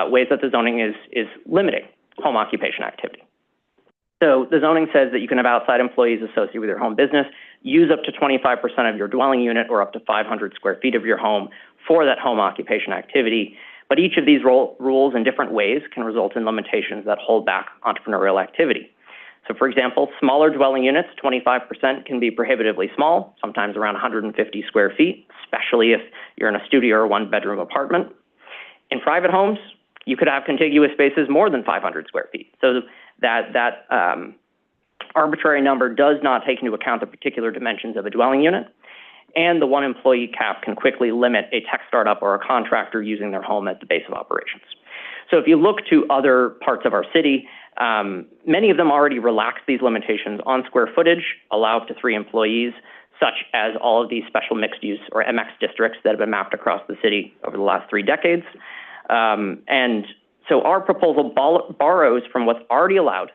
S8: ways that the zoning is limiting home occupation activity. So the zoning says that you can have outside employees associated with your home business, use up to 25% of your dwelling unit or up to 500 square feet of your home for that home occupation activity. But each of these rules in different ways can result in limitations that hold back entrepreneurial activity. So for example, smaller dwelling units, 25% can be prohibitively small, sometimes around 150 square feet, especially if you're in a studio or one-bedroom apartment. In private homes, you could have contiguous spaces more than 500 square feet. So that arbitrary number does not take into account the particular dimensions of a dwelling unit, and the one employee cap can quickly limit a tech startup or a contractor using their home as the base of operations. So if you look to other parts of our city, many of them already relax these limitations on square footage, allow up to 3 employees, such as all of these special mixed use or MX districts that have been mapped across the city over the last 3 decades. And so our proposal borrows from what's already allowed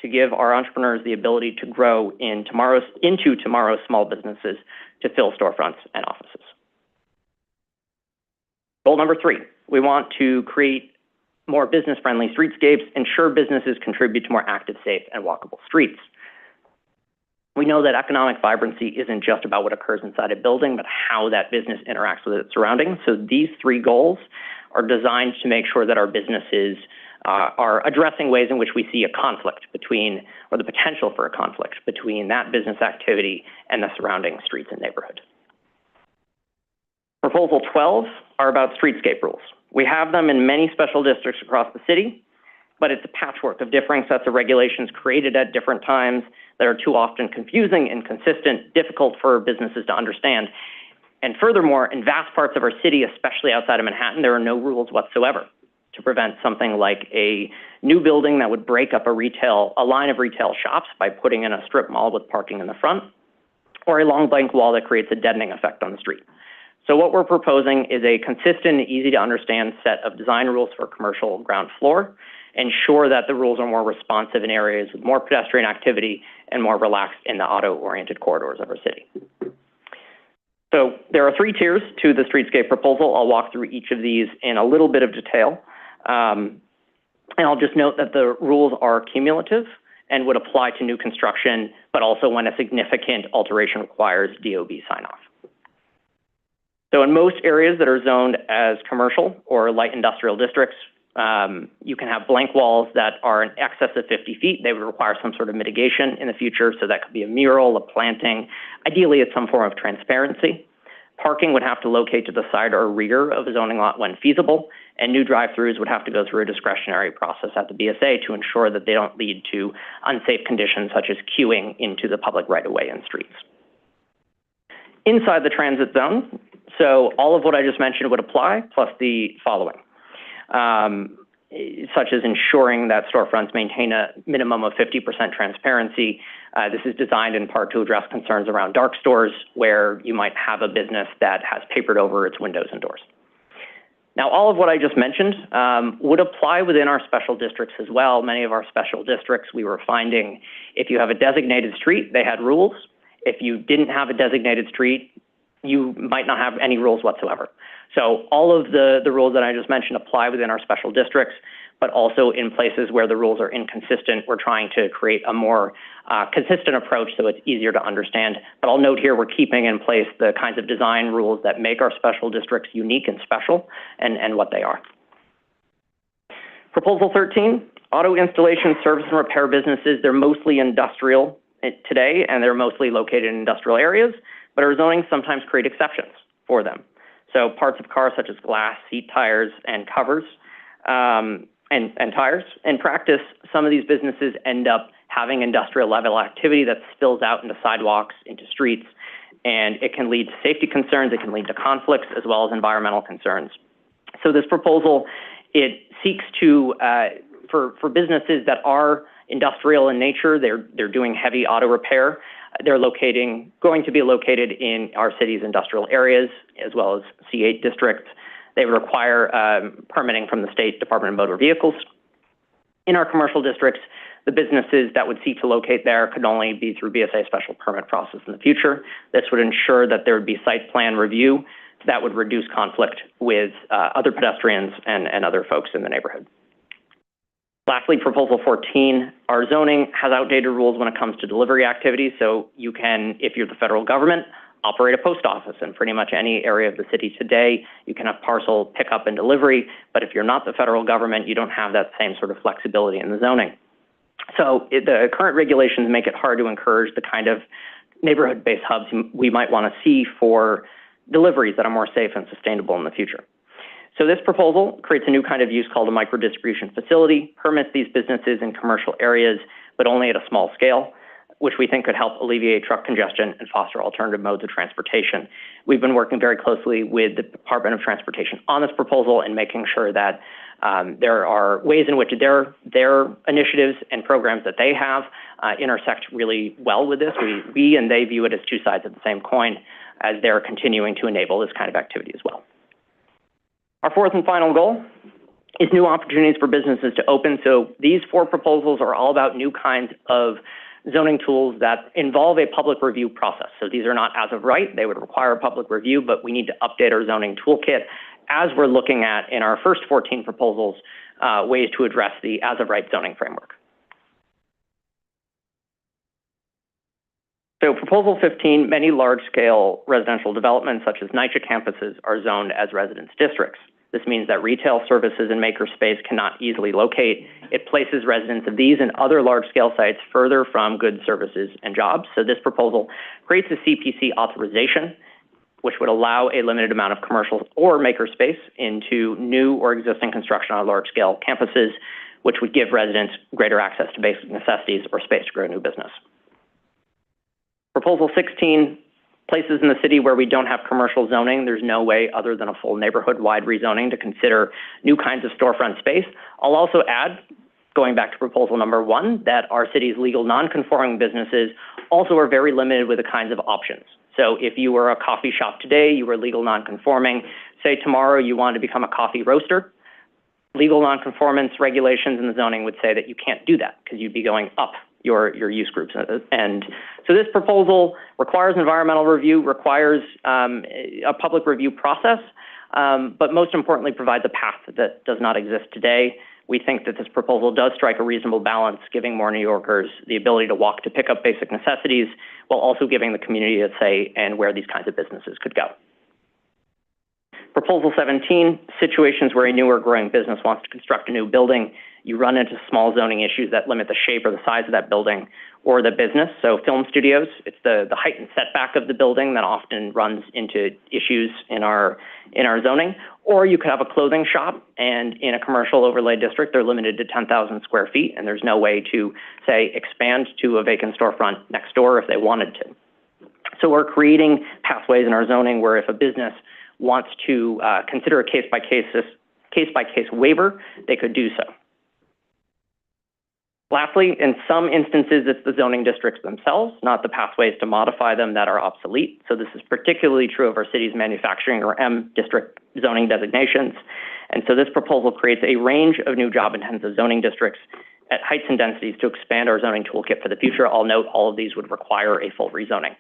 S8: to give our entrepreneurs the ability to grow into tomorrow's small businesses to fill storefronts and offices. Goal number 3, we want to create more business-friendly streetscapes, ensure businesses contribute to more active, safe, and walkable streets. We know that economic vibrancy isn't just about what occurs inside a building, but how that business interacts with its surroundings. So these 3 goals are designed to make sure that our businesses are addressing ways in which we see a conflict between, or the potential for a conflict between that business activity and the surrounding streets and neighborhood. Proposal 12 are about streetscape rules. We have them in many special districts across the city, but it's a patchwork of differing sets of regulations created at different times that are too often confusing, inconsistent, difficult for businesses to understand. And furthermore, in vast parts of our city, especially outside of Manhattan, there are no rules whatsoever to prevent something like a new building that would break up a line of retail shops by putting in a strip mall with parking in the front, or a long blank wall that creates a deadening effect on the street. So what we're proposing is a consistent, easy to understand set of design rules for commercial ground floor, ensure that the rules are more responsive in areas with more pedestrian activity and more relaxed in the auto-oriented corridors of our city. So there are 3 tiers to the streetscape proposal. I'll walk through each of these in a little bit of detail. And I'll just note that the rules are cumulative and would apply to new construction, but also when a significant alteration requires DOB sign-off. So in most areas that are zoned as commercial or light industrial districts, you can have blank walls that are in excess of 50 feet. They would require some sort of mitigation in the future, so that could be a mural, a planting. Ideally, it's some form of transparency. Parking would have to locate to the side or rear of a zoning lot when feasible, and new drive-throughs would have to go through a discretionary process at the BSA to ensure that they don't lead to unsafe conditions such as queuing into the public right-of-way and streets. Inside the transit zone, so all of what I just mentioned would apply, plus the following. such as ensuring that storefronts maintain a minimum of 50% transparency. This is designed in part to address concerns around dark stores, where you might have a business that has papered over its windows and doors. Now, all of what I just mentioned would apply within our special districts as well. Many of our special districts, we were finding, if you have a designated street, they had rules. If you didn't have a designated street, you might not have any rules whatsoever. So all of the rules that I just mentioned apply within our special districts, but also in places where the rules are inconsistent, we're trying to create a more consistent approach so it's easier to understand. But I'll note here we're keeping in place the kinds of design rules that make our special districts unique and special, and what they are. Proposal 13, auto installation, service, and repair businesses. They're mostly industrial today, and they're mostly located in industrial areas, but our zoning sometimes create exceptions for them. So parts of cars such as glass, seat tires, and covers, and tires. In practice, some of these businesses end up having industrial level activity that spills out into sidewalks, into streets, and it can lead to safety concerns, it can lead to conflicts, as well as environmental concerns. So this proposal, it seeks to, for businesses that are industrial in nature, they're doing heavy auto repair, they're going to be located in our city's industrial areas, as well as C8 districts. They require permitting from the State Department of Motor Vehicles. In our commercial districts, the businesses that would seek to locate there could only be through BSA special permit process in the future. This would ensure that there would be site plan review that would reduce conflict with other pedestrians and other folks in the neighborhood. Lastly, Proposal 14, our zoning has outdated rules when it comes to delivery activities. So you can, if you're the federal government, operate a post office in pretty much any area of the city today. You can have parcel pickup and delivery, but if you're not the federal government, you don't have that same sort of flexibility in the zoning. So the current regulations make it hard to encourage the kind of neighborhood-based hubs we might want to see for deliveries that are more safe and sustainable in the future. So this proposal creates a new kind of use called a micro-distribution facility, permits these businesses in commercial areas, but only at a small scale, which we think could help alleviate truck congestion and foster alternative modes of transportation. We've been working very closely with the Department of Transportation on this proposal and making sure that there are ways in which their initiatives and programs that they have intersect really well with this. We and they view it as two sides of the same coin, as they're continuing to enable this kind of activity as well. Our fourth and final goal is new opportunities for businesses to open. So these four proposals are all about new kinds of zoning tools that involve a public review process. So these are not as of right, they would require a public review, but we need to update our zoning toolkit as we're looking at, in our first 14 proposals, ways to address the as of right zoning framework. So Proposal 15, many large-scale residential developments such as NYCHA campuses are zoned as residence districts. This means that retail services and makerspace cannot easily locate. It places residents of these and other large-scale sites further from goods, services, and jobs. So this proposal creates a CPC authorization, which would allow a limited amount of commercial or makerspace into new or existing construction on large-scale campuses, which would give residents greater access to basic necessities or space to grow a new business. Proposal 16, places in the city where we don't have commercial zoning, there's no way other than a full neighborhood-wide rezoning to consider new kinds of storefront space. I'll also add, going back to proposal number 1, that our city's legal non-conforming businesses also are very limited with the kinds of options. So if you were a coffee shop today, you were legal non-conforming, say tomorrow you want to become a coffee roaster, legal non-conformance regulations in the zoning would say that you can't do that because you'd be going up your use groups. And so this proposal requires environmental review, requires a public review process, but most importantly provides a path that does not exist today. We think that this proposal does strike a reasonable balance, giving more New Yorkers the ability to walk to pick up basic necessities, while also giving the community a say in where these kinds of businesses could go. Proposal 17, situations where a new or growing business wants to construct a new building, you run into small zoning issues that limit the shape or the size of that building or the business. So film studios, it's the height and setback of the building that often runs into issues in our zoning. Or you could have a clothing shop, and in a commercial overlay district, they're limited to 10,000 square feet, and there's no way to, say, expand to a vacant storefront next door if they wanted to. So we're creating pathways in our zoning where if a business wants to consider a case-by-case case-by-case waiver, they could do so. Lastly, in some instances, it's the zoning districts themselves, not the pathways to modify them, that are obsolete. So this is particularly true of our city's manufacturing or M district zoning designations. And so this proposal creates a range of new job-intensive zoning districts at heights and densities to expand our zoning toolkit for the future. I'll note all of these would require a full rezoning.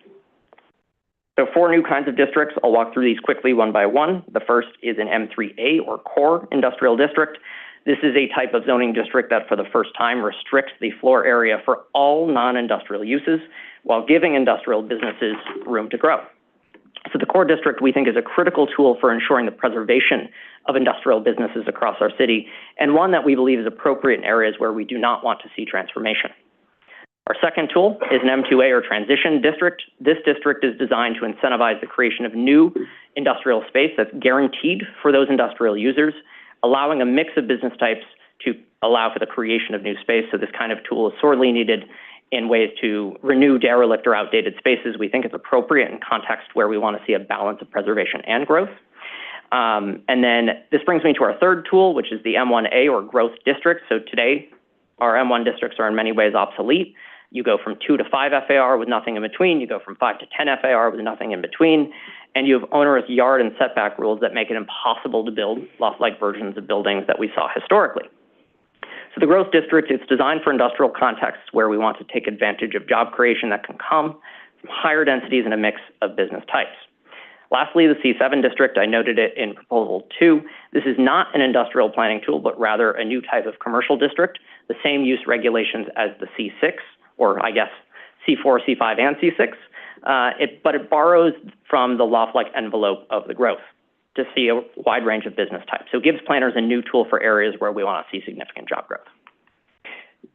S8: So 4 new kinds of districts. I'll walk through these quickly one by one. The first is an M3A or core industrial district. This is a type of zoning district that for the first time restricts the floor area for all non-industrial uses while giving industrial businesses room to grow. So the core district, we think, is a critical tool for ensuring the preservation of industrial businesses across our city, and one that we believe is appropriate in areas where we do not want to see transformation. Our second tool is an M2A or transition district. This district is designed to incentivize the creation of new industrial space that's guaranteed for those industrial users, allowing a mix of business types to allow for the creation of new space. So this kind of tool is sorely needed in ways to renew derelict or outdated spaces. We think it's appropriate in context where we want to see a balance of preservation and growth. And then this brings me to our third tool, which is the M1A or growth district. So today, our M1 districts are in many ways obsolete. You go from 2 to 5 FAR with nothing in between. You go from 5 to 10 FAR with nothing in between. And you have onerous yard and setback rules that make it impossible to build loft-like versions of buildings that we saw historically. So the growth district, it's designed for industrial contexts where we want to take advantage of job creation that can come from higher densities and a mix of business types. Lastly, the C7 district, I noted it in Proposal 2. This is not an industrial planning tool, but rather a new type of commercial district, the same use regulations as the C6, or I guess C4, C5, and C6, but it borrows from the loft-like envelope of the growth to see a wide range of business types. So it gives planners a new tool for areas where we want to see significant job growth.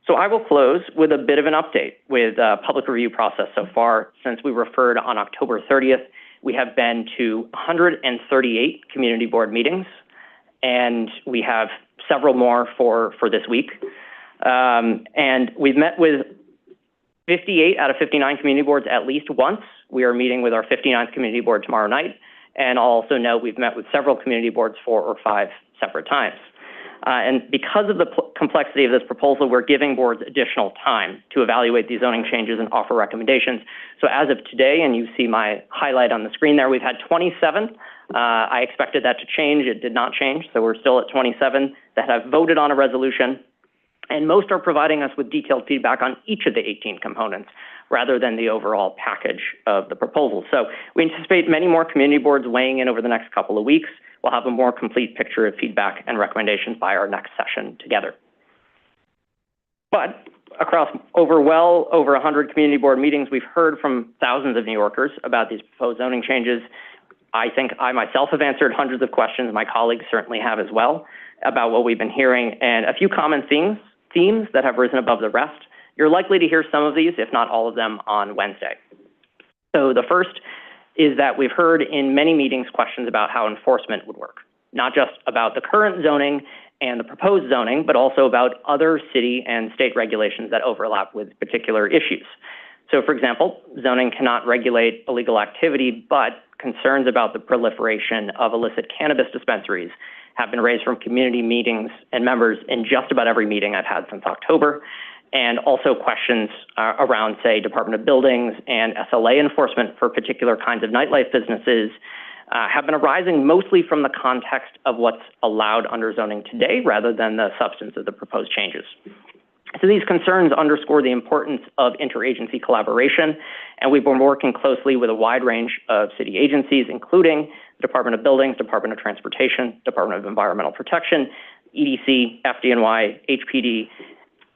S8: So I will close with a bit of an update with public review process so far. Since we referred on October 30th, we have been to 138 community board meetings, and we have several more for this week. And we've met with 58 out of 59 community boards at least once. We are meeting with our 59th community board tomorrow night. And I'll also note we've met with several community boards 4 or 5 separate times. And because of the complexity of this proposal, we're giving boards additional time to evaluate these zoning changes and offer recommendations. So as of today, and you see my highlight on the screen there, we've had 27. I expected that to change. It did not change. So we're still at 27 that have voted on a resolution. And most are providing us with detailed feedback on each of the 18 components rather than the overall package of the proposal. So we anticipate many more community boards weighing in over the next couple of weeks. We'll have a more complete picture of feedback and recommendations by our next session together. But across over 100 community board meetings, we've heard from thousands of New Yorkers about these proposed zoning changes. I think I myself have answered hundreds of questions. My colleagues certainly have as well about what we've been hearing, and a few common themes that have risen above the rest. You're likely to hear some of these, if not all of them, on Wednesday. So the first is that we've heard in many meetings questions about how enforcement would work, not just about the current zoning and the proposed zoning, but also about other city and state regulations that overlap with particular issues. So for example, zoning cannot regulate illegal activity, but concerns about the proliferation of illicit cannabis dispensaries have been raised from community meetings and members in just about every meeting I've had since October. And also questions around, say, Department of Buildings and SLA enforcement for particular kinds of nightlife businesses have been arising mostly from the context of what's allowed under zoning today rather than the substance of the proposed changes. So these concerns underscore the importance of interagency collaboration, and we've been working closely with a wide range of city agencies, including the Department of Buildings, Department of Transportation, Department of Environmental Protection, EDC, FDNY, HPD,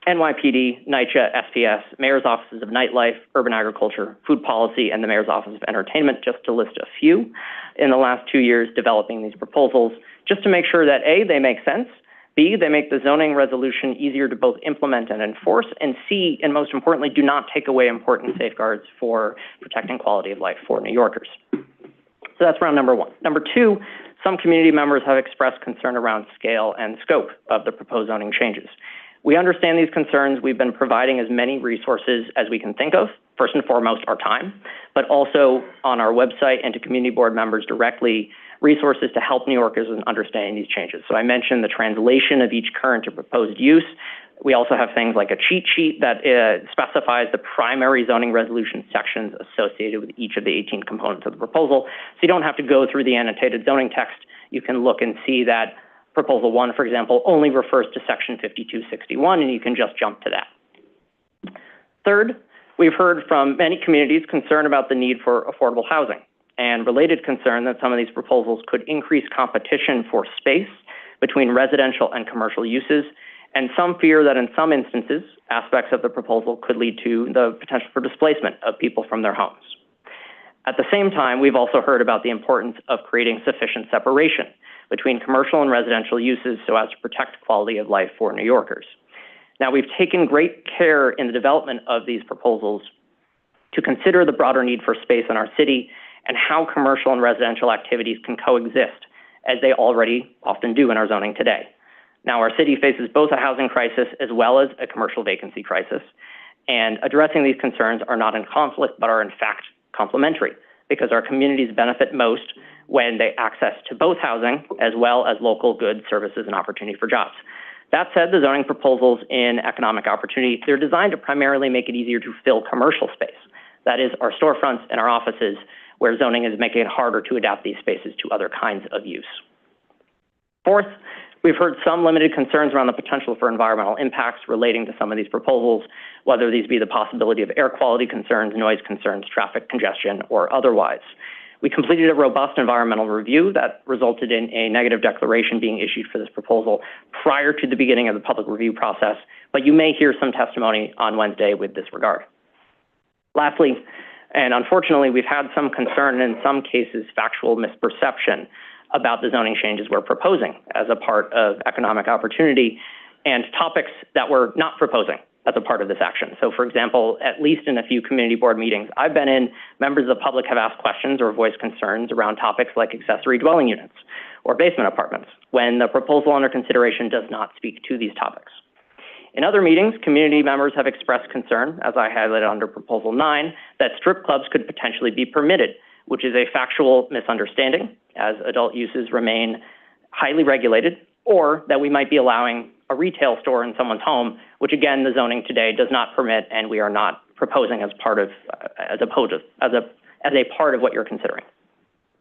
S8: NYPD, NYCHA, SPS, Mayor's Offices of Nightlife, Urban Agriculture, Food Policy, and the Mayor's Office of Entertainment, just to list a few, in the last 2 years developing these proposals, just to make sure that A, they make sense, B, they make the zoning resolution easier to both implement and enforce, and C, and most importantly, do not take away important safeguards for protecting quality of life for New Yorkers. So that's round number one. Number two, some community members have expressed concern around scale and scope of the proposed zoning changes. We understand these concerns. We've been providing as many resources as we can think of, first and foremost our time, but also on our website and to community board members directly, resources to help New Yorkers in understanding these changes. So I mentioned the translation of each current or proposed use. We also have things like a cheat sheet that specifies the primary zoning resolution sections associated with each of the 18 components of the proposal. So you don't have to go through the annotated zoning text. You can look and see that Proposal 1, for example, only refers to Section 5261, and you can just jump to that. Third, we've heard from many communities concerned about the need for affordable housing and related concern that some of these proposals could increase competition for space between residential and commercial uses, and some fear that in some instances, aspects of the proposal could lead to the potential for displacement of people from their homes. At the same time, we've also heard about the importance of creating sufficient separation between commercial and residential uses so as to protect quality of life for New Yorkers. Now, we've taken great care in the development of these proposals to consider the broader need for space in our city and how commercial and residential activities can coexist, as they already often do in our zoning today. Now, our city faces both a housing crisis as well as a commercial vacancy crisis, and addressing these concerns are not in conflict, but are in fact complementary, because our communities benefit most when they access to both housing as well as local goods, services, and opportunity for jobs. That said, the zoning proposals in economic opportunity, they're designed to primarily make it easier to fill commercial space. That is, our storefronts and our offices, where zoning is making it harder to adapt these spaces to other kinds of use. Fourth, we've heard some limited concerns around the potential for environmental impacts relating to some of these proposals, whether these be the possibility of air quality concerns, noise concerns, traffic congestion, or otherwise. We completed a robust environmental review that resulted in a negative declaration being issued for this proposal prior to the beginning of the public review process, but you may hear some testimony on Wednesday with this regard. Lastly, and unfortunately, we've had some concern and in some cases factual misperception about the zoning changes we're proposing as a part of economic opportunity and topics that we're not proposing as a part of this action. So for example, at least in a few community board meetings I've been in, members of the public have asked questions or voiced concerns around topics like accessory dwelling units or basement apartments when the proposal under consideration does not speak to these topics. In other meetings, community members have expressed concern, as I highlighted under Proposal 9, that strip clubs could potentially be permitted, which is a factual misunderstanding, as adult uses remain highly regulated, or that we might be allowing a retail store in someone's home, which again, the zoning today does not permit, and we are not proposing as part of, as a part of what you're considering.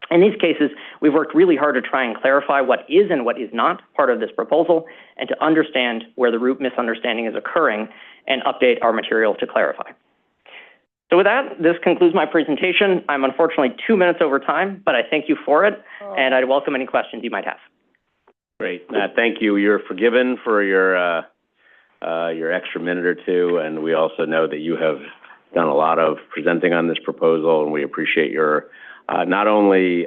S8: In these cases, we've worked really hard to try and clarify what is and what is not part of this proposal, and to understand where the root misunderstanding is occurring, and update our material to clarify. So with that, this concludes my presentation. I'm unfortunately 2 minutes over time, but I thank you for it, and I'd welcome any questions you might have.
S1: Great, Matt, thank you. You're forgiven for your extra minute or two, and we also know that you have done a lot of presenting on this proposal, and we appreciate your not only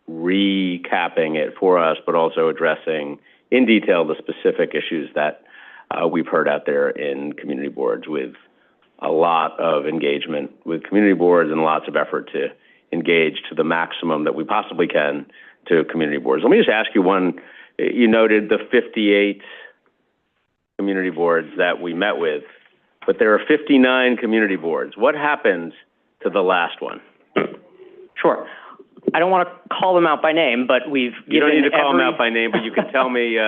S1: recapping it for us, but also addressing in detail the specific issues that we've heard out there in community boards, with a lot of engagement with community boards and lots of effort to engage to the maximum that we possibly can to community boards. Let me just ask you one. You noted the 58 community boards that we met with, but there are 59 community boards. What happened to the last one?
S8: Sure. I don't want to call them out by name, but we've
S1: You don't need to call them out by name, but you can tell me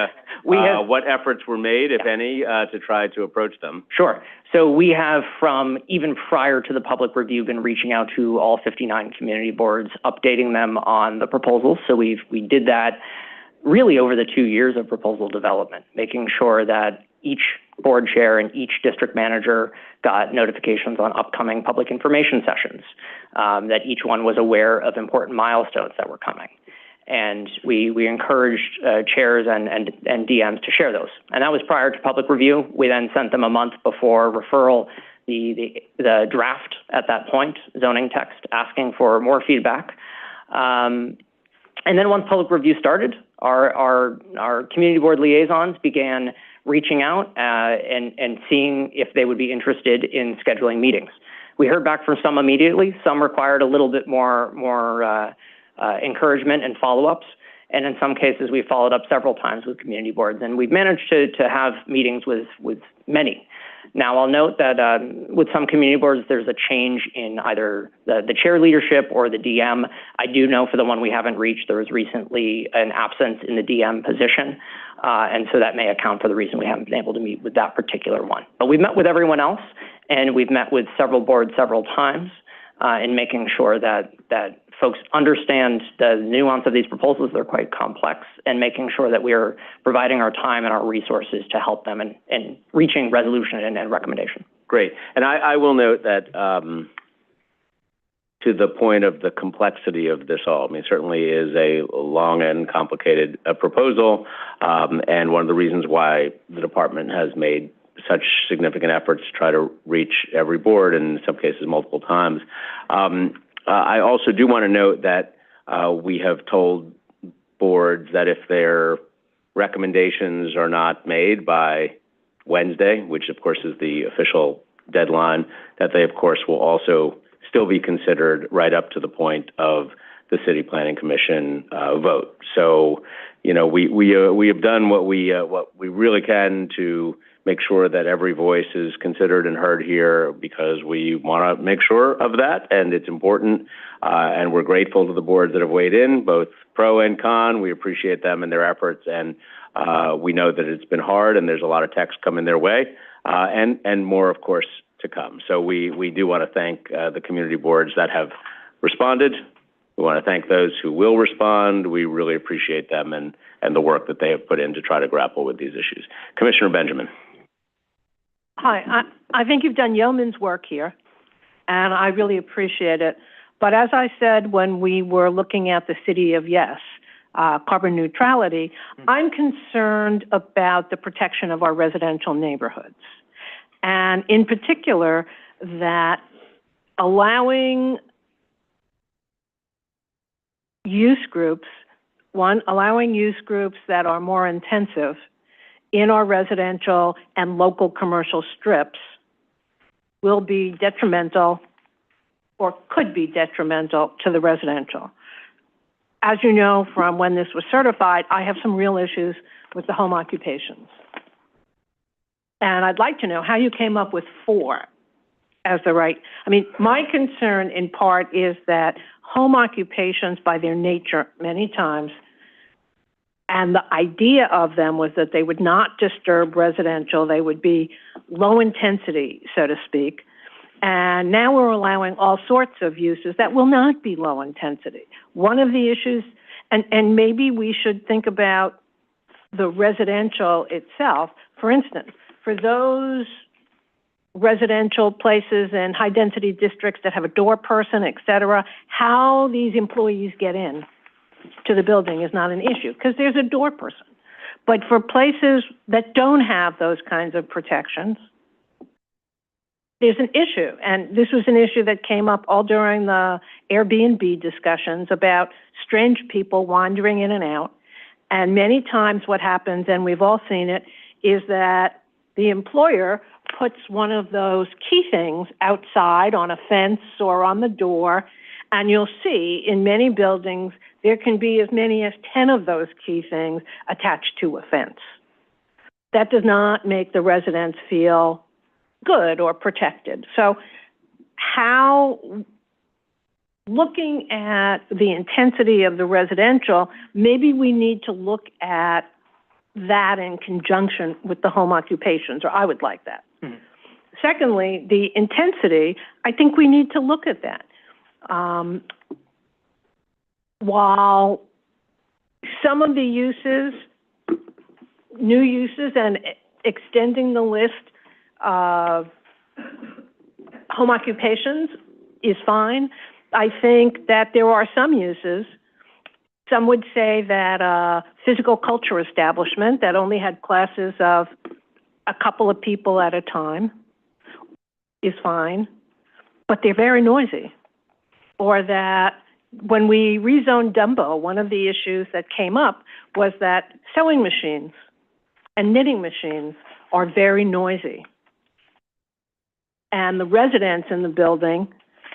S1: what efforts were made, if any, to try to approach them.
S8: Sure. So we have, from even prior to the public review, been reaching out to all 59 community boards, updating them on the proposals. So we did that really over the 2 years of proposal development, making sure that each board chair and each district manager got notifications on upcoming public information sessions, that each one was aware of important milestones that were coming. And we encouraged chairs and DMs to share those. And that was prior to public review. We then sent them a month before referral the draft at that point, zoning text, asking for more feedback. And then once public review started, our community board liaisons began reaching out and seeing if they would be interested in scheduling meetings. We heard back from some immediately. Some required a little bit more encouragement and follow-ups. And in some cases, we followed up several times with community boards. And we've managed to have meetings with many. Now, I'll note that with some community boards, there's a change in either the chair leadership or the DM. I do know for the one we haven't reached, there was recently an absence in the DM position, and so that may account for the reason we haven't been able to meet with that particular one. But we've met with everyone else, and we've met with several boards several times in making sure that folks understand the nuance of these proposals. They're quite complex, and making sure that we are providing our time and our resources to help them in reaching resolution and recommendation.
S1: Great. And I will note that to the point of the complexity of this all, I mean, certainly is a long and complicated proposal, and one of the reasons why the department has made such significant efforts to try to reach every board, and in some cases multiple times. I also do want to note that we have told boards that if their recommendations are not made by Wednesday, which of course is the official deadline, that they of course will also still be considered right up to the point of the City Planning Commission vote. So, you know, we have done what we really can to make sure that every voice is considered and heard here, because we want to make sure of that, and it's important. And we're grateful to the boards that have weighed in, both pro and con. We appreciate them and their efforts, and we know that it's been hard, and there's a lot of text coming their way, and more, of course, to come. So we do want to thank the community boards that have responded. We want to thank those who will respond. We really appreciate them and the work that they have put in to try to grapple with these issues. Commissioner Benjamin.
S7: Hi, I think you've done yeoman's work here, and I really appreciate it. But as I said when we were looking at the City of Yes, carbon neutrality, I'm concerned about the protection of our residential neighborhoods. And in particular, that allowing use groups, allowing use groups that are more intensive in our residential and local commercial strips will be detrimental or could be detrimental to the residential. As you know from when this was certified, I have some real issues with the home occupations. And I'd like to know how you came up with 4 as the right. I mean, my concern in part is that home occupations by their nature many times, and the idea of them was that they would not disturb residential, they would be low intensity, so to speak. And now we're allowing all sorts of uses that will not be low intensity. One of the issues, and maybe we should think about the residential itself, for instance, for those residential places and high density districts that have a door person, et cetera, how these employees get in to the building is not an issue because there's a door person. But for places that don't have those kinds of protections, there's an issue. And this was an issue that came up all during the Airbnb discussions about strange people wandering in and out. And many times what happens, and we've all seen it, is that the employer puts one of those key things outside on a fence or on the door, and you'll see in many buildings there can be as many as 10 of those key things attached to a fence. That does not make the residents feel good or protected. So how, looking at the intensity of the residential, maybe we need to look at that in conjunction with the home occupations, or I would like that. Secondly, the intensity, I think we need to look at that. While some of the uses, new uses, and extending the list of home occupations is fine, I think that there are some uses. Some would say that a physical culture establishment that only had classes of a couple of people at a time is fine, but they're very noisy. Or that when we rezoned Dumbo, one of the issues that came up was that sewing machines and knitting machines are very noisy. And the residents in the building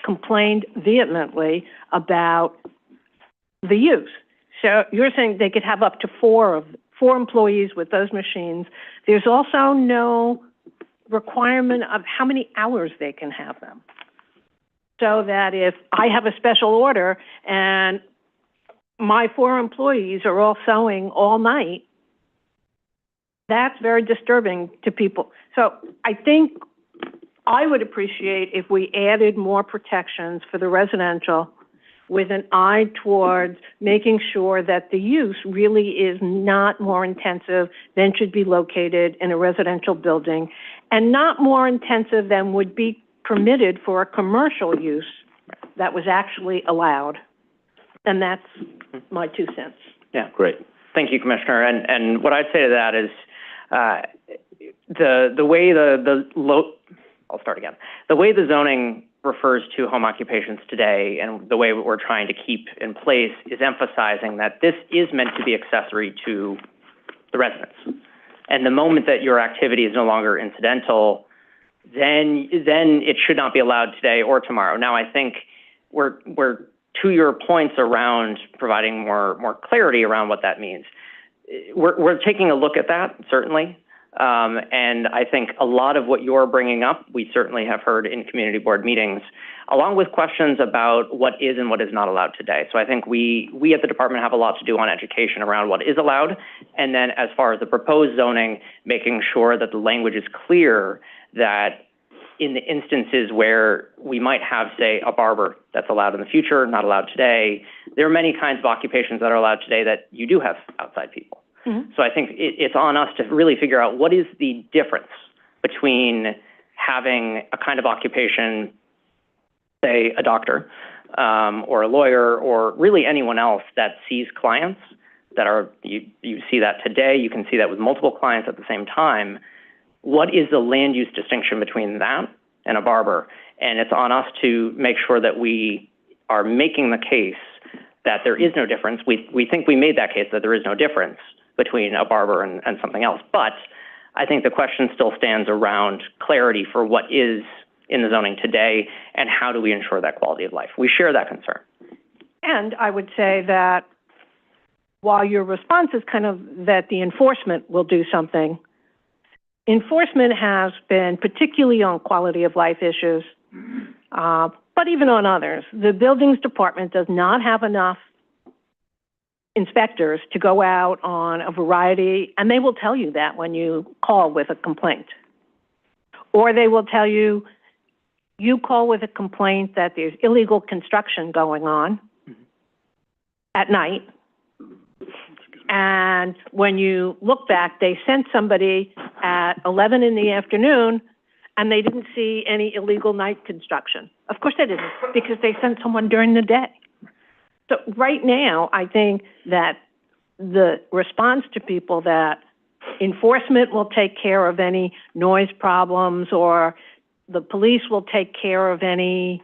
S7: complained vehemently about the use. So you're saying they could have up to four employees with those machines. There's also no requirement of how many hours they can have them. So that if I have a special order and my 4 employees are all sewing all night, that's very disturbing to people. So I think I would appreciate if we added more protections for the residential with an eye towards making sure that the use really is not more intensive than should be located in a residential building, and not more intensive than would be permitted for a commercial use that was actually allowed. And that's my 2 cents.
S8: Yeah.
S1: Great.
S8: Thank you, Commissioner. And what I'd say to that is, the way I'll start again. The way the zoning refers to home occupations today and the way we're trying to keep in place is emphasizing that this is meant to be accessory to the residence. And the moment that your activity is no longer incidental, then it should not be allowed today or tomorrow. Now, I think we're to your points around providing more clarity around what that means. We're taking a look at that, certainly. And I think a lot of what you're bringing up, we certainly have heard in community board meetings, along with questions about what is and what is not allowed today. So I think we at the department have a lot to do on education around what is allowed. And then as far as the proposed zoning, making sure that the language is clear that in the instances where we might have, say, a barber that's allowed in the future, not allowed today, there are many kinds of occupations that are allowed today that you do have outside people. Mm-hmm. So I think it's on us to really figure out what is the difference between having a kind of occupation, say a doctor, or a lawyer, or really anyone else that sees clients that are, you see that today, you can see that with multiple clients at the same time. What is the land use distinction between that and a barber? And it's on us to make sure that we are making the case that there is no difference. We think we made that case that there is no difference between a barber and something else. But I think the question still stands around clarity for what is in the zoning today and how do we ensure that quality of life. We share that concern.
S7: And I would say that while your response is kind of that the enforcement will do something, enforcement has been, particularly on quality of life issues, but even on others, the buildings department does not have enough inspectors to go out on a variety, and they will tell you that when you call with a complaint. Or they will tell you, you call with a complaint that there's illegal construction going on at night, and when you look back, they sent somebody at 11 in the afternoon, and they didn't see any illegal night construction. Of course they didn't, because they sent someone during the day. So right now, I think that the response to people that enforcement will take care of any noise problems or the police will take care of any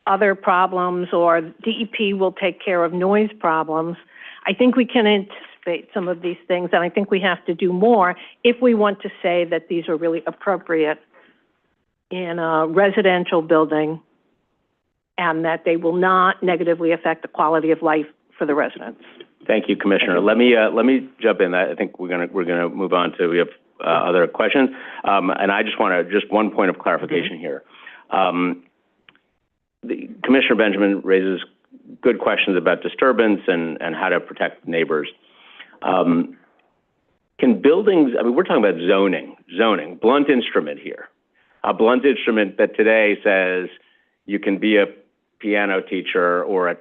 S7: other problems or DEP will take care of noise problems, I think we can anticipate some of these things, and I think we have to do more if we want to say that these are really appropriate in a residential building and that they will not negatively affect the quality of life for the residents.
S1: Thank you, Commissioner. Let me jump in. I think we're gonna move on to, we have other questions. And I just want to, just one point of clarification here. Commissioner Benjamin raises good questions about disturbance and how to protect neighbors. Can buildings, I mean, we're talking about zoning, blunt instrument here. A blunt instrument that today says you can be a piano teacher or a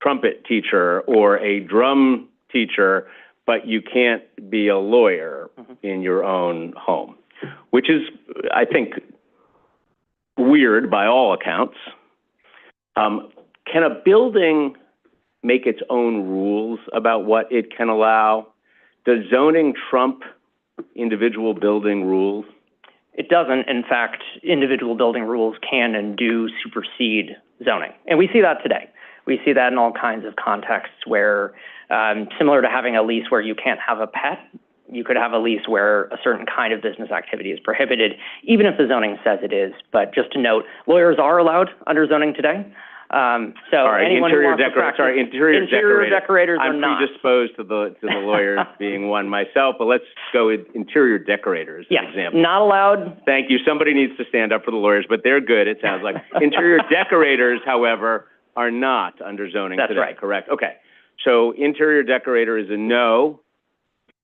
S1: trumpet teacher or a drum teacher, but you can't be a lawyer in your own home, which is, I think, weird by all accounts. Can a building make its own rules about what it can allow? Does zoning trump individual building rules?
S8: It doesn't. In fact, individual building rules can and do supersede zoning. And we see that today. We see that in all kinds of contexts where, similar to having a lease where you can't have a pet, you could have a lease where a certain kind of business activity is prohibited, even if the zoning says it is. But just to note, lawyers are allowed under zoning today.
S1: Sorry,
S8: anyone who
S1: interior
S8: wants to practice.
S1: interior
S8: decorators are
S1: I'm
S8: not.
S1: predisposed to the lawyers being one myself, but let's go with interior decorators as an example.
S8: Not allowed.
S1: Thank you. Somebody needs to stand up for the lawyers, but they're good, it sounds like. Interior decorators, however, are not under zoning today.
S8: That's right.
S1: Correct? Okay. So interior decorator is a no.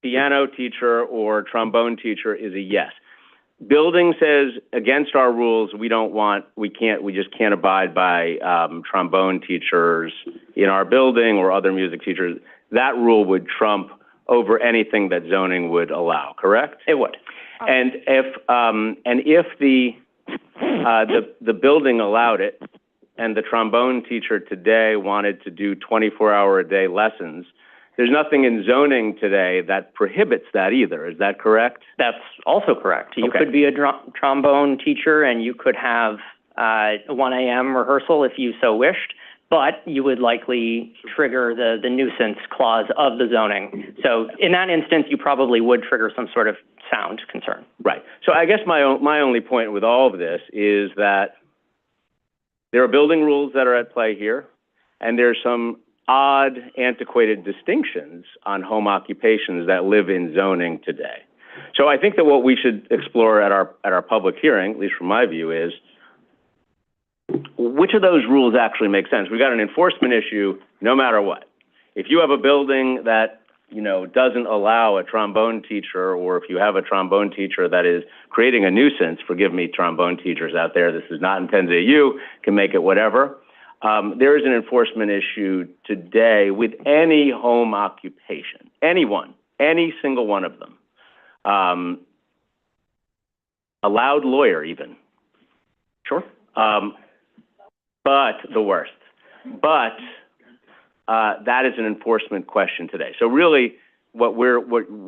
S1: Piano teacher or trombone teacher is a yes. Building says against our rules, we just can't abide by trombone teachers in our building or other music teachers. That rule would trump over anything that zoning would allow, correct?
S8: It would.
S1: And if the building allowed it and the trombone teacher today wanted to do 24-hour-a-day lessons, there's nothing in zoning today that prohibits that either. Is that correct?
S8: That's also correct. You could be a trombone teacher and you could have a 1 a.m. rehearsal if you so wished, but you would likely trigger the nuisance clause of the zoning. So in that instance, you probably would trigger some sort of sound concern.
S1: Right. So I guess my only point with all of this is that there are building rules that are at play here, and there's some odd, antiquated distinctions on home occupations that live in zoning today. So I think that what we should explore at our public hearing, at least from my view, is which of those rules actually make sense? We've got an enforcement issue no matter what. If you have a building that, doesn't allow a trombone teacher, or if you have a trombone teacher that is creating a nuisance, forgive me, trombone teachers out there, this is not intended at you, can make it whatever. There is an enforcement issue today with any home occupation, anyone, any single one of them. A loud lawyer even.
S8: Sure.
S1: But the worst. But that is an enforcement question today. So really, what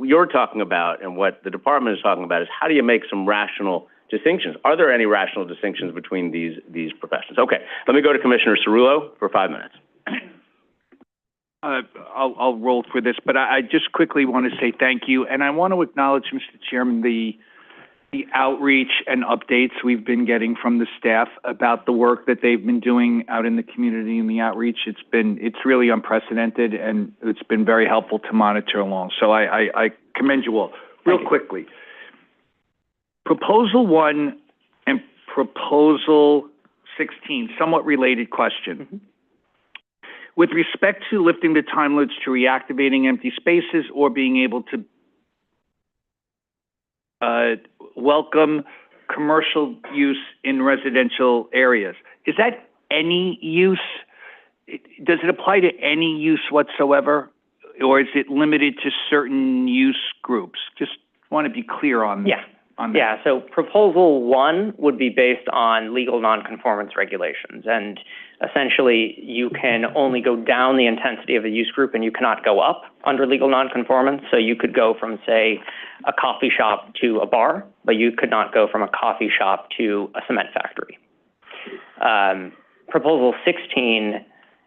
S1: you're talking about and what the department is talking about is how do you make some rational distinctions? Are there any rational distinctions between these professions? Okay, let me go to Commissioner Cerullo for 5 minutes.
S11: I'll roll for this, but I just quickly want to say thank you, and I want to acknowledge, Mr. Chairman, the outreach and updates we've been getting from the staff about the work that they've been doing out in the community and the outreach. It's really unprecedented, and it's been very helpful to monitor along. So I commend you all. Real quickly, Proposal 1 and Proposal 16, somewhat related question. Mm-hmm. With respect to lifting the time limits to reactivating empty spaces or being able to welcome commercial use in residential areas, is that any use? Does it apply to any use whatsoever, or is it limited to certain use groups? Just want to be clear on that.
S8: Yeah, so Proposal 1 would be based on legal nonconformance regulations, and essentially you can only go down the intensity of a use group and you cannot go up under legal nonconformance. So you could go from, say, a coffee shop to a bar, but you could not go from a coffee shop to a cement factory. Proposal 16,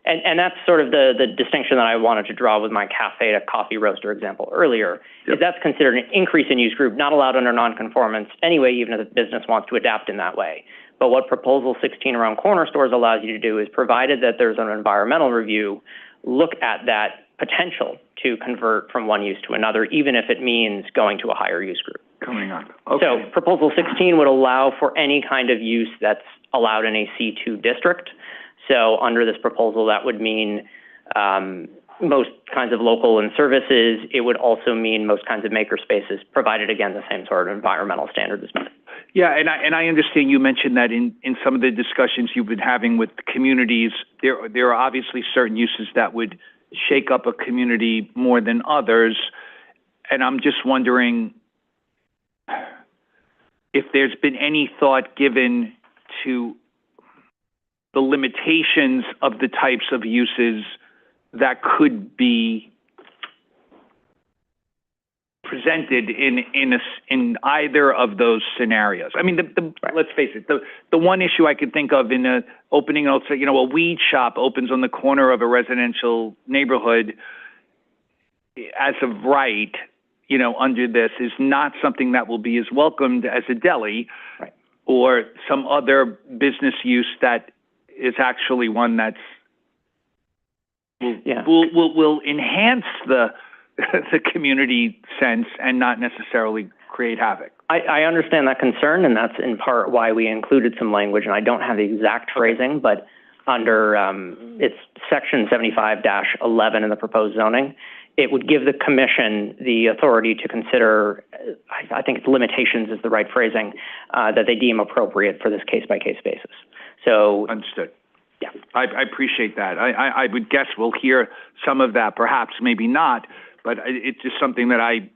S8: and that's sort of the distinction that I wanted to draw with my cafe to coffee roaster example earlier, is that's considered an increase in use group, not allowed under nonconformance anyway, even if the business wants to adapt in that way. But what Proposal 16 around corner stores allows you to do is, provided that there's an environmental review, look at that potential to convert from one use to another, even if it means going to a higher use group.
S11: Coming up. Okay.
S8: So Proposal 16 would allow for any kind of use that's allowed in a C2 district. So under this proposal, that would mean most kinds of local and services. It would also mean most kinds of maker spaces, provided, again, the same sort of environmental standards as met.
S11: Yeah, and I understand you mentioned that in some of the discussions you've been having with communities, there are obviously certain uses that would shake up a community more than others. And I'm just wondering if there's been any thought given to the limitations of the types of uses that could be presented in either of those scenarios. I mean, let's face it, the one issue I could think of in a opening, I'll say, a weed shop opens on the corner of a residential neighborhood as of right, under this is not something that will be as welcomed as a deli or some other business use that is actually one that's will enhance the the community sense and not necessarily create havoc.
S8: I understand that concern, and that's in part why we included some language, and I don't have the exact phrasing, but under, it's section 75-11 in the proposed zoning, it would give the commission the authority to consider, I think it's limitations is the right phrasing, that they deem appropriate for this case-by-case basis. So.
S11: Understood.
S8: Yeah.
S11: I appreciate that. I would guess we'll hear some of that, perhaps, maybe not, but it's just something that I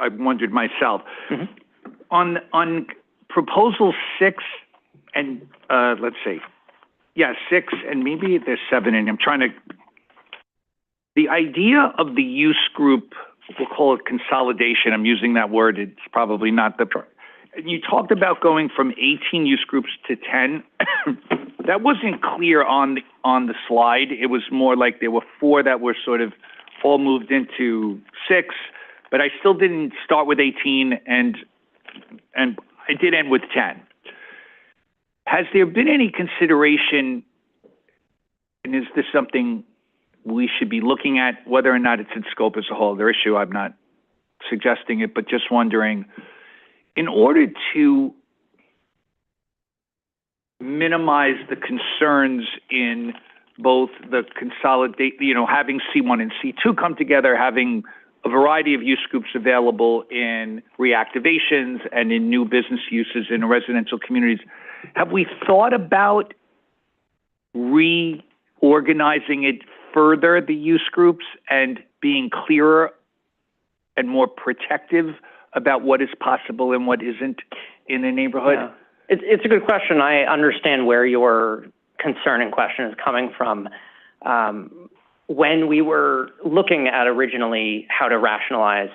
S11: wondered myself. Mm-hmm. On proposal 6 and, let's see, 6 and maybe there's 7 and I'm trying to, the idea of the use group, we'll call it consolidation, I'm using that word, it's probably not the, you talked about going from 18 use groups to 10. That wasn't clear on the slide. It was more like there were 4 that were sort of all moved into 6, but I still didn't start with 18 and I did end with 10. Has there been any consideration, and is this something we should be looking at, whether or not it's in scope as a whole other issue? I'm not suggesting it, but just wondering, in order to minimize the concerns in both the consolidate, having C1 and C2 come together, having a variety of use groups available in reactivations and in new business uses in residential communities, have we thought about reorganizing it further, the use groups, and being clearer and more protective about what is possible and what isn't in a neighborhood?
S8: Yeah. It's a good question. I understand where your concern and question is coming from. When we were looking at originally how to rationalize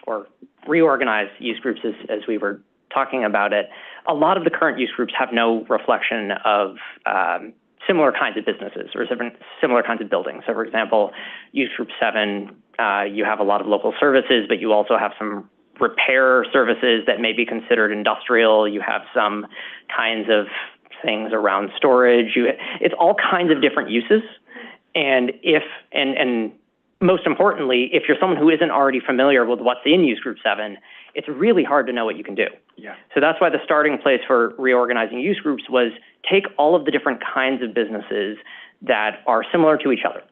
S8: or reorganize use groups as we were talking about it, a lot of the current use groups have no reflection of similar kinds of businesses or similar kinds of buildings. So, for example, use group 7, you have a lot of local services, but you also have some repair services that may be considered industrial. You have some kinds of things around storage. It's all kinds of different uses. And and most importantly, if you're someone who isn't already familiar with what's in use group 7, it's really hard to know what you can do.
S11: Yeah.
S8: So that's why the starting place for reorganizing use groups was take all of the different kinds of businesses that are similar to each other.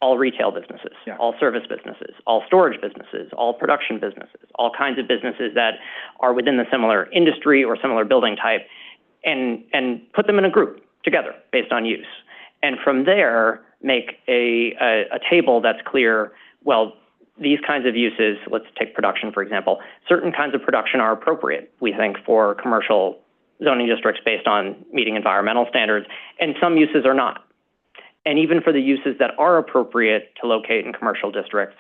S8: All retail businesses, all service businesses, all storage businesses, all production businesses, all kinds of businesses that are within the similar industry or similar building type, and put them in a group together based on use. And from there, make a table that's clear, well, these kinds of uses, let's take production, for example, certain kinds of production are appropriate, we think, for commercial zoning districts based on meeting environmental standards, and some uses are not. And even for the uses that are appropriate to locate in commercial districts,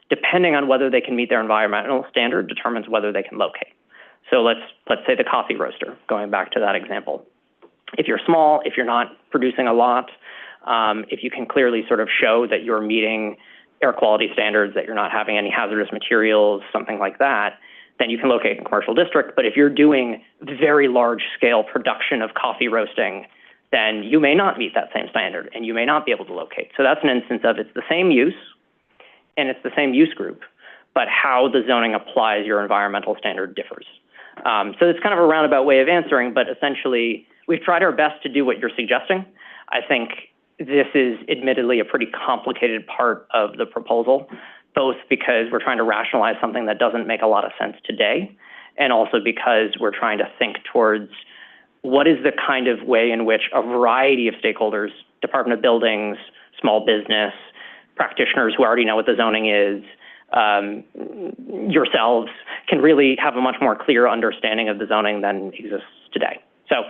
S8: depending on whether they can meet their environmental standard determines whether they can locate. So let's say the coffee roaster, going back to that example. If you're small, if you're not producing a lot, if you can clearly sort of show that you're meeting air quality standards, that you're not having any hazardous materials, something like that, then you can locate in a commercial district. But if you're doing very large scale production of coffee roasting, then you may not meet that same standard and you may not be able to locate. So that's an instance of it's the same use and it's the same use group, but how the zoning applies your environmental standard differs. So it's kind of a roundabout way of answering, but essentially we've tried our best to do what you're suggesting. I think this is admittedly a pretty complicated part of the proposal, both because we're trying to rationalize something that doesn't make a lot of sense today, and also because we're trying to think towards what is the kind of way in which a variety of stakeholders, Department of Buildings, small business, practitioners who already know what the zoning is, yourselves, can really have a much more clear understanding of the zoning than exists today. So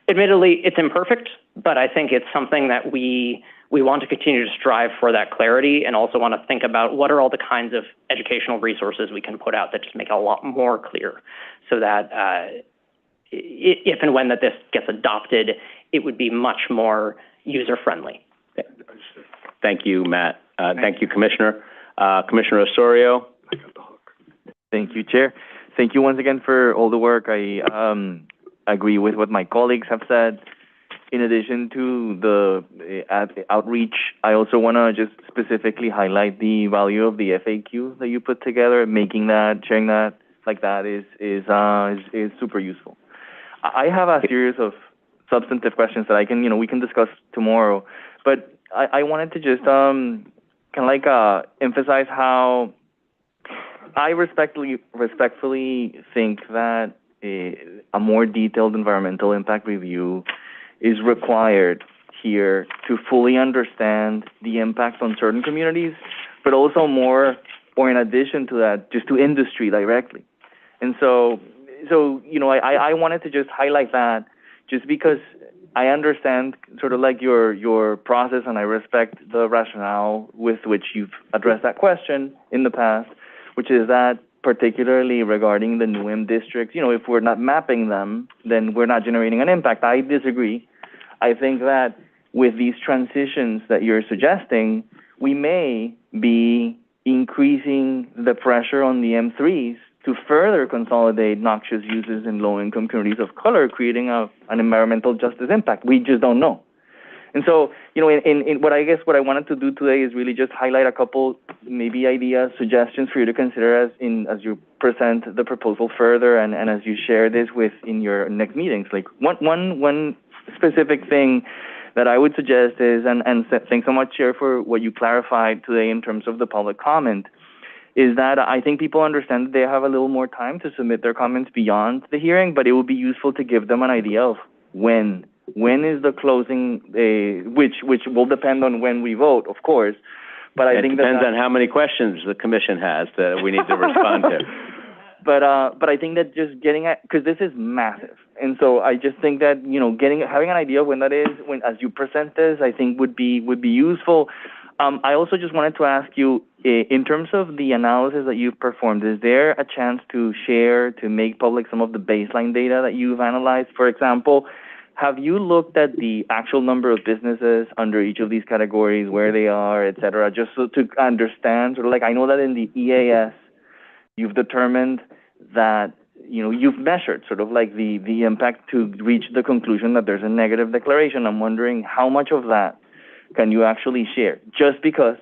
S8: admittedly, it's imperfect, but I think it's something that we want to continue to strive for that clarity, and also want to think about what are all the kinds of educational resources we can put out that just make it a lot more clear, so that if and when that this gets adopted, it would be much more user-friendly.
S1: Thank you, Matt. Thank you, Commissioner. Commissioner Osorio.
S12: Thank you, Chair. Thank you once again for all the work. I agree with what my colleagues have said. in addition to the outreach, I also want to just specifically highlight the value of the FAQ that you put together. Making that, sharing that like that is super useful. I have a series of substantive questions that we can discuss tomorrow, but I wanted to just emphasize how I respectfully think that a more detailed environmental impact review is required here to fully understand the impact on certain communities, but also more, or in addition to that, just to industry directly. And so I wanted to just highlight that just because I understand sort of like your process, and I respect the rationale with which you've addressed that question in the past, which is that particularly regarding the new M districts, if we're not mapping them, then we're not generating an impact. I disagree. I think that with these transitions that you're suggesting, we may be increasing the pressure on the M3s to further consolidate noxious uses in low-income communities of color, creating an environmental justice impact. We just don't know. And so, in what I wanted to do today is really just highlight a couple maybe ideas, suggestions for you to consider as you present the proposal further and as you share this in your next meetings. Like one specific thing that I would suggest is, and thanks so much, Chair, for what you clarified today in terms of the public comment, is that I think people understand that they have a little more time to submit their comments beyond the hearing, but it would be useful to give them an idea of when. When is the closing, which will depend on when we vote, of course. But I think
S1: it depends on how many questions the commission has that we need to respond to.
S12: But I think that just getting at, because this is massive, and so I just think that having an idea of when that is, as you present this, I think would be useful. I also just wanted to ask you, in terms of the analysis that you've performed, is there a chance to share, to make public some of the baseline data that you've analyzed? For example, have you looked at the actual number of businesses under each of these categories, where they are, et cetera, just so to understand, sort of like, I know that in the EAS, you've determined that, you've measured sort of like the impact to reach the conclusion that there's a negative declaration. I'm wondering how much of that can you actually share? Just because,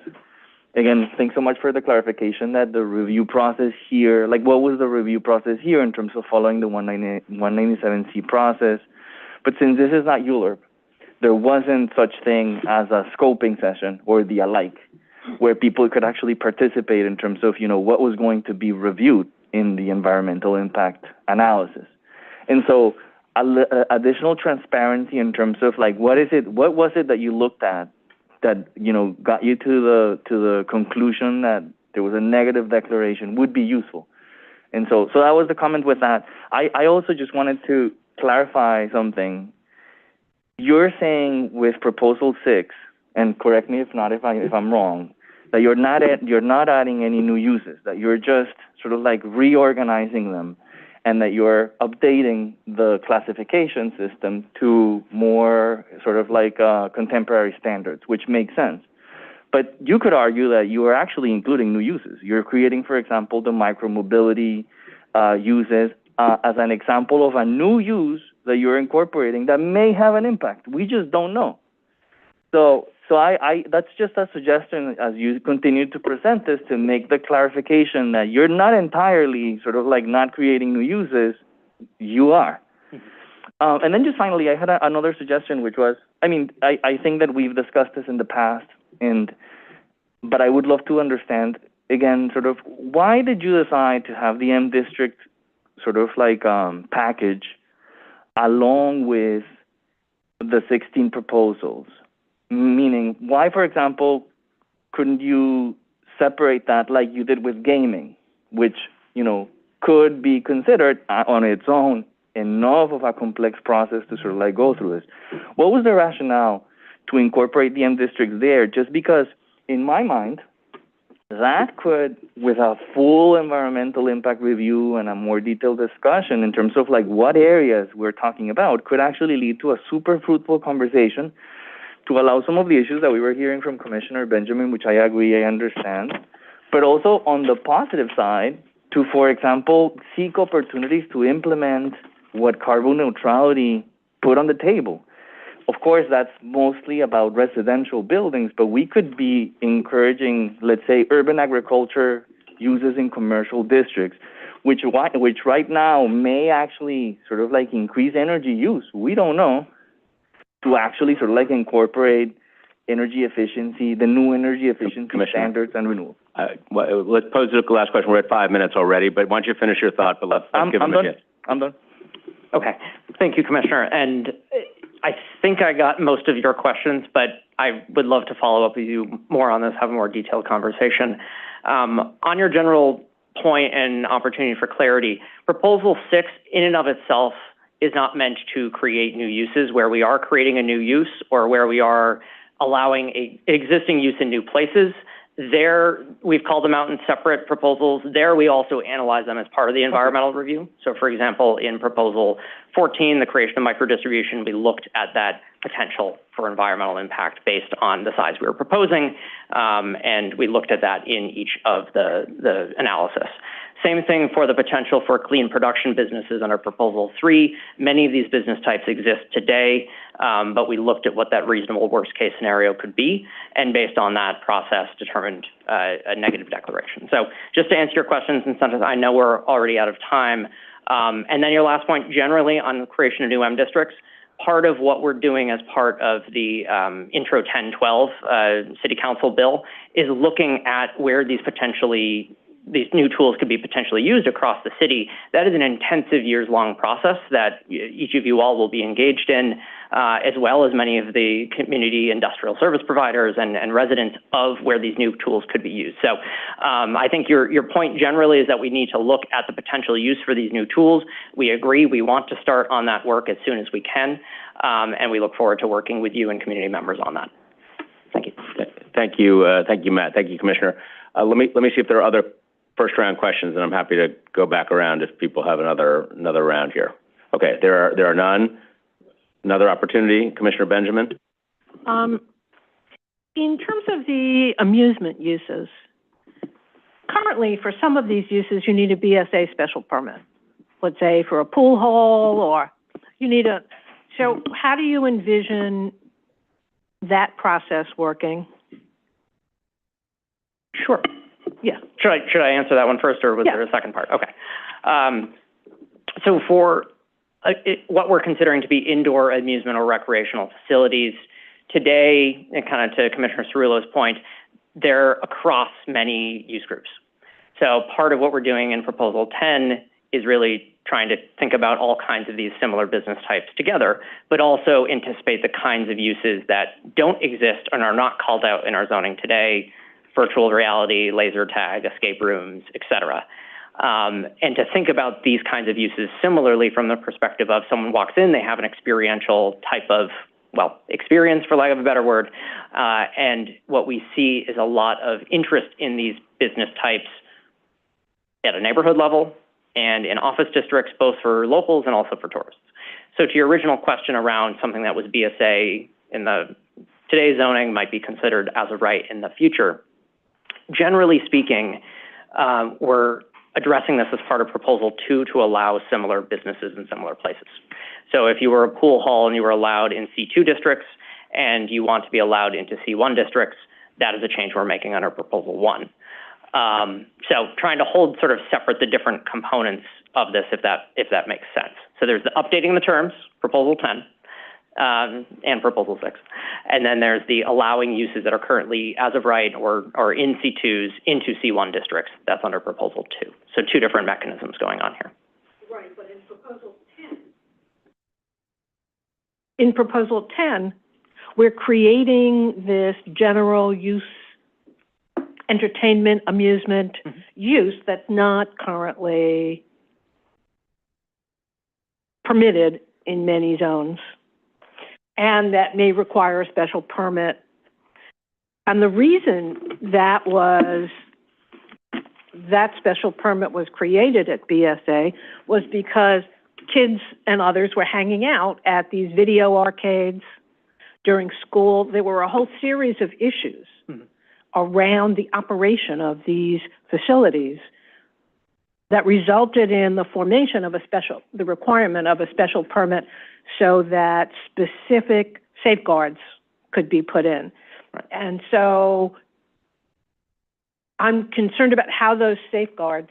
S12: again, thanks so much for the clarification that the review process here, like what was the review process here in terms of following the 197C process? But since this is not ULURP, there wasn't such thing as a scoping session or the alike, where people could actually participate in terms of, what was going to be reviewed in the environmental impact analysis. And so additional transparency in terms of like, what was it that you looked at that, got you to the conclusion that there was a negative declaration would be useful. And so that was the comment with that. I also just wanted to clarify something. You're saying with Proposal 6, and correct me if I'm wrong, that you're not adding any new uses, that you're just sort of like reorganizing them, and that you're updating the classification system to more sort of like contemporary standards, which makes sense. But you could argue that you are actually including new uses. You're creating, for example, the micromobility uses as an example of a new use that you're incorporating that may have an impact. We just don't know. So I that's just a suggestion as you continue to present this, to make the clarification that you're not entirely sort of like not creating new uses, you are. And then just finally, I had another suggestion, which was, I think that we've discussed this in the past, but I would love to understand, again, sort of, why did you decide to have the M District sort of like package along with the 16 proposals? Meaning, why, for example, couldn't you separate that like you did with gaming, which, could be considered on its own enough of a complex process to sort of like go through this? What was the rationale to incorporate the M District there? Just because, in my mind, that could, with a full environmental impact review and a more detailed discussion in terms of like what areas we're talking about, could actually lead to a super fruitful conversation to allow some of the issues that we were hearing from Commissioner Benjamin, which I agree, I understand, but also on the positive side, to, for example, seek opportunities to implement what carbon neutrality put on the table. of course, that's mostly about residential buildings, but we could be encouraging, let's say, urban agriculture uses in commercial districts, which right now may actually sort of like increase energy use. We don't know, to actually sort of like incorporate energy efficiency, the new energy efficiency standards and renewals.
S1: Let's pose the last question. We're at 5 minutes already, but why don't you finish your thought, but let's give him a chance.
S12: I'm done.
S8: Okay. Thank you, Commissioner. And I think I got most of your questions, but I would love to follow up with you more on this, have a more detailed conversation. On your general point and opportunity for clarity, Proposal 6 in and of itself is not meant to create new uses. Where we are creating a new use or where we are allowing a existing use in new places, there, we've called them out in separate proposals. There, we also analyze them as part of the environmental review. So, for example, in Proposal 14, the creation of microdistribution, we looked at that potential for environmental impact based on the size we were proposing, and we looked at that in each of the analysis. Same thing for the potential for clean production businesses under Proposal 3. Many of these business types exist today, but we looked at what that reasonable worst-case scenario could be, and based on that process, determined a negative declaration. So just to answer your questions, and sometimes I know we're already out of time, and then your last point, generally on the creation of new M districts, part of what we're doing as part of the Intro 1012 City Council bill is looking at where these new tools could be potentially used across the city. That is an intensive years-long process that each of you all will be engaged in, as well as many of the community industrial service providers and residents of where these new tools could be used. So I think your point generally is that we need to look at the potential use for these new tools. We agree. We want to start on that work as soon as we can, and we look forward to working with you and community members on that. Thank you.
S1: Thank you, Matt. Thank you, Commissioner. Let me see if there are other first round questions, and I'm happy to go back around if people have another round here. Okay, there are none. Another opportunity, Commissioner Benjamin.
S7: In terms of the amusement uses, currently for some of these uses you need a BSA special permit. Let's say for a pool hall, or you need so how do you envision that process working?
S8: Sure. Yeah. Should I answer that one first, or was there a second part? Okay. So for what we're considering to be indoor amusement or recreational facilities, today, and kind of to Commissioner Cerullo's point, they're across many use groups. So part of what we're doing in Proposal 10 is really trying to think about all kinds of these similar business types together, but also anticipate the kinds of uses that don't exist and are not called out in our zoning today: virtual reality, laser tag, escape rooms, et cetera. And to think about these kinds of uses similarly from the perspective of someone walks in, they have an experiential type of, experience for lack of a better word. And what we see is a lot of interest in these business types at a neighborhood level and in office districts, both for locals and also for tourists. So to your original question around something that was BSA in today's zoning might be considered as a right in the future, generally speaking, we're addressing this as part of Proposal 2 to allow similar businesses in similar places. So if you were a pool hall and you were allowed in C2 districts and you want to be allowed into C1 districts, that is a change we're making under Proposal 1. So trying to hold sort of separate the different components of this, if that makes sense. So there's the updating the terms, Proposal 10, and Proposal 6. And then there's the allowing uses that are currently, as of right, or in C2s into C1 districts. That's under Proposal 2. So two different mechanisms going on here.
S7: Right, but in Proposal 10, we're creating this general use, entertainment, amusement use that's not currently permitted in many zones, and that may require a special permit. And the reason that special permit was created at BSA was because kids and others were hanging out at these video arcades during school. There were a whole series of issues around the operation of these facilities that resulted in the formation of the requirement of a special permit, so that specific safeguards could be put in. And so I'm concerned about how those safeguards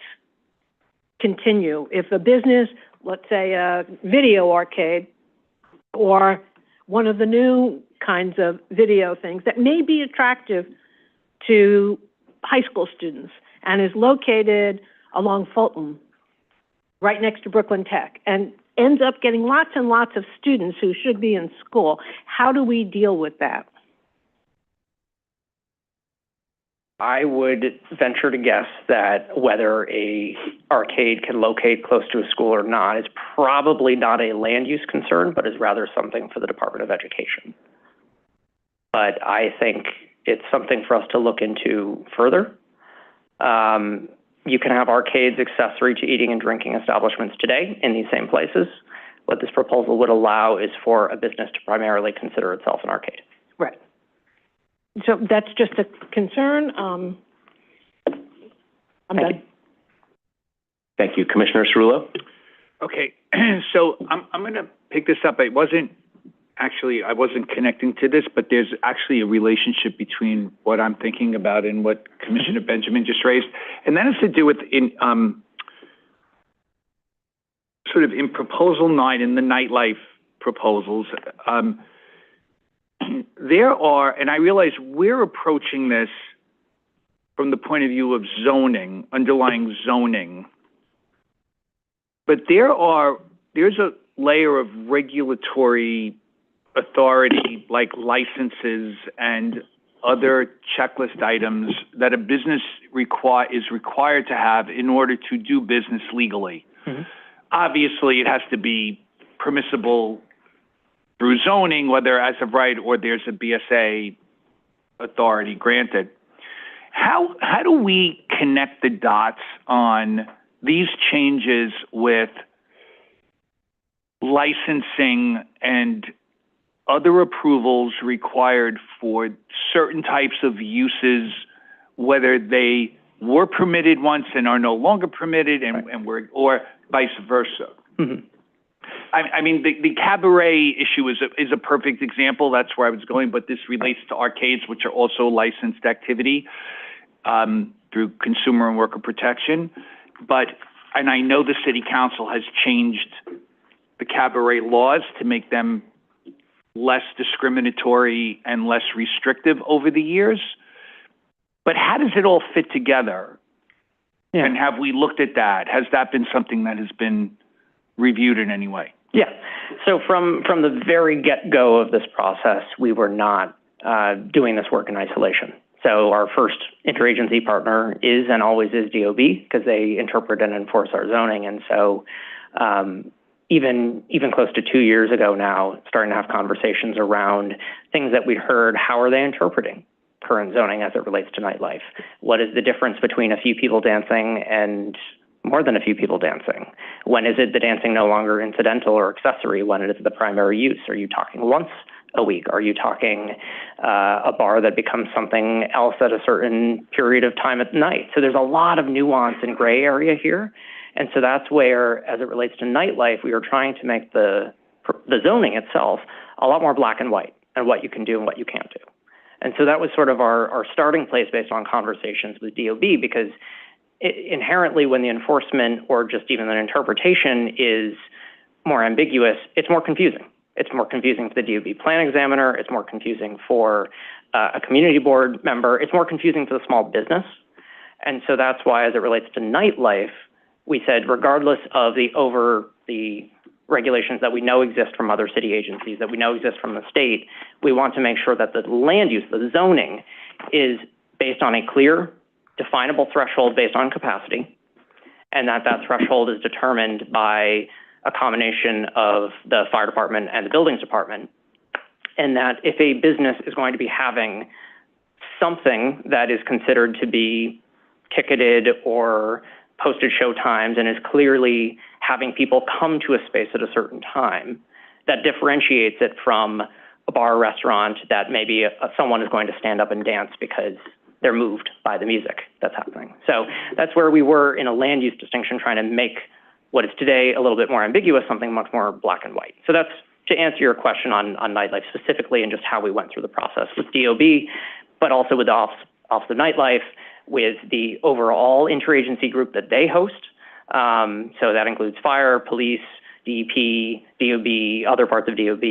S7: continue. If a business, let's say a video arcade or one of the new kinds of video things that may be attractive to high school students and is located along Fulton, right next to Brooklyn Tech, and ends up getting lots and lots of students who should be in school, how do we deal with that?
S8: I would venture to guess that whether a arcade can locate close to a school or not is probably not a land use concern, but is rather something for the Department of Education. But I think it's something for us to look into further. You can have arcades accessory to eating and drinking establishments today in these same places. What this proposal would allow is for a business to primarily consider itself an arcade.
S7: Right. So that's just a concern. I'm done.
S1: Thank you. Commissioner Cerullo?
S11: Okay, so I'm going to pick this up. I wasn't connecting to this, but there's actually a relationship between what I'm thinking about and what Commissioner Benjamin just raised. And that has to do with in Proposal 9, in the nightlife proposals. There are, and I realize we're approaching this from the point of view of zoning, underlying zoning, but there's a layer of regulatory authority like licenses and other checklist items that a business is required to have in order to do business legally. Mm-hmm. Obviously, it has to be permissible through zoning, whether as of right or there's a BSA authority granted. How do we connect the dots on these changes with licensing and other approvals required for certain types of uses, whether they were permitted once and are no longer permitted, or vice versa? Mm-hmm. I mean, the cabaret issue is a perfect example. That's where I was going, but this relates to arcades, which are also licensed activity through consumer and worker protection. And I know the city council has changed the cabaret laws to make them less discriminatory and less restrictive over the years. But how does it all fit together? Yeah. And have we looked at that? Has that been something that has been reviewed in any way?
S8: Yeah. So from the very get-go of this process, we were not doing this work in isolation. So our first interagency partner is and always is DOB, because they interpret and enforce our zoning. And so even close to 2 years ago now, starting to have conversations around things that we heard. How are they interpreting current zoning as it relates to nightlife? What is the difference between a few people dancing and more than a few people dancing? When is it the dancing no longer incidental or accessory? When it is the primary use? Are you talking once a week? Are you talking a bar that becomes something else at a certain period of time at night? So there's a lot of nuance and gray area here. And so that's where, as it relates to nightlife, we are trying to make the zoning itself a lot more black and white, and what you can do and what you can't do. And so that was sort of our starting place based on conversations with DOB, because inherently when the enforcement or just even an interpretation is more ambiguous, it's more confusing. It's more confusing for the DOB plan examiner. It's more confusing for a community board member. It's more confusing for the small business. And so that's why, as it relates to nightlife, we said, regardless of the regulations that we know exist from other city agencies, that we know exist from the state, we want to make sure that the land use, the zoning, is based on a clear, definable threshold based on capacity, and that threshold is determined by a combination of the fire department and the buildings department, and that if a business is going to be having something that is considered to be ticketed or posted show times and is clearly having people come to a space at a certain time, that differentiates it from a bar or restaurant that maybe someone is going to stand up and dance because they're moved by the music that's happening. So that's where we were in a land use distinction, trying to make what is today a little bit more ambiguous, something much more black and white. So that's to answer your question on nightlife specifically and just how we went through the process with DOB, but also with the Office of Nightlife, with the overall interagency group that they host. So that includes fire, police, DEP, DOB, other parts of DOB,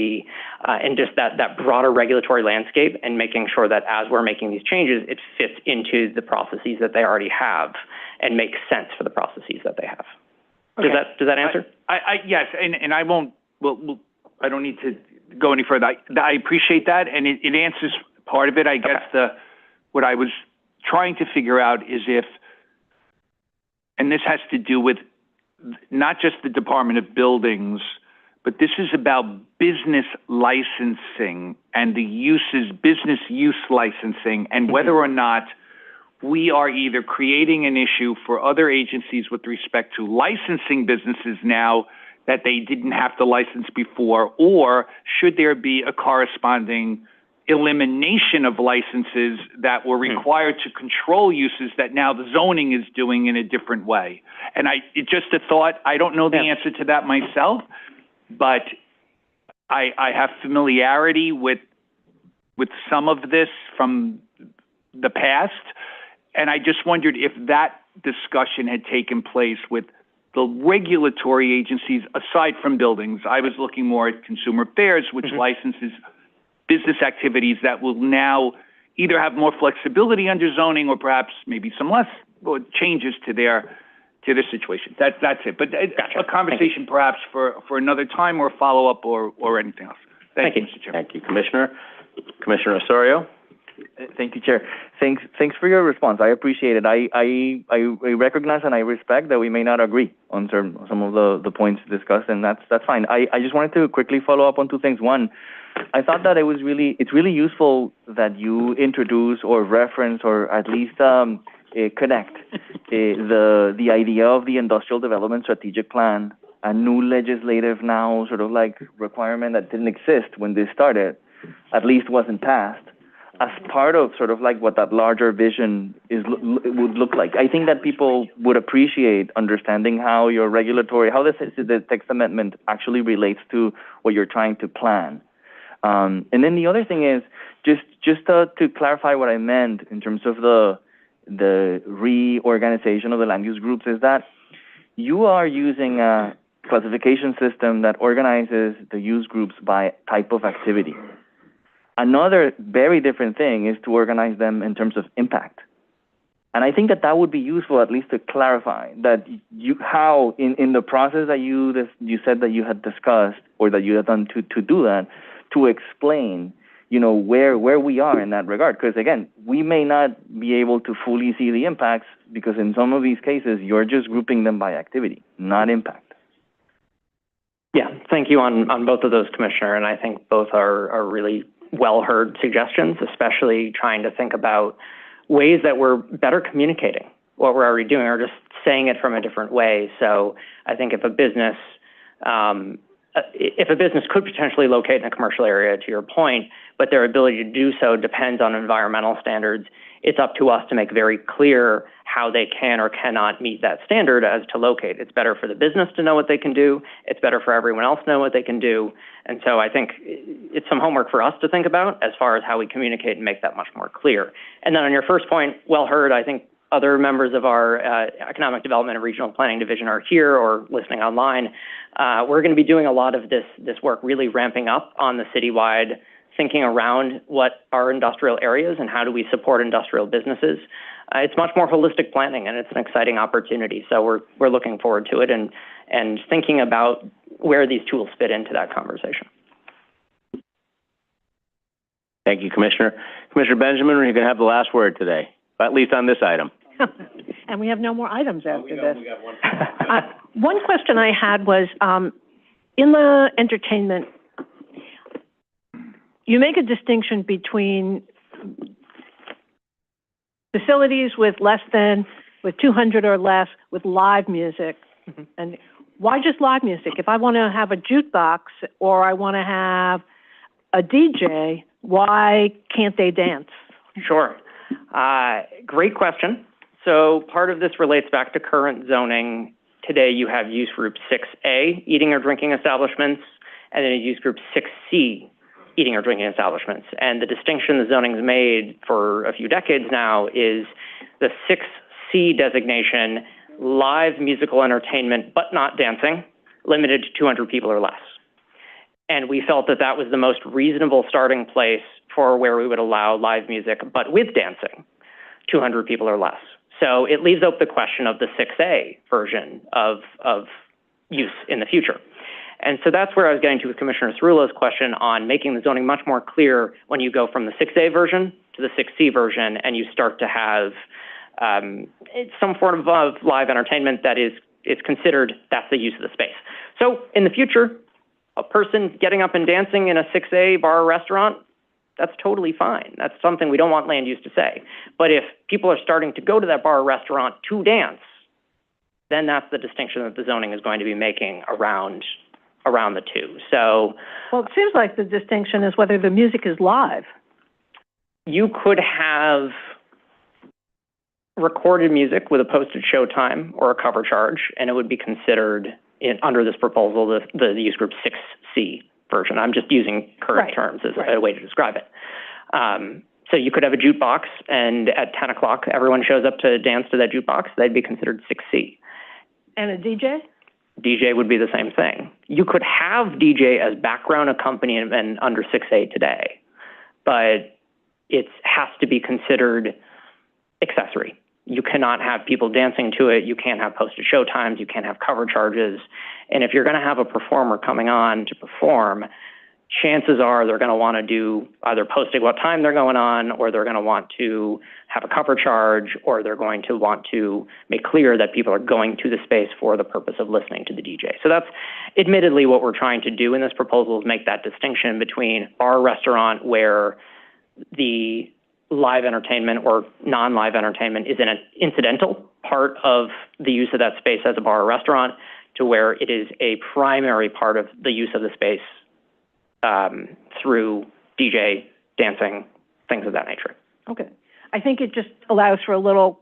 S8: and just that broader regulatory landscape, and making sure that as we're making these changes, it fits into the processes that they already have and makes sense for the processes that they have.
S11: Okay.
S8: Does that answer?
S11: Yes, and I won't, well, I don't need to go any further. I appreciate that, and it answers part of it. I guess what I was trying to figure out is if, and this has to do with not just the Department of Buildings, but this is about business licensing and the uses, business use licensing, and whether or not we are either creating an issue for other agencies with respect to licensing businesses now that they didn't have to license before, or should there be a corresponding elimination of licenses that were required to control uses that now the zoning is doing in a different way. And it's just a thought. I don't know the answer to that myself, but I have familiarity with some of this from the past, and I just wondered if that discussion had taken place with the regulatory agencies aside from buildings. I was looking more at consumer affairs, which licenses business activities that will now either have more flexibility under zoning or perhaps maybe some less changes to their situation. That's it. But a conversation perhaps for another time, or follow-up, or anything else. Thank you, Mr. Chairman.
S1: Thank you, Commissioner. Commissioner Osorio?
S12: Thank you, Chair. Thanks for your response. I appreciate it. I recognize and I respect that we may not agree on some of the points discussed, and that's fine. I just wanted to quickly follow up on two things. One, I thought that it's really useful that you introduce or reference or at least connect the idea of the Industrial Development Strategic Plan, a new legislative now sort of like requirement that didn't exist when this started, at least wasn't passed, as part of sort of like what that larger vision would look like. I think that people would appreciate understanding how your regulatory, how the text amendment actually relates to what you're trying to plan. And then the other thing is just to clarify what I meant in terms of the reorganization of the land use groups, is that you are using a classification system that organizes the use groups by type of activity. Another very different thing is to organize them in terms of impact. And I think that would be useful at least to clarify that how in the process that you said that you had discussed or that you had done to do that, to explain, where we are in that regard. Because again, we may not be able to fully see the impacts because in some of these cases, you're just grouping them by activity, not impact.
S8: Yeah, thank you on both of those, Commissioner, and I think both are really well-heard suggestions, especially trying to think about ways that we're better communicating what we're already doing or just saying it from a different way. So I think if a business could potentially locate in a commercial area, to your point, but their ability to do so depends on environmental standards, it's up to us to make very clear how they can or cannot meet that standard as to locate. It's better for the business to know what they can do. It's better for everyone else to know what they can do. And so I think it's some homework for us to think about as far as how we communicate and make that much more clear. And then on your first point, well heard, I think other members of our Economic Development and Regional Planning Division are here or listening online. We're going to be doing a lot of this work, really ramping up on the citywide thinking around what are industrial areas and how do we support industrial businesses. It's much more holistic planning, and it's an exciting opportunity. So we're looking forward to it and thinking about where these tools fit into that conversation.
S1: Thank you, Commissioner. Commissioner Benjamin, you're going to have the last word today, at least on this item.
S7: And we have no more items after this.
S1: We got one.
S7: One question I had was, in the entertainment, you make a distinction between facilities with 200 or less with live music. Mm-hmm. And why just live music? If I want to have a jukebox or I want to have a DJ, why can't they dance?
S8: Sure. Great question. So part of this relates back to current zoning. Today you have use group 6A, eating or drinking establishments, and then use group 6C, eating or drinking establishments. And the distinction the zoning's made for a few decades now is the 6C designation, live musical entertainment, but not dancing, limited to 200 people or less. And we felt that that was the most reasonable starting place for where we would allow live music, but with dancing, 200 people or less. So it leaves open the question of the 6A version of use in the future. And so that's where I was getting to with Commissioner Cerullo's question on making the zoning much more clear when you go from the 6A version to the 6C version, and you start to have some form of live entertainment that is considered that's the use of the space. So in the future, a person getting up and dancing in a 6A bar or restaurant, that's totally fine. That's something we don't want land use to say. But if people are starting to go to that bar or restaurant to dance, then that's the distinction that the zoning is going to be making around the two. So,
S7: well, it seems like the distinction is whether the music is live.
S8: You could have recorded music with a posted show time or a cover charge, and it would be considered under this proposal the use group 6C version. I'm just using current terms as a way to describe it. So you could have a jukebox, and at 10 o'clock, everyone shows up to dance to that jukebox. That'd be considered 6C. And
S7: a DJ?
S8: DJ would be the same thing. You could have DJ as background accompaniment under 6A today, but it has to be considered accessory. You cannot have people dancing to it. You can't have posted show times. You can't have cover charges. And if you're going to have a performer coming on to perform, chances are they're going to want to do either posting what time they're going on, or they're going to want to have a cover charge, or they're going to want to make clear that people are going to the space for the purpose of listening to the DJ. So that's admittedly what we're trying to do in this proposal, is make that distinction between bar restaurant, where the live entertainment or non-live entertainment is an incidental part of the use of that space as a bar or restaurant, to where it is a primary part of the use of the space through DJ, dancing, things of that nature.
S7: Okay. I think it just allows for a little,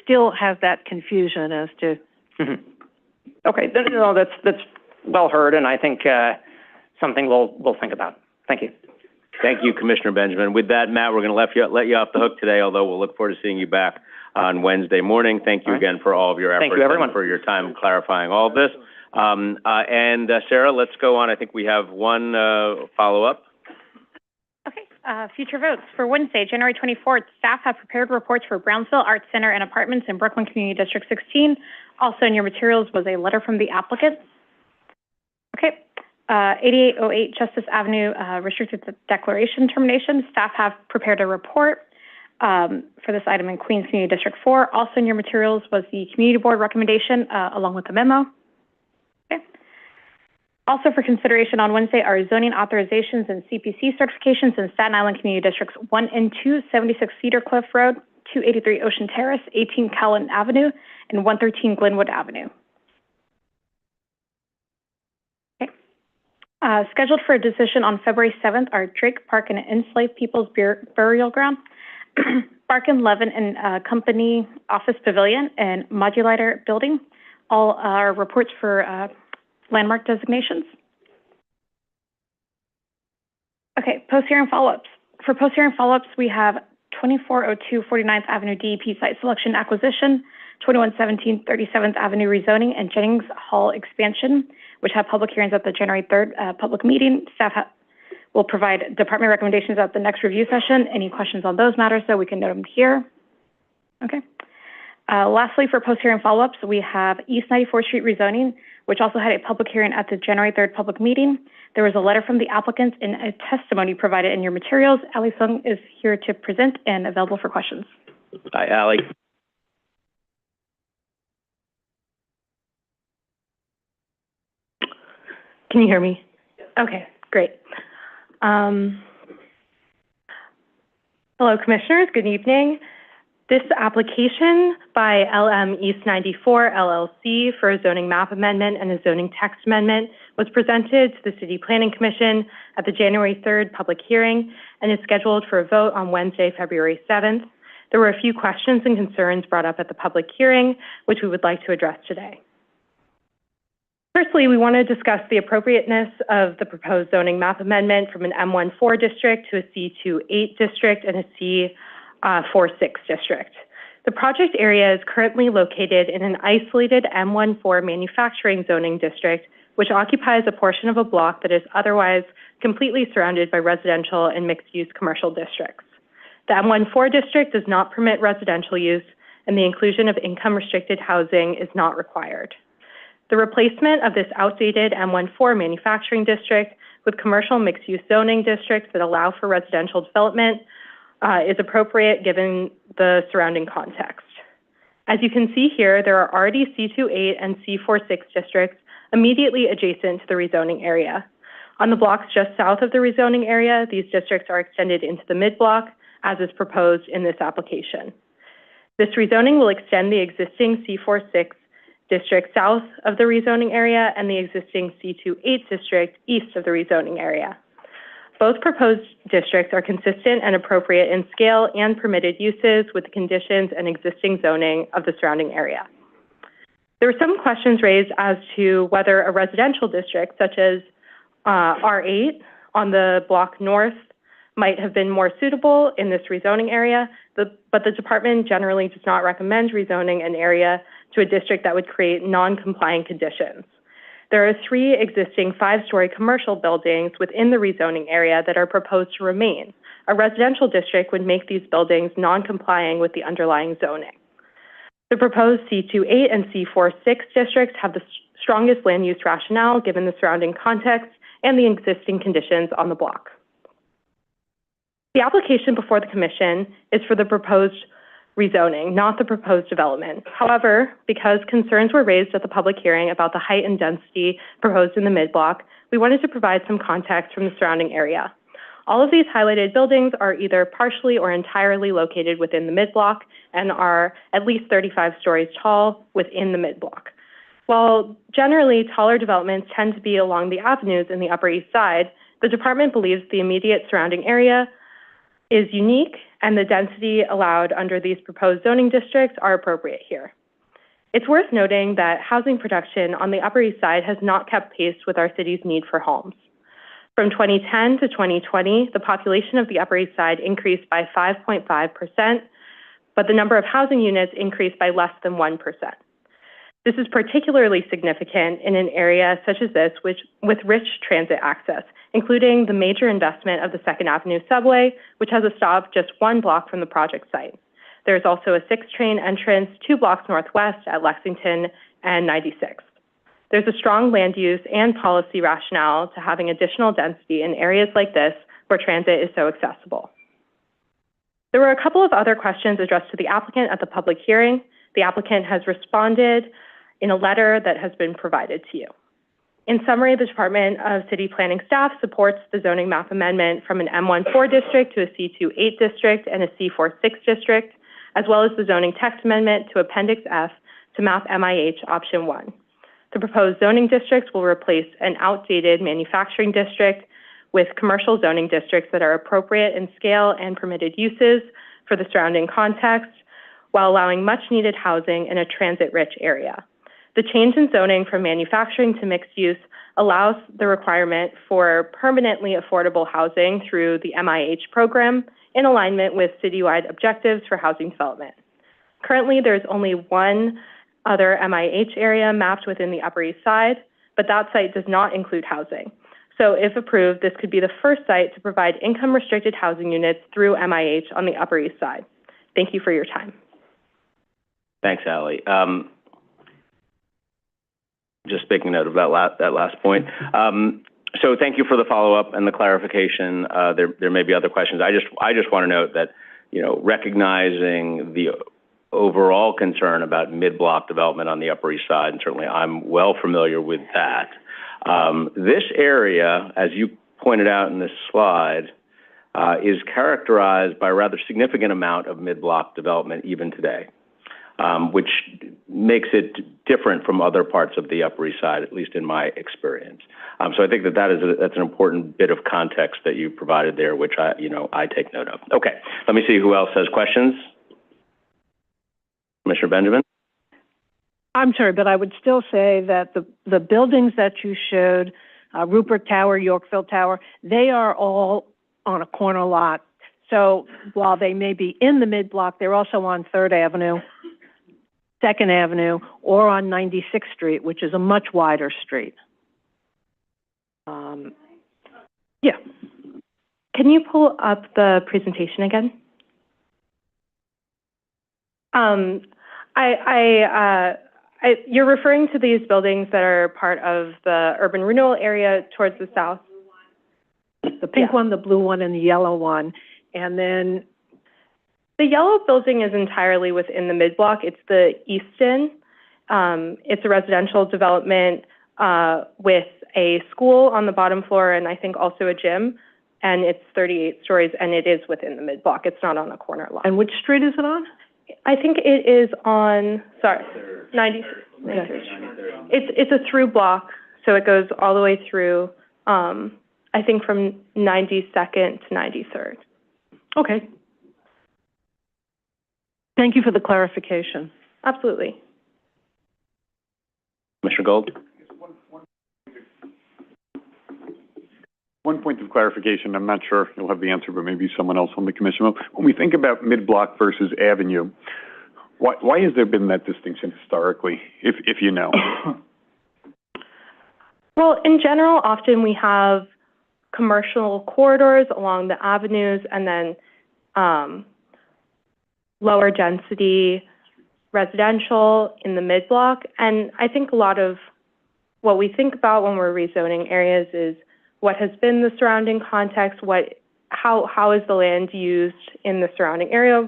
S7: still has that confusion as to.
S8: Okay, no, that's well heard, and I think something we'll think about. Thank you.
S1: Thank you, Commissioner Benjamin. With that, Matt, we're going to let you off the hook today, although we'll look forward to seeing you back on Wednesday morning. Thank you again for all of your efforts.
S8: Thank you, everyone,
S1: and for your time clarifying all of this. And Sarah, let's go on. I think we have one follow-up.
S2: Okay, future votes. For Wednesday, January 24th, staff have prepared reports for Brownsville Arts Center and Apartments in Brooklyn Community District 16. Also in your materials was a letter from the applicant. Okay, 8808 Justice Avenue restricted declaration termination. Staff have prepared a report for this item in Queens Community District 4. Also in your materials was the community board recommendation along with the memo. Also for consideration on Wednesday are zoning authorizations and CPC certifications in Staten Island Community Districts 1 and 2, 76 Cedar Cliff Road, 283 Ocean Terrace, 18 Callan Avenue, and 113 Glenwood Avenue. Okay. Scheduled for a decision on February 7th are Drake Park and Enslaved People's Burial Ground, Barkin Levin and Company Office Pavilion, and Modulator Building. All are reports for landmark designations. Okay, post-hearing follow-ups. For post-hearing follow-ups, we have 2402 49th Avenue DEP site selection acquisition, 2117 37th Avenue rezoning, and Jennings Hall expansion, which have public hearings at the January 3rd public meeting. Staff will provide department recommendations at the next review session. Any questions on those matters, though, we can note them here. Okay. Lastly, for post-hearing follow-ups, we have East 94th Street rezoning, which also had a public hearing at the January 3rd public meeting. There was a letter from the applicants and a testimony provided in your materials. Ali Sung is here to present and available for questions.
S1: Hi, Ali.
S10: Can you hear me? Okay, great. Hello, Commissioners. Good evening. This application by LM East 94 LLC for a zoning map amendment and a zoning text amendment was presented to the City Planning Commission at the January 3rd public hearing and is scheduled for a vote on Wednesday, February 7th. There were a few questions and concerns brought up at the public hearing, which we would like to address today. Firstly, we want to discuss the appropriateness of the proposed zoning map amendment from an M14 district to a C28 district and a C46 district. The project area is currently located in an isolated M14 manufacturing zoning district, which occupies a portion of a block that is otherwise completely surrounded by residential and mixed-use commercial districts. The M14 district does not permit residential use, and the inclusion of income-restricted housing is not required. The replacement of this outdated M14 manufacturing district with commercial mixed-use zoning districts that allow for residential development is appropriate given the surrounding context. As you can see here, there are already C28 and C46 districts immediately adjacent to the rezoning area. On the blocks just south of the rezoning area, these districts are extended into the mid-block, as is proposed in this application. This rezoning will extend the existing C46 district south of the rezoning area and the existing C28 district east of the rezoning area. Both proposed districts are consistent and appropriate in scale and permitted uses with the conditions and existing zoning of the surrounding area. There were some questions raised as to whether a residential district such as R8 on the block north might have been more suitable in this rezoning area, but the department generally does not recommend rezoning an area to a district that would create non-compliant conditions. There are 3 existing 5-story commercial buildings within the rezoning area that are proposed to remain. A residential district would make these buildings non-compliant with the underlying zoning. The proposed C28 and C46 districts have the strongest land use rationale given the surrounding context and the existing conditions on the block. The application before the Commission is for the proposed rezoning, not the proposed development. However, because concerns were raised at the public hearing about the height and density proposed in the mid-block, we wanted to provide some context from the surrounding area. All of these highlighted buildings are either partially or entirely located within the mid-block and are at least 35 stories tall within the mid-block. While generally taller developments tend to be along the avenues in the Upper East Side, the department believes the immediate surrounding area is unique and the density allowed under these proposed zoning districts are appropriate here. It's worth noting that housing production on the Upper East Side has not kept pace with our city's need for homes. From 2010 to 2020, the population of the Upper East Side increased by 5.5%, but the number of housing units increased by less than 1%. This is particularly significant in an area such as this, with rich transit access, including the major investment of the 2nd Avenue subway, which has a stop just 1 block from the project site. There's also a 6-train entrance 2 blocks northwest at Lexington and 96th. There's a strong land use and policy rationale to having additional density in areas like this where transit is so accessible. There were a couple of other questions addressed to the applicant at the public hearing. The applicant has responded in a letter that has been provided to you. In summary, the Department of City Planning staff supports the zoning map amendment from an M14 district to a C28 district and a C46 district, as well as the zoning text amendment to Appendix F to map MIH Option 1. The proposed zoning districts will replace an outdated manufacturing district with commercial zoning districts that are appropriate in scale and permitted uses for the surrounding context, while allowing much-needed housing in a transit-rich area. The change in zoning from manufacturing to mixed use allows the requirement for permanently affordable housing through the MIH program in alignment with citywide objectives for housing development. Currently, there's only 1 other MIH area mapped within the Upper East Side, but that site does not include housing. So if approved, this could be the first site to provide income-restricted housing units through MIH on the Upper East Side. Thank you for your time.
S1: Thanks, Allie. Just making note of that last point. So thank you for the follow-up and the clarification. There may be other questions. I just want to note that, recognizing the overall concern about mid-block development on the Upper East Side, and certainly I'm well familiar with that. This area, as you pointed out in this slide, is characterized by a rather significant amount of mid-block development even today, which makes it different from other parts of the Upper East Side, at least in my experience. So I think that's an important bit of context that you provided there, which I take note of. Okay, let me see who else has questions. Commissioner Benjamin?
S7: I'm sorry, but I would still say that the buildings that you showed, Rupert Tower, Yorkville Tower, they are all on a corner lot. So while they may be in the mid-block, they're also on 3rd Avenue, 2nd Avenue, or on 96th Street, which is a much wider street. Yeah.
S10: Can you pull up the presentation again? You're referring to these buildings that are part of the urban renewal area towards the south?
S7: The pink one, the blue one, and the yellow one. And then
S10: the yellow building is entirely within the mid-block. It's the Easton. It's a residential development with a school on the bottom floor and I think also a gym. And it's 38 stories, and it is within the mid-block. It's not on a corner lot.
S7: And which street is it on?
S10: I think it is on, 93rd. It's a through block, so it goes all the way through, I think from 92nd to 93rd.
S7: Okay. Thank you for the clarification.
S10: Absolutely.
S3: Commissioner Gold?
S14: One point of clarification, I'm not sure you'll have the answer, but maybe someone else on the commission will. When we think about mid-block versus avenue, why has there been that distinction historically, if you know?
S10: Well, in general, often we have commercial corridors along the avenues and then lower density residential in the mid-block. And I think a lot of what we think about when we're rezoning areas is what has been the surrounding context, how is the land used in the surrounding area.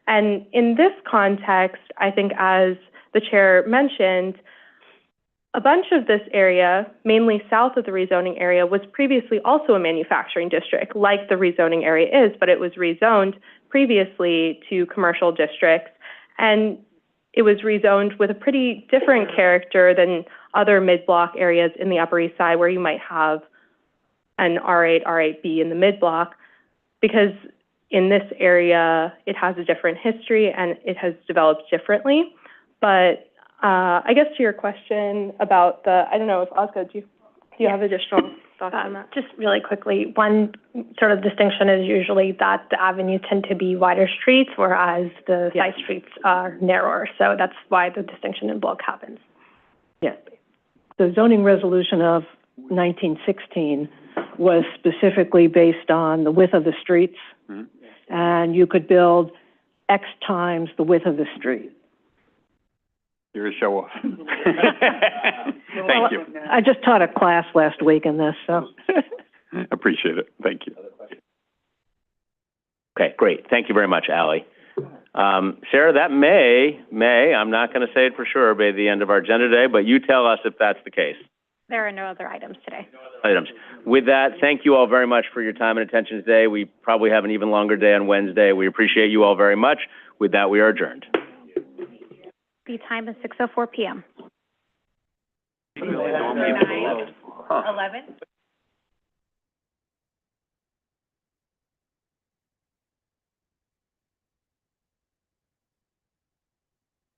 S10: And in this context, I think as the chair mentioned, a bunch of this area, mainly south of the rezoning area, was previously also a manufacturing district, like the rezoning area is, but it was rezoned previously to commercial districts. And it was rezoned with a pretty different character than other mid-block areas in the Upper East Side where you might have an R8, R8B in the mid-block, because in this area, it has a different history and it has developed differently. But I guess to your question about I don't know if Ozga, do you have additional thoughts on that?
S2: Just really quickly, one sort of distinction is usually that the avenues tend to be wider streets, whereas the side streets are narrower. So that's why the distinction in block happens.
S7: Yeah. The zoning resolution of 1916 was specifically based on the width of the streets, and you could build X times the width of the street.
S14: You're a show-off. Thank you.
S7: I just taught a class last week in this, so.
S14: Appreciate it. Thank you.
S1: Okay, great. Thank you very much, Ally. Sarah, that may, I'm not going to say it for sure, by the end of our agenda today, but you tell us if that's the case.
S2: There are no other items today.
S1: With that, thank you all very much for your time and attention today. We probably have an even longer day on Wednesday. We appreciate you all very much. With that, we are adjourned.
S2: The time is 6:04 p.m.
S1: 11.